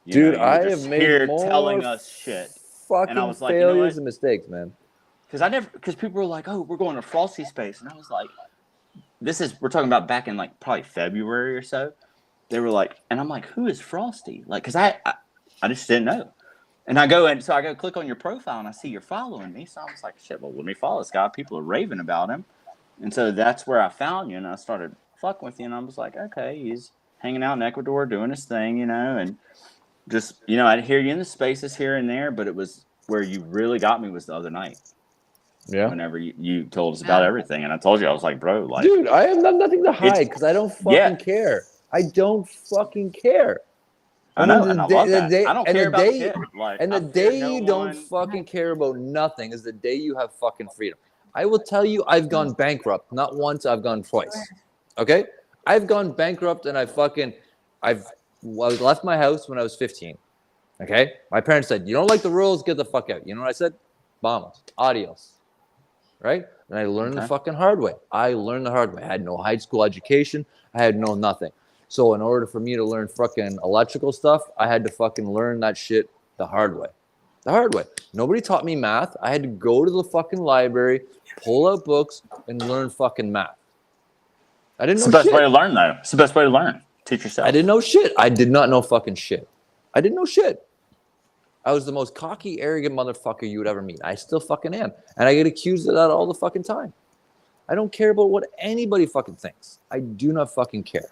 Dude, you were I just have made here more telling us shit, fucking and I was like, failures and mistakes, man. because people were like, oh, we're going to Frosty space, and I was like, we're talking about back in like probably February or so. They were like, and I'm like, who is Frosty? Like, because I just didn't know. And I go click on your profile and I see you're following me. So I was like, shit, well, let me follow this guy. People are raving about him. And so that's where I found you and I started fucking with you. And I was like, okay, he's hanging out in Ecuador doing his thing, and just, I'd hear you in the spaces here and there, but it was where you really got me was the other night. Yeah. Whenever you told us about everything. And I told you, I was like, bro, like. Dude, I have nothing to hide because I don't fucking care. I don't fucking care. I know, and I love that. I don't care about shit. Like, and the day you don't fucking care about nothing is the day you have fucking freedom. I will tell you, I've gone bankrupt. Not once, I've gone twice. Okay? I've gone bankrupt and I left my house when I was 15. Okay? My parents said, you don't like the rules, get the fuck out. You know what I said? Vamos. Adios. Right? And I learned the fucking hard way. I had no high school education. I had no nothing. So in order for me to learn fucking electrical stuff, I had to fucking learn that shit the hard way. The hard way. Nobody taught me math. I had to go to the fucking library, pull out books, and learn fucking math. I didn't It's know the best shit. way to learn, though. It's the best way to learn. Teach yourself. I didn't know shit. I did not know fucking shit. I didn't know shit. I was the most cocky, arrogant motherfucker you would ever meet. I still fucking am. And I get accused of that all the fucking time. I don't care about what anybody fucking thinks. I do not fucking care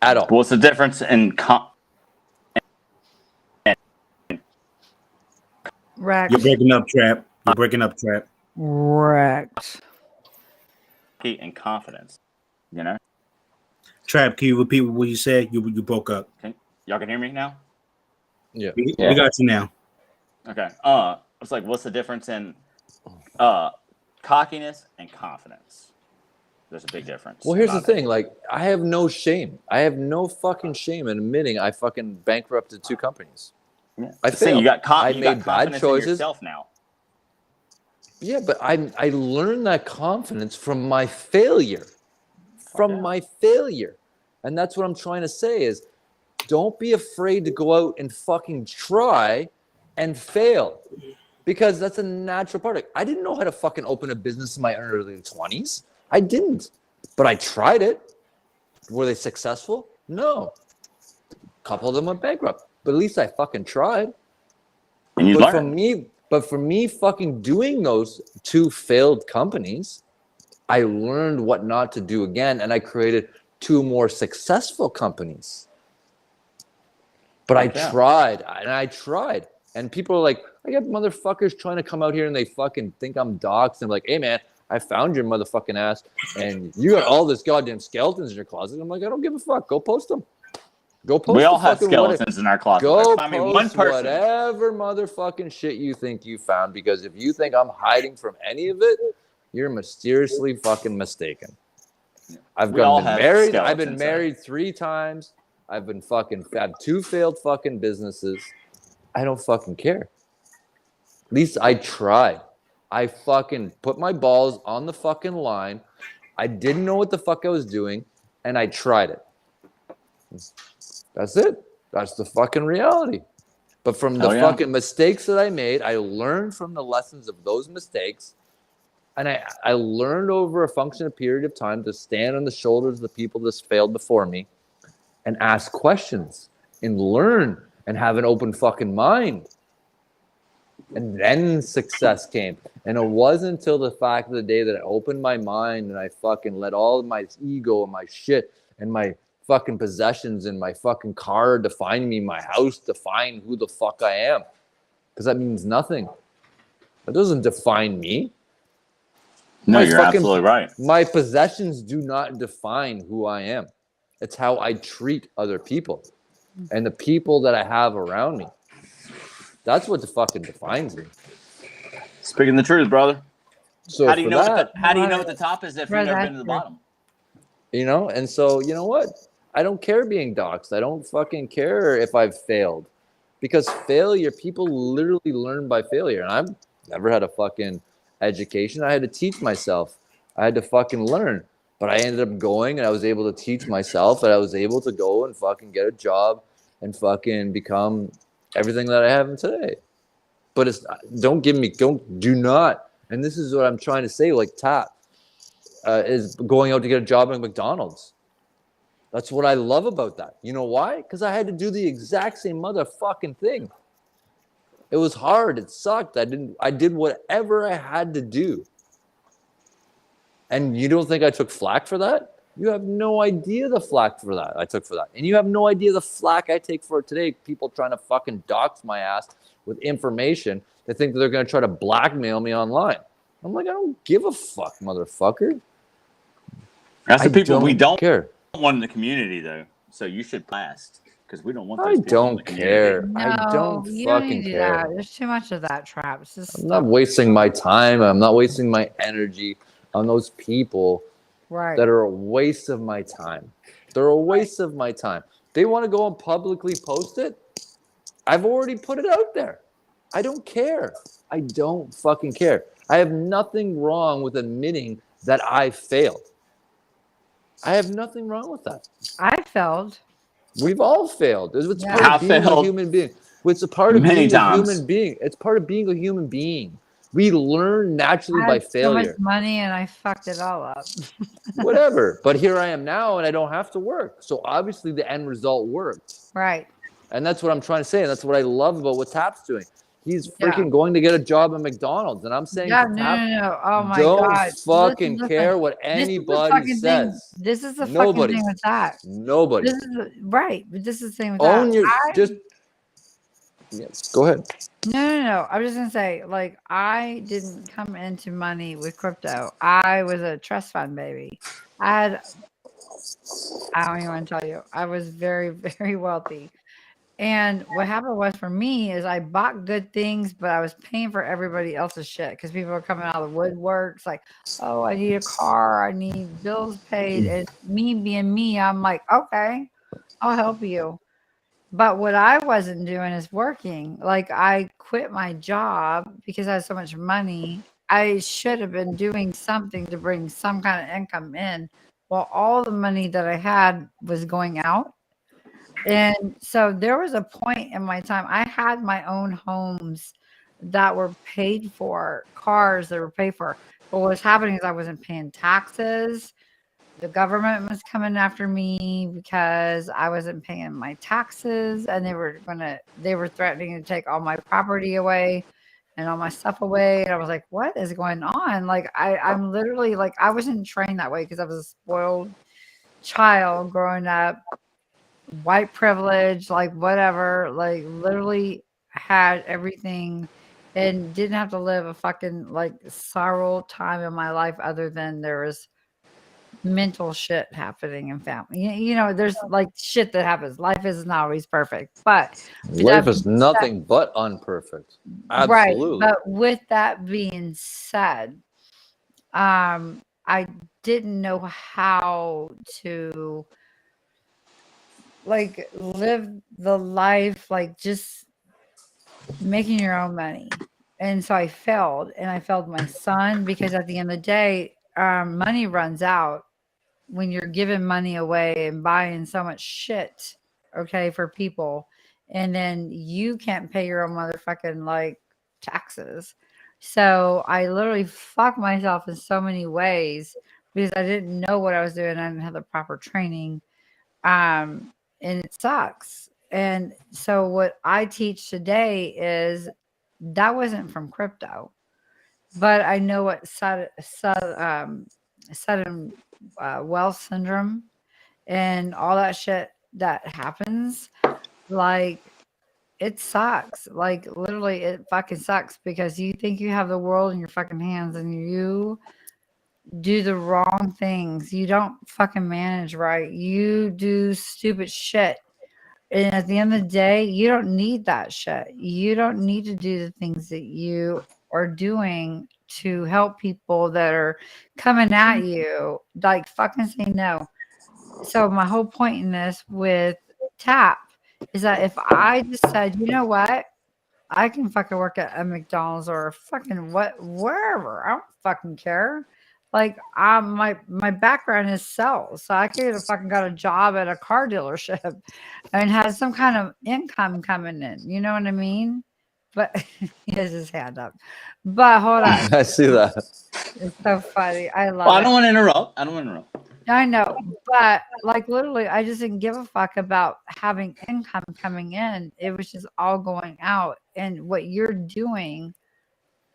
at all. What's the difference in Rex. You're breaking up, Trap. You're breaking up, Trap. Rex. and confidence? You know? Trap, can you repeat what you said? You broke up. Y'all can hear me now? Yeah. We got you now. Okay. It's like, what's the difference in cockiness and confidence? There's a big difference. Well, here's the thing. Like, I have no shame. I have no fucking shame in admitting I fucking bankrupted 2 companies. Yeah. I failed. You got I you made got bad choices. in yourself now. Yeah, but I learned that confidence from my failure. My failure. And that's what I'm trying to say is don't be afraid to go out and fucking try and fail. Because that's a natural part of it. I didn't know how to fucking open a business in my early 20s. I didn't. But I tried it. Were they successful? No. A couple of them went bankrupt. But at least I fucking tried. And you learned. But for me fucking doing those 2 failed companies, I learned what not to do again, and I created 2 more successful companies. But I tried, and people are like, I got motherfuckers trying to come out here and they fucking think I'm doxxed, and like, hey man, I found your motherfucking ass, and you got all this goddamn skeletons in your closet. I'm like, I don't give a fuck. Go post them. Go post. We all have skeletons in our closet. Go I mean, post one person. whatever motherfucking shit you think you found, because if you think I'm hiding from any of it, you're mysteriously fucking mistaken. I've been married. I've been married 3 times. I've been fucking had 2 failed fucking businesses. I don't fucking care. At least I tried. I fucking put my balls on the fucking line. I didn't know what the fuck I was doing, and I tried it. That's it. That's the fucking reality. But from the fucking mistakes that I made, I learned from the lessons of those mistakes. And I learned over a functional period of time to stand on the shoulders of the people that failed before me and ask questions and learn and have an open fucking mind. And then success came. And it wasn't until the fact of the day that I opened my mind and I fucking let all of my ego and my shit and my fucking possessions and my fucking car define me, my house define who the fuck I am. Because that means nothing. That doesn't define me. No, you're absolutely right. My possessions do not define who I am. It's how I treat other people and the people that I have around me. That's what fucking defines me. Speaking the truth, brother. So how do you know what the top is if you've never been to the bottom? You know, and so you know what? I don't care being doxxed. I don't fucking care if I've failed. Because failure, people literally learn by failure. And I've never had a fucking education. I had to teach myself. I had to fucking learn. But I ended up going and I was able to teach myself, and I was able to go and fucking get a job and fucking become everything that I have today. But it's do not. And this is what I'm trying to say, like Tap is going out to get a job at McDonald's. That's what I love about that. You know why? Because I had to do the exact same motherfucking thing. It was hard. It sucked. I did whatever I had to do. And you don't think I took flack for that? You have no idea the flack for that I took for that. And you have no idea the flack I take for it today. People trying to fucking dox my ass with information. They think that they're going to try to blackmail me online. I'm like, I don't give a fuck, motherfucker. That's the people we don't care. Want in the community, though. So you should blast, because we don't want those I people don't in the community. care. I don't you fucking don't need to do care. that. There's too much of that, Traps. I'm not wasting my time. I'm not wasting my energy on those people that are a waste of my time. They're a waste of my time. They want to go and publicly post it. I've already put it out there. I don't care. I don't fucking care. I have nothing wrong with admitting that I failed. I have nothing wrong with that. I failed. We've all failed. It's part of being a human being. It's a part of being a human being. It's part of being a human being. We learn naturally I by had so much failure. money and I fucked it all up. Whatever. But here I am now and I don't have to work. So obviously the end result worked. Right. And that's what I'm trying to say. And that's what I love about what Tap's doing. He's Yeah. freaking going to get a job at McDonald's. And I'm saying Yeah, to no, Tap, no. Oh my don't God. fucking Listen. care what This is the anybody fucking thing. says. This is the Nobody. fucking thing with that. Nobody. This is right. But this is the thing with Own that. your just yes, go ahead. No. I was just gonna say, like, I didn't come into money with crypto. I was a trust fund baby. I don't even want to tell you. I was very, very wealthy. And what happened was for me is I bought good things, but I was paying for everybody else's shit because people were coming out of the woodworks like, oh, I need a car, I need bills paid. And me being me, I'm like, okay, I'll help you. But what I wasn't doing is working. Like I quit my job because I had so much money. I should have been doing something to bring some kind of income in. Well, all the money that I had was going out. And so there was a point in my time, I had my own homes that were paid for, cars that were paid for. But what was happening is I wasn't paying taxes. The government was coming after me because I wasn't paying my taxes, and they were threatening to take all my property away and all my stuff away. And I was like, what is going on? Like I'm literally like, I wasn't trained that way because I was a spoiled child growing up. White privilege, like whatever, like literally had everything and didn't have to live a fucking like sorrow time in my life other than there was mental shit happening in family. You know, there's like shit that happens. Life is not always perfect, but Life is nothing but unperfect. Absolutely. Right. But with that being said, I didn't know how to like live the life, like just making your own money. And so I failed, and I failed my son because at the end of the day, money runs out when you're giving money away and buying so much shit, okay, for people. And then you can't pay your own motherfucking like taxes. So I literally fucked myself in so many ways because I didn't know what I was doing. I didn't have the proper training. And it sucks. And so what I teach today is that wasn't from crypto, but I know what sudden wealth syndrome and all that shit that happens. Like it sucks. Like literally, it fucking sucks because you think you have the world in your fucking hands and you do the wrong things. You don't fucking manage right. You do stupid shit. And at the end of the day, you don't need that shit. You don't need to do the things that you are doing to help people that are coming at you. Like fucking say no. So my whole point in this with Tap is that if I just said, you know what? I can fucking work at a McDonald's or fucking wherever. I don't fucking care. Like my background is sales, so I could have fucking got a job at a car dealership and had some kind of income coming in. You know what I mean? But he has his hand up. But hold on. I see that. It's so funny. I love Well, I it. don't want to interrupt. I don't want to interrupt. I know, but like literally, I just didn't give a fuck about having income coming in. It was just all going out. And what you're doing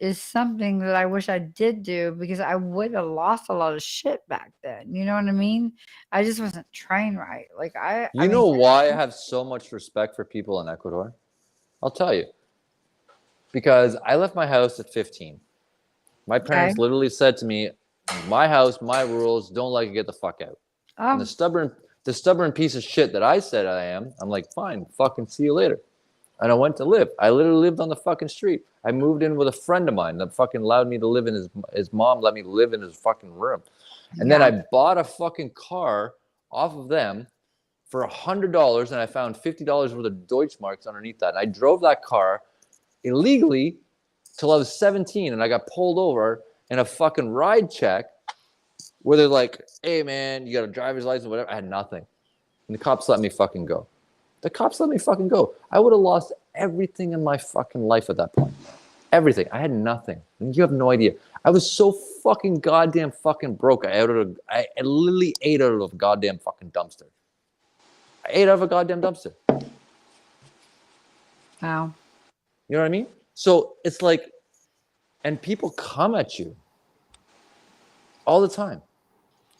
is something that I wish I did do because I would have lost a lot of shit back then. You know what I mean? I just wasn't trained right. Like I know why I have so much respect for people in Ecuador? I'll tell you. Because I left my house at 15. My parents literally said to me, my house, my rules, don't like it, get the fuck out. And the stubborn piece of shit that I said I am, I'm like, fine, fucking see you later. And I went to live. I literally lived on the fucking street. I moved in with a friend of mine that fucking allowed me to live in his mom let me live in his fucking room. And then I bought a fucking car off of them for $100, and I found $50 worth of Deutschmarks underneath that. And I drove that car illegally till I was 17, and I got pulled over in a fucking ride check where they're like, hey man, you got a driver's license, whatever. I had nothing. And the cops let me fucking go. I would have lost everything in my fucking life at that point. everything. I had nothing. You have no idea. I was so fucking goddamn fucking broke. I literally ate out of a goddamn fucking dumpster. I ate out of a goddamn dumpster. Wow. You know what I mean? So it's like, and people come at you all the time.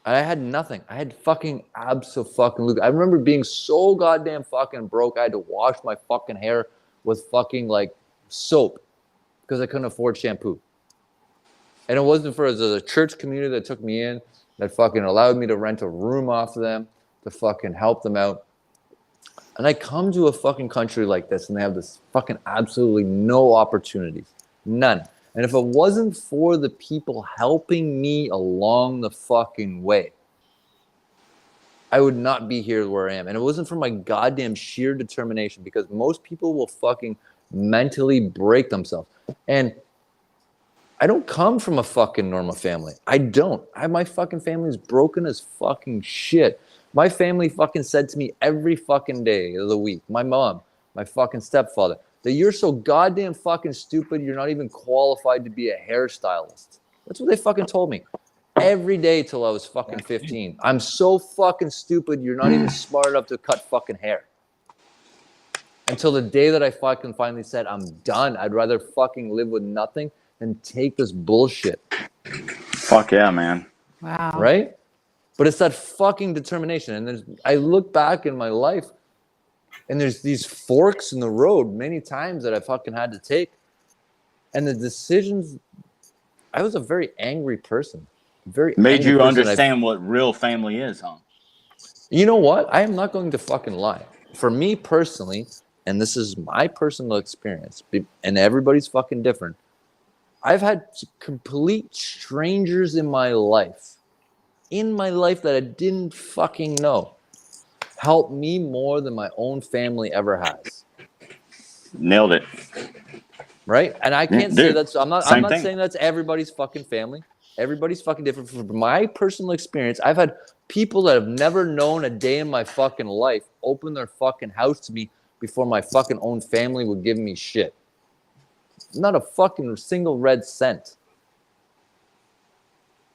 And I had nothing. I had fucking abso-fucking-lutely. I remember being so goddamn fucking broke. I had to wash my fucking hair with fucking like soap because I couldn't afford shampoo. And it wasn't for the church community that took me in, that fucking allowed me to rent a room off of them, to fucking help them out. And I come to a fucking country like this and they have this fucking absolutely no opportunities. None. And if it wasn't for the people helping me along the fucking way, I would not be here where I am. And it wasn't for my goddamn sheer determination, because most people will fucking mentally break themselves. And I don't come from a fucking normal family. I don't. My fucking family is broken as fucking shit. My family fucking said to me every fucking day of the week, my mom, my fucking stepfather, that you're so goddamn fucking stupid, you're not even qualified to be a hairstylist. That's what they fucking told me every day till I was fucking 15. I'm so fucking stupid, you're not even smart enough to cut fucking hair. Until the day that I fucking finally said, I'm done. I'd rather fucking live with nothing than take this bullshit. Fuck yeah, man. Wow. Right? But it's that fucking determination. And I look back in my life, and there's these forks in the road many times that I fucking had to take. And the decisions, I was a very angry person. Made you understand what real family is, huh? You know what? I am not going to fucking lie. For me personally, and this is my personal experience, and everybody's fucking different, I've had complete strangers in my life that I didn't fucking know help me more than my own family ever has. Nailed it. Right? And I can't say that's, I'm not thing. saying that's everybody's fucking family. Everybody's fucking different. From my personal experience, I've had people that have never known a day in my fucking life open their fucking house to me before my fucking own family would give me shit. Not a fucking single red cent.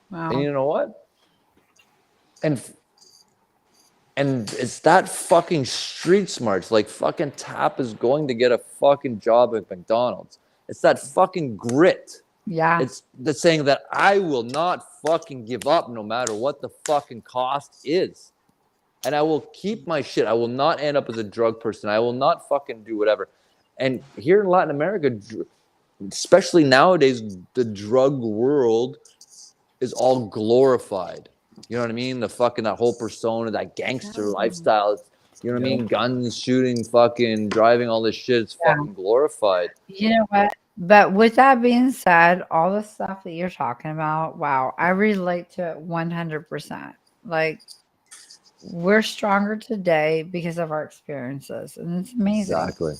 Wow. And you know what? And it's that fucking street smarts. Like fucking Tap is going to get a fucking job at McDonald's. It's that fucking grit. Yeah. It's the saying that I will not fucking give up no matter what the fucking cost is. And I will keep my shit. I will not end up as a drug person. I will not fucking do whatever. And here in Latin America, especially nowadays, the drug world is all glorified. You know what I mean? The fucking, that whole persona, that gangster lifestyle. You know what I mean? Guns, shooting, fucking driving, all this shit. It's fucking glorified. You know what? But with that being said, all the stuff that you're talking about, wow, I relate to it 100%. Like, we're stronger today because of our experiences, and it's amazing. Exactly.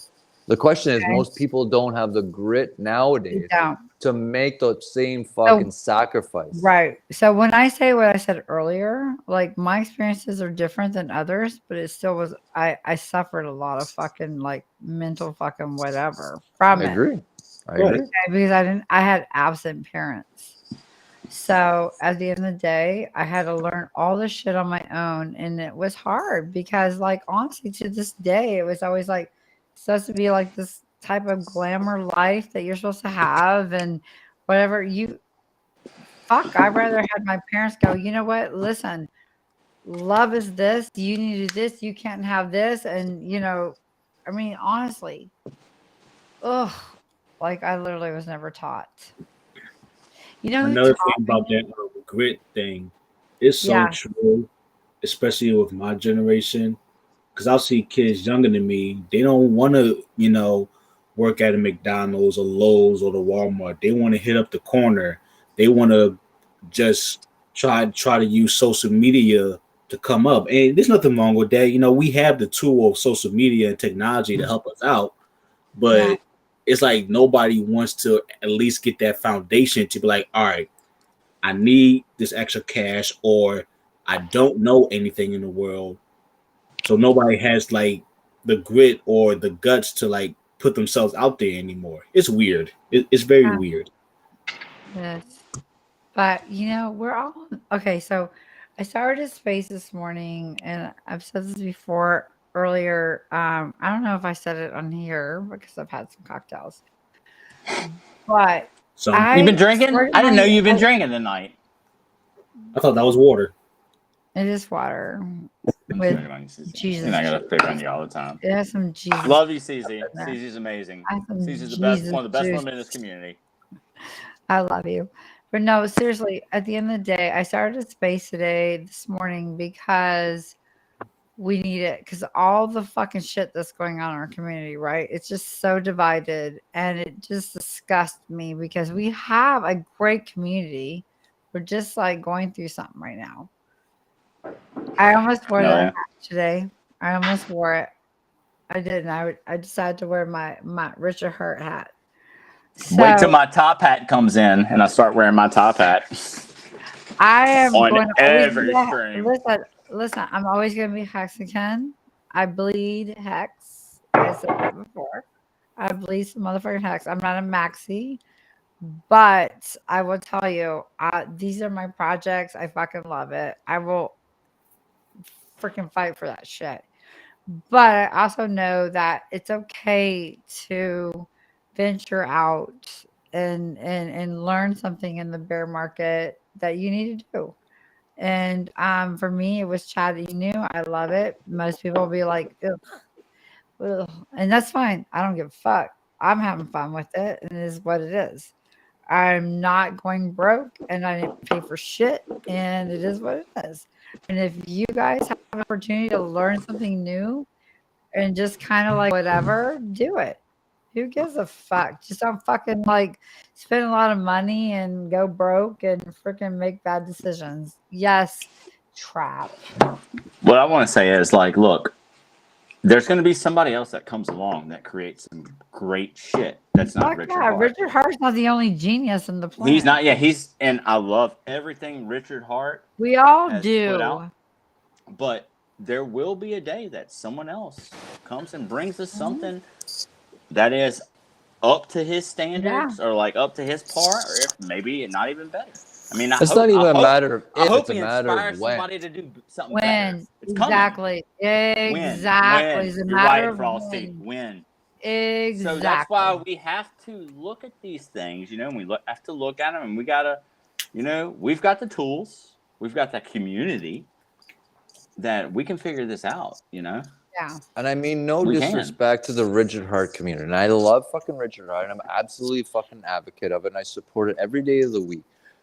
The question is, most people don't have the grit nowadays to make the same fucking sacrifice. Right. So when I say what I said earlier, like my experiences are different than others, but it still was, I suffered a lot of fucking like mental fucking whatever from it. I agree. Okay, because I had absent parents. So at the end of the day, I had to learn all this shit on my own. And it was hard because, like, honestly, to this day, it was always like, it's supposed to be like this type of glamour life that you're supposed to have and whatever. I'd rather had my parents go, you know what? Listen, love is this. You need to do this. You can't have this. And, you know, I mean, honestly, like I literally was never taught. You know, another thing about that grit thing, it's so true, especially with my generation, because I'll see kids younger than me. They don't want to, you know, work at a McDonald's or Lowe's or the Walmart. They want to hit up the corner. They want to just try to use social media to come up. And there's nothing wrong with that. You know, we have the tool of social media and technology to help us out, but it's like nobody wants to at least get that foundation to be like, all right, I need this extra cash, or I don't know anything in the world. So nobody has like the grit or the guts to like put themselves out there anymore. It's weird. It's very weird. Yes. But we're all okay. So I started a space this morning, and I've said this before earlier. I don't know if I said it on here because I've had some cocktails. But You've been drinking? I didn't know you've been I- drinking tonight. I thought that was water. It is water I'm with picking on you, Cece. Jesus. You're not gonna pick on you all the time. It has some Jesus. Love you, Cece. in there. Cece's amazing. I have some Cece's the best, Jesus one of the best juice. women in this community. I love you. But no, seriously, at the end of the day, I started a space this morning because we need it. Because all the fucking shit that's going on in our community, right? It's just so divided. And it just disgusts me because we have a great community. We're just like going through something right now. I almost wore that hat today. I almost wore it. I didn't. I decided to wear my Richard Hurt hat. Wait till my top hat comes in and I start wearing my top hat. I am on going to every always stream. listen, I'm always going to be HEXing. I bleed hex. I said that before. I bleed some motherfucking hex. I'm not a maxi, but I will tell you, these are my projects. I fucking love it. I will freaking fight for that shit. But I also know that it's okay to venture out and learn something in the bear market that you need to do. And for me, it was chatting new. I love it. Most people will be like, ugh, ugh. And that's fine. I don't give a fuck. I'm having fun with it, and it is what it is. I'm not going broke, and I didn't pay for shit, and it is what it is. And if you guys have an opportunity to learn something new and just kind of like whatever, do it. Who gives a fuck? Just don't fucking like spend a lot of money and go broke and freaking make bad decisions. Yes, trap. What I want to say is like, look, there's going to be somebody else that comes along that creates some great shit. That's not Richard Hart. Richard Hart's not the only genius in the planet. He's not. Yeah, and I love everything Richard Hart. We all has do. put out, but there will be a day that someone else comes and brings us something that is up to his standards or like up to his par, or if maybe not even better. I mean, It's not even a matter of if, it's a matter of when. somebody to do something When better. It's exactly, coming. exactly. When. It's a You're matter right, of Frosty. When. Exactly. So that's why we have to look at these things, and we have to look at them, and we gotta, we've got the tools, we've got that community that we can figure this out, Yeah. And I mean, no disrespect to the Richard Hart community. And I love fucking Richard Hart. And I'm absolutely fucking advocate of it. And I support it every day of the week.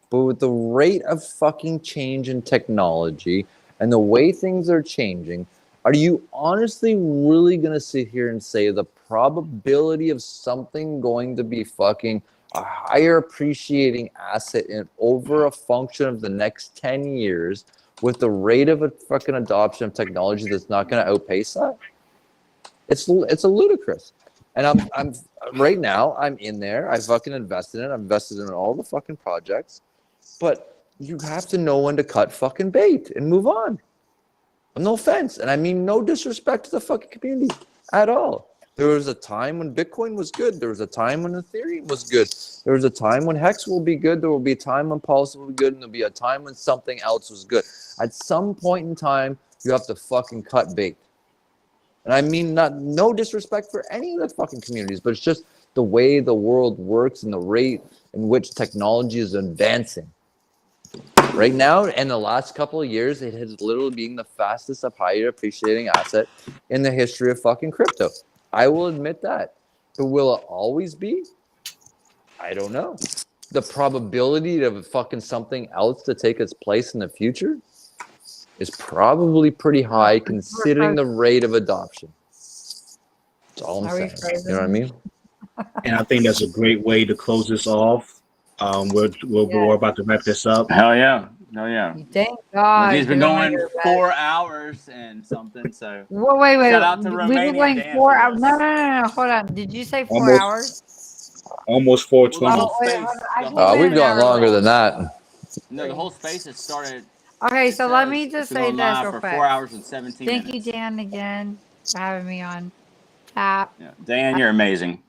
But with the rate of fucking change in technology and the way things are changing, are you honestly really going to sit here and say the probability of something going to be fucking a higher appreciating asset in over a function of the next 10 years with the rate of a fucking adoption of technology that's not going to outpace that? It's a ludicrous. And I'm right now I'm in there. I fucking invested in it. I'm invested in all the fucking projects. But you have to know when to cut fucking bait and move on. No offense. And I mean no disrespect to the fucking community at all. There was a time when Bitcoin was good. There was a time when Ethereum was good. There was a time when Hex will be good. There will be a time when Pulse will be good. And there'll be a time when something else was good. At some point in time, you have to fucking cut bait. And I mean no disrespect for any of the fucking communities, but it's just the way the world works and the rate in which technology is advancing. Right now, in the last couple of years, it has literally been the fastest up higher appreciating asset in the history of fucking crypto. I will admit that. But will it always be? I don't know. The probability of fucking something else to take its place in the future is probably pretty high considering the rate of adoption. That's all I'm saying. You know what I mean? And I think that's a great way to close this off. We're about to wrap this up. Hell yeah. Hell yeah. Thank God. He's been going 4 hours and something, so. Well, wait. Shout out to We've been going Dan 4 hours. No. Hold on. Did you say 4 hours? Almost 420. We've gone longer than that. No, the whole space has started. Okay, so let me just say this real for quick. 4 hours and 17 Thank minutes. you, Dan, again for having me on. Tap. Yeah. Dan, you're amazing.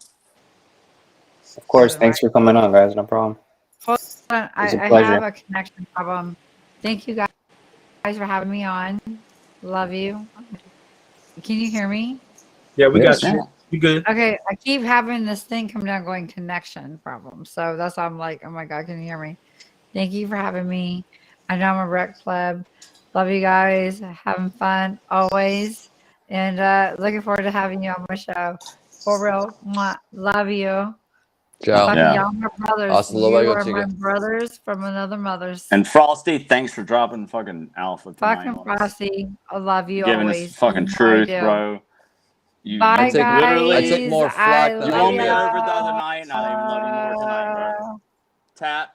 Of course. Thanks for coming on, guys. No problem. Hold on. I It's a have pleasure. a connection problem. Thank you guys for having me on. Love you. Can you hear me? Yeah, we Yes. got you. You good? Okay, I keep having this thing come down going connection problem. So that's why I'm like, oh my God, can you hear me? Thank you for having me. I know I'm a rec pleb. Love you guys. Having fun always. And looking forward to having you on my show. For real. Mwah. Love you. Ciao. Fucking Yeah. y'all my brothers. Hasta You luego, are my chica. brothers from another mother's. And Frosty, thanks for dropping fucking alpha tonight. Fucking on us. Frosty. I love you Giving always. us fucking You know I truth, do. bro. You Bye, I take guys. literally more flack than you I won do me good. over the other night, and I even love you more tonight, bro. Tap,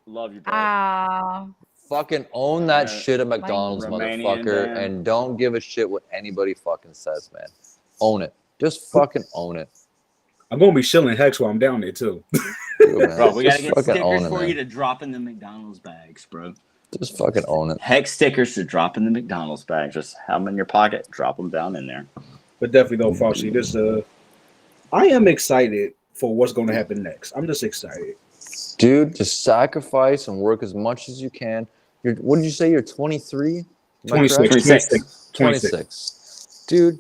love you, bro. Fucking own that Yeah. shit at McDonald's, Romanian motherfucker, Dan. and don't give a shit what anybody fucking says, man. Own it. Just fucking own it. I'm gonna be shilling Hex while I'm down there too. Dude, man, Bro, we gotta just get fucking own stickers it, for man. you to drop in the McDonald's bags, bro. Just fucking own it. Hex stickers to drop in the McDonald's bag. Just have them in your pocket, drop them down in there. But definitely though, Fauci, this I am excited for what's gonna happen next. I'm just excited. Dude, just sacrifice and work as much as you can. What did you say? You're 23? 26. 26. Dude,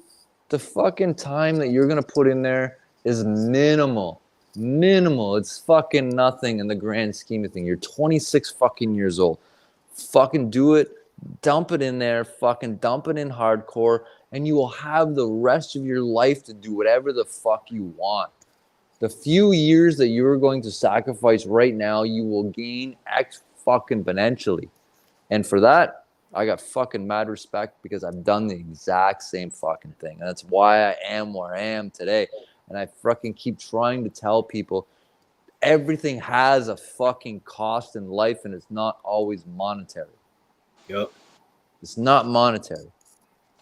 the fucking time that you're going to put in there is minimal. Minimal. It's fucking nothing in the grand scheme of things. You're 26 fucking years old. Fucking do it. Dump it in there. Fucking dump it in hardcore. And you will have the rest of your life to do whatever the fuck you want. The few years that you're going to sacrifice right now, you will gain X fucking exponentially. And for that, I got fucking mad respect because I've done the exact same fucking thing. And that's why I am where I am today. And I fucking keep trying to tell people everything has a fucking cost in life and it's not always monetary. Yep. It's not monetary.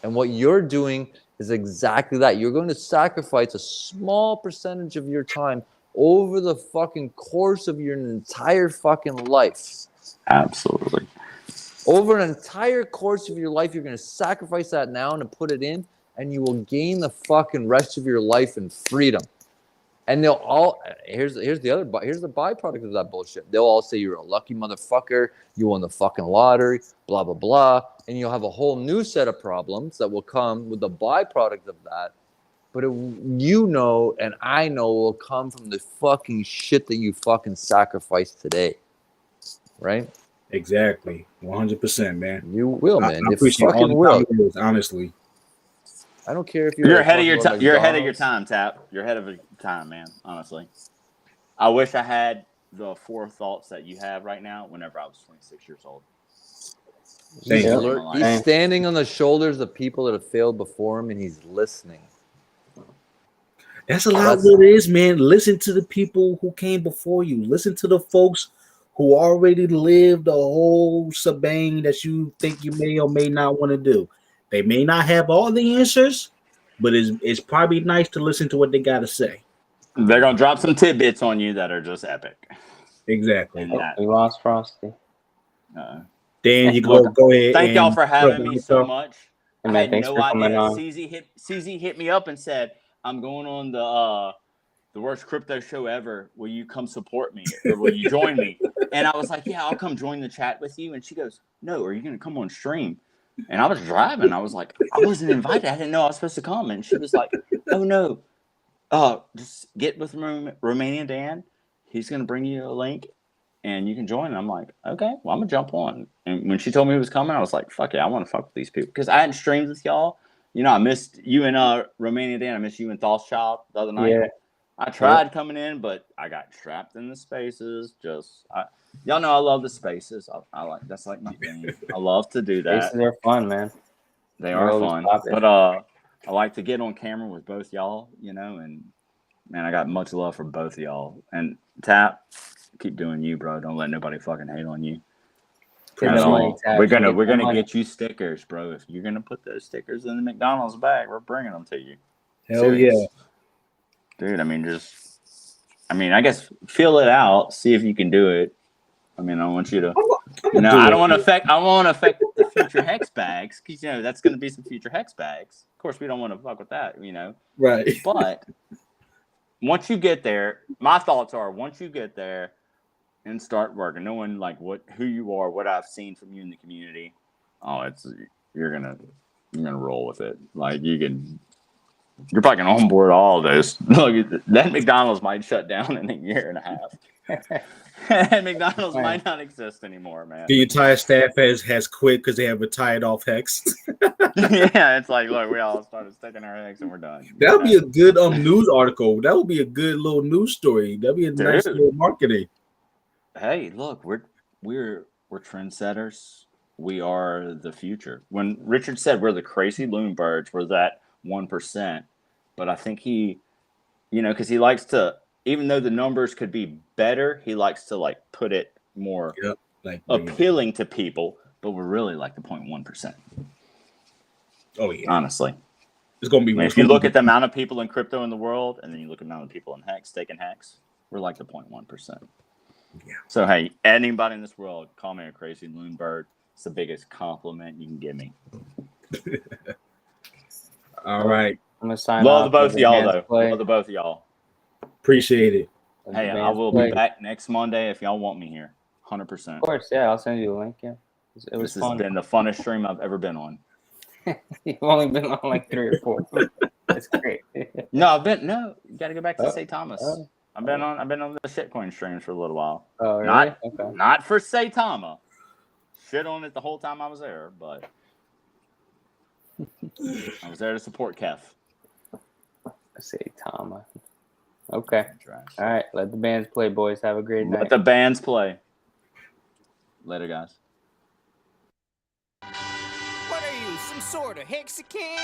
And what you're doing is exactly that. You're going to sacrifice a small percentage of your time over the fucking course of your entire fucking life. Absolutely. Over an entire course of your life, you're going to sacrifice that now and put it in, and you will gain the fucking rest of your life in freedom. And they'll all here's the byproduct of that bullshit. They'll all say you're a lucky motherfucker, you won the fucking lottery, blah blah blah, and you'll have a whole new set of problems that will come with the byproduct of that. But you know, and I know, will come from the fucking shit that you fucking sacrificed today, right? Exactly, 100%, man. You will, man. I You appreciate fucking all will. the comments, honestly. I don't care if You're ahead of your time. You're ahead of your time, Tap. You're ahead of your time, man. Honestly, I wish I had the forethoughts that you have right now. Whenever I was 26 years old, He's standing on the shoulders of people that have failed before him, and he's listening. That's a lot what it is, man. Listen to the people who came before you. Listen to the folks who already lived the whole shebang that you think you may or may not want to do. They may not have all the answers, but it's probably nice to listen to what they got to say. they're gonna drop some tidbits on you that are just epic. Exactly. We lost Frosty. Dan, you go ahead. Thank y'all for having me so much. Hey, I man, had thanks no for coming idea. on. CZ hit me up and said, "I'm going on the worst crypto show ever. Will you come support me or will you join me?" And I was like, "Yeah, I'll come join the chat with you." And she goes, "No, are you going to come on stream?" And I was driving. I was like, I wasn't invited. I didn't know I was supposed to come. And she was like, "Oh no, just get with Romanian Dan. He's going to bring you a link and you can join." And I'm like, "Okay, well, I'm going to jump on." And when she told me he was coming, I was like, "Fuck yeah, I want to fuck with these people." Because I hadn't streamed with y'all. You know, I missed you and Romanian Dan. I missed you and Thoughts Child the other night. Yeah. I tried coming in, but I got trapped in the spaces. Y'all know I love the spaces. I like that's like my thing. I love to do that. Spaces are fun, man. They They're are always fun. popping. But I like to get on camera with both y'all, you know, and man, I got much love for both of y'all. And Tap, keep doing you, bro. Don't let nobody fucking hate on you. At all. We're gonna get you stickers, bro. If you're gonna put those stickers in the McDonald's bag, we're bringing them to you. Hell Serious. yeah. Dude, I guess feel it out, see if you can do it. I mean, I want you to, I don't want to affect the future hex bags, because that's going to be some future hex bags. Of course, we don't want to fuck with that, Right. But once you get there, my thoughts are once you get there and start working, knowing like who you are, what I've seen from you in the community, you're gonna roll with it. Like you're probably gonna onboard all of this. Look, that McDonald's might shut down in a year and a half. And McDonald's might not exist anymore, man. The entire staff has quit because they have retired off Hex. Yeah, it's like, look, we all started sticking our Hex and we're done. That would be a good news article. That would be a good little news story. That'd be a nice little marketing. Hey, look, we're trendsetters. We are the future. When Richard said we're the crazy loon birds, we're that 1%. But I think he, because he likes to, even though the numbers could be better, he likes to like put it more appealing to people. But we're really like the 0.1%. Oh yeah, honestly, it's gonna be. If you look at the amount of people in crypto in the world, and then you look at the amount of people in Hex, staking Hex, we're like the 0.1%. Yeah. So hey, anybody in this world, call me a crazy loon bird. It's the biggest compliment you can give me. All right. I'm gonna sign Love off. the both of y'all though. Love the both of y'all. Appreciate it. Hey, I will be back next Monday if y'all want me here. 100%. Of course, yeah. I'll send you a link. Yeah. It was this fun. has been the funnest stream I've ever been on. You've only been on like 3 or 4. That's great. No, you gotta go back to St. Thomas. I've been on the shitcoin streams for a little while. Oh, really? Not for Saitama. Shit on it the whole time I was there, but I was there to support Kev. Saitama. Okay. All right. Let the bands play, boys. Have a great night. Let the bands play. Later, guys. What are you, some sort of Hexacan?